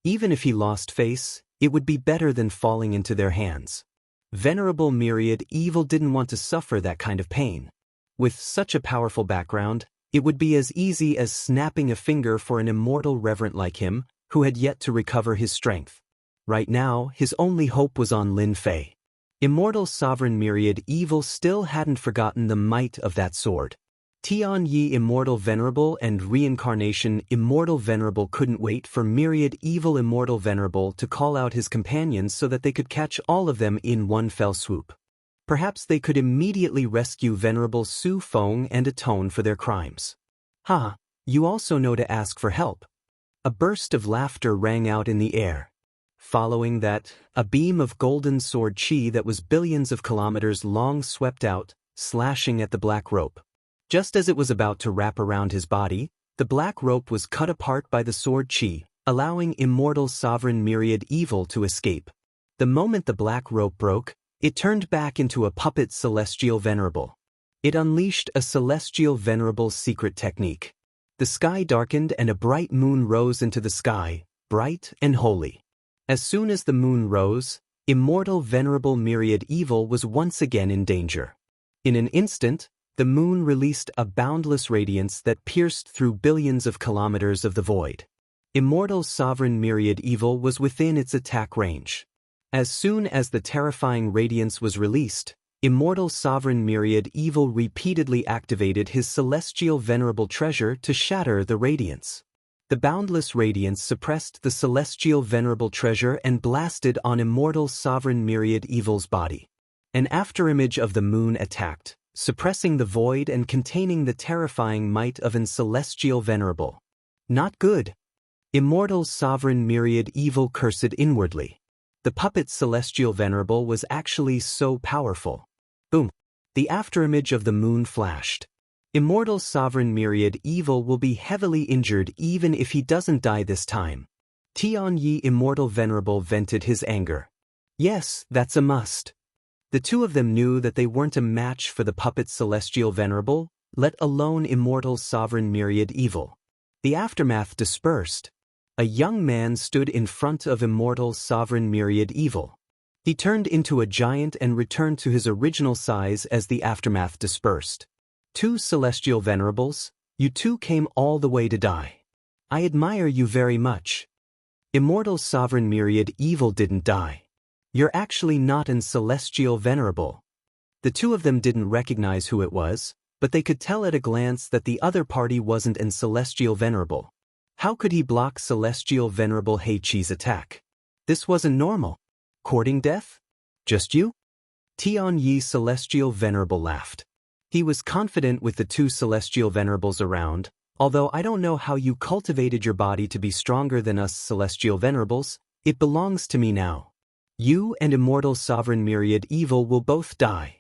Even if he lost face, it would be better than falling into their hands. Venerable Myriad Evil didn't want to suffer that kind of pain. With such a powerful background, it would be as easy as snapping a finger for an immortal reverent like him, who had yet to recover his strength. Right now, his only hope was on Lin Fei. Immortal Sovereign Myriad Evil still hadn't forgotten the might of that sword. Tianyi Immortal Venerable and Reincarnation Immortal Venerable couldn't wait for Myriad Evil Immortal Venerable to call out his companions so that they could catch all of them in one fell swoop. Perhaps they could immediately rescue Venerable Su Feng and atone for their crimes. Ha! You also know to ask for help. A burst of laughter rang out in the air. Following that, a beam of golden sword chi that was billions of kilometers long swept out, slashing at the black rope. Just as it was about to wrap around his body, the black rope was cut apart by the sword chi, allowing Immortal Sovereign Myriad Evil to escape. The moment the black rope broke, it turned back into a puppet Celestial Venerable. It unleashed a Celestial Venerable's secret technique. The sky darkened and a bright moon rose into the sky, bright and holy. As soon as the moon rose, Immortal Venerable Myriad Evil was once again in danger. In an instant, the moon released a boundless radiance that pierced through billions of kilometers of the void. Immortal Sovereign Myriad Evil was within its attack range. As soon as the terrifying radiance was released, Immortal Sovereign Myriad Evil repeatedly activated his Celestial Venerable treasure to shatter the radiance. The boundless radiance suppressed the Celestial Venerable treasure and blasted on Immortal Sovereign Myriad Evil's body. An afterimage of the moon attacked, suppressing the void and containing the terrifying might of an Celestial Venerable. Not good. Immortal Sovereign Myriad Evil cursed inwardly. The puppet Celestial Venerable was actually so powerful. Boom! The afterimage of the moon flashed. Immortal Sovereign Myriad Evil will be heavily injured even if he doesn't die this time. Tianyi Immortal Venerable vented his anger. Yes, that's a must. The two of them knew that they weren't a match for the puppet Celestial Venerable, let alone Immortal Sovereign Myriad Evil. The aftermath dispersed. A young man stood in front of Immortal Sovereign Myriad Evil. He turned into a giant and returned to his original size as the aftermath dispersed. Two Celestial Venerables, you two came all the way to die. I admire you very much. Immortal Sovereign Myriad Evil didn't die. You're actually not an Celestial Venerable. The two of them didn't recognize who it was, but they could tell at a glance that the other party wasn't an Celestial Venerable. How could he block Celestial Venerable Heiqi's attack? This wasn't normal. Courting death? Just you? Tianyi Celestial Venerable laughed. He was confident with the two Celestial Venerables around. Although I don't know how you cultivated your body to be stronger than us Celestial Venerables, it belongs to me now. You and Immortal Sovereign Myriad Evil will both die.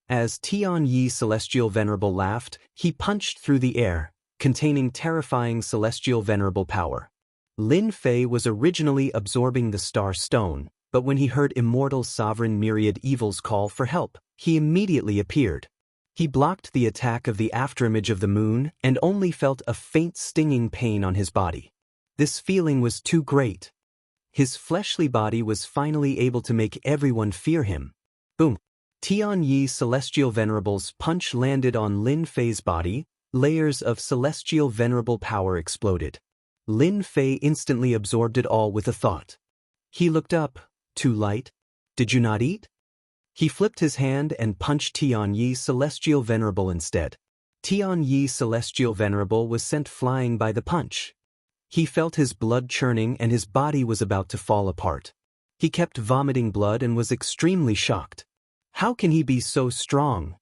As Tianyi Celestial Venerable laughed, he punched through the air, containing terrifying Celestial Venerable power. Lin Fei was originally absorbing the Star Stone, but when he heard Immortal Sovereign Myriad Evil's call for help, he immediately appeared. He blocked the attack of the afterimage of the moon and only felt a faint stinging pain on his body. This feeling was too great. His fleshly body was finally able to make everyone fear him. Boom! Tianyi Celestial Venerable's punch landed on Lin Fei's body. Layers of Celestial Venerable power exploded. Lin Fei instantly absorbed it all with a thought. He looked up. Too light? Did you not eat? He flipped his hand and punched Tianyi Celestial Venerable instead. Tianyi Celestial Venerable was sent flying by the punch. He felt his blood churning and his body was about to fall apart. He kept vomiting blood and was extremely shocked. How can he be so strong?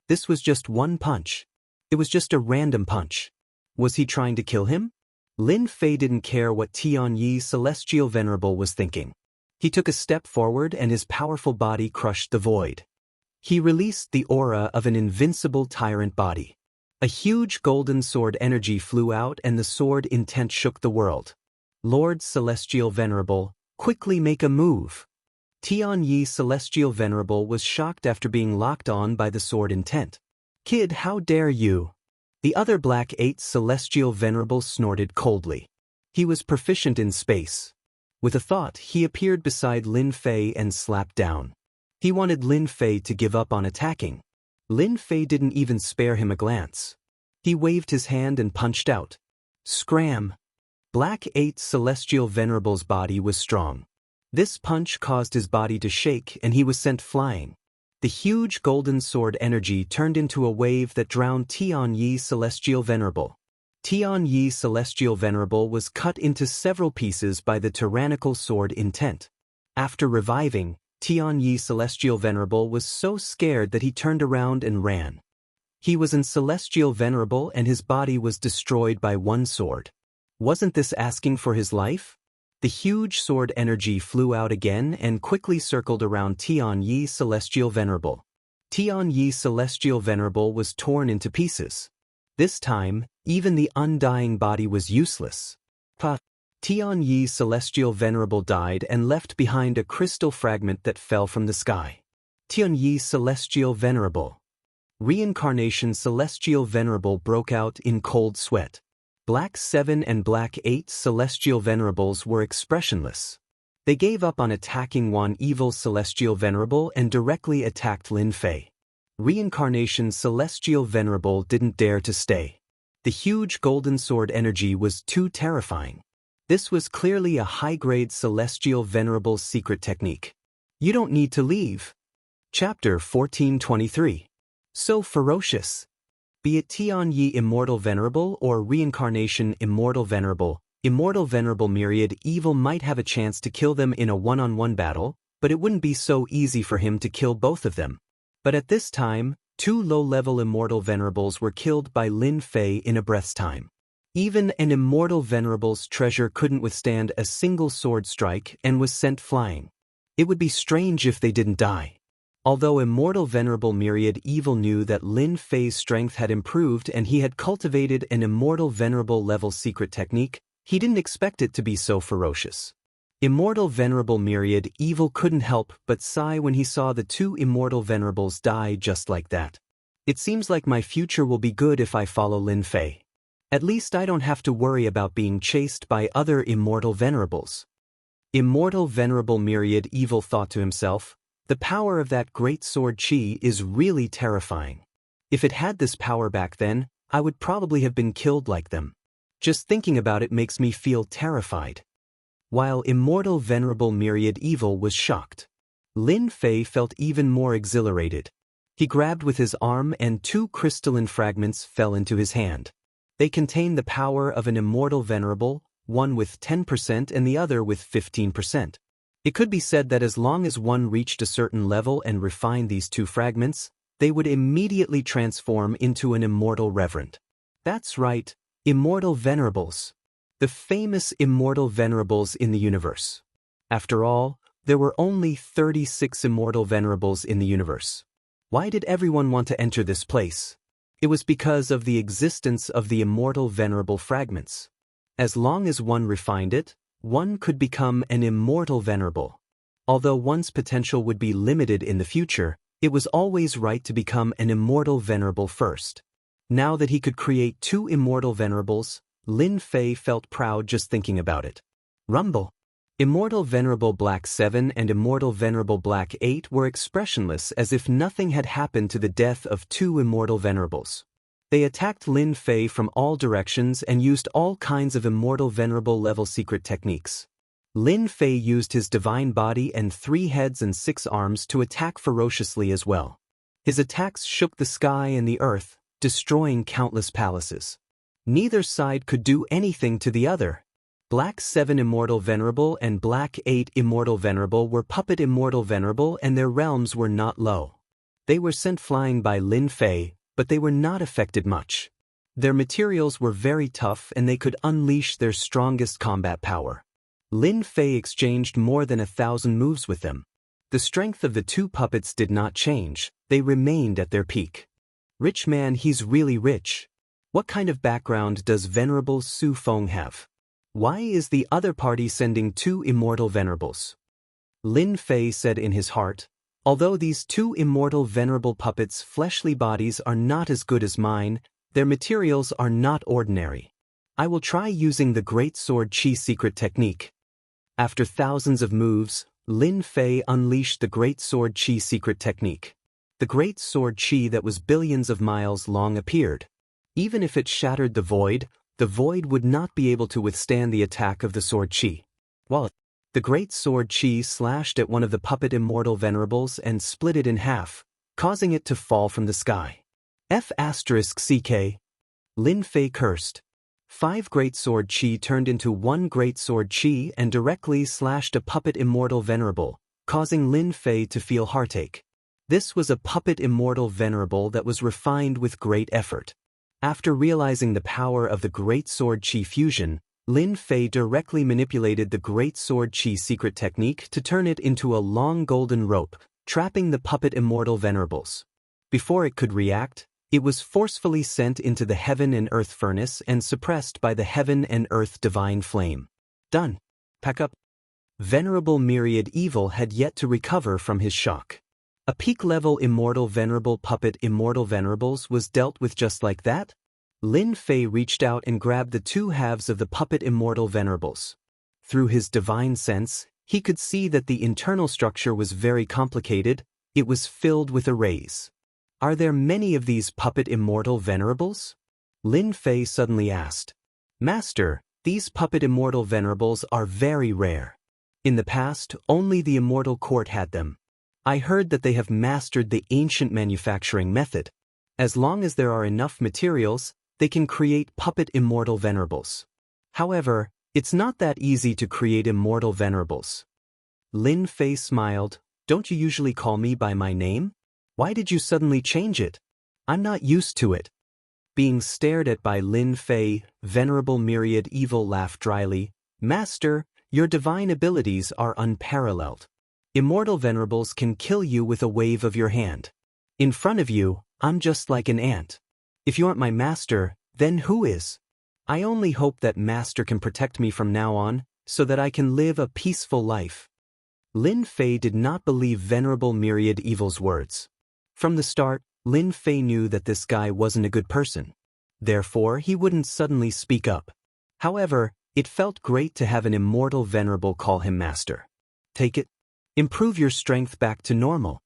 This was just one punch. It was just a random punch. Was he trying to kill him? Lin Fei didn't care what Tianyi Celestial Venerable was thinking. He took a step forward and his powerful body crushed the void. He released the aura of an invincible tyrant body. A huge golden sword energy flew out and the sword intent shook the world. Lord Celestial Venerable, quickly make a move. Tianyi Celestial Venerable was shocked after being locked on by the sword intent. Kid, how dare you? The other Black 8 Celestial Venerable snorted coldly. He was proficient in space. With a thought, he appeared beside Lin Fei and slapped down. He wanted Lin Fei to give up on attacking. Lin Fei didn't even spare him a glance. He waved his hand and punched out. Scram! Black 8 Celestial Venerable's body was strong. This punch caused his body to shake and he was sent flying. The huge golden sword energy turned into a wave that drowned Tianyi Celestial Venerable. Tianyi Celestial Venerable was cut into several pieces by the tyrannical sword intent. After reviving, Tianyi Celestial Venerable was so scared that he turned around and ran. He was an Celestial Venerable and his body was destroyed by one sword. Wasn't this asking for his life? The huge sword energy flew out again and quickly circled around Tianyi Celestial Venerable. Tianyi Celestial Venerable was torn into pieces. This time, even the undying body was useless. Tianyi Celestial Venerable died and left behind a crystal fragment that fell from the sky. Tianyi Celestial Venerable. Reincarnation Celestial Venerable broke out in cold sweat. Black 7 and Black 8 Celestial Venerables were expressionless. They gave up on attacking one evil Celestial Venerable and directly attacked Lin Fei. Reincarnation Celestial Venerable didn't dare to stay. The huge golden sword energy was too terrifying. This was clearly a high-grade Celestial Venerable's secret technique. You don't need to leave. Chapter 1423. So ferocious. Be it Tianyi Immortal Venerable or Reincarnation Immortal Venerable, Immortal Venerable Myriad Evil might have a chance to kill them in a one-on-one battle, but it wouldn't be so easy for him to kill both of them. But at this time, two low-level Immortal Venerables were killed by Lin Fei in a breath's time. Even an Immortal Venerable's treasure couldn't withstand a single sword strike and was sent flying. It would be strange if they didn't die. Although Immortal Venerable Myriad Evil knew that Lin Fei's strength had improved and he had cultivated an Immortal Venerable level secret technique, he didn't expect it to be so ferocious. Immortal Venerable Myriad Evil couldn't help but sigh when he saw the two Immortal Venerables die just like that. It seems like my future will be good if I follow Lin Fei. At least I don't have to worry about being chased by other Immortal Venerables. Immortal Venerable Myriad Evil thought to himself, the power of that great sword Qi is really terrifying. If it had this power back then, I would probably have been killed like them. Just thinking about it makes me feel terrified. While Immortal Venerable Myriad Evil was shocked, Lin Fei felt even more exhilarated. He grabbed with his arm and two crystalline fragments fell into his hand. They contain the power of an Immortal Venerable, one with 10% and the other with 15%. It could be said that as long as one reached a certain level and refined these two fragments, they would immediately transform into an Immortal Reverend. That's right, Immortal Venerables. The famous Immortal Venerables in the universe. After all, there were only 36 Immortal Venerables in the universe. Why did everyone want to enter this place? It was because of the existence of the Immortal Venerable fragments. As long as one refined it, one could become an Immortal Venerable. Although one's potential would be limited in the future, it was always right to become an Immortal Venerable first. Now that he could create two Immortal Venerables, Lin Fei felt proud just thinking about it. Rumble. Immortal Venerable Black 7 and Immortal Venerable Black 8 were expressionless as if nothing had happened to the death of two Immortal Venerables. They attacked Lin Fei from all directions and used all kinds of Immortal Venerable level secret techniques. Lin Fei used his divine body and 3 heads and 6 arms to attack ferociously as well. His attacks shook the sky and the earth, destroying countless palaces. Neither side could do anything to the other. Black 7 Immortal Venerable and Black 8 Immortal Venerable were Puppet Immortal Venerable and their realms were not low. They were sent flying by Lin Fei, but they were not affected much. Their materials were very tough and they could unleash their strongest combat power. Lin Fei exchanged more than 1,000 moves with them. The strength of the two puppets did not change, they remained at their peak. Rich man, he's really rich. What kind of background does Venerable Su Feng have? Why is the other party sending 2 immortal venerables? Lin Fei said in his heart, although these 2 immortal venerable puppets' fleshly bodies are not as good as mine, their materials are not ordinary. I will try using the Great Sword Chi secret technique. After thousands of moves, Lin Fei unleashed the Great Sword Chi secret technique. The Great Sword Chi that was billions of miles long appeared. Even if it shattered the void would not be able to withstand the attack of the Sword Chi. While the Great Sword Chi slashed at one of the puppet immortal venerables and split it in half, causing it to fall from the sky. F***CK. Lin Fei cursed. 5 Great Sword Chi turned into 1 Great Sword Chi and directly slashed a puppet immortal venerable, causing Lin Fei to feel heartache. This was a puppet immortal venerable that was refined with great effort. After realizing the power of the Great Sword Chi fusion, Lin Fei directly manipulated the Great Sword Chi secret technique to turn it into a long golden rope, trapping the puppet immortal venerables. Before it could react, it was forcefully sent into the heaven and earth furnace and suppressed by the heaven and earth divine flame. Done. Pack up. Venerable Myriad Evil had yet to recover from his shock. A peak-level immortal venerable puppet immortal venerables was dealt with just like that? Lin Fei reached out and grabbed the 2 halves of the puppet immortal venerables. Through his divine sense, he could see that the internal structure was very complicated. It was filled with arrays. Are there many of these puppet immortal venerables? Lin Fei suddenly asked. Master, these puppet immortal venerables are very rare. In the past, only the immortal court had them. I heard that they have mastered the ancient manufacturing method. As long as there are enough materials, they can create puppet immortal venerables. However, it's not that easy to create immortal venerables. Lin Fei smiled. Don't you usually call me by my name? Why did you suddenly change it? I'm not used to it. Being stared at by Lin Fei, Venerable Myriad Evil laughed dryly. Master, your divine abilities are unparalleled. Immortal venerables can kill you with a wave of your hand. In front of you, I'm just like an ant. If you aren't my master, then who is? I only hope that master can protect me from now on, so that I can live a peaceful life. Lin Fei did not believe Venerable Myriad Evil's words. From the start, Lin Fei knew that this guy wasn't a good person. Therefore, he wouldn't suddenly speak up. However, it felt great to have an immortal venerable call him master. Take it. Improve your strength back to normal.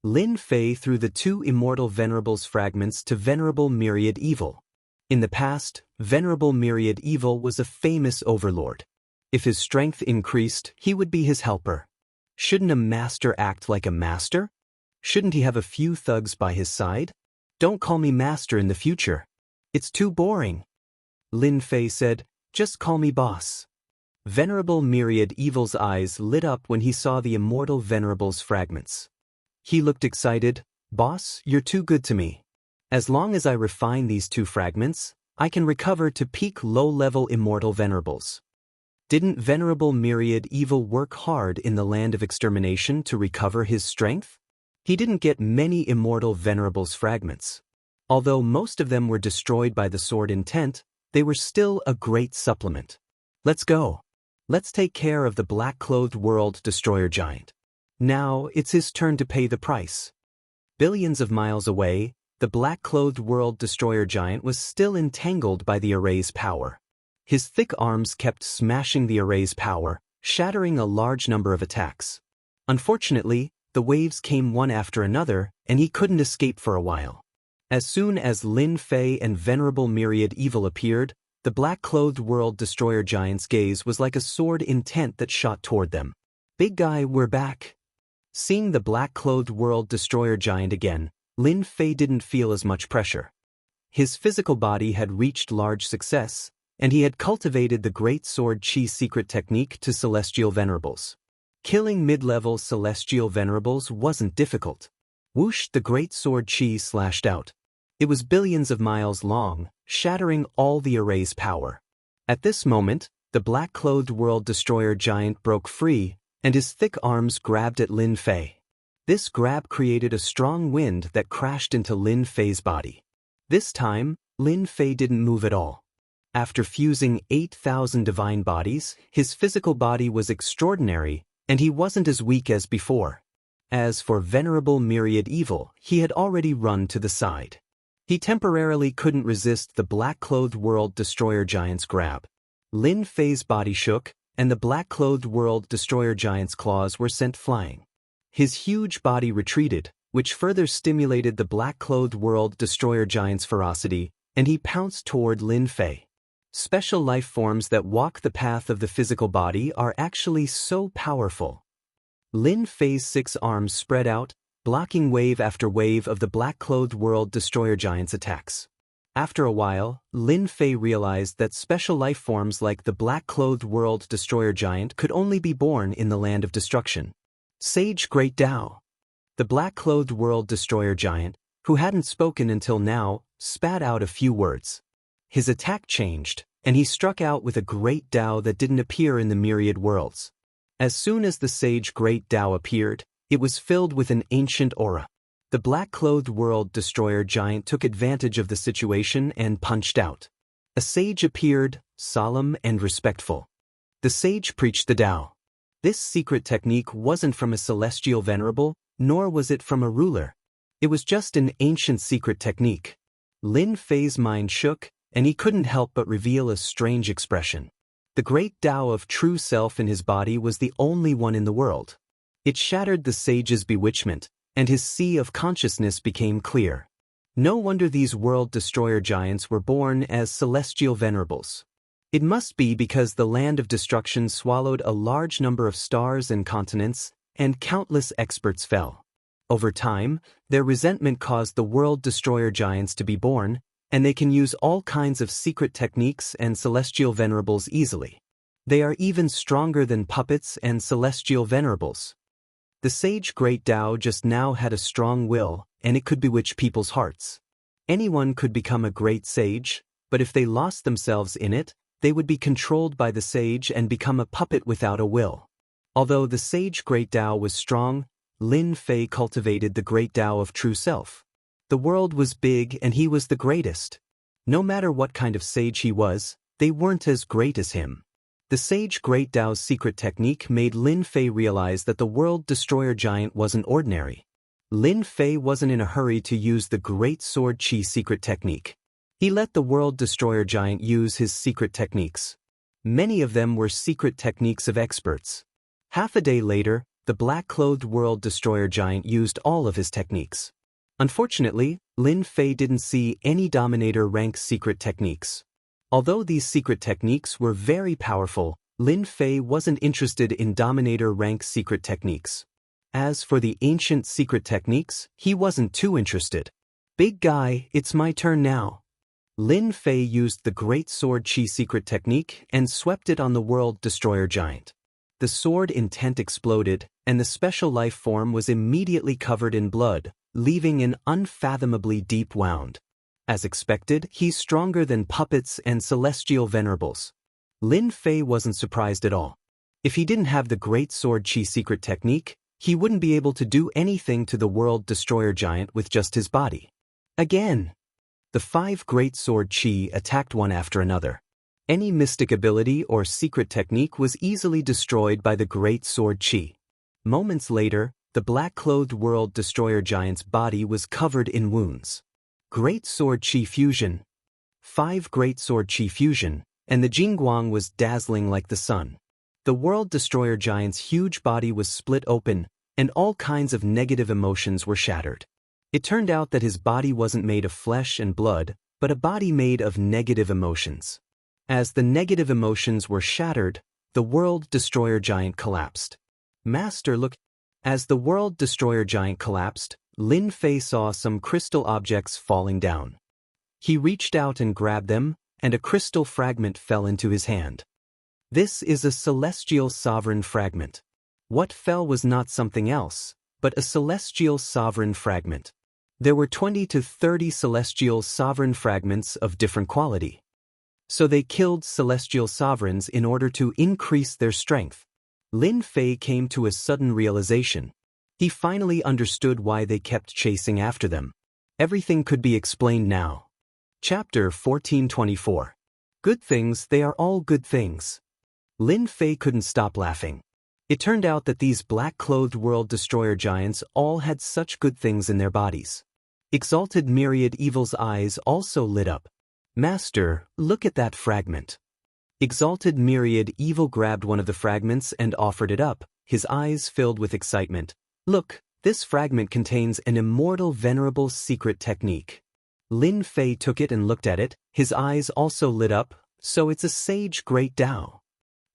Lin Fei threw the 2 immortal venerables fragments to Venerable Myriad Evil. In the past, Venerable Myriad Evil was a famous overlord. If his strength increased, he would be his helper. Shouldn't a master act like a master? Shouldn't he have a few thugs by his side? Don't call me master in the future. It's too boring. Lin Fei said, just call me boss. Venerable Myriad Evil's eyes lit up when he saw the immortal venerable's fragments. He looked excited. Boss, you're too good to me. As long as I refine these 2 fragments, I can recover to peak low-level immortal venerables. Didn't Venerable Myriad Evil work hard in the land of extermination to recover his strength? He didn't get many immortal venerables fragments. Although most of them were destroyed by the sword intent, they were still a great supplement. Let's go. Let's take care of the black-clothed world destroyer giant. Now, it's his turn to pay the price. Billions of miles away, the black-clothed world destroyer giant was still entangled by the array's power. His thick arms kept smashing the array's power, shattering a large number of attacks. Unfortunately, the waves came one after another, and he couldn't escape for a while. As soon as Lin Fei and Venerable Myriad Evil appeared, the black-clothed world destroyer giant's gaze was like a sword intent that shot toward them. Big guy, we're back. Seeing the black-clothed world destroyer giant again, Lin Fei didn't feel as much pressure. His physical body had reached large success, and he had cultivated the Great Sword Chi secret technique to celestial venerables. Killing mid-level celestial venerables wasn't difficult. Whoosh, the Great Sword Chi slashed out. It was billions of miles long, shattering all the array's power. At this moment, the black-clothed world destroyer giant broke free, and his thick arms grabbed at Lin Fei. This grab created a strong wind that crashed into Lin Fei's body. This time, Lin Fei didn't move at all. After fusing 8,000 divine bodies, his physical body was extraordinary, and he wasn't as weak as before. As for venerable myriad evil, he had already run to the side. He temporarily couldn't resist the black-clothed world destroyer giant's grab. Lin Fei's body shook, and the black-clothed world destroyer giant's claws were sent flying. His huge body retreated, which further stimulated the black-clothed world destroyer giant's ferocity, and he pounced toward Lin Fei. Special life forms that walk the path of the physical body are actually so powerful. Lin Fei's 6 arms spread out, blocking wave after wave of the black-clothed world destroyer giant's attacks. After a while, Lin Fei realized that special life forms like the black-clothed world destroyer giant could only be born in the land of destruction. Sage Great Tao. The black-clothed world destroyer giant, who hadn't spoken until now, spat out a few words. His attack changed, and he struck out with a great Tao that didn't appear in the myriad worlds. As soon as the sage Great Tao appeared, it was filled with an ancient aura. The black-clothed world destroyer giant took advantage of the situation and punched out. A sage appeared, solemn and respectful. The sage preached the Tao. This secret technique wasn't from a celestial venerable, nor was it from a ruler. It was just an ancient secret technique. Lin Fei's mind shook, and he couldn't help but reveal a strange expression. The great Tao of true self in his body was the only one in the world. It shattered the sage's bewitchment, and his sea of consciousness became clear. No wonder these world destroyer giants were born as celestial venerables. It must be because the land of destruction swallowed a large number of stars and continents, and countless experts fell. Over time, their resentment caused the world destroyer giants to be born, and they can use all kinds of secret techniques and celestial venerables easily. They are even stronger than puppets and celestial venerables. The sage Great Tao just now had a strong will, and it could bewitch people's hearts. Anyone could become a great sage, but if they lost themselves in it, they would be controlled by the sage and become a puppet without a will. Although the sage Great Tao was strong, Lin Fei cultivated the great Tao of true self. The world was big and he was the greatest. No matter what kind of sage he was, they weren't as great as him. The sage Great Tao's secret technique made Lin Fei realize that the world destroyer giant wasn't ordinary. Lin Fei wasn't in a hurry to use the Great Sword Chi secret technique. He let the world destroyer giant use his secret techniques. Many of them were secret techniques of experts. Half a day later, the black-clothed world destroyer giant used all of his techniques. Unfortunately, Lin Fei didn't see any dominator rank secret techniques. Although these secret techniques were very powerful, Lin Fei wasn't interested in dominator rank secret techniques. As for the ancient secret techniques, he wasn't too interested. Big guy, it's my turn now. Lin Fei used the Great Sword Chi secret technique and swept it on the world destroyer giant. The sword intent exploded, and the special life form was immediately covered in blood, leaving an unfathomably deep wound. As expected, he's stronger than puppets and celestial venerables. Lin Fei wasn't surprised at all. If he didn't have the Great Sword Chi secret technique, he wouldn't be able to do anything to the world destroyer giant with just his body. Again! The 5 Great Sword Chi attacked one after another. Any mystic ability or secret technique was easily destroyed by the Great Sword Chi. Moments later, the black-clothed world destroyer giant's body was covered in wounds. Great Sword Chi fusion. 5 Great Sword Chi fusion, and the Jingguang was dazzling like the sun. The world destroyer giant's huge body was split open, and all kinds of negative emotions were shattered. It turned out that his body wasn't made of flesh and blood, but a body made of negative emotions. As the negative emotions were shattered, the world destroyer giant collapsed. Master, look. As the world destroyer giant collapsed, Lin Fei saw some crystal objects falling down. He reached out and grabbed them, and a crystal fragment fell into his hand. This is a celestial sovereign fragment. What fell was not something else, but a celestial sovereign fragment. There were 20 to 30 celestial sovereign fragments of different quality. So they killed celestial sovereigns in order to increase their strength. Lin Fei came to a sudden realization. He finally understood why they kept chasing after them. Everything could be explained now. Chapter 1424. Good things, they are all good things. Lin Fei couldn't stop laughing. It turned out that these black-clothed world destroyer giants all had such good things in their bodies. Exalted Myriad Evil's eyes also lit up. Master, look at that fragment. Exalted Myriad Evil grabbed one of the fragments and offered it up, his eyes filled with excitement. Look, this fragment contains an immortal venerable secret technique. Lin Fei took it and looked at it, his eyes also lit up, so it's a sage great Tao.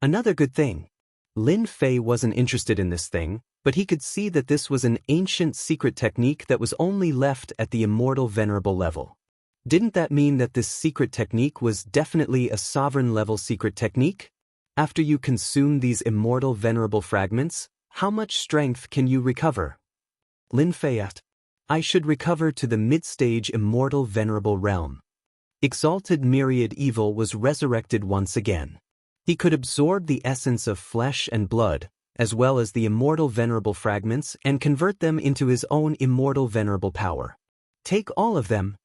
Another good thing. Lin Fei wasn't interested in this thing, but he could see that this was an ancient secret technique that was only left at the immortal venerable level. Didn't that mean that this secret technique was definitely a sovereign-level secret technique? After you consume these immortal venerable fragments, how much strength can you recover? Lin Fei asked. I should recover to the mid-stage immortal venerable realm. Exalted Myriad Evil was resurrected once again. He could absorb the essence of flesh and blood, as well as the immortal venerable fragments, and convert them into his own immortal venerable power. Take all of them.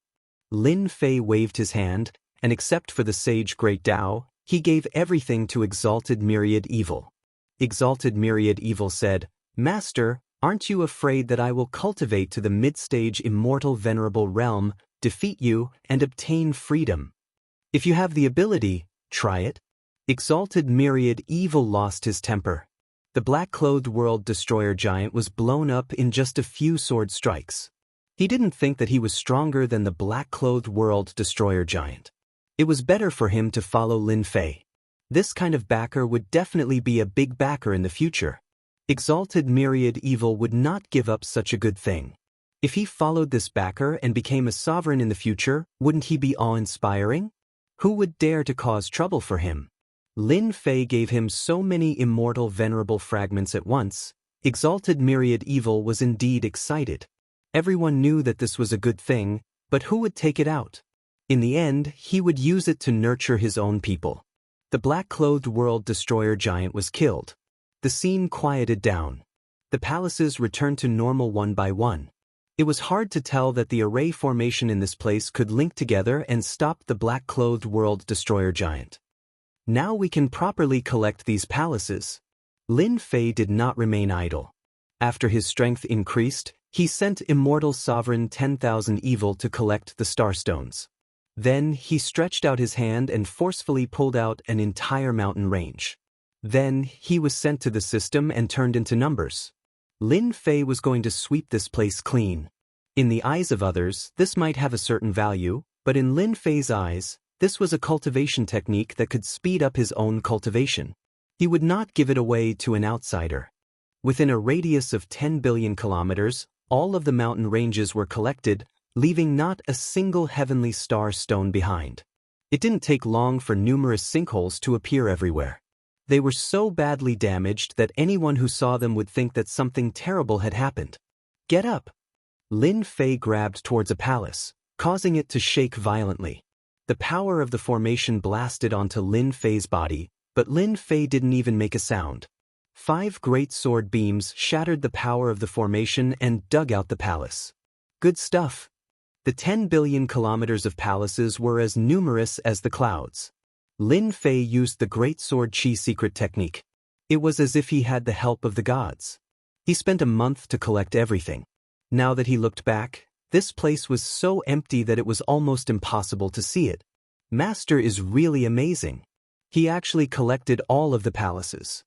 Lin Fei waved his hand, and except for the sage great Tao, he gave everything to Exalted Myriad Evil. Exalted Myriad Evil said, Master, aren't you afraid that I will cultivate to the mid-stage immortal venerable realm, defeat you, and obtain freedom? If you have the ability, try it. Exalted Myriad Evil lost his temper. The black-clothed world destroyer giant was blown up in just a few sword strikes. He didn't think that he was stronger than the black-clothed world destroyer giant. It was better for him to follow Lin Fei. This kind of backer would definitely be a big backer in the future. Exalted Myriad Evil would not give up such a good thing. If he followed this backer and became a sovereign in the future, wouldn't he be awe-inspiring? Who would dare to cause trouble for him? Lin Fei gave him so many immortal venerable fragments at once. Exalted Myriad Evil was indeed excited. Everyone knew that this was a good thing, but who would take it out? In the end, he would use it to nurture his own people. The black-clothed world destroyer giant was killed. The scene quieted down. The palaces returned to normal one by one. It was hard to tell that the array formation in this place could link together and stop the black-clothed world destroyer giant. Now we can properly collect these palaces. Lin Fei did not remain idle. After his strength increased, he sent Immortal Sovereign 10,000 Evil to collect the starstones. Then he stretched out his hand and forcefully pulled out an entire mountain range. Then he was sent to the system and turned into numbers. Lin Fei was going to sweep this place clean. In the eyes of others, this might have a certain value, but in Lin Fei's eyes, this was a cultivation technique that could speed up his own cultivation. He would not give it away to an outsider. Within a radius of 10 billion kilometers, all of the mountain ranges were collected, leaving not a single heavenly star stone behind. It didn't take long for numerous sinkholes to appear everywhere. They were so badly damaged that anyone who saw them would think that something terrible had happened. Get up! Lin Fei grabbed towards a palace, causing it to shake violently. The power of the formation blasted onto Lin Fei's body, but Lin Fei didn't even make a sound. 5 great sword beams shattered the power of the formation and dug out the palace. Good stuff. The 10 billion kilometers of palaces were as numerous as the clouds. Lin Fei used the Great Sword Chi secret technique. It was as if he had the help of the gods. He spent a month to collect everything. Now that he looked back, this place was so empty that it was almost impossible to see it. Master is really amazing. He actually collected all of the palaces.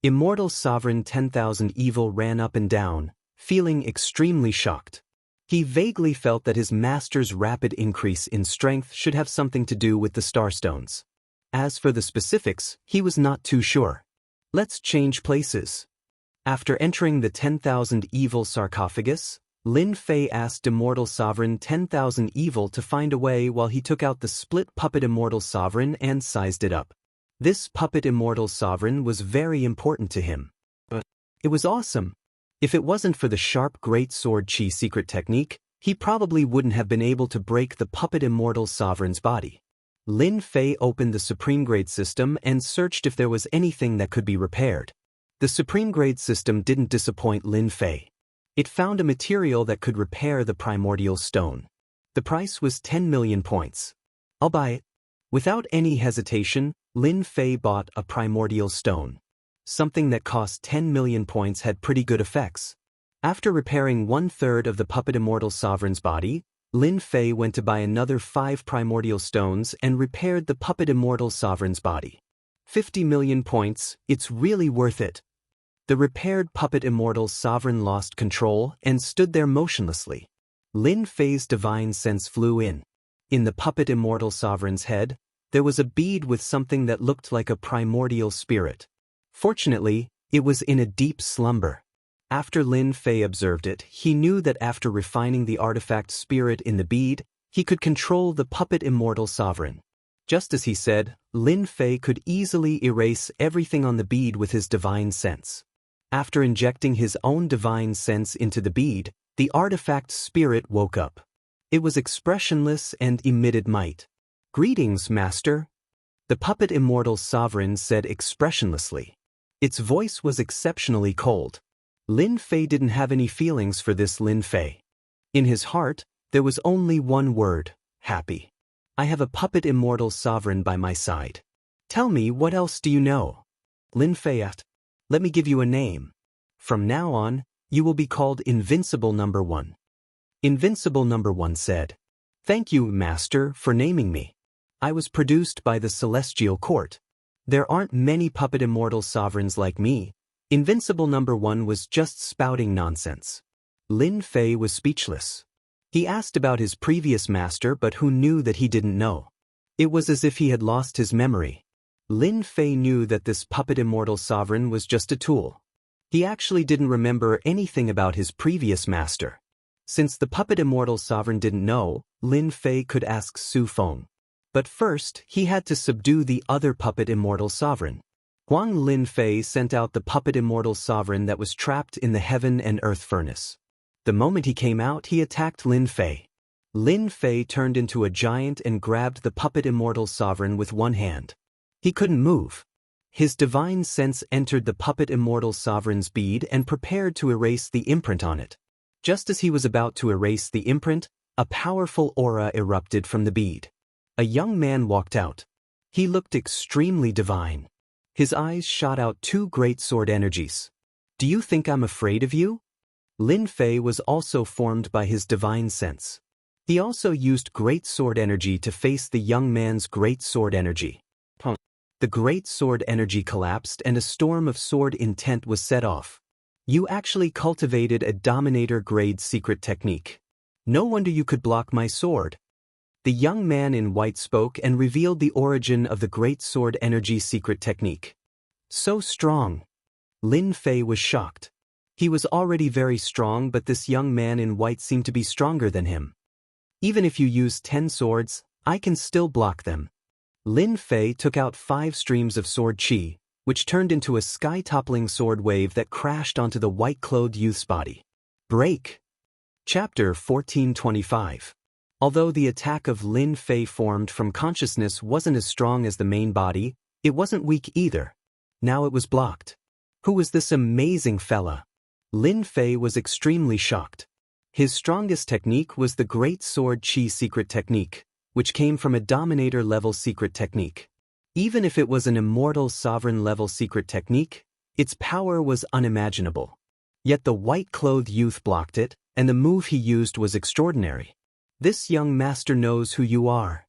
Immortal Sovereign 10,000 Evil ran up and down, feeling extremely shocked. He vaguely felt that his master's rapid increase in strength should have something to do with the starstones. As for the specifics, he was not too sure. Let's change places. After entering the 10,000 Evil sarcophagus, Lin Fei asked Immortal Sovereign 10,000 Evil to find a way while he took out the split puppet Immortal Sovereign and sized it up. This puppet Immortal Sovereign was very important to him. But it was awesome. If it wasn't for the sharp Great Sword Chi secret technique, he probably wouldn't have been able to break the puppet Immortal Sovereign's body. Lin Fei opened the Supreme Grade system and searched if there was anything that could be repaired. The Supreme Grade system didn't disappoint Lin Fei. It found a material that could repair the primordial stone. The price was 10 million points. I'll buy it. Without any hesitation, Lin Fei bought a primordial stone. Something that cost 10 million points had pretty good effects. After repairing 1/3 of the puppet Immortal Sovereign's body, Lin Fei went to buy another 5 primordial stones and repaired the puppet Immortal Sovereign's body. 50 million points, it's really worth it. The repaired puppet Immortal Sovereign lost control and stood there motionlessly. Lin Fei's divine sense flew in. In the puppet Immortal Sovereign's head, there was a bead with something that looked like a primordial spirit. Fortunately, it was in a deep slumber. After Lin Fei observed it, he knew that after refining the artifact spirit in the bead, he could control the puppet Immortal Sovereign. Just as he said, Lin Fei could easily erase everything on the bead with his divine sense. After injecting his own divine sense into the bead, the artifact spirit woke up. It was expressionless and emitted might. "Greetings, Master," the puppet Immortal Sovereign said expressionlessly. Its voice was exceptionally cold. Lin Fei didn't have any feelings for this Lin Fei. In his heart, there was only one word: happy. "I have a puppet Immortal Sovereign by my side. Tell me, what else do you know?" Lin Fei asked. "Let me give you a name. From now on, you will be called Invincible No. 1. Invincible No. 1 said, "Thank you, Master, for naming me. I was produced by the Celestial Court. There aren't many puppet Immortal Sovereigns like me." Invincible No. 1 was just spouting nonsense. Lin Fei was speechless. He asked about his previous master, but who knew that he didn't know? It was as if he had lost his memory. Lin Fei knew that this puppet Immortal Sovereign was just a tool. He actually didn't remember anything about his previous master. Since the puppet Immortal Sovereign didn't know, Lin Fei could ask Su Feng. But first, he had to subdue the other puppet Immortal Sovereign. Huang Lin Fei sent out the puppet Immortal Sovereign that was trapped in the heaven and earth furnace. The moment he came out, he attacked Lin Fei. Lin Fei turned into a giant and grabbed the puppet Immortal Sovereign with one hand. He couldn't move. His divine sense entered the puppet Immortal Sovereign's bead and prepared to erase the imprint on it. Just as he was about to erase the imprint, a powerful aura erupted from the bead. A young man walked out. He looked extremely divine. His eyes shot out 2 great sword energies. "Do you think I'm afraid of you?" Lin Fei was also formed by his divine sense. He also used great sword energy to face the young man's great sword energy. The great sword energy collapsed and a storm of sword intent was set off. "You actually cultivated a Dominator-grade secret technique. No wonder you could block my sword." The young man in white spoke and revealed the origin of the great sword energy secret technique. "So strong." Lin Fei was shocked. He was already very strong, but this young man in white seemed to be stronger than him. "Even if you use 10 swords, I can still block them." Lin Fei took out 5 streams of sword chi, which turned into a sky-toppling sword wave that crashed onto the white-clothed youth's body. Break. Chapter 1425. Although the attack of Lin Fei formed from consciousness wasn't as strong as the main body, it wasn't weak either. Now it was blocked. Who was this amazing fella? Lin Fei was extremely shocked. His strongest technique was the Great Sword Chi secret technique, which came from a Dominator-level secret technique. Even if it was an Immortal Sovereign-level secret technique, its power was unimaginable. Yet the white-clothed youth blocked it, and the move he used was extraordinary. "This young master knows who you are."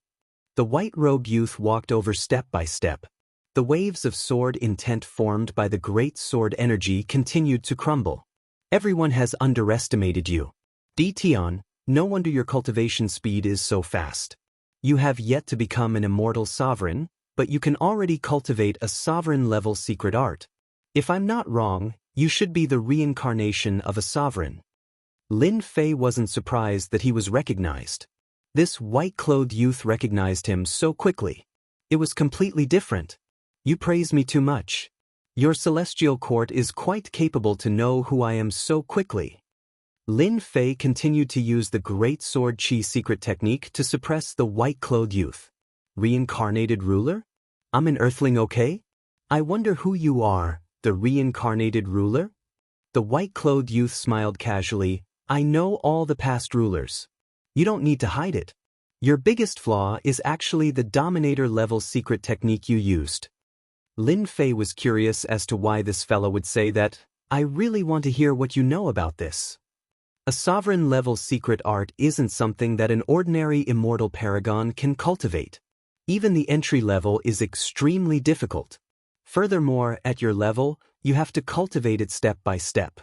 The white-robed youth walked over step by step. The waves of sword intent formed by the great sword energy continued to crumble. "Everyone has underestimated you. Tion, no wonder your cultivation speed is so fast. You have yet to become an Immortal Sovereign, but you can already cultivate a Sovereign-level secret art. If I'm not wrong, you should be the reincarnation of a Sovereign." Lin Fei wasn't surprised that he was recognized. This white-clothed youth recognized him so quickly. It was completely different. "You praise me too much. Your celestial court is quite capable to know who I am so quickly." Lin Fei continued to use the Great Sword Chi secret technique to suppress the white-clothed youth. "Reincarnated ruler? I'm an earthling, okay? I wonder who you are, the reincarnated ruler?" The white-clothed youth smiled casually. "I know all the past rulers. You don't need to hide it. Your biggest flaw is actually the Dominator-level secret technique you used. Lin Fei was curious as to why this fellow would say that. I really want to hear what you know about this. A sovereign-level secret art isn't something that an ordinary immortal paragon can cultivate. Even the entry level is extremely difficult. Furthermore, at your level, you have to cultivate it step by step.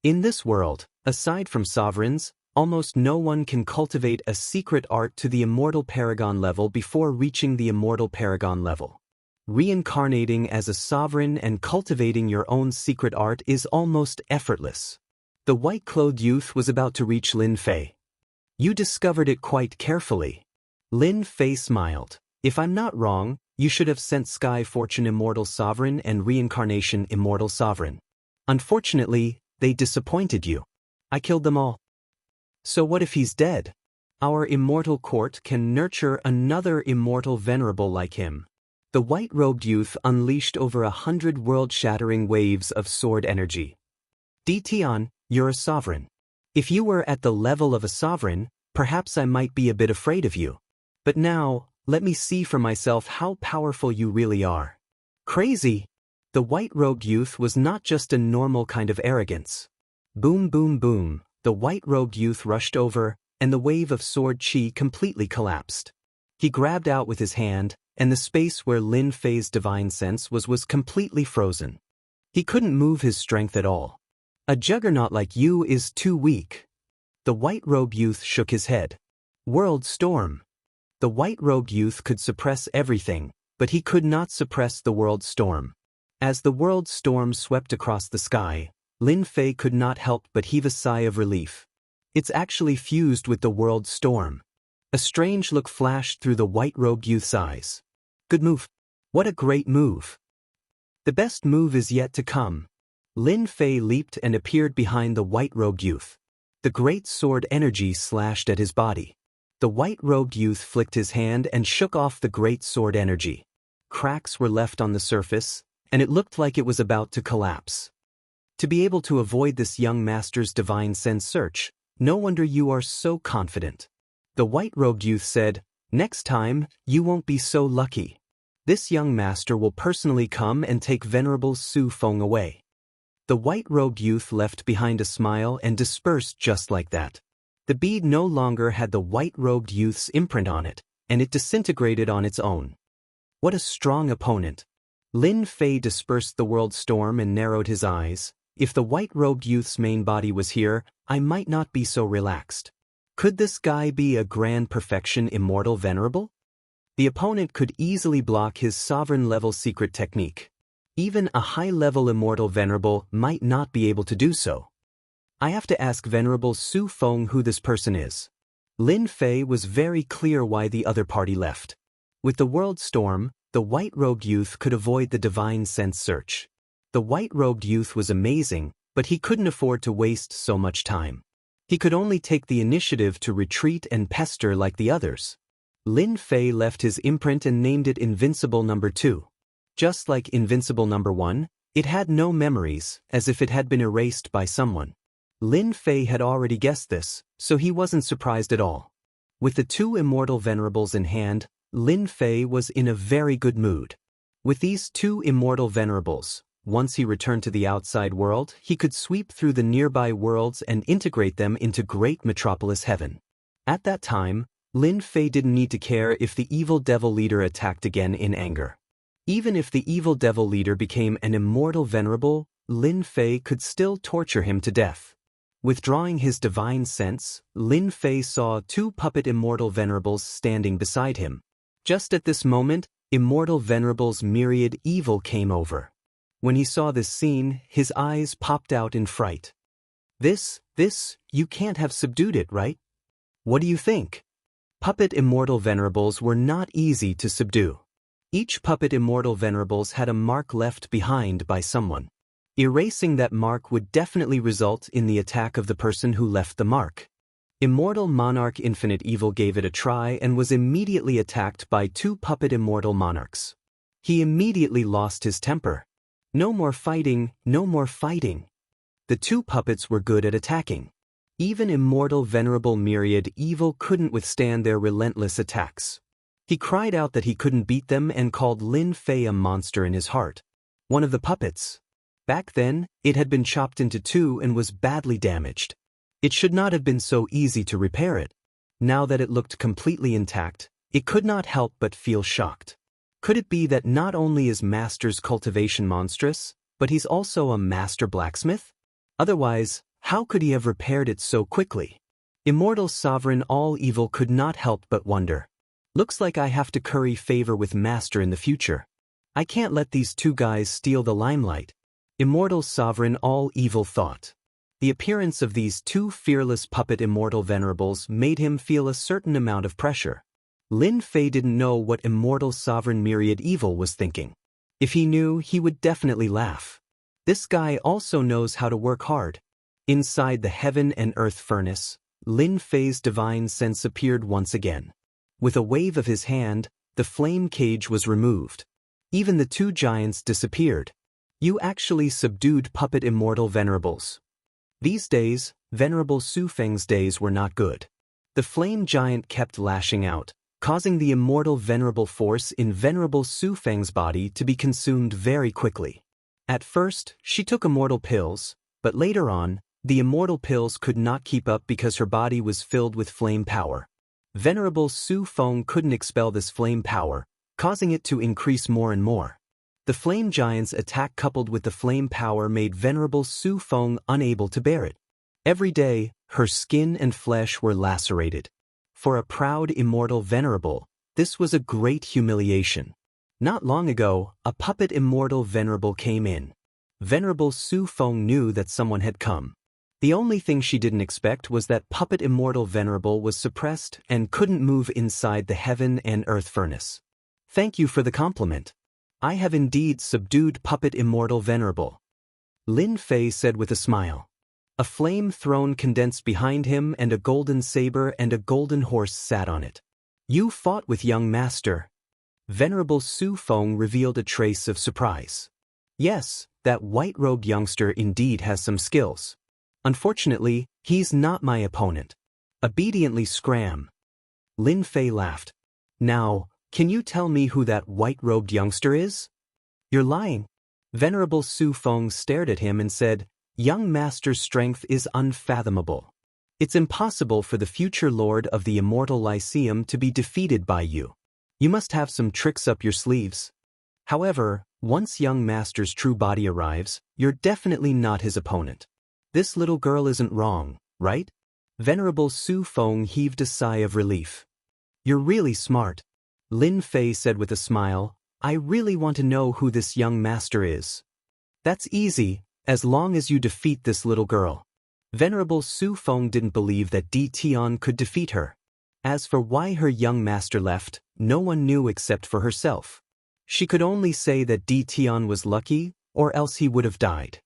In this world, aside from sovereigns, almost no one can cultivate a secret art to the immortal paragon level before reaching the immortal paragon level. Reincarnating as a sovereign and cultivating your own secret art is almost effortless. The white-clothed youth was about to reach Lin Fei. You discovered it quite carefully. Lin Fei smiled. If I'm not wrong, you should have sent Sky Fortune Immortal Sovereign and Reincarnation Immortal Sovereign. Unfortunately, they disappointed you. I killed them all. So what if he's dead? Our immortal court can nurture another immortal venerable like him. The white-robed youth unleashed over 100 world-shattering waves of sword energy. Tian, you're a sovereign. If you were at the level of a sovereign, perhaps I might be a bit afraid of you. But now, let me see for myself how powerful you really are. Crazy! The white-robed youth was not just a normal kind of arrogance. Boom boom boom, the white-robed youth rushed over, and the wave of sword chi completely collapsed. He grabbed out with his hand, and the space where Lin Fei's divine sense was completely frozen. He couldn't move his strength at all. A juggernaut like you is too weak. The white-robed youth shook his head. World storm. The white-robed youth could suppress everything, but he could not suppress the world storm. As the world storm swept across the sky, Lin Fei could not help but heave a sigh of relief. It's actually fused with the world storm. A strange look flashed through the white-robed youth's eyes. Good move. What a great move. The best move is yet to come. Lin Fei leaped and appeared behind the white-robed youth. The great sword energy slashed at his body. The white-robed youth flicked his hand and shook off the great sword energy. Cracks were left on the surface, and it looked like it was about to collapse. To be able to avoid this young master's divine sense search, no wonder you are so confident. The white-robed youth said, next time, you won't be so lucky. This young master will personally come and take Venerable Su Feng away. The white-robed youth left behind a smile and dispersed just like that. The bead no longer had the white-robed youth's imprint on it, and it disintegrated on its own. What a strong opponent. Lin Fei dispersed the world storm and narrowed his eyes. If the white-robed youth's main body was here, I might not be so relaxed. Could this guy be a grand perfection immortal venerable? The opponent could easily block his sovereign-level secret technique. Even a high-level immortal venerable might not be able to do so. I have to ask Venerable Su Feng who this person is. Lin Fei was very clear why the other party left. With the world storm, the white-robed youth could avoid the divine sense search. The white-robed youth was amazing, but he couldn't afford to waste so much time. He could only take the initiative to retreat and pester like the others. Lin Fei left his imprint and named it Invincible Number 2. Just like Invincible Number 1, it had no memories, as if it had been erased by someone. Lin Fei had already guessed this, so he wasn't surprised at all. With the two immortal venerables in hand, Lin Fei was in a very good mood. With these two immortal venerables, once he returned to the outside world, he could sweep through the nearby worlds and integrate them into great metropolis heaven. At that time, Lin Fei didn't need to care if the evil devil leader attacked again in anger. Even if the evil devil leader became an immortal venerable, Lin Fei could still torture him to death. Withdrawing his divine sense, Lin Fei saw two puppet immortal venerables standing beside him. Just at this moment, immortal venerable's myriad evil came over. When he saw this scene, his eyes popped out in fright. This, you can't have subdued it, right? What do you think? Puppet immortal venerables were not easy to subdue. Each puppet immortal venerables had a mark left behind by someone. Erasing that mark would definitely result in the attack of the person who left the mark. Immortal Monarch Infinite Evil gave it a try and was immediately attacked by two puppet immortal monarchs. He immediately lost his temper. No more fighting, no more fighting. The two puppets were good at attacking. Even immortal venerable myriad evil couldn't withstand their relentless attacks. He cried out that he couldn't beat them and called Lin Fei a monster in his heart. One of the puppets. Back then, it had been chopped into two and was badly damaged. It should not have been so easy to repair it. Now that it looked completely intact, it could not help but feel shocked. Could it be that not only is Master's cultivation monstrous, but he's also a master blacksmith? Otherwise, how could he have repaired it so quickly? Immortal Sovereign All Evil could not help but wonder. Looks like I have to curry favor with Master in the future. I can't let these two guys steal the limelight. Immortal Sovereign All Evil thought. The appearance of these two fearless puppet immortal venerables made him feel a certain amount of pressure. Lin Fei didn't know what Immortal Sovereign Myriad Evil was thinking. If he knew, he would definitely laugh. This guy also knows how to work hard. Inside the heaven and earth furnace, Lin Fei's divine sense appeared once again. With a wave of his hand, the flame cage was removed. Even the two giants disappeared. You actually subdued puppet immortal venerables. These days, Venerable Su Feng's days were not good. The flame giant kept lashing out, causing the immortal venerable force in Venerable Su Feng's body to be consumed very quickly. At first, she took immortal pills, but later on, the immortal pills could not keep up because her body was filled with flame power. Venerable Su Feng couldn't expel this flame power, causing it to increase more and more. The flame giant's attack coupled with the flame power made Venerable Su Feng unable to bear it. Every day, her skin and flesh were lacerated. For a proud immortal venerable, this was a great humiliation. Not long ago, a puppet immortal venerable came in. Venerable Su Feng knew that someone had come. The only thing she didn't expect was that puppet immortal venerable was suppressed and couldn't move inside the heaven and earth furnace. Thank you for the compliment. I have indeed subdued puppet immortal venerable. Lin Fei said with a smile. A flame throne condensed behind him and a golden saber and a golden horse sat on it. You fought with young master. Venerable Su Feng revealed a trace of surprise. Yes, that white-robed youngster indeed has some skills. Unfortunately, he's not my opponent. Obediently scram. Lin Fei laughed. Now, can you tell me who that white-robed youngster is? You're lying. Venerable Su Feng stared at him and said, Young master's strength is unfathomable. It's impossible for the future lord of the Immortal Lyceum to be defeated by you. You must have some tricks up your sleeves. However, once young master's true body arrives, you're definitely not his opponent. This little girl isn't wrong, right? Venerable Su Feng heaved a sigh of relief. You're really smart. Lin Fei said with a smile, I really want to know who this young master is. That's easy, as long as you defeat this little girl. Venerable Su Feng didn't believe that Di Tian could defeat her. As for why her young master left, no one knew except for herself. She could only say that Di Tian was lucky, or else he would have died.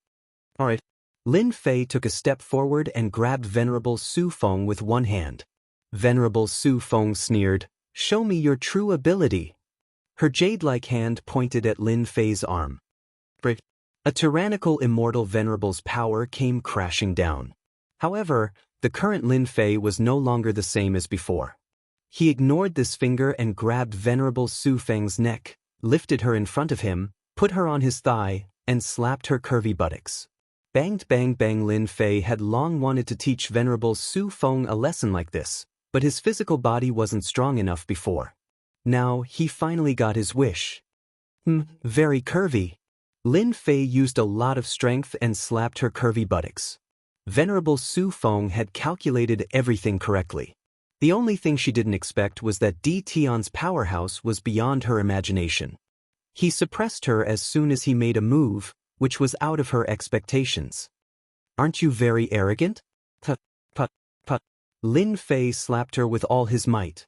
Alright. Lin Fei took a step forward and grabbed Venerable Su Feng with one hand. Venerable Su Feng sneered, Show me your true ability. Her jade-like hand pointed at Lin Fei's arm. A tyrannical immortal venerable's power came crashing down. However, the current Lin Fei was no longer the same as before. He ignored this finger and grabbed Venerable Su Feng's neck, lifted her in front of him, put her on his thigh, and slapped her curvy buttocks. Bang bang bang. Lin Fei had long wanted to teach Venerable Su Feng a lesson like this, but his physical body wasn't strong enough before. Now, he finally got his wish. Very curvy. Lin Fei used a lot of strength and slapped her curvy buttocks. Venerable Su Feng had calculated everything correctly. The only thing she didn't expect was that Di Tian's powerhouse was beyond her imagination. He suppressed her as soon as he made a move, which was out of her expectations. Aren't you very arrogant? Put. Lin Fei slapped her with all his might.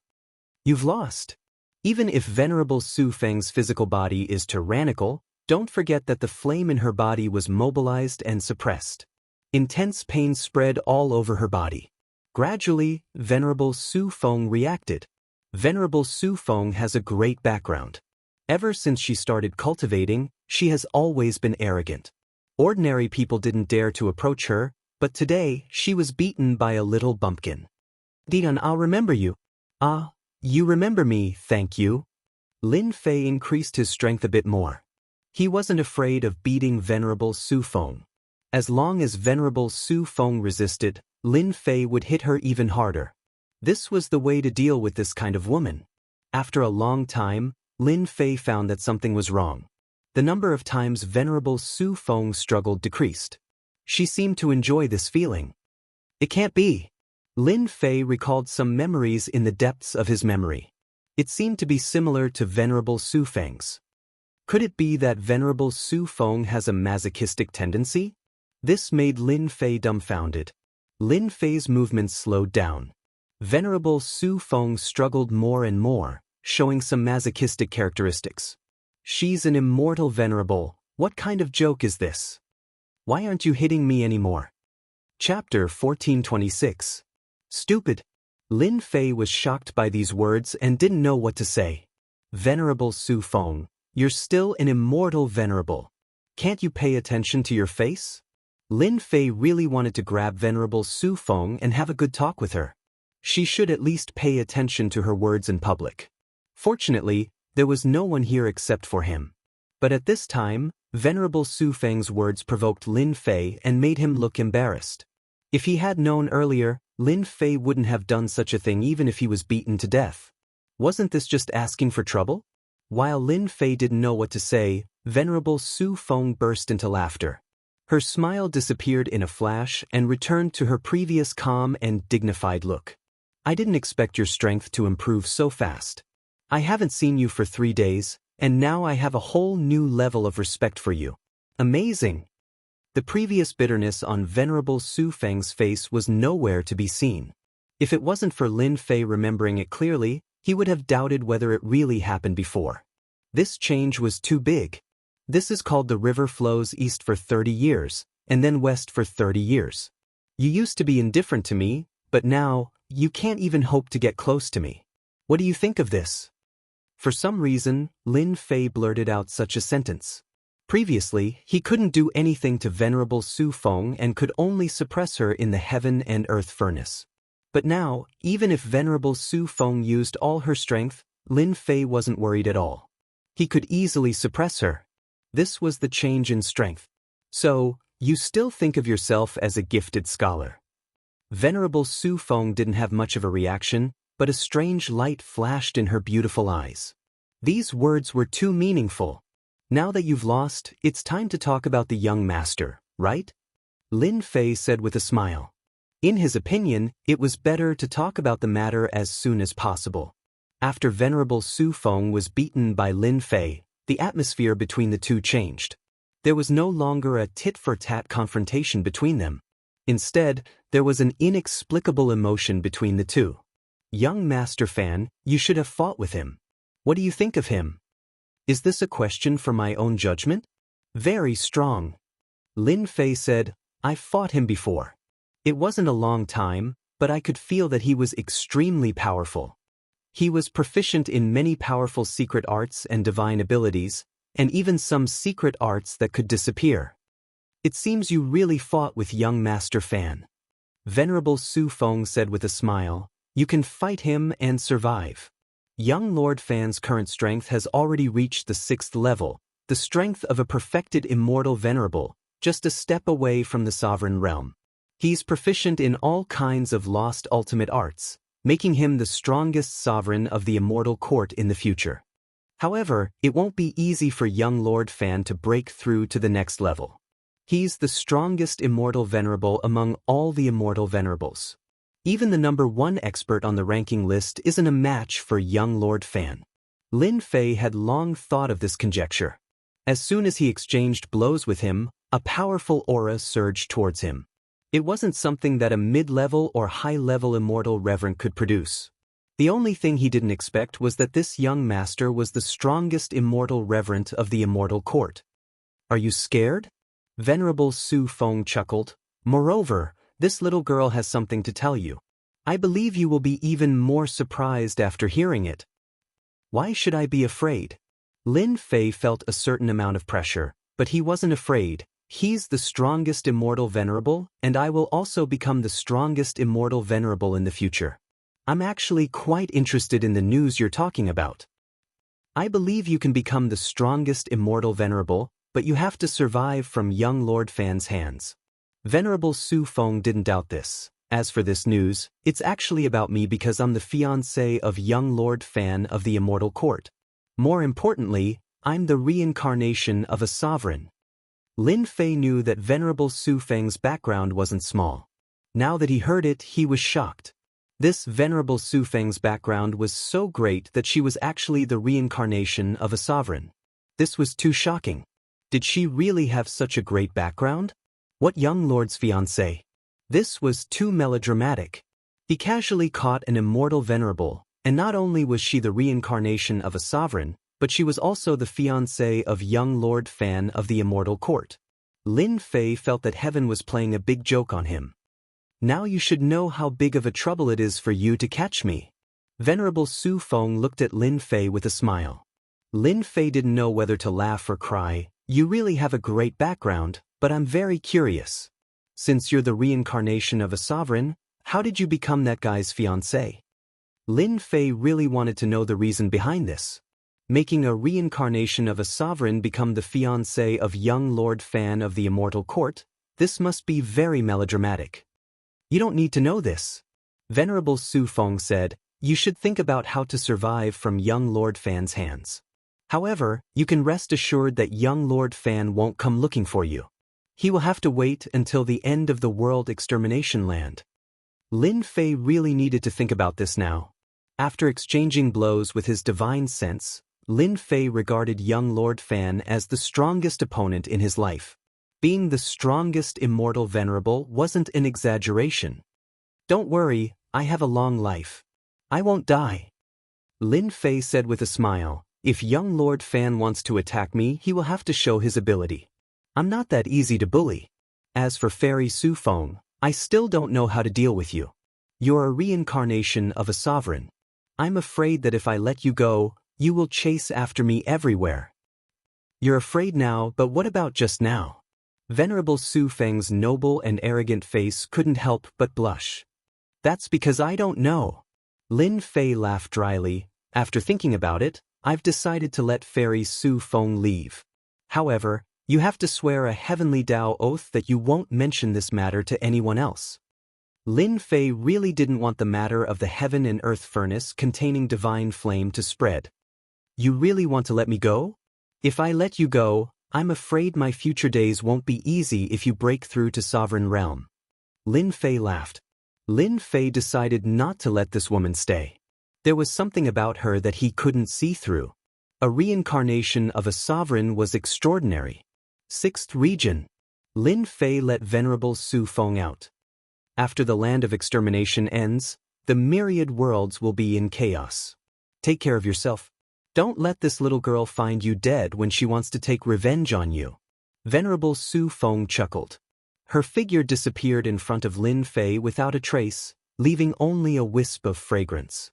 You've lost. Even if Venerable Su Feng's physical body is tyrannical, don't forget that the flame in her body was mobilized and suppressed. Intense pain spread all over her body. Gradually, Venerable Su Feng reacted. Venerable Su Feng has a great background. Ever since she started cultivating, she has always been arrogant. Ordinary people didn't dare to approach her, But today, she was beaten by a little bumpkin. Dian, I'll remember you. Ah, you remember me, thank you. Lin Fei increased his strength a bit more. He wasn't afraid of beating Venerable Su Feng. As long as Venerable Su Feng resisted, Lin Fei would hit her even harder. This was the way to deal with this kind of woman. After a long time, Lin Fei found that something was wrong. The number of times Venerable Su Feng struggled decreased. She seemed to enjoy this feeling. It can't be. Lin Fei recalled some memories in the depths of his memory. It seemed to be similar to Venerable Su Feng's. Could it be that Venerable Su Feng has a masochistic tendency? This made Lin Fei dumbfounded. Lin Fei's movements slowed down. Venerable Su Feng struggled more and more, showing some masochistic characteristics. She's an immortal venerable. What kind of joke is this? Why aren't you hitting me anymore? Chapter 1426. Stupid. Lin Fei was shocked by these words and didn't know what to say. Venerable Su Feng, you're still an immortal venerable. Can't you pay attention to your face? Lin Fei really wanted to grab Venerable Su Feng and have a good talk with her. She should at least pay attention to her words in public. Fortunately, there was no one here except for him. But at this time, Venerable Su Feng's words provoked Lin Fei and made him look embarrassed. If he had known earlier, Lin Fei wouldn't have done such a thing even if he was beaten to death. Wasn't this just asking for trouble? While Lin Fei didn't know what to say, Venerable Su Feng burst into laughter. Her smile disappeared in a flash and returned to her previous calm and dignified look. I didn't expect your strength to improve so fast. I haven't seen you for 3 days, and now I have a whole new level of respect for you. Amazing! The previous bitterness on Venerable Su Feng's face was nowhere to be seen. If it wasn't for Lin Fei remembering it clearly, he would have doubted whether it really happened before. This change was too big. This is called the river flows east for 30 years, and then west for 30 years. You used to be indifferent to me, but now, you can't even hope to get close to me. What do you think of this? For some reason, Lin Fei blurted out such a sentence. Previously, he couldn't do anything to Venerable Su Feng and could only suppress her in the heaven and earth furnace. But now, even if Venerable Su Feng used all her strength, Lin Fei wasn't worried at all. He could easily suppress her. This was the change in strength. So, you still think of yourself as a gifted scholar. Venerable Su Feng didn't have much of a reaction, but a strange light flashed in her beautiful eyes. These words were too meaningful. Now that you've lost, it's time to talk about the young master, right? Lin Fei said with a smile. In his opinion, it was better to talk about the matter as soon as possible. After Venerable Su Feng was beaten by Lin Fei, the atmosphere between the two changed. There was no longer a tit-for-tat confrontation between them. Instead, there was an inexplicable emotion between the two. Young Master Fan, you should have fought with him. What do you think of him? Is this a question for my own judgment? Very strong. Lin Fei said, I've fought him before. It wasn't a long time, but I could feel that he was extremely powerful. He was proficient in many powerful secret arts and divine abilities, and even some secret arts that could disappear. It seems you really fought with young Master Fan. Venerable Su Feng said with a smile, you can fight him and survive. Young Lord Fan's current strength has already reached the 6th level, the strength of a perfected immortal venerable, just a step away from the sovereign realm. He's proficient in all kinds of lost ultimate arts, making him the strongest sovereign of the immortal court in the future. However, it won't be easy for young Lord Fan to break through to the next level. He's the strongest immortal venerable among all the immortal venerables. Even the number 1 expert on the ranking list isn't a match for young Lord Fan. Lin Fei had long thought of this conjecture. As soon as he exchanged blows with him, a powerful aura surged towards him. It wasn't something that a mid-level or high-level immortal reverend could produce. The only thing he didn't expect was that this young master was the strongest immortal reverend of the immortal court. Are you scared? Venerable Su Feng chuckled. Moreover, this little girl has something to tell you. I believe you will be even more surprised after hearing it. Why should I be afraid? Lin Fei felt a certain amount of pressure, but he wasn't afraid. He's the strongest immortal venerable, and I will also become the strongest immortal venerable in the future. I'm actually quite interested in the news you're talking about. I believe you can become the strongest immortal venerable, but you have to survive from young Lord Fan's hands. Venerable Su Feng didn't doubt this. As for this news, it's actually about me because I'm the fiancé of young Lord Fan of the Immortal Court. More importantly, I'm the reincarnation of a sovereign. Lin Fei knew that Venerable Su Feng's background wasn't small. Now that he heard it, he was shocked. This Venerable Su Feng's background was so great that she was actually the reincarnation of a sovereign. This was too shocking. Did she really have such a great background? What young lord's fiancé? This was too melodramatic. He casually caught an immortal venerable, and not only was she the reincarnation of a sovereign, but she was also the fiancée of young Lord Fan of the Immortal Court. Lin Fei felt that heaven was playing a big joke on him. Now you should know how big of a trouble it is for you to catch me. Venerable Su Feng looked at Lin Fei with a smile. Lin Fei didn't know whether to laugh or cry. You really have a great background, but I'm very curious. Since you're the reincarnation of a sovereign, how did you become that guy's fiancé? Lin Fei really wanted to know the reason behind this. Making a reincarnation of a sovereign become the fiancé of young Lord Fan of the Immortal Court, this must be very melodramatic. You don't need to know this. Venerable Su Feng said, you should think about how to survive from young Lord Fan's hands. However, you can rest assured that young Lord Fan won't come looking for you. He will have to wait until the end of the world extermination land. Lin Fei really needed to think about this now. After exchanging blows with his divine sense, Lin Fei regarded young Lord Fan as the strongest opponent in his life. Being the strongest immortal venerable wasn't an exaggeration. Don't worry, I have a long life. I won't die. Lin Fei said with a smile, if young Lord Fan wants to attack me, he will have to show his ability. I'm not that easy to bully. As for Fairy Su Feng, I still don't know how to deal with you. You're a reincarnation of a sovereign. I'm afraid that if I let you go, you will chase after me everywhere. You're afraid now, but what about just now? Venerable Su Feng's noble and arrogant face couldn't help but blush. That's because I don't know. Lin Fei laughed dryly. After thinking about it, I've decided to let Fairy Su Feng leave. However, you have to swear a heavenly Tao oath that you won't mention this matter to anyone else. Lin Fei really didn't want the matter of the heaven and earth furnace containing divine flame to spread. You really want to let me go? If I let you go, I'm afraid my future days won't be easy if you break through to Sovereign Realm. Lin Fei laughed. Lin Fei decided not to let this woman stay. There was something about her that he couldn't see through. A reincarnation of a sovereign was extraordinary. 6th Region. Lin Fei let Venerable Su Feng out. After the land of extermination ends, the myriad worlds will be in chaos. Take care of yourself. Don't let this little girl find you dead when she wants to take revenge on you. Venerable Su Feng chuckled. Her figure disappeared in front of Lin Fei without a trace, leaving only a wisp of fragrance.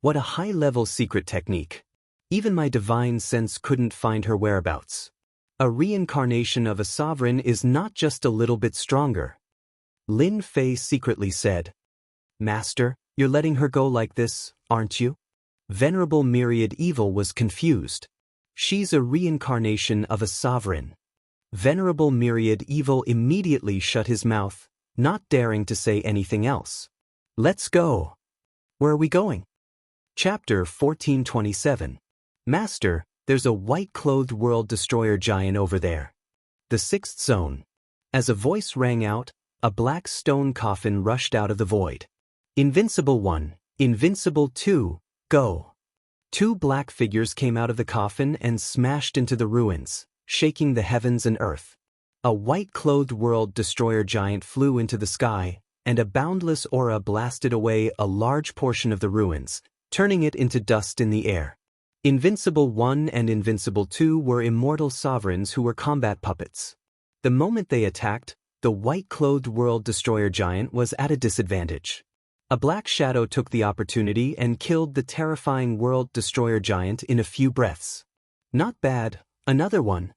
What a high-level secret technique. Even my divine sense couldn't find her whereabouts. A reincarnation of a sovereign is not just a little bit stronger. Lin Fei secretly said, Master, you're letting her go like this, aren't you? Venerable Myriad Evil was confused. She's a reincarnation of a sovereign. Venerable Myriad Evil immediately shut his mouth, not daring to say anything else. Let's go. Where are we going? Chapter 1427. Master, there's a white-clothed world destroyer giant over there. The 6th zone. As a voice rang out, a black stone coffin rushed out of the void. Invincible 1, Invincible 2, go. 2 black figures came out of the coffin and smashed into the ruins, shaking the heavens and earth. A white-clothed world destroyer giant flew into the sky, and a boundless aura blasted away a large portion of the ruins, turning it into dust in the air. Invincible 1 and Invincible 2 were immortal sovereigns who were combat puppets. The moment they attacked, the white-clothed world destroyer giant was at a disadvantage. A black shadow took the opportunity and killed the terrifying world destroyer giant in a few breaths. Not bad, another one.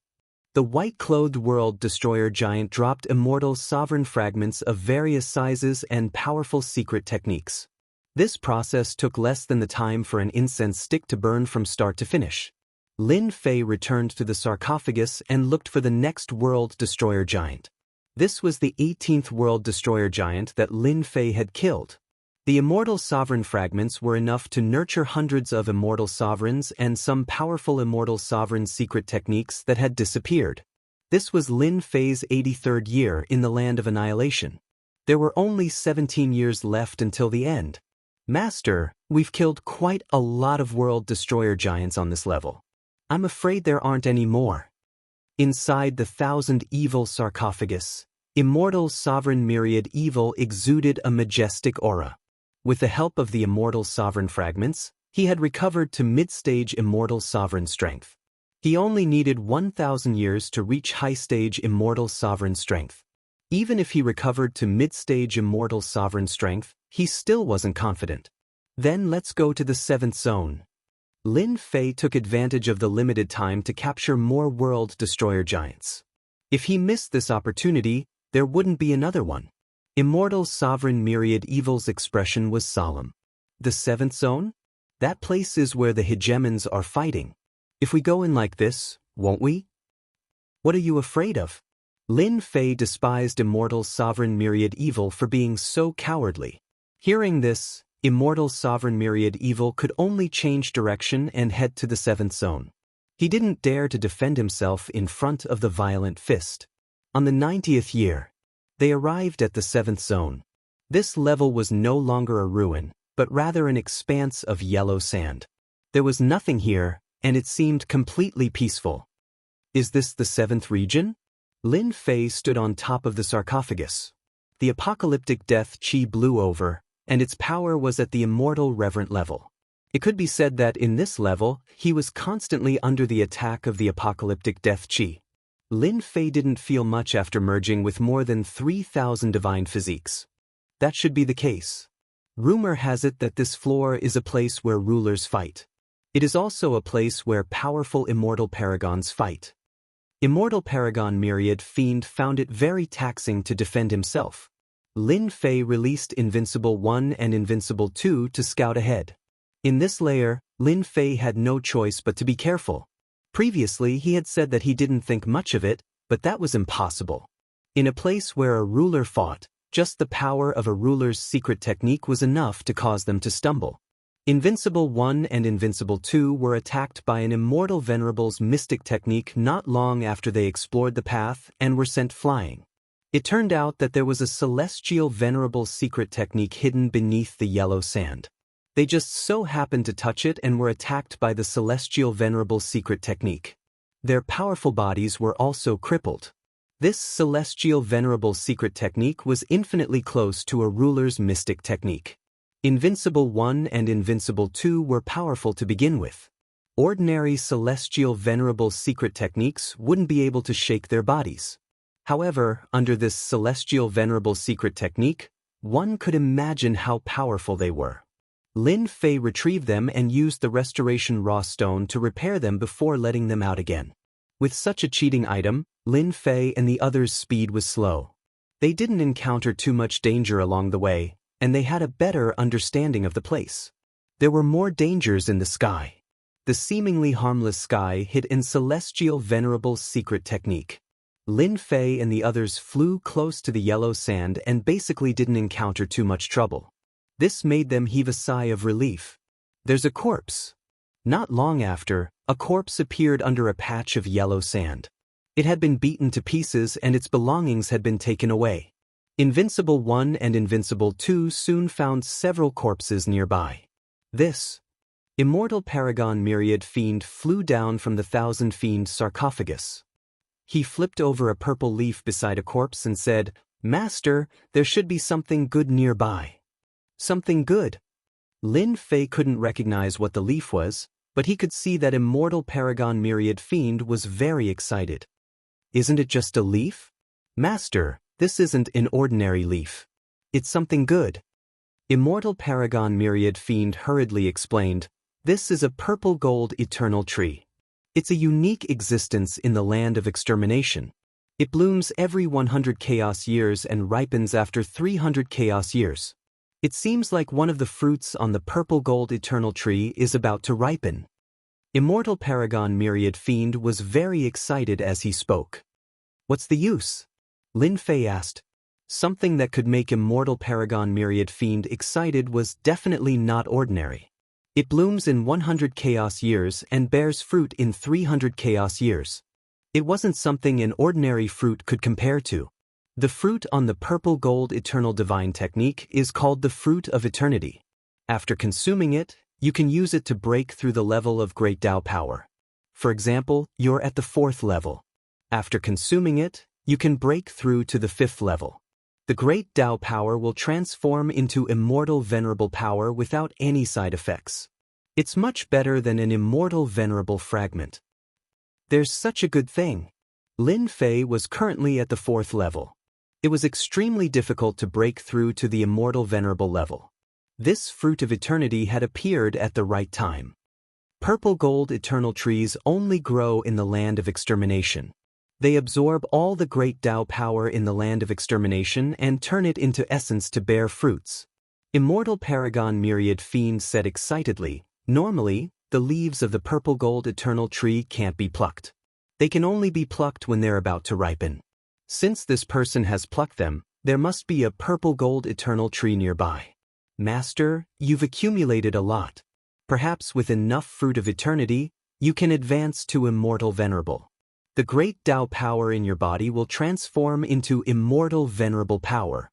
The white-clothed world destroyer giant dropped immortal sovereign fragments of various sizes and powerful secret techniques. This process took less than the time for an incense stick to burn from start to finish. Lin Fei returned to the sarcophagus and looked for the next world destroyer giant. This was the 18th world destroyer giant that Lin Fei had killed. The immortal sovereign fragments were enough to nurture hundreds of immortal sovereigns and some powerful immortal sovereign secret techniques that had disappeared. This was Lin Fei's 83rd year in the land of annihilation. There were only 17 years left until the end. Master, we've killed quite a lot of world destroyer giants on this level. I'm afraid there aren't any more. Inside the 1,000 evil sarcophagus, Immortal sovereign myriad evil exuded a majestic aura. With the help of the immortal sovereign fragments, he had recovered to mid-stage immortal sovereign strength. He only needed 1,000 years to reach high-stage immortal sovereign strength. Even if he recovered to mid-stage immortal sovereign strength, he still wasn't confident. Then let's go to the 7th zone. Lin Fei took advantage of the limited time to capture more world destroyer giants. If he missed this opportunity, there wouldn't be another one. Immortal sovereign myriad evil's expression was solemn. The 7th zone? That place is where the hegemons are fighting. If we go in like this, won't we? What are you afraid of? Lin Fei despised immortal sovereign myriad evil for being so cowardly. Hearing this, immortal sovereign myriad evil could only change direction and head to the 7th zone. He didn't dare to defend himself in front of the violent fist. On the 90th year, they arrived at the 7th zone. This level was no longer a ruin, but rather an expanse of yellow sand. There was nothing here, and it seemed completely peaceful. Is this the 7th region? Lin Fei stood on top of the sarcophagus. The apocalyptic death chi blew over, and its power was at the immortal reverent level. It could be said that in this level, he was constantly under the attack of the apocalyptic death chi. Lin Fei didn't feel much after merging with more than 3,000 divine physiques. That should be the case. Rumor has it that this floor is a place where rulers fight. It is also a place where powerful immortal paragons fight. Immortal paragon myriad fiend found it very taxing to defend himself. Lin Fei released Invincible 1 and Invincible 2 to scout ahead. In this layer, Lin Fei had no choice but to be careful. Previously he had said that he didn't think much of it, but that was impossible. In a place where a ruler fought, just the power of a ruler's secret technique was enough to cause them to stumble. Invincible 1 and Invincible 2 were attacked by an immortal venerable's mystic technique not long after they explored the path and were sent flying. It turned out that there was a celestial venerable's secret technique hidden beneath the yellow sand. They just so happened to touch it and were attacked by the celestial venerable's secret technique. Their powerful bodies were also crippled. This celestial venerable's secret technique was infinitely close to a ruler's mystic technique. Invincible 1 and Invincible 2 were powerful to begin with. Ordinary celestial venerable's secret techniques wouldn't be able to shake their bodies. However, under this celestial venerable's secret technique, one could imagine how powerful they were. Lin Fei retrieved them and used the Restoration Raw Stone to repair them before letting them out again. With such a cheating item, Lin Fei and the others' speed was slow. They didn't encounter too much danger along the way, and they had a better understanding of the place. There were more dangers in the sky. The seemingly harmless sky hid in Celestial Venerable's secret technique. Lin Fei and the others flew close to the yellow sand and basically didn't encounter too much trouble. This made them heave a sigh of relief. There's a corpse. Not long after, a corpse appeared under a patch of yellow sand. It had been beaten to pieces and its belongings had been taken away. Invincible 1 and Invincible 2 soon found several corpses nearby. This immortal paragon myriad fiend flew down from the 1,000 fiend sarcophagus. He flipped over a purple leaf beside a corpse and said, "Master, there should be something good nearby." Something good? Lin Fei couldn't recognize what the leaf was, but he could see that immortal paragon myriad fiend was very excited. Isn't it just a leaf? Master, this isn't an ordinary leaf. It's something good. Immortal paragon myriad fiend hurriedly explained, this is a purple gold eternal tree. It's a unique existence in the land of extermination. It blooms every 100 chaos years and ripens after 300 chaos years. It seems like one of the fruits on the purple gold eternal tree is about to ripen. Immortal Paragon Myriad Fiend was very excited as he spoke. What's the use? Lin Fei asked. Something that could make Immortal Paragon Myriad Fiend excited was definitely not ordinary. It blooms in 100 chaos years and bears fruit in 300 chaos years. It wasn't something an ordinary fruit could compare to. The fruit on the purple gold eternal divine technique is called the Fruit of Eternity. After consuming it, you can use it to break through the level of great Tao power. For example, you're at the 4th level. After consuming it, you can break through to the 5th level. The great Tao power will transform into immortal venerable power without any side effects. It's much better than an immortal venerable fragment. There's such a good thing. Lin Fei was currently at the 4th level. It was extremely difficult to break through to the immortal venerable level. This Fruit of Eternity had appeared at the right time. Purple gold eternal trees only grow in the land of extermination. They absorb all the great Tao power in the land of extermination and turn it into essence to bear fruits. Immortal Paragon Myriad Fiend said excitedly, normally, the leaves of the purple gold eternal tree can't be plucked. They can only be plucked when they're about to ripen. Since this person has plucked them, there must be a purple gold eternal tree nearby. Master, you've accumulated a lot. Perhaps with enough Fruit of Eternity, you can advance to immortal venerable. The great Tao power in your body will transform into immortal venerable power.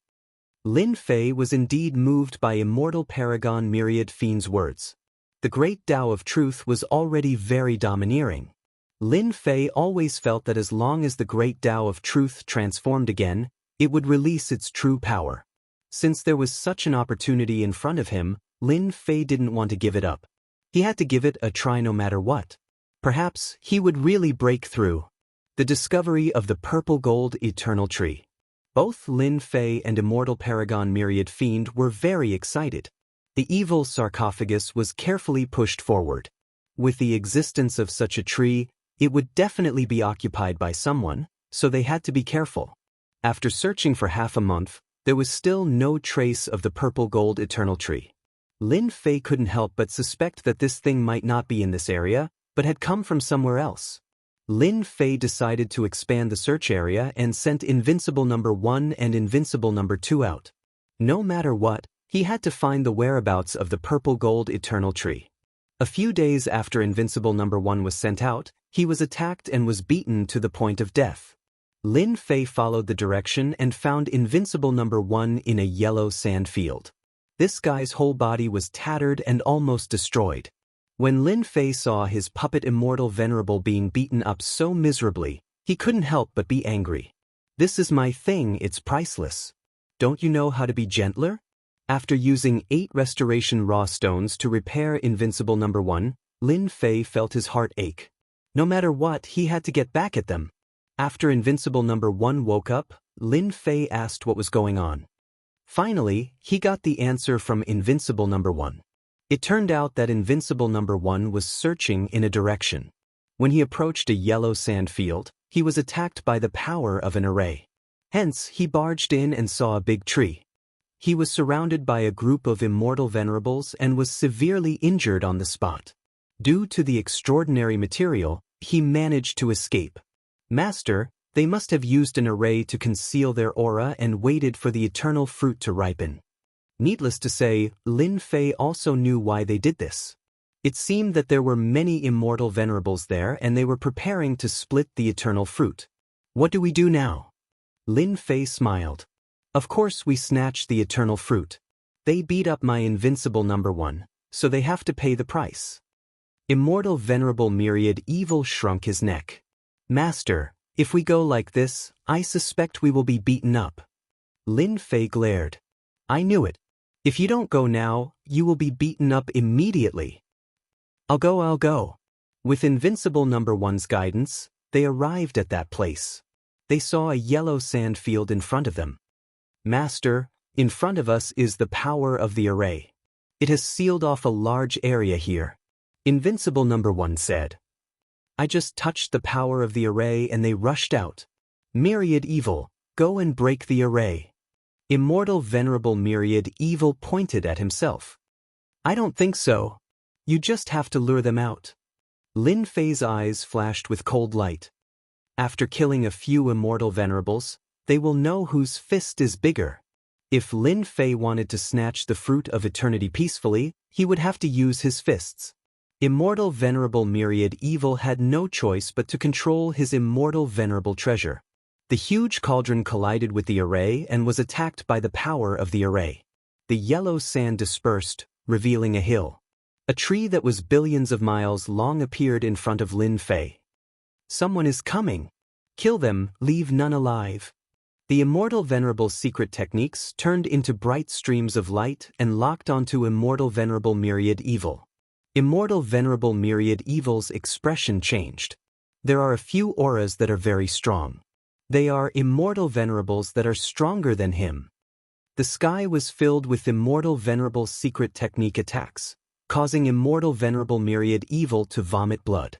Lin Fei was indeed moved by Immortal Paragon Myriad Fiend's words. The great Tao of truth was already very domineering. Lin Fei always felt that as long as the great Tao of truth transformed again, it would release its true power. Since there was such an opportunity in front of him, Lin Fei didn't want to give it up. He had to give it a try no matter what. Perhaps he would really break through. The discovery of the purple gold eternal tree. Both Lin Fei and Immortal Paragon Myriad Fiend were very excited. The evil sarcophagus was carefully pushed forward. With the existence of such a tree, it would definitely be occupied by someone, so they had to be careful. After searching for half a month, there was still no trace of the purple gold eternal tree. Lin Fei couldn't help but suspect that this thing might not be in this area, but had come from somewhere else. Lin Fei decided to expand the search area and sent Invincible No. 1 and Invincible No. 2 out. No matter what, he had to find the whereabouts of the purple gold eternal tree. A few days after Invincible No. 1 was sent out, he was attacked and was beaten to the point of death. Lin Fei followed the direction and found Invincible No. 1 in a yellow sand field. This guy's whole body was tattered and almost destroyed. When Lin Fei saw his puppet Immortal Venerable being beaten up so miserably, he couldn't help but be angry. This is my thing, it's priceless. Don't you know how to be gentler? After using 8 restoration raw stones to repair Invincible No. 1, Lin Fei felt his heart ache. No matter what, he had to get back at them. After Invincible No. 1 woke up, Lin Fei asked what was going on. Finally, he got the answer from Invincible No. 1. It turned out that Invincible No. 1 was searching in a direction. When he approached a yellow sand field, he was attacked by the power of an array. Hence, he barged in and saw a big tree. He was surrounded by a group of immortal venerables and was severely injured on the spot. Due to the extraordinary material, he managed to escape. Master, they must have used an array to conceal their aura and waited for the eternal fruit to ripen. Needless to say, Lin Fei also knew why they did this. It seemed that there were many immortal venerables there and they were preparing to split the eternal fruit. What do we do now? Lin Fei smiled. Of course we snatch the eternal fruit. They beat up my Invincible No. 1, so they have to pay the price. Immortal Venerable Myriad Evil shrunk his neck. Master, if we go like this, I suspect we will be beaten up. Lin Fei glared. I knew it. If you don't go now, you will be beaten up immediately. I'll go. With Invincible No. 1's guidance, they arrived at that place. They saw a yellow sand field in front of them. Master, in front of us is the power of the array. It has sealed off a large area here. Invincible No. 1 said. I just touched the power of the array and they rushed out. Myriad Evil, go and break the array. Immortal Venerable Myriad Evil pointed at himself. I don't think so. You just have to lure them out. Lin Fei's eyes flashed with cold light. After killing a few Immortal Venerables, they will know whose fist is bigger. If Lin Fei wanted to snatch the fruit of eternity peacefully, he would have to use his fists. Immortal Venerable Myriad Evil had no choice but to control his Immortal Venerable treasure. The huge cauldron collided with the array and was attacked by the power of the array. The yellow sand dispersed, revealing a hill. A tree that was billions of miles long appeared in front of Lin Fei. Someone is coming. Kill them, leave none alive. The Immortal Venerable's secret techniques turned into bright streams of light and locked onto Immortal Venerable Myriad Evil. Immortal Venerable Myriad Evil's expression changed. There are a few auras that are very strong. They are Immortal Venerables that are stronger than him. The sky was filled with Immortal Venerable's secret technique attacks, causing Immortal Venerable Myriad Evil to vomit blood.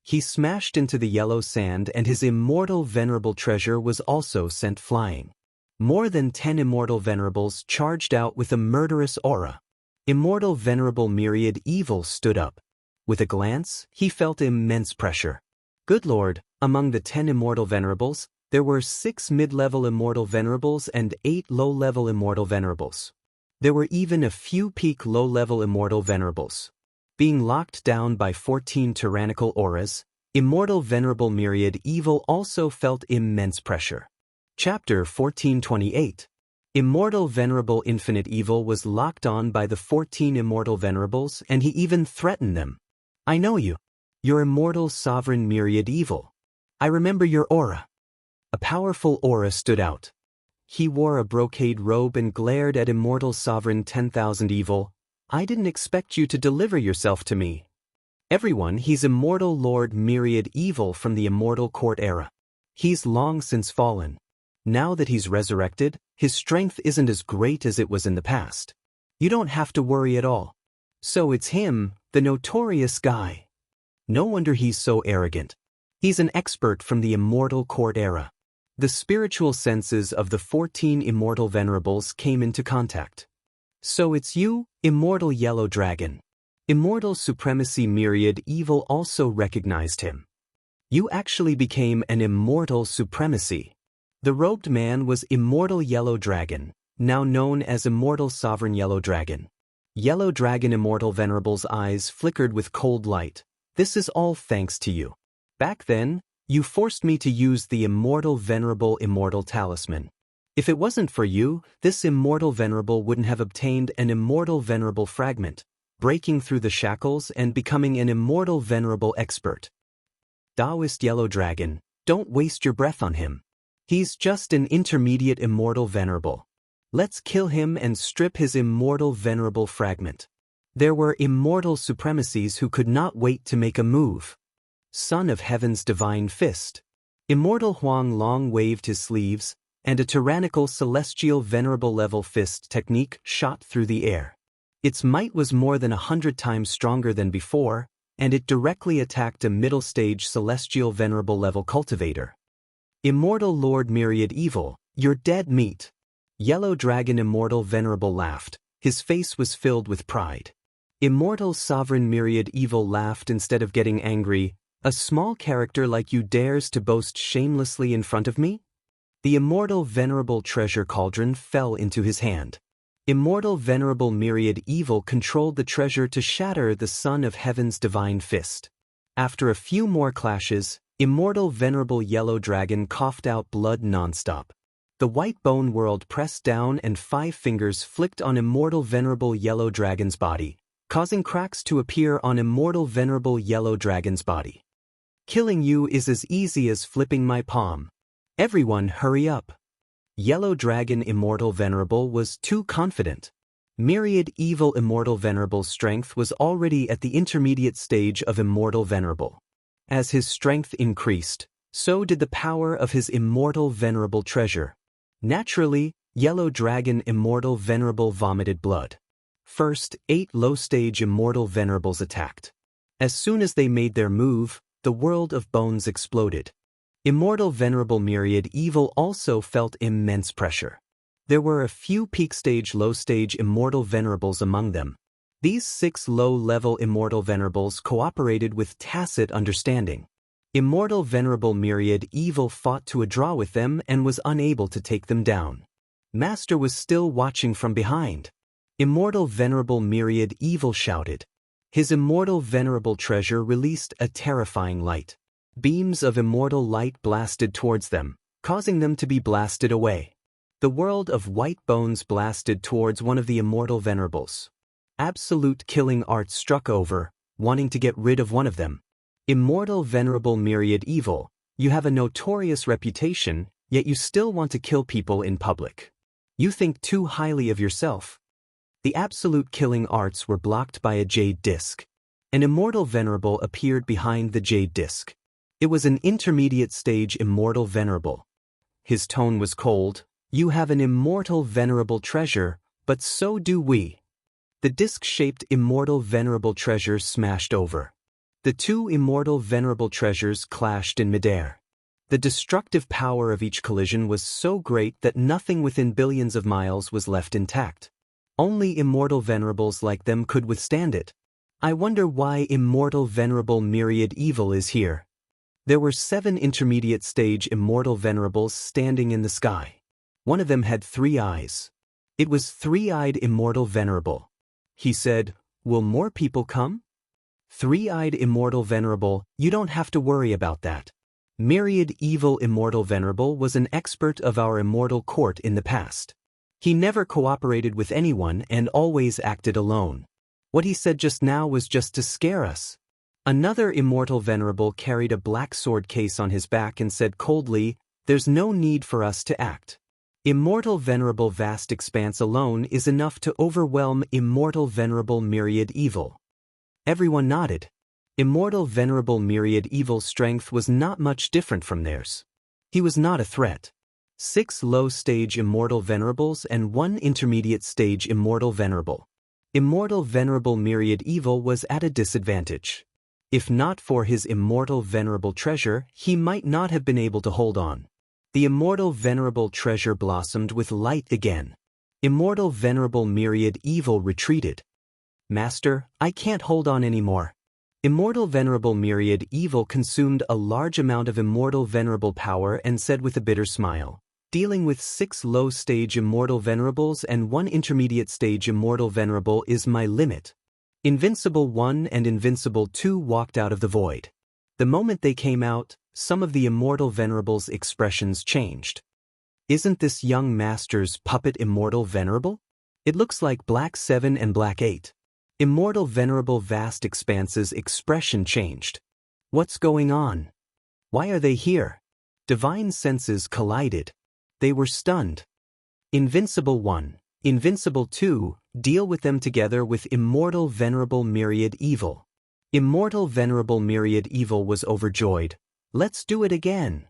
He smashed into the yellow sand and his Immortal Venerable treasure was also sent flying. More than 10 Immortal Venerables charged out with a murderous aura. Immortal Venerable Myriad Evil stood up. With a glance, he felt immense pressure. Good Lord, among the 10 Immortal Venerables, there were 6 mid-level Immortal Venerables and 8 low-level Immortal Venerables. There were even a few peak low-level Immortal Venerables. Being locked down by 14 tyrannical auras, Immortal Venerable Myriad Evil also felt immense pressure. Chapter 1428. Immortal Venerable Infinite Evil was locked on by the 14 Immortal Venerables and he even threatened them. I know you. You're Immortal Sovereign Myriad Evil. I remember your aura. A powerful aura stood out. He wore a brocade robe and glared at Immortal Sovereign 10,000 Evil. I didn't expect you to deliver yourself to me. Everyone, he's Immortal Lord Myriad Evil from the Immortal Court era. He's long since fallen. Now that he's resurrected, his strength isn't as great as it was in the past. You don't have to worry at all. So it's him, the notorious guy. No wonder he's so arrogant. He's an expert from the Immortal Court era. The spiritual senses of the 14 Immortal Venerables came into contact. So it's you, Immortal Yellow Dragon. Immortal Supremacy Myriad Evil also recognized him. You actually became an Immortal Supremacy. The robed man was Immortal Yellow Dragon, now known as Immortal Sovereign Yellow Dragon. Yellow Dragon Immortal Venerable's eyes flickered with cold light. This is all thanks to you. Back then, you forced me to use the Immortal Venerable Immortal Talisman. If it wasn't for you, this Immortal Venerable wouldn't have obtained an Immortal Venerable Fragment, breaking through the shackles and becoming an Immortal Venerable Expert. Taoist Yellow Dragon, don't waste your breath on him. He's just an intermediate Immortal Venerable. Let's kill him and strip his Immortal Venerable Fragment. There were Immortal Supremacies who could not wait to make a move. Son of Heaven's Divine Fist. Immortal Huang Long waved his sleeves, and a tyrannical celestial venerable level fist technique shot through the air. Its might was more than 100 times stronger than before, and it directly attacked a middle-stage celestial venerable level cultivator. Immortal Lord Myriad Evil, you're dead meat. Yellow Dragon Immortal Venerable laughed. His face was filled with pride. Immortal Sovereign Myriad Evil laughed instead of getting angry. A small character like you dares to boast shamelessly in front of me? The Immortal Venerable Treasure Cauldron fell into his hand. Immortal Venerable Myriad Evil controlled the treasure to shatter the Son of Heaven's Divine Fist. After a few more clashes, Immortal Venerable Yellow Dragon coughed out blood nonstop. The white bone world pressed down and 5 fingers flicked on Immortal Venerable Yellow Dragon's body, causing cracks to appear on Immortal Venerable Yellow Dragon's body. Killing you is as easy as flipping my palm. Everyone hurry up. Yellow Dragon Immortal Venerable was too confident. Myriad Evil Immortal Venerable's strength was already at the intermediate stage of Immortal Venerable. As his strength increased, so did the power of his Immortal Venerable treasure. Naturally, Yellow Dragon Immortal Venerable vomited blood. First, 8 low-stage Immortal Venerables attacked. As soon as they made their move, the world of bones exploded. Immortal Venerable Myriad Evil also felt immense pressure. There were a few peak-stage, low-stage Immortal Venerables among them. These 6 low-level Immortal Venerables cooperated with tacit understanding. Immortal Venerable Myriad Evil fought to a draw with them and was unable to take them down. Master was still watching from behind. Immortal Venerable Myriad Evil shouted. His Immortal Venerable treasure released a terrifying light. Beams of immortal light blasted towards them, causing them to be blasted away. The world of white bones blasted towards one of the Immortal Venerables. Absolute killing art struck over, wanting to get rid of one of them. Immortal Venerable Myriad Evil, you have a notorious reputation, yet you still want to kill people in public. You think too highly of yourself. The absolute killing arts were blocked by a jade disc. An Immortal Venerable appeared behind the jade disc. It was an intermediate stage Immortal Venerable. His tone was cold. You have an Immortal Venerable treasure, but so do we. The disc-shaped Immortal Venerable treasure smashed over. The 2 Immortal Venerable treasures clashed in midair. The destructive power of each collision was so great that nothing within billions of miles was left intact. Only Immortal Venerables like them could withstand it. I wonder why Immortal Venerable Myriad Evil is here. There were 7 intermediate stage Immortal Venerables standing in the sky. One of them had 3 eyes. It was Three-Eyed Immortal Venerable. He said, "Will more people come?" Three-Eyed Immortal Venerable, you don't have to worry about that. Myriad Evil Immortal Venerable was an expert of our immortal court in the past. He never cooperated with anyone and always acted alone. What he said just now was just to scare us. Another Immortal Venerable carried a black sword case on his back and said coldly, "There's no need for us to act. Immortal Venerable Vast Expanse alone is enough to overwhelm Immortal Venerable Myriad Evil." Everyone nodded. Immortal Venerable Myriad Evil's strength was not much different from theirs. He was not a threat. 6 low-stage Immortal Venerables and 1 intermediate-stage Immortal Venerable. Immortal Venerable Myriad Evil was at a disadvantage. If not for his Immortal Venerable treasure, he might not have been able to hold on. The Immortal Venerable treasure blossomed with light again. Immortal Venerable Myriad Evil retreated. "Master, I can't hold on anymore." Immortal Venerable Myriad Evil consumed a large amount of Immortal Venerable power and said with a bitter smile, "Dealing with 6 low-stage Immortal Venerables and 1 intermediate-stage Immortal Venerable is my limit." Invincible 1 and Invincible 2 walked out of the void. The moment they came out, some of the Immortal Venerables' expressions changed. "Isn't this young master's puppet Immortal Venerable? It looks like Black 7 and Black 8. Immortal Venerable Vast Expanse's expression changed. "What's going on? Why are they here?" Divine senses collided. They were stunned. Invincible 1, Invincible 2, deal with them together with Immortal Venerable Myriad Evil. Immortal Venerable Myriad Evil was overjoyed. "Let's do it again."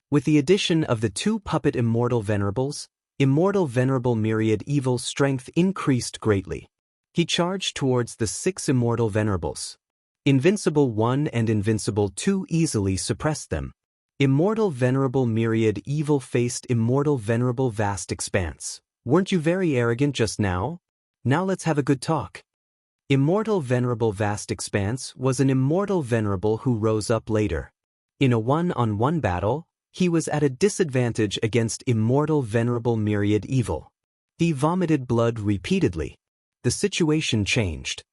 With the addition of the 2 puppet Immortal Venerables, Immortal Venerable Myriad Evil's strength increased greatly. He charged towards the 6 Immortal Venerables. Invincible 1 and Invincible 2 easily suppressed them. Immortal Venerable Myriad Evil faced Immortal Venerable Vast Expanse. "Weren't you very arrogant just now? Now let's have a good talk." Immortal Venerable Vast Expanse was an Immortal Venerable who rose up later. In a one-on-one battle, he was at a disadvantage against Immortal Venerable Myriad Evil. He vomited blood repeatedly. The situation changed.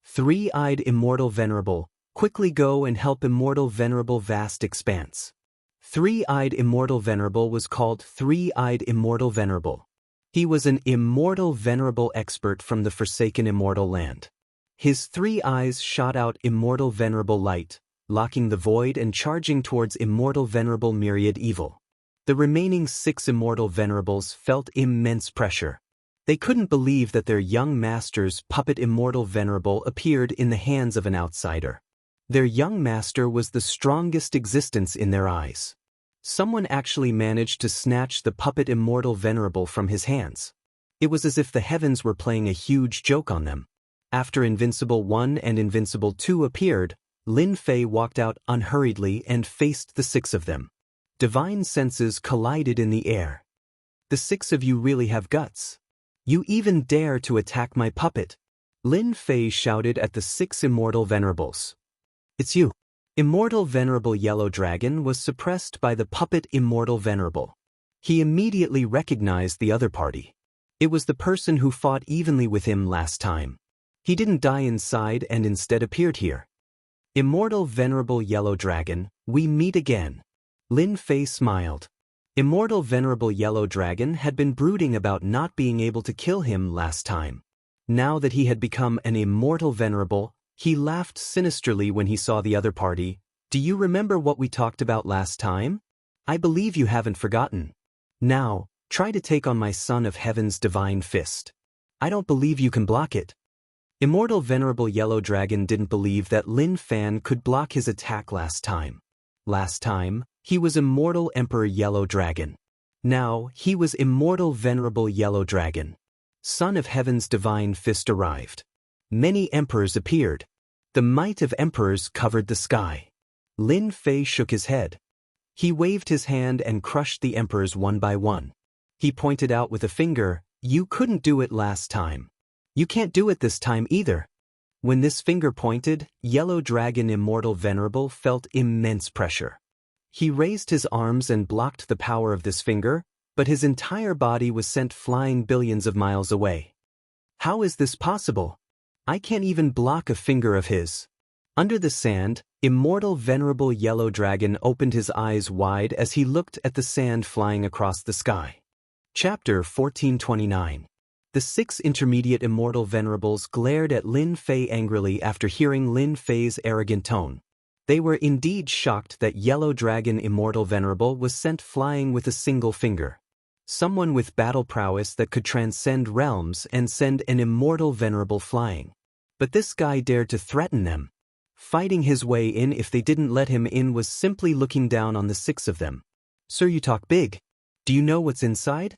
Three-Eyed Immortal Venerable, quickly go and help Immortal Venerable Vast Expanse. Three-Eyed Immortal Venerable was called Three-Eyed Immortal Venerable. He was an Immortal Venerable expert from the Forsaken Immortal Land. His 3 eyes shot out Immortal Venerable light, locking the void and charging towards Immortal Venerable Myriad Evil. The remaining 6 Immortal Venerables felt immense pressure. They couldn't believe that their young master's puppet Immortal Venerable appeared in the hands of an outsider. Their young master was the strongest existence in their eyes. Someone actually managed to snatch the puppet Immortal Venerable from his hands. It was as if the heavens were playing a huge joke on them. After Invincible 1 and Invincible 2 appeared, Lin Fei walked out unhurriedly and faced the 6 of them. Divine senses collided in the air. The 6 of you really have guts. You even dare to attack my puppet. Lin Fei shouted at the 6 immortal venerables. It's you. Immortal Venerable Yellow Dragon was suppressed by the puppet Immortal Venerable. He immediately recognized the other party. It was the person who fought evenly with him last time. He didn't die inside and instead appeared here. Immortal Venerable Yellow Dragon, we meet again. Lin Fei smiled. Immortal Venerable Yellow Dragon had been brooding about not being able to kill him last time. Now that he had become an Immortal Venerable, he laughed sinisterly when he saw the other party. Do you remember what we talked about last time? I believe you haven't forgotten. Now, try to take on my Son of Heaven's divine fist. I don't believe you can block it. Immortal Venerable Yellow Dragon didn't believe that Lin Fan could block his attack last time. Last time, he was Immortal Emperor Yellow Dragon. Now, he was Immortal Venerable Yellow Dragon. Son of Heaven's divine fist arrived. Many emperors appeared. The might of emperors covered the sky. Lin Fei shook his head. He waved his hand and crushed the emperors one by one. He pointed out with a finger, you couldn't do it last time. You can't do it this time either. When this finger pointed, Yellow Dragon Immortal Venerable felt immense pressure. He raised his arms and blocked the power of this finger, but his entire body was sent flying billions of miles away. How is this possible? I can't even block a finger of his. Under the sand, Immortal Venerable Yellow Dragon opened his eyes wide as he looked at the sand flying across the sky. Chapter 1429. The 6 intermediate Immortal Venerables glared at Lin Fei angrily after hearing Lin Fei's arrogant tone. They were indeed shocked that Yellow Dragon Immortal Venerable was sent flying with a single finger. Someone with battle prowess that could transcend realms and send an Immortal Venerable flying. But this guy dared to threaten them. Fighting his way in if they didn't let him in was simply looking down on the 6 of them. Sir, you talk big. Do you know what's inside?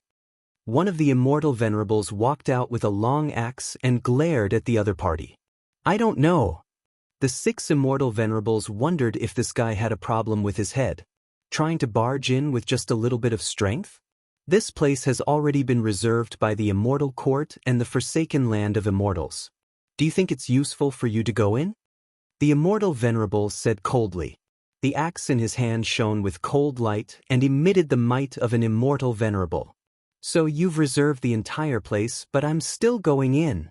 One of the Immortal Venerables walked out with a long axe and glared at the other party. I don't know. The 6 Immortal Venerables wondered if this guy had a problem with his head. Trying to barge in with just a little bit of strength? This place has already been reserved by the Immortal Court and the Forsaken Land of Immortals. Do you think it's useful for you to go in? The Immortal Venerable said coldly. The axe in his hand shone with cold light and emitted the might of an Immortal Venerable. So you've reserved the entire place, but I'm still going in.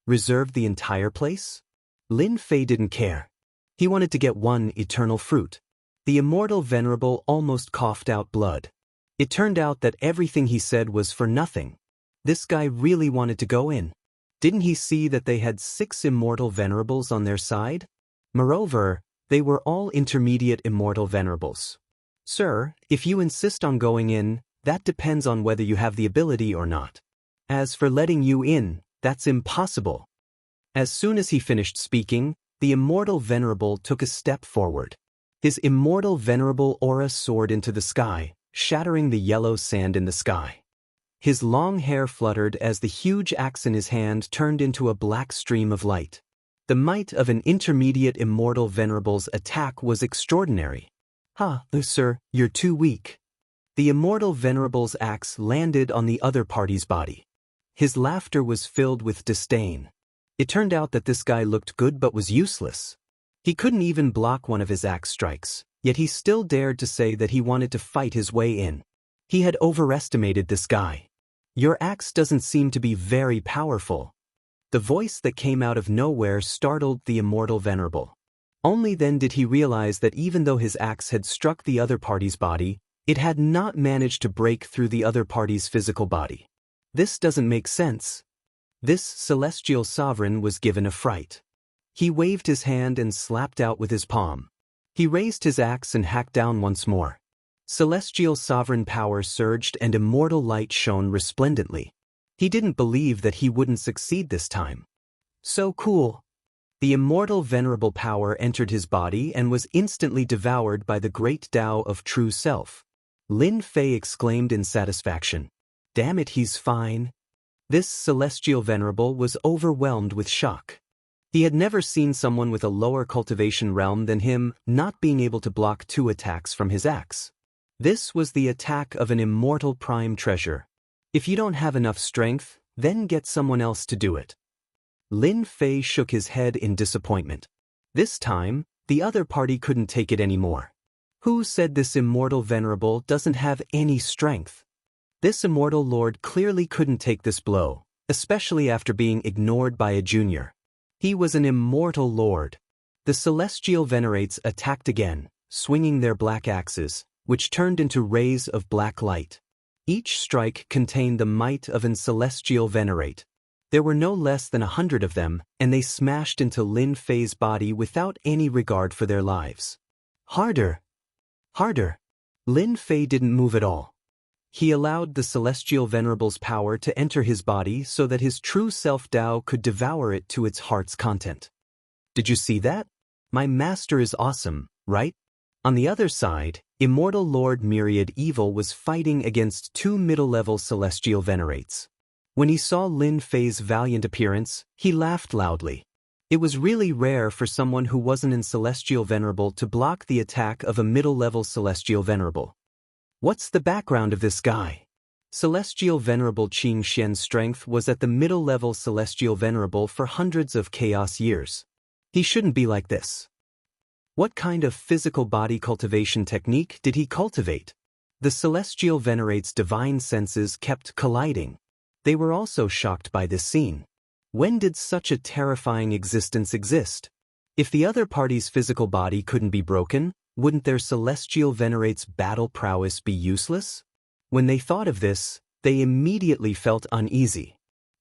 Reserved the entire place? Lin Fei didn't care. He wanted to get one eternal fruit. The Immortal Venerable almost coughed out blood. It turned out that everything he said was for nothing. This guy really wanted to go in. Didn't he see that they had 6 Immortal Venerables on their side? Moreover, they were all intermediate Immortal Venerables. Sir, if you insist on going in, that depends on whether you have the ability or not. As for letting you in, that's impossible. As soon as he finished speaking, the Immortal Venerable took a step forward. His Immortal Venerable aura soared into the sky, shattering the yellow sand in the sky. His long hair fluttered as the huge axe in his hand turned into a black stream of light. The might of an intermediate Immortal Venerable's attack was extraordinary. Sir, you're too weak. The Immortal Venerable's axe landed on the other party's body. His laughter was filled with disdain. It turned out that this guy looked good but was useless. He couldn't even block one of his axe strikes, yet he still dared to say that he wanted to fight his way in. He had overestimated this guy. Your axe doesn't seem to be very powerful. The voice that came out of nowhere startled the Immortal Venerable. Only then did he realize that even though his axe had struck the other party's body, it had not managed to break through the other party's physical body. This doesn't make sense. This celestial sovereign was given a fright. He waved his hand and slapped out with his palm. He raised his axe and hacked down once more. Celestial sovereign power surged and immortal light shone resplendently. He didn't believe that he wouldn't succeed this time. So cool. The immortal venerable power entered his body and was instantly devoured by the great Tao of true self. Lin Fei exclaimed in satisfaction. Damn it, he's fine. This celestial venerable was overwhelmed with shock. He had never seen someone with a lower cultivation realm than him not being able to block 2 attacks from his axe. This was the attack of an immortal prime treasure. If you don't have enough strength, then get someone else to do it. Lin Fei shook his head in disappointment. This time, the other party couldn't take it anymore. Who said this immortal venerable doesn't have any strength? This immortal lord clearly couldn't take this blow, especially after being ignored by a junior. He was an immortal lord. The celestial venerates attacked again, swinging their black axes, which turned into rays of black light. Each strike contained the might of an celestial venerate. There were no less than 100 of them, and they smashed into Lin Fei's body without any regard for their lives. Harder! Harder! Lin Fei didn't move at all. He allowed the celestial venerable's power to enter his body so that his true self-Tao could devour it to its heart's content. Did you see that? My master is awesome, right? On the other side, Immortal Lord Myriad Evil was fighting against 2 middle-level celestial venerates. When he saw Lin Fei's valiant appearance, he laughed loudly. It was really rare for someone who wasn't in Celestial Venerable to block the attack of a middle-level Celestial Venerable. What's the background of this guy? Celestial Venerable Qing Xian's strength was at the middle-level Celestial Venerable for hundreds of chaos years. He shouldn't be like this. What kind of physical body cultivation technique did he cultivate? The Celestial Venerate's divine senses kept colliding. They were also shocked by this scene. When did such a terrifying existence exist? If the other party's physical body couldn't be broken, wouldn't their Celestial Venerate's battle prowess be useless? When they thought of this, they immediately felt uneasy.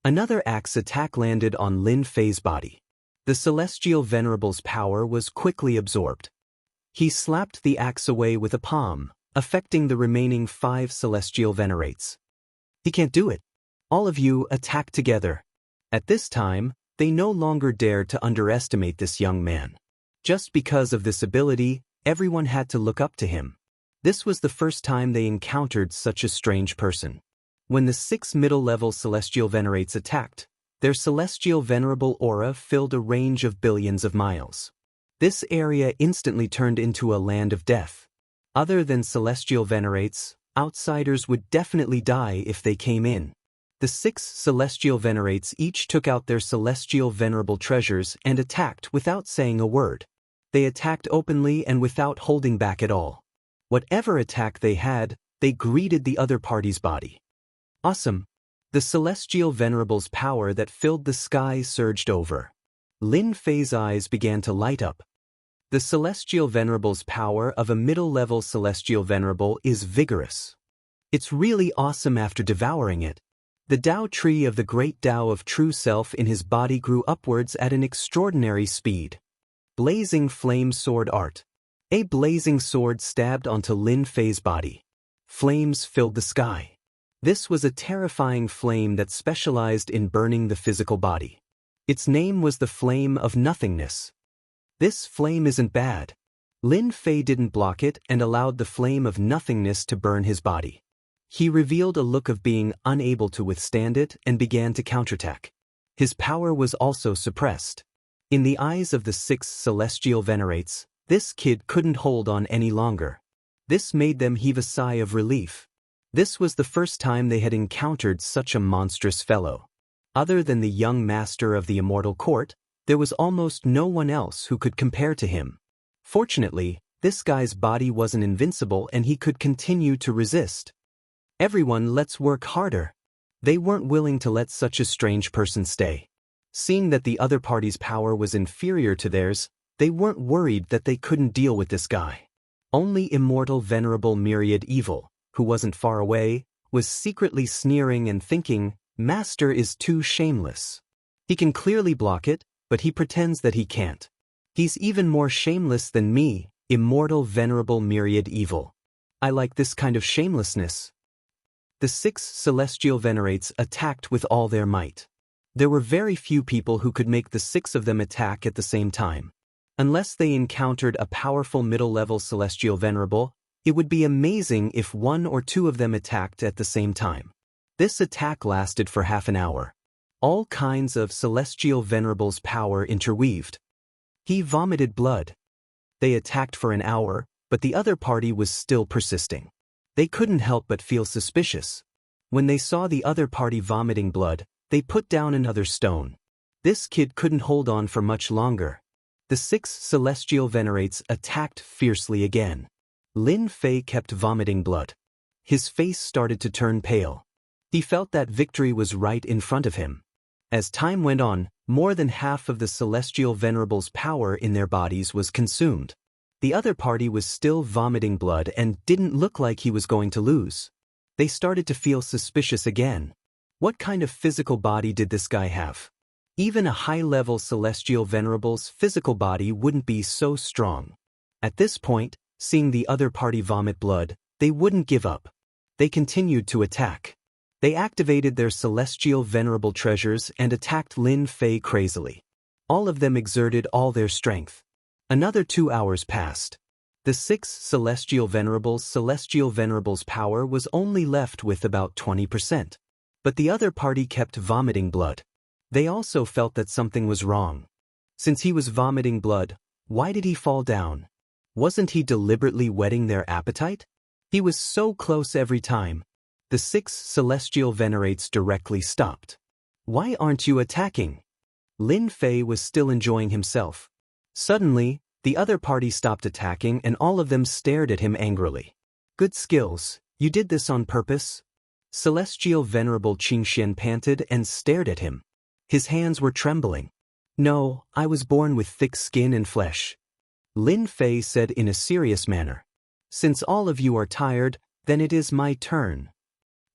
Another axe attack landed on Lin Fei's body. The Celestial Venerable's power was quickly absorbed. He slapped the axe away with a palm, affecting the remaining 5 Celestial Venerates. He can't do it. All of you attack together. At this time, they no longer dared to underestimate this young man. Just because of this ability, everyone had to look up to him. This was the first time they encountered such a strange person. When the 6 middle-level Celestial Venerates attacked, their Celestial Venerable aura filled a range of billions of miles. This area instantly turned into a land of death. Other than Celestial Venerates, outsiders would definitely die if they came in. The 6 Celestial Venerates each took out their Celestial Venerable treasures and attacked without saying a word. They attacked openly and without holding back at all. Whatever attack they had, they greeted the other party's body. Awesome! The Celestial Venerable's power that filled the sky surged over. Lin Fei's eyes began to light up. The Celestial Venerable's power of a middle-level Celestial Venerable is vigorous. It's really awesome after devouring it. The Tao tree of the great Tao of true self in his body grew upwards at an extraordinary speed. Blazing flame sword art. A blazing sword stabbed onto Lin Fei's body. Flames filled the sky. This was a terrifying flame that specialized in burning the physical body. Its name was the Flame of Nothingness. This flame isn't bad. Lin Fei didn't block it and allowed the Flame of Nothingness to burn his body. He revealed a look of being unable to withstand it and began to counterattack. His power was also suppressed. In the eyes of the 6 Celestial Venerates, this kid couldn't hold on any longer. This made them heave a sigh of relief. This was the first time they had encountered such a monstrous fellow. Other than the young master of the Immortal Court, there was almost no one else who could compare to him. Fortunately, this guy's body wasn't invincible and he could continue to resist. Everyone, let's work harder. They weren't willing to let such a strange person stay. Seeing that the other party's power was inferior to theirs, they weren't worried that they couldn't deal with this guy. Only Immortal Venerable Myriad Evil, who wasn't far away, was secretly sneering and thinking, Master is too shameless. He can clearly block it, but he pretends that he can't. He's even more shameless than me, Immortal Venerable Myriad Evil. I like this kind of shamelessness. The 6 Celestial Venerates attacked with all their might. There were very few people who could make the 6 of them attack at the same time. Unless they encountered a powerful middle-level Celestial Venerable, it would be amazing if 1 or 2 of them attacked at the same time. This attack lasted for half an hour. All kinds of celestial venerables' power interweaved. He vomited blood. They attacked for an hour, but the other party was still persisting. They couldn't help but feel suspicious. When they saw the other party vomiting blood, they put down another stone. This kid couldn't hold on for much longer. The 6 celestial venerates attacked fiercely again. Lin Fei kept vomiting blood. His face started to turn pale. He felt that victory was right in front of him. As time went on, more than half of the celestial venerables' power in their bodies was consumed. The other party was still vomiting blood and didn't look like he was going to lose. They started to feel suspicious again. What kind of physical body did this guy have? Even a high-level celestial venerable's physical body wouldn't be so strong. At this point, seeing the other party vomit blood, they wouldn't give up. They continued to attack. They activated their celestial venerable treasures and attacked Lin Fei crazily. All of them exerted all their strength. Another 2 hours passed. The 6 celestial venerables' power was only left with about 20%. But the other party kept vomiting blood. They also felt that something was wrong. Since he was vomiting blood, why did he fall down? Wasn't he deliberately whetting their appetite? He was so close every time. The 6 celestial venerates directly stopped. Why aren't you attacking? Lin Fei was still enjoying himself. Suddenly, the other party stopped attacking and all of them stared at him angrily. Good skills, you did this on purpose? Celestial Venerable Qingxian panted and stared at him. His hands were trembling. No, I was born with thick skin and flesh. Lin Fei said in a serious manner. Since all of you are tired, then it is my turn.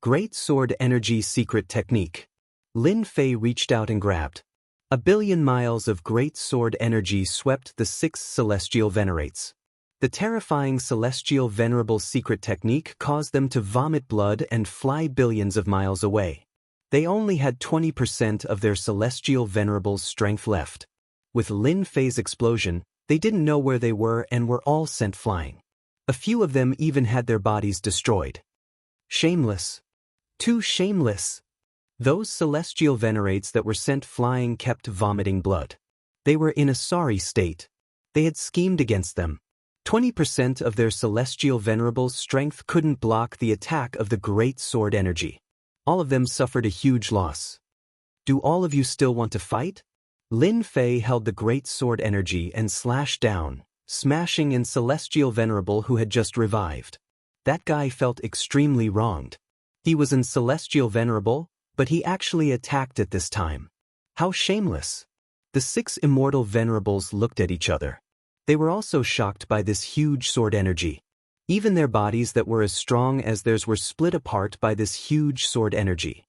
Great Sword Energy Secret Technique. Lin Fei reached out and grabbed. 1 billion miles of great sword energy swept the 6 celestial venerates. The terrifying celestial venerable secret technique caused them to vomit blood and fly billions of miles away. They only had 20% of their celestial venerable's strength left. With Lin Fei's explosion, they didn't know where they were and were all sent flying. A few of them even had their bodies destroyed. Shameless. Too shameless. Those celestial venerates that were sent flying kept vomiting blood. They were in a sorry state. They had schemed against them. 20% of their celestial venerable's strength couldn't block the attack of the great sword energy. All of them suffered a huge loss. Do all of you still want to fight? Lin Fei held the great sword energy and slashed down, smashing in celestial venerable who had just revived. That guy felt extremely wronged. He was in celestial venerable, but he actually attacked at this time. How shameless. The 6 immortal venerables looked at each other. They were also shocked by this huge sword energy. Even their bodies that were as strong as theirs were split apart by this huge sword energy.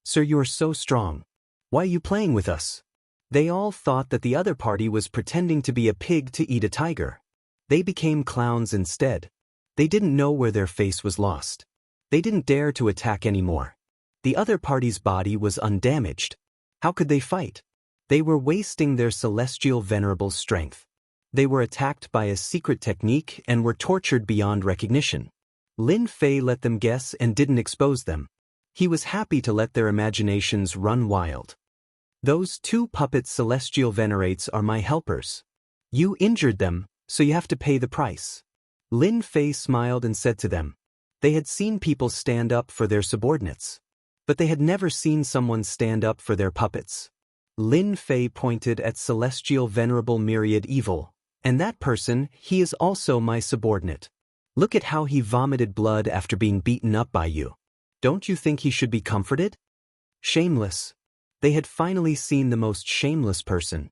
Sir, you are so strong. Why are you playing with us? They all thought that the other party was pretending to be a pig to eat a tiger. They became clowns instead. They didn't know where their face was lost. They didn't dare to attack anymore. The other party's body was undamaged. How could they fight? They were wasting their celestial venerable strength. They were attacked by a secret technique and were tortured beyond recognition. Lin Fei let them guess and didn't expose them. He was happy to let their imaginations run wild. Those 2 puppet celestial venerates are my helpers. You injured them, so you have to pay the price. Lin Fei smiled and said to them. They had seen people stand up for their subordinates. But they had never seen someone stand up for their puppets. Lin Fei pointed at Celestial Venerable Myriad Evil, and that person, he is also my subordinate. Look at how he vomited blood after being beaten up by you. Don't you think he should be comforted? Shameless. They had finally seen the most shameless person.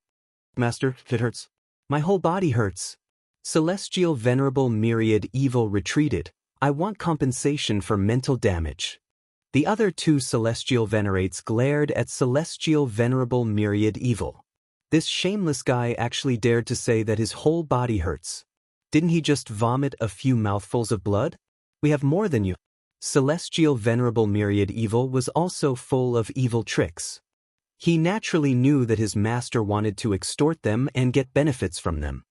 Master, it hurts. My whole body hurts. Celestial Venerable Myriad Evil retreated. I want compensation for mental damage. The other 2 celestial venerates glared at Celestial Venerable Myriad Evil. This shameless guy actually dared to say that his whole body hurts. Didn't he just vomit a few mouthfuls of blood? We have more than you. Celestial Venerable Myriad Evil was also full of evil tricks. He naturally knew that his master wanted to extort them and get benefits from them.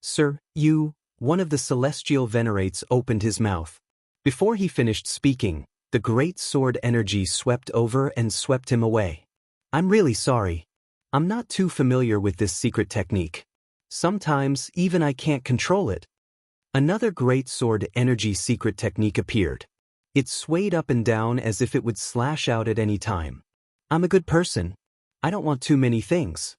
Sir, you, one of the celestial venerates opened his mouth. Before he finished speaking, the great sword energy swept over and swept him away. I'm really sorry. I'm not too familiar with this secret technique. Sometimes, even I can't control it. Another great sword energy secret technique appeared. It swayed up and down as if it would slash out at any time. I'm a good person. I don't want too many things.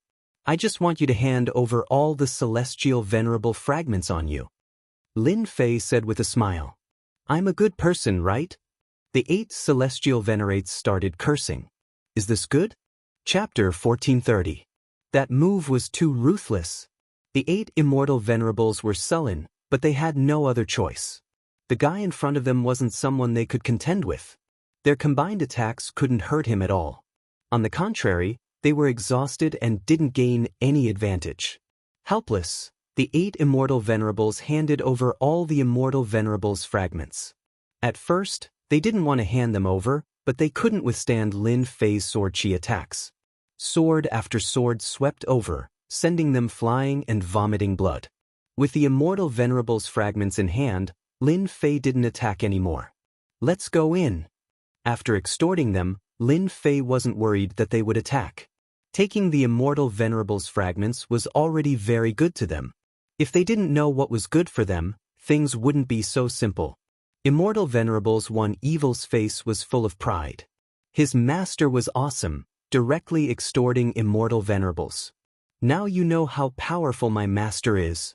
I just want you to hand over all the celestial venerable fragments on you. Lin Fei said with a smile. I'm a good person, right? The 8 celestial venerates started cursing. Is this good? Chapter 1430. That move was too ruthless. The 8 immortal venerables were sullen, but they had no other choice. The guy in front of them wasn't someone they could contend with. Their combined attacks couldn't hurt him at all. On the contrary, they were exhausted and didn't gain any advantage. Helpless, the 8 immortal venerables handed over all the immortal venerables' fragments. At first, they didn't want to hand them over, but they couldn't withstand Lin Fei's sword chi attacks. Sword after sword swept over, sending them flying and vomiting blood. With the immortal venerables' fragments in hand, Lin Fei didn't attack anymore. Let's go in. After extorting them, Lin Fei wasn't worried that they would attack. Taking the immortal venerables' fragments was already very good to them. If they didn't know what was good for them, things wouldn't be so simple. Immortal Venerables One Evil's face was full of pride. His master was awesome, directly extorting Immortal Venerables. Now you know how powerful my master is.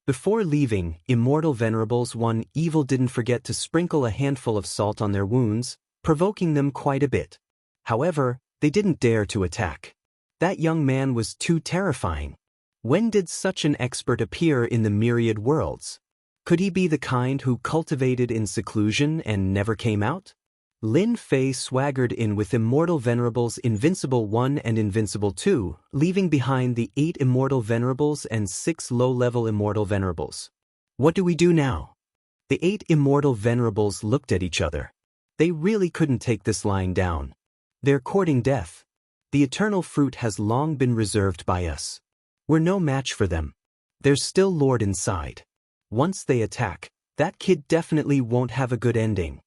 Before leaving, Immortal Venerables One Evil didn't forget to sprinkle a handful of salt on their wounds, provoking them quite a bit. However, they didn't dare to attack. That young man was too terrifying. When did such an expert appear in the myriad worlds? Could he be the kind who cultivated in seclusion and never came out? Lin Fei swaggered in with Immortal Venerables Invincible 1 and Invincible 2, leaving behind the 8 Immortal Venerables and 6 low-level Immortal Venerables. What do we do now? The 8 Immortal Venerables looked at each other. They really couldn't take this lying down. They're courting death. The eternal fruit has long been reserved by us. We're no match for them. There's still Lord inside. Once they attack, that kid definitely won't have a good ending.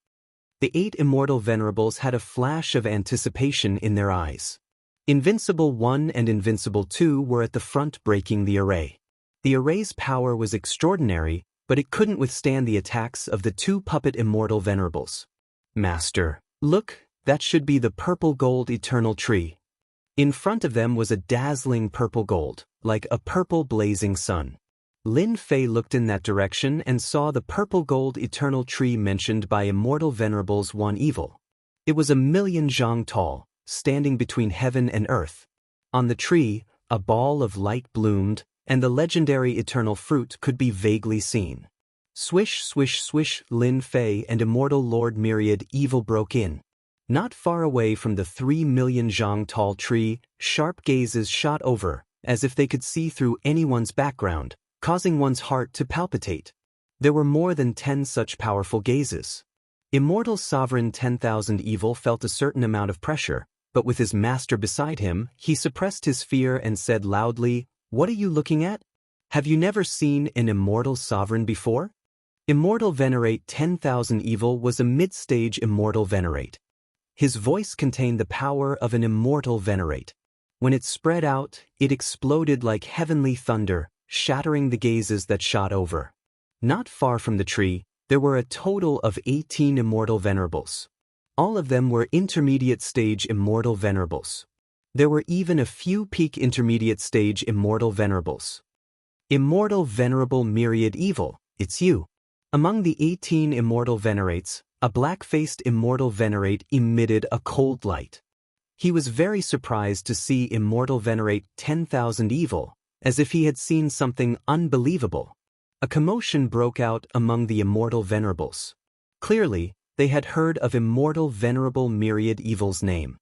The 8 Immortal Venerables had a flash of anticipation in their eyes. Invincible 1 and Invincible 2 were at the front breaking the array. The array's power was extraordinary, but it couldn't withstand the attacks of the 2 puppet Immortal Venerables. Master, look, that should be the purple gold eternal tree. In front of them was a dazzling purple gold, like a purple blazing sun. Lin Fei looked in that direction and saw the purple gold eternal tree mentioned by Immortal Venerables One Evil. It was 1,000,000 zhang tall, standing between heaven and earth. On the tree, a ball of light bloomed, and the legendary eternal fruit could be vaguely seen. Swish, swish, swish, Lin Fei and Immortal Lord Myriad Evil broke in. Not far away from the 3,000,000 zhang tall tree, sharp gazes shot over, as if they could see through anyone's background, causing one's heart to palpitate. There were more than 10 such powerful gazes. Immortal Sovereign 10,000 Evil felt a certain amount of pressure, but with his master beside him, he suppressed his fear and said loudly, "What are you looking at? Have you never seen an Immortal Sovereign before?" Immortal Venerate 10,000 Evil was a mid-stage Immortal Venerate. His voice contained the power of an Immortal Venerate. When it spread out, it exploded like heavenly thunder, shattering the gazes that shot over. Not far from the tree, there were a total of 18 Immortal Venerables. All of them were intermediate stage Immortal Venerables. There were even a few peak intermediate stage Immortal Venerables. Immortal Venerable Myriad Evil, it's you. Among the 18 Immortal Venerates, a black-faced Immortal Venerate emitted a cold light. He was very surprised to see Immortal Venerate 10,000 Evil, as if he had seen something unbelievable. A commotion broke out among the Immortal Venerables. Clearly, they had heard of Immortal Venerable Myriad Evil's name.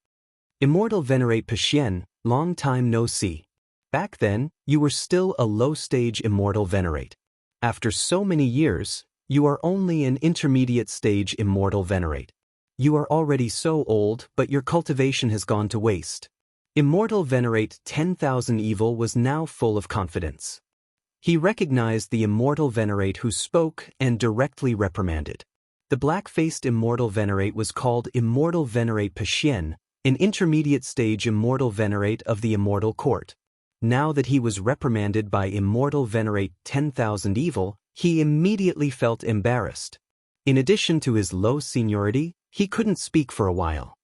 Immortal Venerate Pashien, long time no see. Back then, you were still a low-stage Immortal Venerate. After so many years, you are only an intermediate-stage Immortal Venerate. You are already so old, but your cultivation has gone to waste. Immortal Venerate 10,000 Evil was now full of confidence. He recognized the Immortal Venerate who spoke and directly reprimanded. The black-faced Immortal Venerate was called Immortal Venerate Pashien, an intermediate stage Immortal Venerate of the Immortal Court. Now that he was reprimanded by Immortal Venerate 10,000 Evil, he immediately felt embarrassed. In addition to his low seniority, he couldn't speak for a while.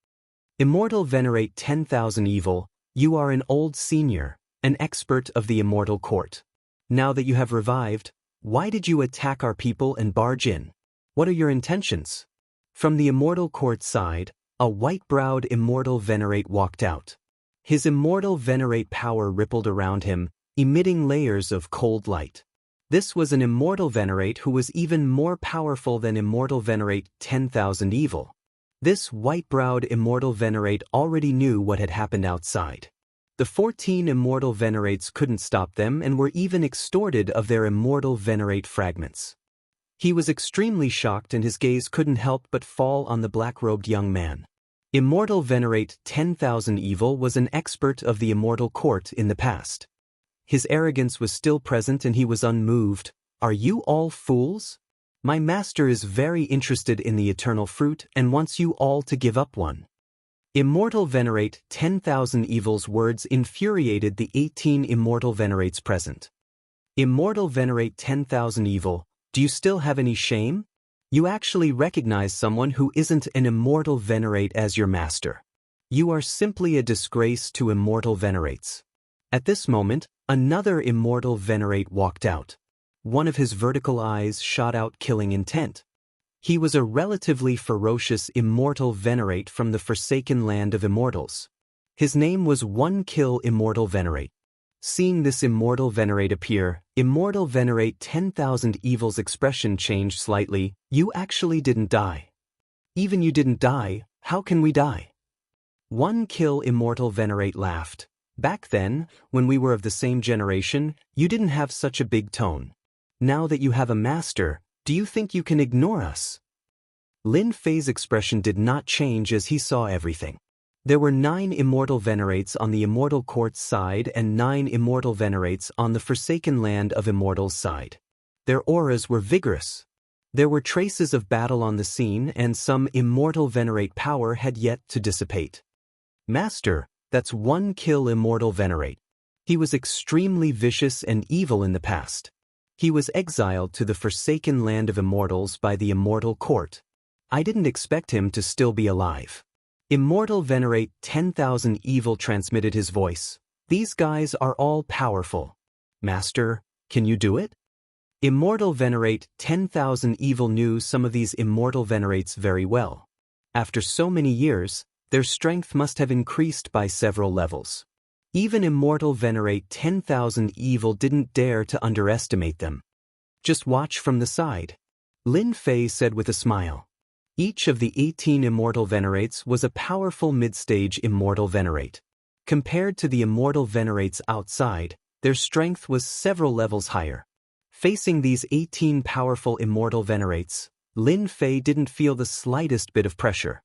Immortal Venerate 10,000 Evil, you are an old senior, an expert of the Immortal Court. Now that you have revived, why did you attack our people and barge in? What are your intentions? From the Immortal Court side, a white-browed Immortal Venerate walked out. His Immortal Venerate power rippled around him, emitting layers of cold light. This was an Immortal Venerate who was even more powerful than Immortal Venerate 10,000 Evil. This white-browed Immortal Venerate already knew what had happened outside. The 14 Immortal Venerates couldn't stop them and were even extorted of their Immortal Venerate fragments. He was extremely shocked and his gaze couldn't help but fall on the black-robed young man. Immortal Venerate 10,000 Evil was an expert of the Immortal Court in the past. His arrogance was still present and he was unmoved. Are you all fools? My master is very interested in the eternal fruit and wants you all to give up one. Immortal Venerate 10,000 Evil's words infuriated the 18 Immortal Venerates present. Immortal Venerate 10,000 Evil, do you still have any shame? You actually recognize someone who isn't an Immortal Venerate as your master. You are simply a disgrace to Immortal Venerates. At this moment, another Immortal Venerate walked out. One of his vertical eyes shot out killing intent. He was a relatively ferocious Immortal Venerate from the forsaken land of immortals. His name was One Kill Immortal Venerate. Seeing this Immortal Venerate appear, Immortal Venerate 10,000 Evil's expression changed slightly. You actually didn't die. Even you didn't die, how can we die? One Kill Immortal Venerate laughed. Back then, when we were of the same generation, you didn't have such a big tone. Now that you have a master, do you think you can ignore us? Lin Fei's expression did not change as he saw everything. There were 9 Immortal Venerates on the Immortal Court's side and 9 Immortal Venerates on the Forsaken Land of Immortals' side. Their auras were vigorous. There were traces of battle on the scene and some Immortal Venerate power had yet to dissipate. Master, that's One Kill Immortal Venerate. He was extremely vicious and evil in the past. He was exiled to the Forsaken Land of Immortals by the Immortal Court. I didn't expect him to still be alive. Immortal Venerate 10,000 Evil transmitted his voice. These guys are all powerful. Master, can you do it? Immortal Venerate 10,000 Evil knew some of these Immortal Venerates very well. After so many years, their strength must have increased by several levels. Even Immortal Venerate 10,000 Evil didn't dare to underestimate them. Just watch from the side, Lin Fei said with a smile. Each of the 18 Immortal Venerates was a powerful mid-stage Immortal Venerate. Compared to the Immortal Venerates outside, their strength was several levels higher. Facing these 18 powerful Immortal Venerates, Lin Fei didn't feel the slightest bit of pressure.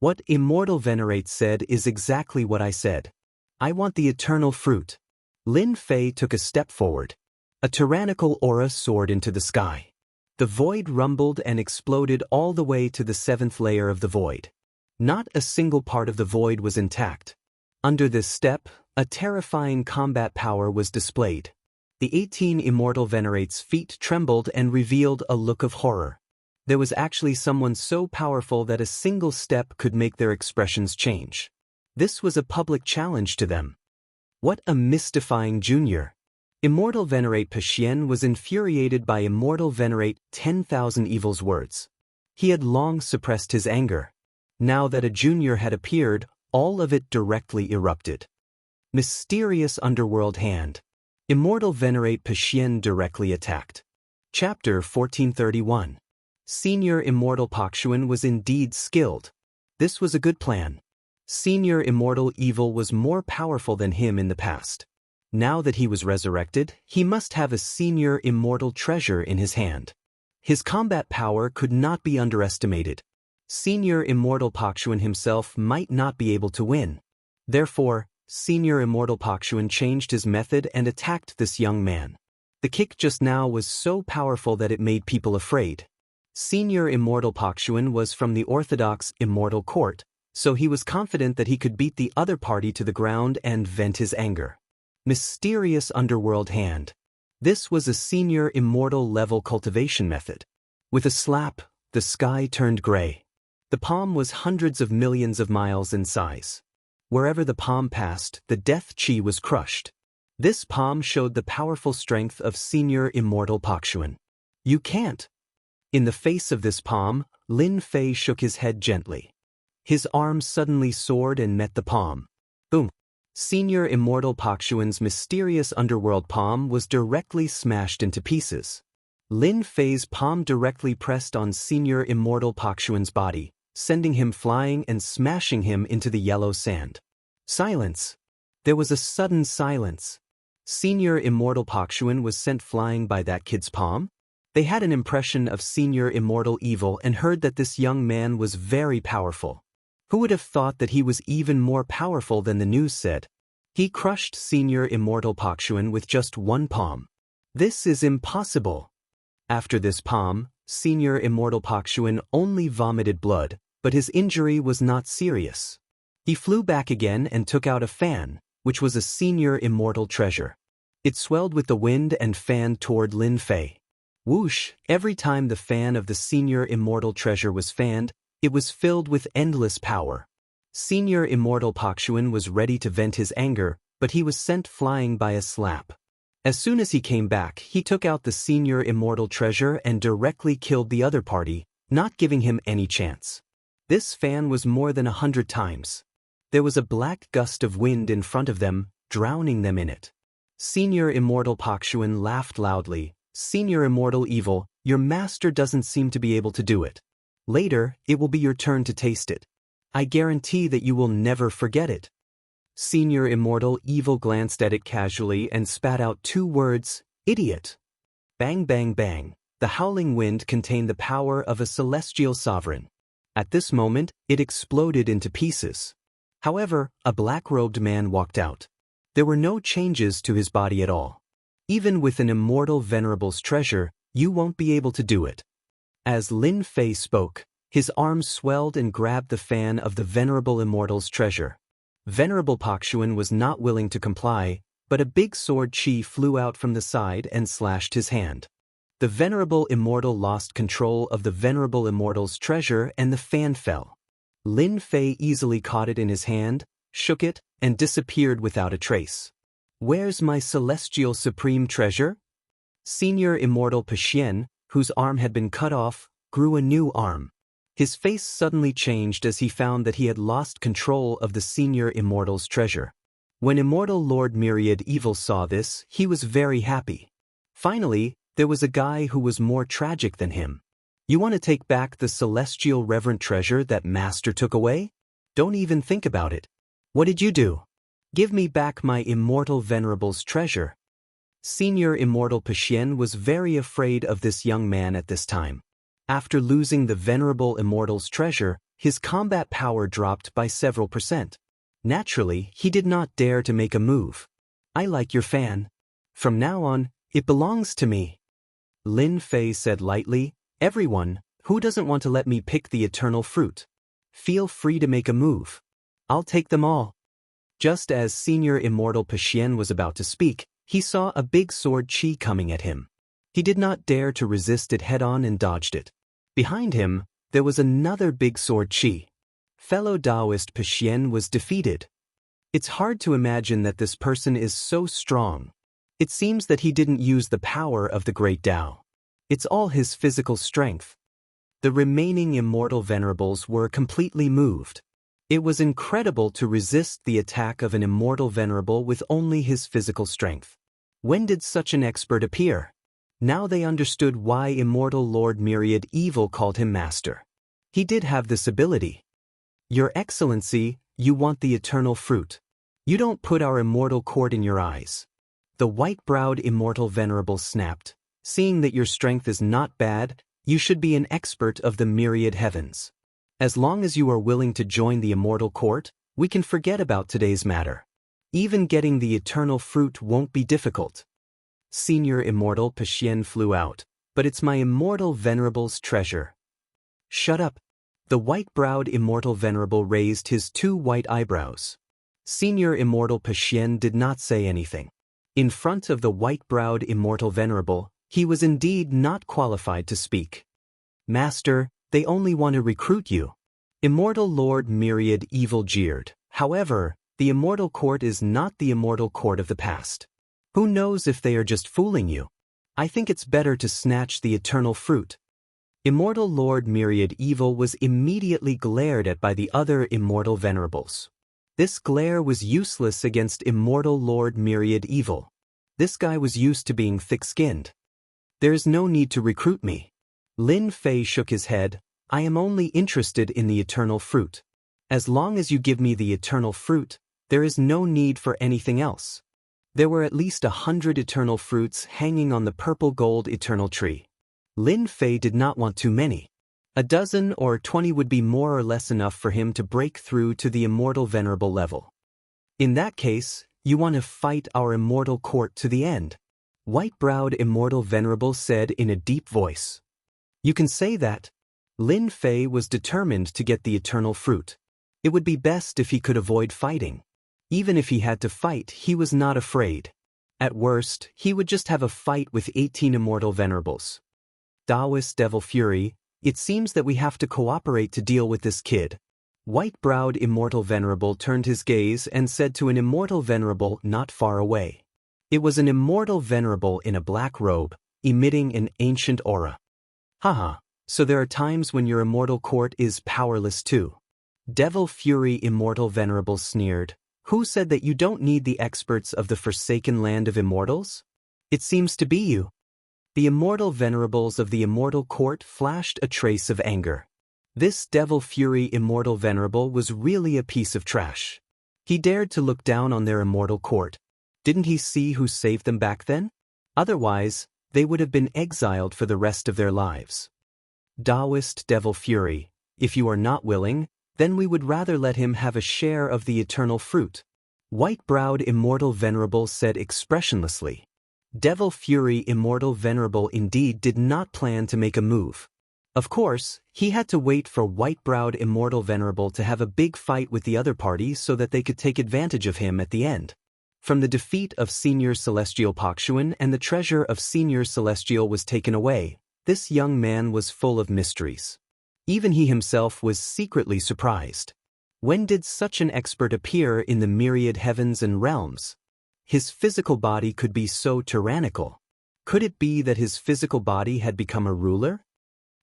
What Immortal Venerate said is exactly what I said. I want the eternal fruit. Lin Fei took a step forward. A tyrannical aura soared into the sky. The void rumbled and exploded all the way to the 7th layer of the void. Not a single part of the void was intact. Under this step, a terrifying combat power was displayed. The 18 Immortal Venerates' feet trembled and revealed a look of horror. There was actually someone so powerful that a single step could make their expressions change. This was a public challenge to them. What a mystifying junior. Immortal Venerate Paxian was infuriated by Immortal Venerate 10,000 Evil's words. He had long suppressed his anger. Now that a junior had appeared, all of it directly erupted. Mysterious Underworld Hand. Immortal Venerate Paxian directly attacked. Chapter 1431. Senior Immortal Paxian was indeed skilled. This was a good plan. Senior Immortal Evil was more powerful than him in the past. Now that he was resurrected, he must have a senior immortal treasure in his hand. His combat power could not be underestimated. Senior Immortal Paxian himself might not be able to win. Therefore, Senior Immortal Paxian changed his method and attacked this young man. The kick just now was so powerful that it made people afraid. Senior Immortal Paxian was from the Orthodox Immortal Court, so he was confident that he could beat the other party to the ground and vent his anger. Mysterious underworld hand. This was a senior immortal level cultivation method. With a slap, the sky turned gray. The palm was hundreds of millions of miles in size. Wherever the palm passed, the death chi was crushed. This palm showed the powerful strength of senior immortal Pakshuan. You can't. In the face of this palm, Lin Fei shook his head gently. His arm suddenly soared and met the palm. Boom! Senior immortal Pakshuan's mysterious underworld palm was directly smashed into pieces. Lin Fei's palm directly pressed on senior immortal Pakshuan's body, sending him flying and smashing him into the yellow sand. Silence! There was a sudden silence. Senior immortal Pakshuan was sent flying by that kid's palm? They had an impression of senior immortal evil and heard that this young man was very powerful. Who would have thought that he was even more powerful than the news said? He crushed senior immortal Pakshuan with just one palm. This is impossible. After this palm, senior immortal Pakshuan only vomited blood, but his injury was not serious. He flew back again and took out a fan, which was a senior immortal treasure. It swelled with the wind and fanned toward Lin Fei. Whoosh! Every time the fan of the senior immortal treasure was fanned, it was filled with endless power. Senior immortal Pakshuan was ready to vent his anger, but he was sent flying by a slap. As soon as he came back, he took out the senior immortal treasure and directly killed the other party, not giving him any chance. This fan was more than 100 times. There was a black gust of wind in front of them, drowning them in it. Senior immortal Pakshuan laughed loudly. Senior immortal evil, your master doesn't seem to be able to do it. Later, it will be your turn to taste it. I guarantee that you will never forget it. Senior immortal evil glanced at it casually and spat out 2 words, idiot. Bang bang bang. The howling wind contained the power of a celestial sovereign. At this moment, it exploded into pieces. However, a black-robed man walked out. There were no changes to his body at all. Even with an immortal venerable's treasure, you won't be able to do it. As Lin Fei spoke, his arms swelled and grabbed the fan of the venerable immortal's treasure. Venerable Pakshuan was not willing to comply, but a big sword chi flew out from the side and slashed his hand. The venerable immortal lost control of the venerable immortal's treasure and the fan fell. Lin Fei easily caught it in his hand, shook it, and disappeared without a trace. Where's my celestial supreme treasure? Senior immortal Paxian, whose arm had been cut off, grew a new arm. His face suddenly changed as he found that he had lost control of the senior immortal's treasure. When immortal Lord Myriad Evil saw this, he was very happy. Finally, there was a guy who was more tragic than him. You want to take back the celestial reverent treasure that Master took away? Don't even think about it. What did you do? Give me back my immortal venerable's treasure. Senior immortal Paxian was very afraid of this young man at this time. After losing the venerable immortal's treasure, his combat power dropped by several %. Naturally, he did not dare to make a move. I like your fan. From now on, it belongs to me. Lin Fei said lightly, everyone, who doesn't want to let me pick the eternal fruit? Feel free to make a move. I'll take them all. Just as senior immortal Paxian was about to speak, he saw a big sword chi coming at him. He did not dare to resist it head-on and dodged it. Behind him, there was another big sword chi. Fellow Taoist Paxian was defeated. It's hard to imagine that this person is so strong. It seems that he didn't use the power of the great Tao. It's all his physical strength. The remaining immortal venerables were completely moved. It was incredible to resist the attack of an immortal venerable with only his physical strength. When did such an expert appear? Now they understood why immortal Lord Myriad Evil called him master. He did have this ability. Your Excellency, you want the eternal fruit. You don't put our immortal court in your eyes. The white-browed immortal venerable snapped. Seeing that your strength is not bad, you should be an expert of the myriad heavens. As long as you are willing to join the immortal court, we can forget about today's matter. Even getting the eternal fruit won't be difficult. Senior immortal Paxian flew out, but it's my immortal venerable's treasure. Shut up. The white-browed Immortal Venerable raised his two white eyebrows. Senior Immortal Pasien did not say anything. In front of the white-browed Immortal Venerable, he was indeed not qualified to speak. Master, they only want to recruit you. Immortal Lord Myriad Evil jeered. However, the Immortal Court is not the Immortal Court of the past. Who knows if they are just fooling you? I think it's better to snatch the eternal fruit. Immortal Lord Myriad Evil was immediately glared at by the other Immortal Venerables. This glare was useless against Immortal Lord Myriad Evil. This guy was used to being thick-skinned. There is no need to recruit me. Lin Fei shook his head. I am only interested in the eternal fruit. As long as you give me the eternal fruit, there is no need for anything else. There were at least 100 eternal fruits hanging on the purple-gold eternal tree. Lin Fei did not want too many. A dozen or 20 would be more or less enough for him to break through to the Immortal Venerable level. In that case, you want to fight our Immortal Court to the end, White-browed Immortal Venerable said in a deep voice. You can say that. Lin Fei was determined to get the eternal fruit. It would be best if he could avoid fighting. Even if he had to fight, he was not afraid. At worst, he would just have a fight with 18 Immortal Venerables. Taoist Devil Fury, it seems that we have to cooperate to deal with this kid. White-browed Immortal Venerable turned his gaze and said to an Immortal Venerable not far away. It was an Immortal Venerable in a black robe, emitting an ancient aura. Haha, so there are times when your Immortal Court is powerless too. Devil Fury Immortal Venerable sneered. Who said that you don't need the experts of the forsaken land of immortals? It seems to be you. The Immortal Venerables of the Immortal Court flashed a trace of anger. This Devil Fury Immortal Venerable was really a piece of trash. He dared to look down on their Immortal Court. Didn't he see who saved them back then? Otherwise, they would have been exiled for the rest of their lives. Taoist Devil Fury, if you are not willing, then we would rather let him have a share of the eternal fruit. White-browed Immortal Venerable said expressionlessly. Devil Fury Immortal Venerable indeed did not plan to make a move. Of course, he had to wait for White-browed Immortal Venerable to have a big fight with the other party so that they could take advantage of him at the end. From the defeat of Senior Celestial Pakshuan and the treasure of Senior Celestial was taken away, this young man was full of mysteries. Even he himself was secretly surprised. When did such an expert appear in the myriad heavens and realms? His physical body could be so tyrannical. Could it be that his physical body had become a ruler?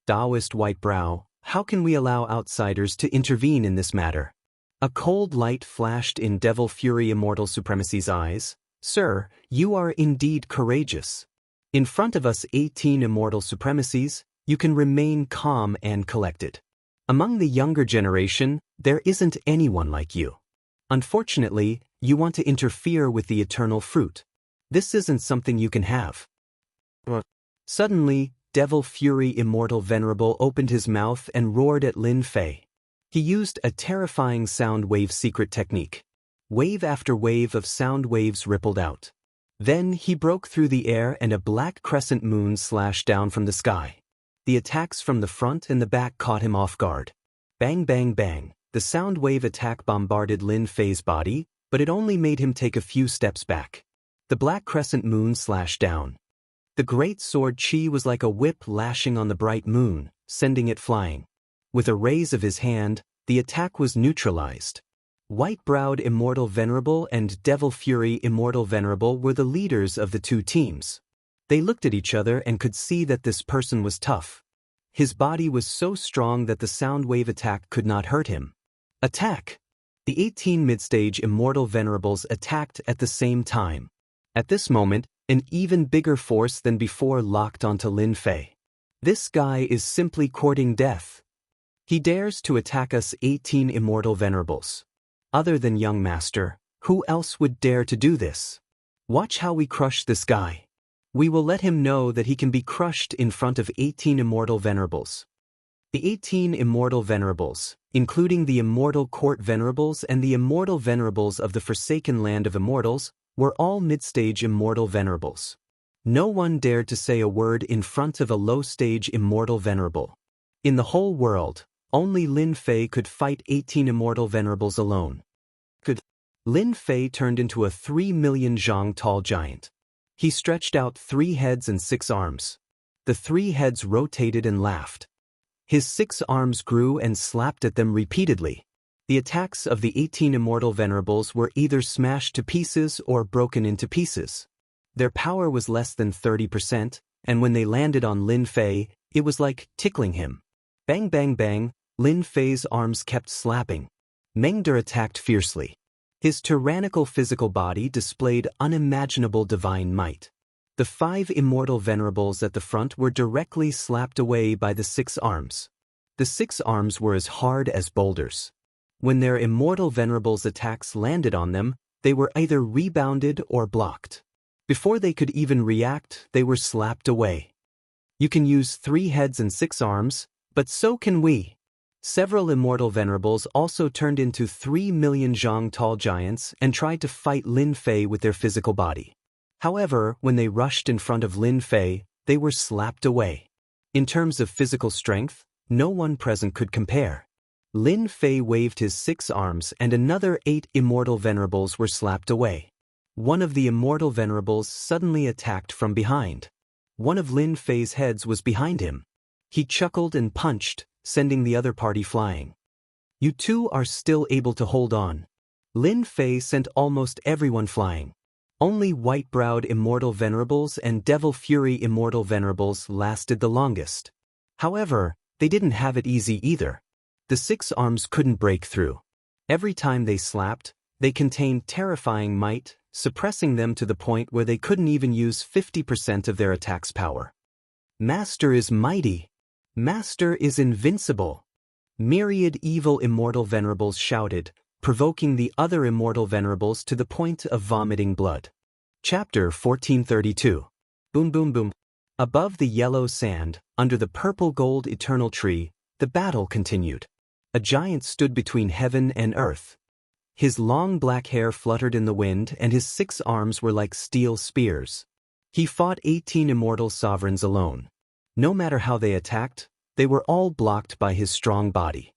Taoist Whitebrow, how can we allow outsiders to intervene in this matter? A cold light flashed in Devil Fury Immortal Supremacy's eyes. Sir, you are indeed courageous. In front of us 18 Immortal Supremacies, you can remain calm and collected. Among the younger generation, there isn't anyone like you. Unfortunately, you want to interfere with the eternal fruit. This isn't something you can have. What? Suddenly, Devil Fury Immortal Venerable opened his mouth and roared at Lin Fei. He used a terrifying sound wave secret technique. Wave after wave of sound waves rippled out. Then he broke through the air and a black crescent moon slashed down from the sky. The attacks from the front and the back caught him off guard. Bang bang bang, the sound wave attack bombarded Lin Fei's body, but it only made him take a few steps back. The black crescent moon slashed down. The great sword Qi was like a whip lashing on the bright moon, sending it flying. With a raise of his hand, the attack was neutralized. White-browed Immortal Venerable and Devil Fury Immortal Venerable were the leaders of the two teams. They looked at each other and could see that this person was tough. His body was so strong that the sound wave attack could not hurt him. Attack! The 18 mid-stage Immortal Venerables attacked at the same time. At this moment, an even bigger force than before locked onto Lin Fei. This guy is simply courting death. He dares to attack us 18 Immortal Venerables. Other than Young Master, who else would dare to do this? Watch how we crush this guy. We will let him know that he can be crushed in front of 18 Immortal Venerables. The 18 Immortal Venerables, including the Immortal Court Venerables and the Immortal Venerables of the Forsaken Land of Immortals, were all mid-stage Immortal Venerables. No one dared to say a word in front of a low-stage Immortal Venerable. In the whole world, Only Lin Fei could fight 18 immortal venerables alone. Lin Fei turned into a 3 million zhang tall giant. He stretched out 3 heads and 6 arms. The 3 heads rotated and laughed. His 6 arms grew and slapped at them repeatedly. The attacks of the 18 immortal venerables were either smashed to pieces or broken into pieces. Their power was less than 30%, and when they landed on Lin Fei, it was like tickling him. Bang bang bang, Lin Fei's arms kept slapping. Mengde attacked fiercely. His tyrannical physical body displayed unimaginable divine might. The 5 immortal venerables at the front were directly slapped away by the 6 arms. The 6 arms were as hard as boulders. When their immortal venerables' attacks landed on them, they were either rebounded or blocked. Before they could even react, they were slapped away. You can use 3 heads and 6 arms, but so can we. Several immortal venerables also turned into 3 million zhang tall giants and tried to fight Lin Fei with their physical body. However, when they rushed in front of Lin Fei, they were slapped away. In terms of physical strength, no one present could compare. Lin Fei waved his 6 arms and another 8 immortal venerables were slapped away. One of the immortal venerables suddenly attacked from behind. One of Lin Fei's heads was behind him. He chuckled and punched, sending the other party flying. You two are still able to hold on. Lin Fei sent almost everyone flying. Only white-browed immortal venerables and devil fury immortal venerables lasted the longest. However, they didn't have it easy either. The 6 arms couldn't break through. Every time they slapped, they contained terrifying might, suppressing them to the point where they couldn't even use 50% of their attack's power. Master is mighty. Master is invincible. Myriad evil immortal venerables shouted, provoking the other immortal venerables to the point of vomiting blood. Chapter 1432. Boom boom boom. Above the yellow sand, under the purple-gold eternal tree, the battle continued. A giant stood between heaven and earth. His long black hair fluttered in the wind and his 6 arms were like steel spears. He fought 18 immortal sovereigns alone. No matter how they attacked, they were all blocked by his strong body.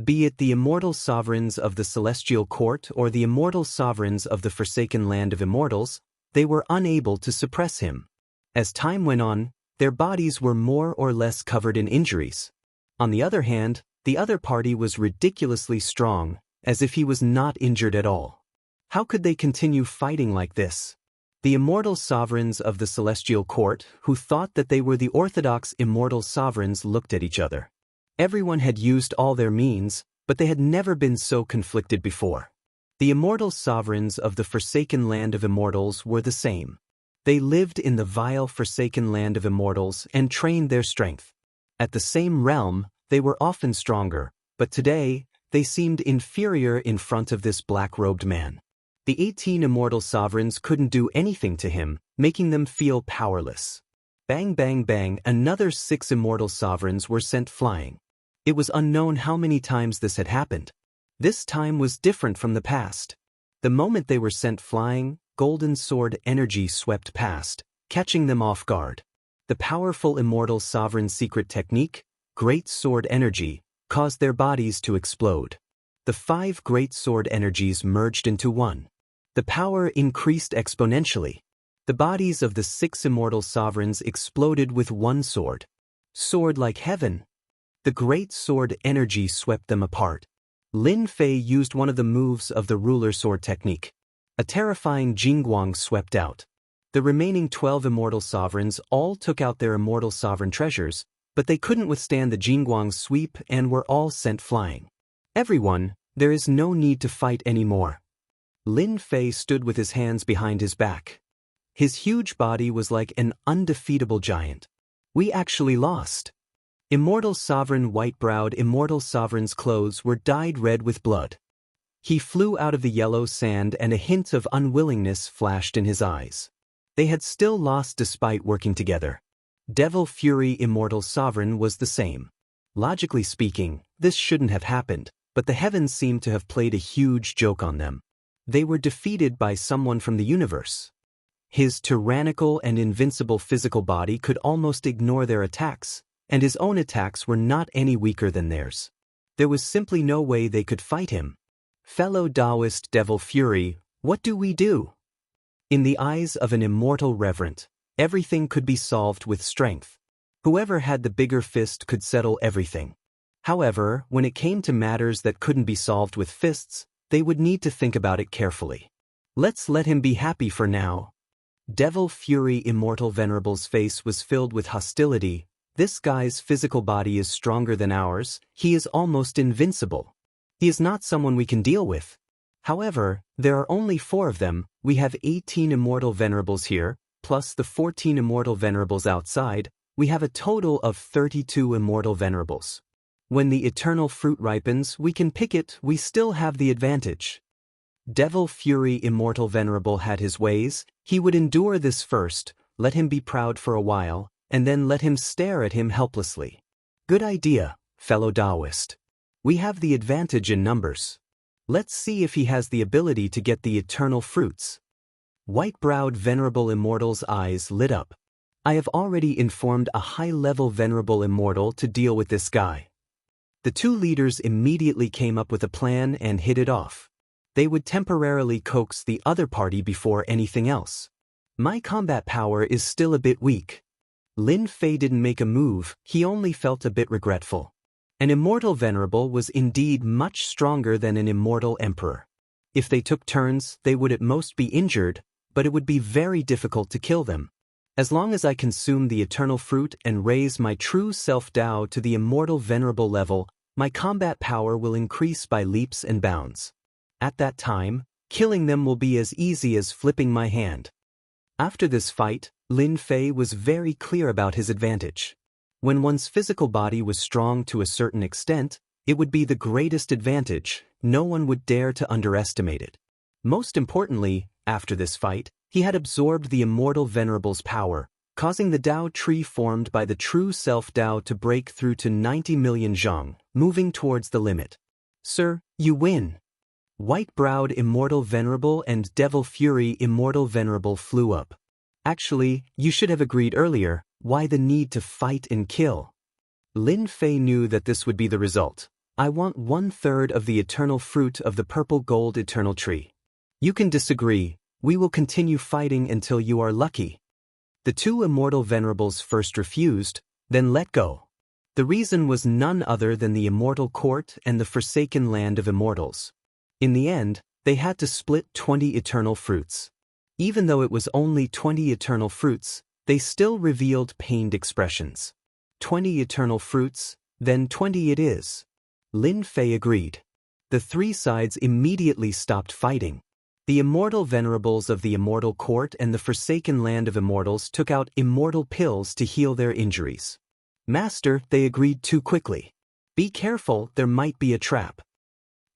Be it the immortal sovereigns of the celestial court or the immortal sovereigns of the forsaken land of immortals, they were unable to suppress him. As time went on, their bodies were more or less covered in injuries. On the other hand, the other party was ridiculously strong, as if he was not injured at all. How could they continue fighting like this? The immortal sovereigns of the celestial court, who thought that they were the orthodox immortal sovereigns, looked at each other. Everyone had used all their means, but they had never been so conflicted before. The immortal sovereigns of the forsaken land of immortals were the same. They lived in the vile forsaken land of immortals and trained their strength. At the same realm, they were often stronger, but today, they seemed inferior in front of this black-robed man. The 18 immortal sovereigns couldn't do anything to him, making them feel powerless. Bang bang bang, another 6 immortal sovereigns were sent flying. It was unknown how many times this had happened. This time was different from the past. The moment they were sent flying, golden sword energy swept past, catching them off guard. The powerful immortal sovereign's secret technique, great sword energy, caused their bodies to explode. The 5 great sword energies merged into one. The power increased exponentially. The bodies of the 6 immortal sovereigns exploded with one sword. Sword like heaven. The great sword energy swept them apart. Lin Fei used one of the moves of the ruler sword technique. A terrifying Jingguang swept out. The remaining 12 immortal sovereigns all took out their immortal sovereign treasures, but they couldn't withstand the Jingguang's sweep and were all sent flying. Everyone, there is no need to fight anymore. Lin Fei stood with his hands behind his back. His huge body was like an undefeatable giant. We actually lost. Immortal sovereign white-browed immortal sovereign's clothes were dyed red with blood. He flew out of the yellow sand and a hint of unwillingness flashed in his eyes. They had still lost despite working together. Devil Fury Immortal Sovereign was the same. Logically speaking, this shouldn't have happened, but the heavens seemed to have played a huge joke on them. They were defeated by someone from the universe. His tyrannical and invincible physical body could almost ignore their attacks, and his own attacks were not any weaker than theirs. There was simply no way they could fight him. Fellow Taoist Devil Fury, what do we do? In the eyes of an immortal reverent, everything could be solved with strength. Whoever had the bigger fist could settle everything. However, when it came to matters that couldn't be solved with fists, they would need to think about it carefully. Let's let him be happy for now. Devil Fury Immortal Venerable's face was filled with hostility. This guy's physical body is stronger than ours. He is almost invincible. He is not someone we can deal with. However, there are only 4 of them. We have 18 Immortal Venerables here, plus the 14 Immortal Venerables outside. We have a total of 32 Immortal Venerables. When the eternal fruit ripens, we can pick it. We still have the advantage. Devil Fury Immortal Venerable had his ways. He would endure this first, let him be proud for a while, and then let him stare at him helplessly. Good idea, fellow Taoist. We have the advantage in numbers. Let's see if he has the ability to get the eternal fruits. White-browed Venerable Immortal's eyes lit up. I have already informed a high-level Venerable Immortal to deal with this guy. The 2 leaders immediately came up with a plan and hit it off. They would temporarily coax the other party before anything else. My combat power is still a bit weak. Lin Fei didn't make a move, he only felt a bit regretful. An Immortal Venerable was indeed much stronger than an Immortal Emperor. If they took turns, they would at most be injured, but it would be very difficult to kill them. As long as I consume the eternal fruit and raise my true self-Tao to the Immortal Venerable level, my combat power will increase by leaps and bounds. At that time, killing them will be as easy as flipping my hand. After this fight, Lin Fei was very clear about his advantage. When one's physical body was strong to a certain extent, it would be the greatest advantage. No one would dare to underestimate it. Most importantly, after this fight, he had absorbed the Immortal Venerable's power, causing the Tao tree formed by the true self-Tao to break through to 90 million zhang, moving towards the limit. Sir, you win. White-browed Immortal Venerable and Devil Fury Immortal Venerable flew up. Actually, you should have agreed earlier. Why the need to fight and kill? Lin Fei knew that this would be the result. I want 1/3 of the eternal fruit of the purple gold eternal tree. You can disagree. We will continue fighting until you are lucky. The 2 Immortal Venerables first refused, then let go. The reason was none other than the Immortal Court and the Forsaken Land of Immortals. In the end, they had to split 20 eternal fruits. Even though it was only 20 eternal fruits, they still revealed pained expressions. 20 eternal fruits, then 20 it is. Lin Fei agreed. The 3 sides immediately stopped fighting. The Immortal Venerables of the Immortal Court and the Forsaken Land of Immortals took out immortal pills to heal their injuries. Master, they agreed too quickly. Be careful, there might be a trap.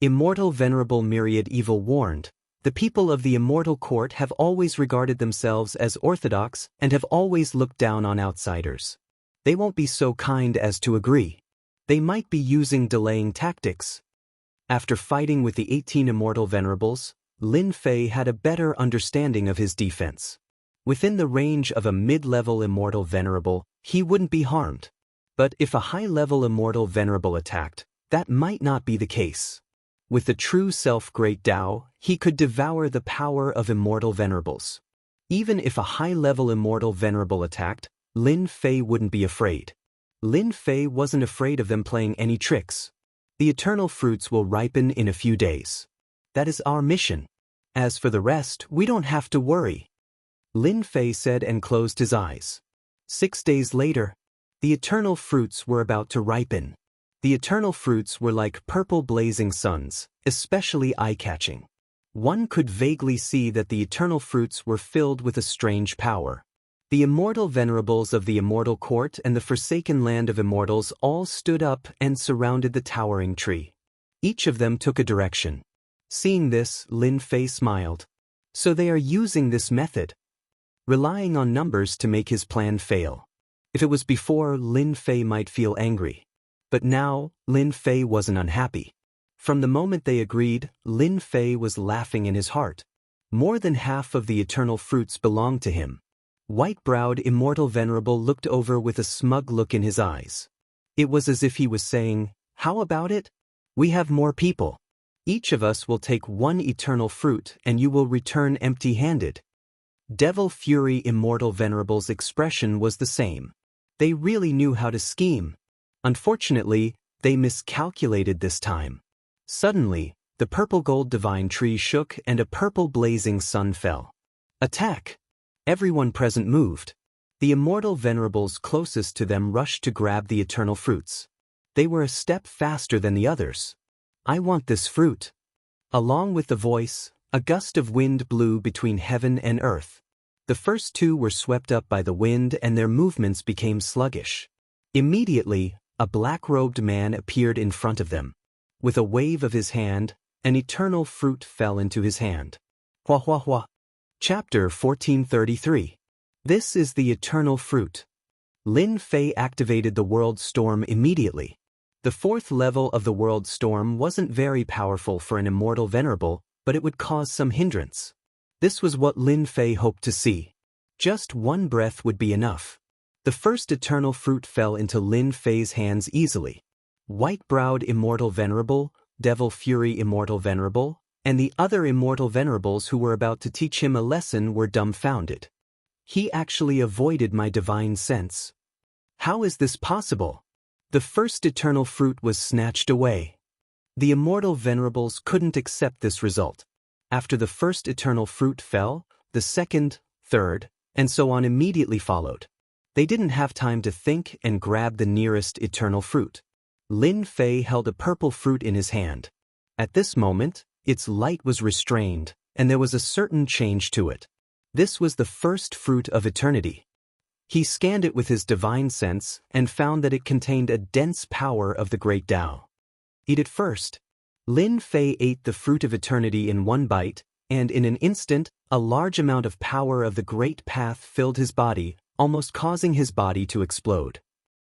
Immortal Venerable Myriad Evil warned, the people of the Immortal Court have always regarded themselves as orthodox and have always looked down on outsiders. They won't be so kind as to agree. They might be using delaying tactics. After fighting with the 18 Immortal Venerables, Lin Fei had a better understanding of his defense. Within the range of a mid-level Immortal Venerable, he wouldn't be harmed. But if a high-level Immortal Venerable attacked, that might not be the case. With the true self-Great Tao, he could devour the power of Immortal Venerables. Even if a high-level Immortal Venerable attacked, Lin Fei wouldn't be afraid. Lin Fei wasn't afraid of them playing any tricks. The eternal fruits will ripen in a few days. That is our mission. As for the rest, we don't have to worry. Lin Fei said and closed his eyes. 6 days later, the eternal fruits were about to ripen. The eternal fruits were like purple blazing suns, especially eye-catching. One could vaguely see that the eternal fruits were filled with a strange power. The Immortal Venerables of the Immortal Court and the Forsaken Land of Immortals all stood up and surrounded the towering tree. Each of them took a direction. Seeing this, Lin Fei smiled. So they are using this method, relying on numbers to make his plan fail. If it was before, Lin Fei might feel angry. But now, Lin Fei wasn't unhappy. From the moment they agreed, Lin Fei was laughing in his heart. More than half of the eternal fruits belonged to him. White-browed Immortal Venerable looked over with a smug look in his eyes. It was as if he was saying, "How about it? We have more people. Each of us will take one eternal fruit and you will return empty-handed. Devil Fury Immortal Venerable's expression was the same. They really knew how to scheme. Unfortunately, they miscalculated this time. Suddenly, the purple gold divine tree shook and a purple blazing sun fell. Attack! Everyone present moved. The immortal venerables closest to them rushed to grab the eternal fruits. They were a step faster than the others. I want this fruit. Along with the voice, a gust of wind blew between heaven and earth. The first two were swept up by the wind and their movements became sluggish. Immediately, a black-robed man appeared in front of them. With a wave of his hand, an eternal fruit fell into his hand. Hua hua hua. Chapter 1433. This is the eternal fruit. Lin Fei activated the world storm immediately. The fourth level of the world storm wasn't very powerful for an immortal venerable, but it would cause some hindrance. This was what Lin Fei hoped to see. Just one breath would be enough. The first eternal fruit fell into Lin Fei's hands easily. White-browed Immortal Venerable, Devil Fury Immortal Venerable, and the other Immortal Venerables who were about to teach him a lesson were dumbfounded. He actually avoided my divine sense. How is this possible? The first eternal fruit was snatched away. The Immortal Venerables couldn't accept this result. After the first eternal fruit fell, the second, third, and so on immediately followed. They didn't have time to think and grab the nearest eternal fruit. Lin Fei held a purple fruit in his hand. At this moment, its light was restrained, and there was a certain change to it. This was the first fruit of eternity. He scanned it with his divine sense and found that it contained a dense power of the great Tao. Eat it first. Lin Fei ate the fruit of eternity in one bite, and in an instant, a large amount of power of the great path filled his body, almost causing his body to explode.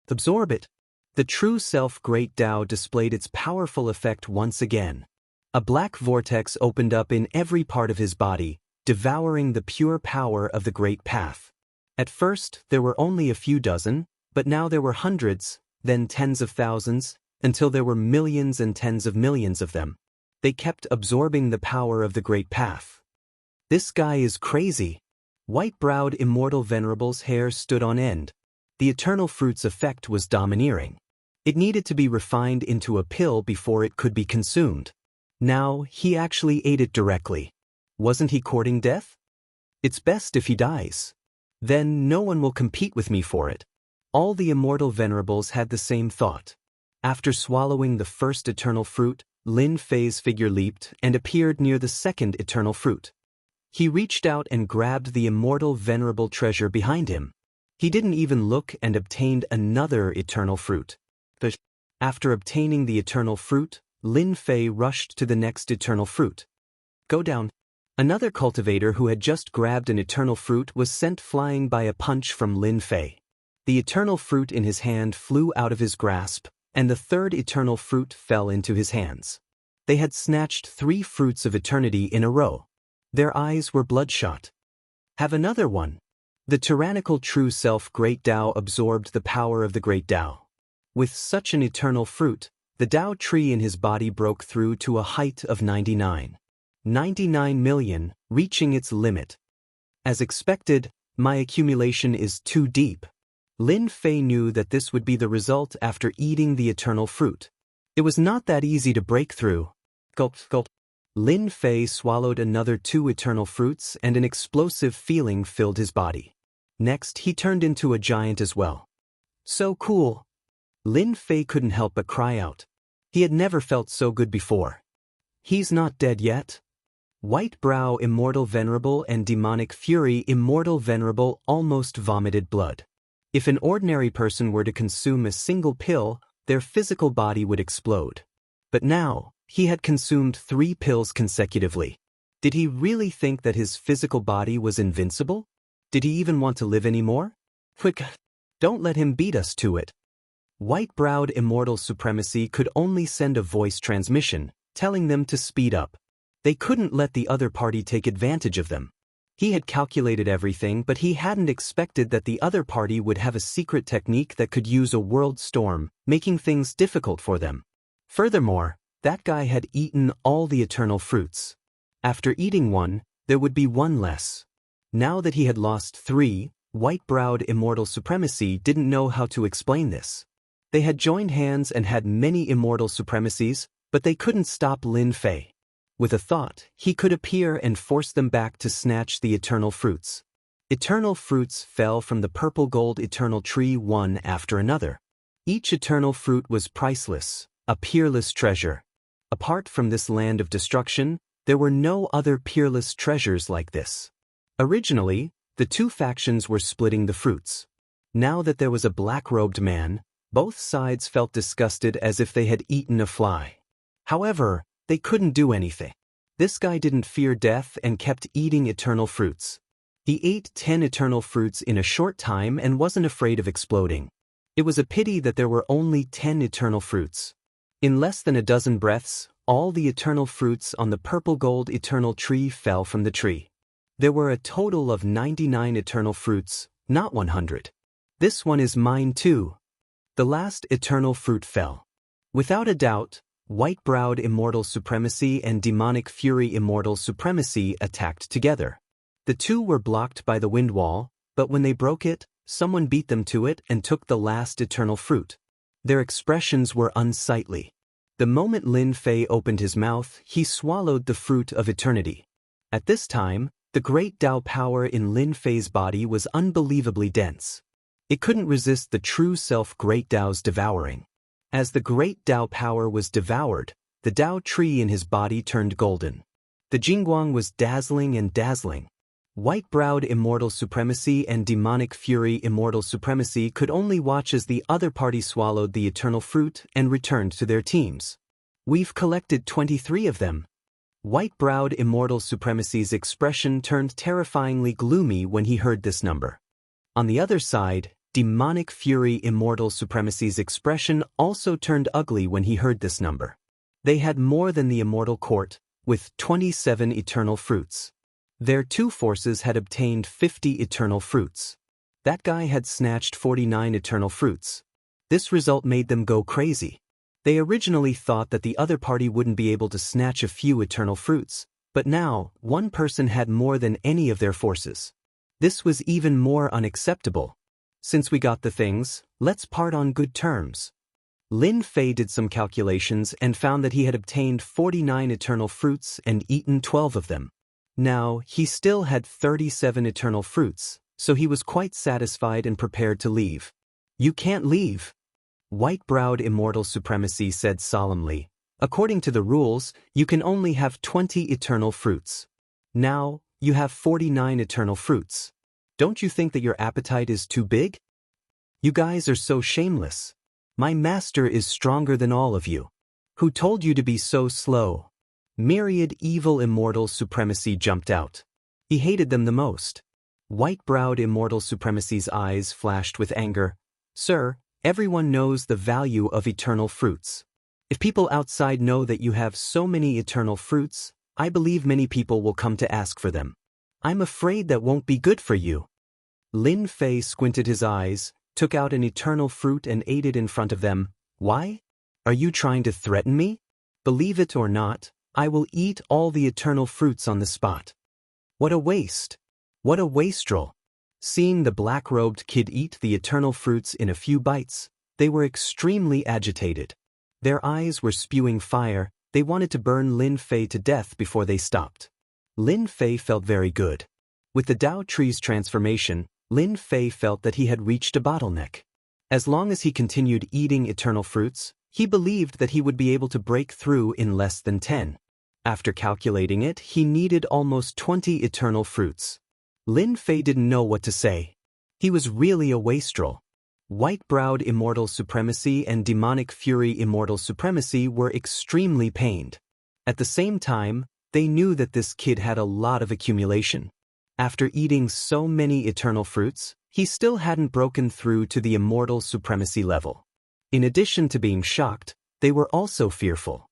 Absorb it. The true self great Tao displayed its powerful effect once again. A black vortex opened up in every part of his body, devouring the pure power of the great path. At first, there were only a few dozen, but now there were hundreds, then tens of thousands, until there were millions and tens of millions of them. They kept absorbing the power of the great path. This guy is crazy. White-browed Immortal Venerable's hair stood on end. The eternal fruit's effect was domineering. It needed to be refined into a pill before it could be consumed. Now, he actually ate it directly. Wasn't he courting death? It's best if he dies. Then no one will compete with me for it. All the Immortal Venerables had the same thought. After swallowing the first eternal fruit, Lin Fei's figure leaped and appeared near the second eternal fruit. He reached out and grabbed the Immortal Venerable treasure behind him. He didn't even look and obtained another eternal fruit. But after obtaining the eternal fruit, Lin Fei rushed to the next eternal fruit. Go down. Another cultivator who had just grabbed an eternal fruit was sent flying by a punch from Lin Fei. The eternal fruit in his hand flew out of his grasp, and the third eternal fruit fell into his hands. They had snatched 3 fruits of eternity in a row. Their eyes were bloodshot. Have another one. The tyrannical true self great Tao absorbed the power of the great Tao. With such an eternal fruit, the Tao tree in his body broke through to a height of 99 million, reaching its limit. As expected, my accumulation is too deep. Lin Fei knew that this would be the result after eating the eternal fruit. It was not that easy to break through. Gulp, gulp. Lin Fei swallowed another 2 eternal fruits and an explosive feeling filled his body. Next, he turned into a giant as well. So cool. Lin Fei couldn't help but cry out. He had never felt so good before. He's not dead yet? White Brow Immortal Venerable and Demonic Fury Immortal Venerable almost vomited blood. If an ordinary person were to consume a single pill, their physical body would explode. But now, he had consumed 3 pills consecutively. Did he really think that his physical body was invincible? Did he even want to live anymore? Quick, don't let him beat us to it. White-browed Immortal Supremacy could only send a voice transmission, telling them to speed up. They couldn't let the other party take advantage of them. He had calculated everything, but he hadn't expected that the other party would have a secret technique that could use a world storm, making things difficult for them. Furthermore, That guy had eaten all the eternal fruits. After eating one, there would be one less. Now that he had lost 3, white-browed immortal supremacy didn't know how to explain this. They had joined hands and had many immortal supremacies, but they couldn't stop Lin Fei. With a thought, he could appear and force them back to snatch the eternal fruits. Eternal fruits fell from the purple-gold eternal tree one after another. Each eternal fruit was priceless, a peerless treasure. Apart from this land of destruction, there were no other peerless treasures like this. Originally, the two factions were splitting the fruits. Now that there was a black-robed man, both sides felt disgusted as if they had eaten a fly. However, they couldn't do anything. This guy didn't fear death and kept eating eternal fruits. He ate 10 eternal fruits in a short time and wasn't afraid of exploding. It was a pity that there were only 10 eternal fruits. In less than a dozen breaths, all the eternal fruits on the purple-gold eternal tree fell from the tree. There were a total of 99 eternal fruits, not 100. This one is mine too. The last eternal fruit fell. Without a doubt, white-browed immortal supremacy and demonic fury immortal supremacy attacked together. The two were blocked by the wind wall, but when they broke it, someone beat them to it and took the last eternal fruit. Their expressions were unsightly. The moment Lin Fei opened his mouth, he swallowed the fruit of eternity. At this time, the great Tao power in Lin Fei's body was unbelievably dense. It couldn't resist the true self Great Tao's devouring. As the great Tao power was devoured, the Tao tree in his body turned golden. The Jingguang was dazzling and dazzling. White-browed immortal supremacy and demonic fury immortal supremacy could only watch as the other party swallowed the eternal fruit and returned to their teams. We've collected 23 of them. White-browed immortal supremacy's expression turned terrifyingly gloomy when he heard this number. On the other side, demonic fury immortal supremacy's expression also turned ugly when he heard this number. They had more than the immortal court, with 27 eternal fruits. Their two forces had obtained 50 eternal fruits. That guy had snatched 49 eternal fruits. This result made them go crazy. They originally thought that the other party wouldn't be able to snatch a few eternal fruits, but now, one person had more than any of their forces. This was even more unacceptable. Since we got the things, let's part on good terms. Lin Fei did some calculations and found that he had obtained 49 eternal fruits and eaten 12 of them. Now, he still had 37 eternal fruits, so he was quite satisfied and prepared to leave. You can't leave. White-browed immortal supremacy said solemnly. According to the rules, you can only have 20 eternal fruits. Now, you have 49 eternal fruits. Don't you think that your appetite is too big? You guys are so shameless. My master is stronger than all of you. Who told you to be so slow? Myriad evil immortal supremacy jumped out. He hated them the most. White-browed immortal supremacy's eyes flashed with anger. Sir, everyone knows the value of eternal fruits. If people outside know that you have so many eternal fruits, I believe many people will come to ask for them. I'm afraid that won't be good for you. Lin Fei squinted his eyes, took out an eternal fruit and ate it in front of them. Why? Are you trying to threaten me? Believe it or not, I will eat all the eternal fruits on the spot. What a waste! What a wastrel! Seeing the black-robed kid eat the eternal fruits in a few bites, they were extremely agitated. Their eyes were spewing fire. They wanted to burn Lin Fei to death before they stopped. Lin Fei felt very good. With the Tao tree's transformation, Lin Fei felt that he had reached a bottleneck. As long as he continued eating eternal fruits, he believed that he would be able to break through in less than 10. After calculating it, he needed almost 20 eternal fruits. Lin Fei didn't know what to say. He was really a wastrel. White-browed immortal supremacy and demonic fury immortal supremacy were extremely pained. At the same time, they knew that this kid had a lot of accumulation. After eating so many eternal fruits, he still hadn't broken through to the immortal supremacy level. In addition to being shocked, they were also fearful.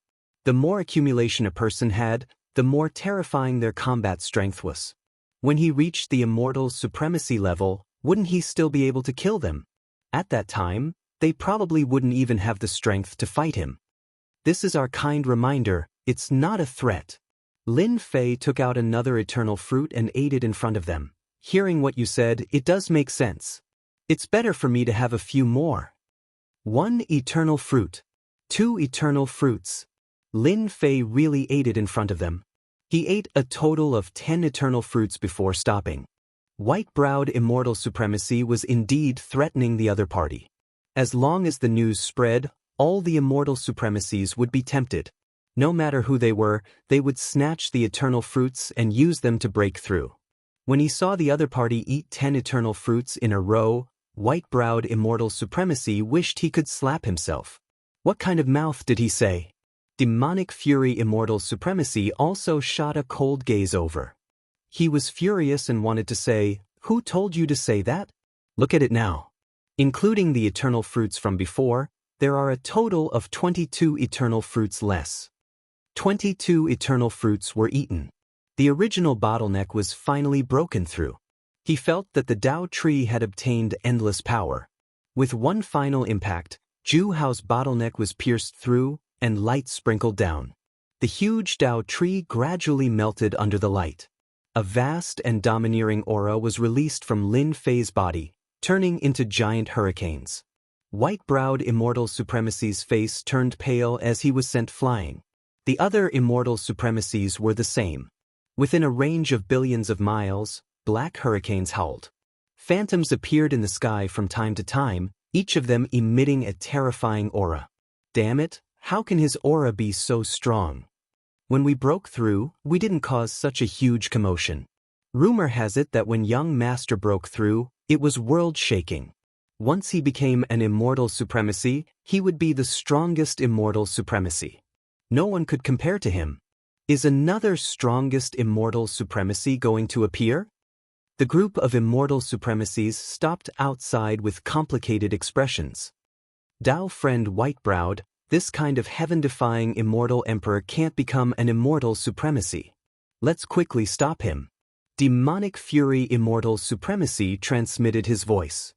The more accumulation a person had, the more terrifying their combat strength was. When he reached the immortal supremacy level, wouldn't he still be able to kill them? At that time, they probably wouldn't even have the strength to fight him. This is our kind reminder, it's not a threat. Lin Fei took out another eternal fruit and ate it in front of them. Hearing what you said, it does make sense. It's better for me to have a few more. 1 eternal fruit. 2 eternal fruits. Lin Fei really ate it in front of them. He ate a total of 10 eternal fruits before stopping. White-browed immortal supremacy was indeed threatening the other party. As long as the news spread, all the immortal supremacies would be tempted. No matter who they were, they would snatch the eternal fruits and use them to break through. When he saw the other party eat 10 eternal fruits in a row, white-browed immortal supremacy wished he could slap himself. What kind of mouth did he say? Demonic fury immortal supremacy also shot a cold gaze over. He was furious and wanted to say, "Who told you to say that? Look at it now." Including the eternal fruits from before, there are a total of 22 eternal fruits less. 22 eternal fruits were eaten. The original bottleneck was finally broken through. He felt that the Tao tree had obtained endless power. With one final impact, Jianghu's bottleneck was pierced through, and light sprinkled down. The huge Tao tree gradually melted under the light. A vast and domineering aura was released from Lin Fei's body, turning into giant hurricanes. White-browed immortal supremacy's face turned pale as he was sent flying. The other immortal supremacies were the same. Within a range of billions of miles, black hurricanes howled. Phantoms appeared in the sky from time to time, each of them emitting a terrifying aura. Damn it, how can his aura be so strong? When we broke through, we didn't cause such a huge commotion. Rumor has it that when young master broke through, it was world-shaking. Once he became an immortal supremacy, he would be the strongest immortal supremacy. No one could compare to him. Is another strongest immortal supremacy going to appear? The group of immortal supremacies stopped outside with complicated expressions. Tao friend white-browed, this kind of heaven-defying immortal emperor can't become an immortal supremacy. Let's quickly stop him. Demonic fury immortal supremacy transmitted his voice.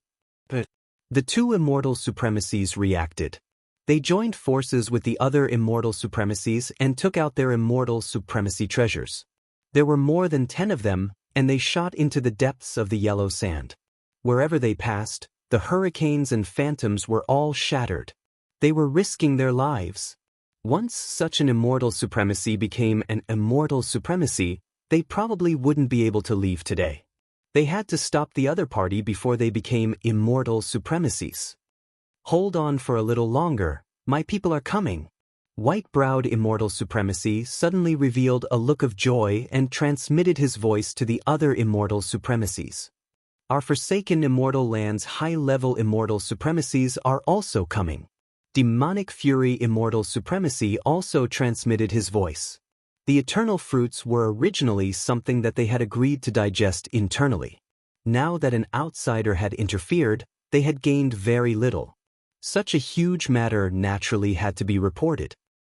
But the 2 immortal supremacies reacted. They joined forces with the other immortal supremacies and took out their immortal supremacy treasures. There were more than 10 of them, and they shot into the depths of the yellow sand. Wherever they passed, the hurricanes and phantoms were all shattered. They were risking their lives. Once such an immortal supremacy became an immortal supremacy, they probably wouldn't be able to leave today. They had to stop the other party before they became immortal supremacies. Hold on for a little longer, my people are coming. White-browed immortal supremacy suddenly revealed a look of joy and transmitted his voice to the other immortal supremacies. Our forsaken immortal land's high-level immortal supremacies are also coming. Demonic fury immortal supremacy also transmitted his voice. The eternal fruits were originally something that they had agreed to digest internally. Now that an outsider had interfered, they had gained very little. Such a huge matter naturally had to be reported.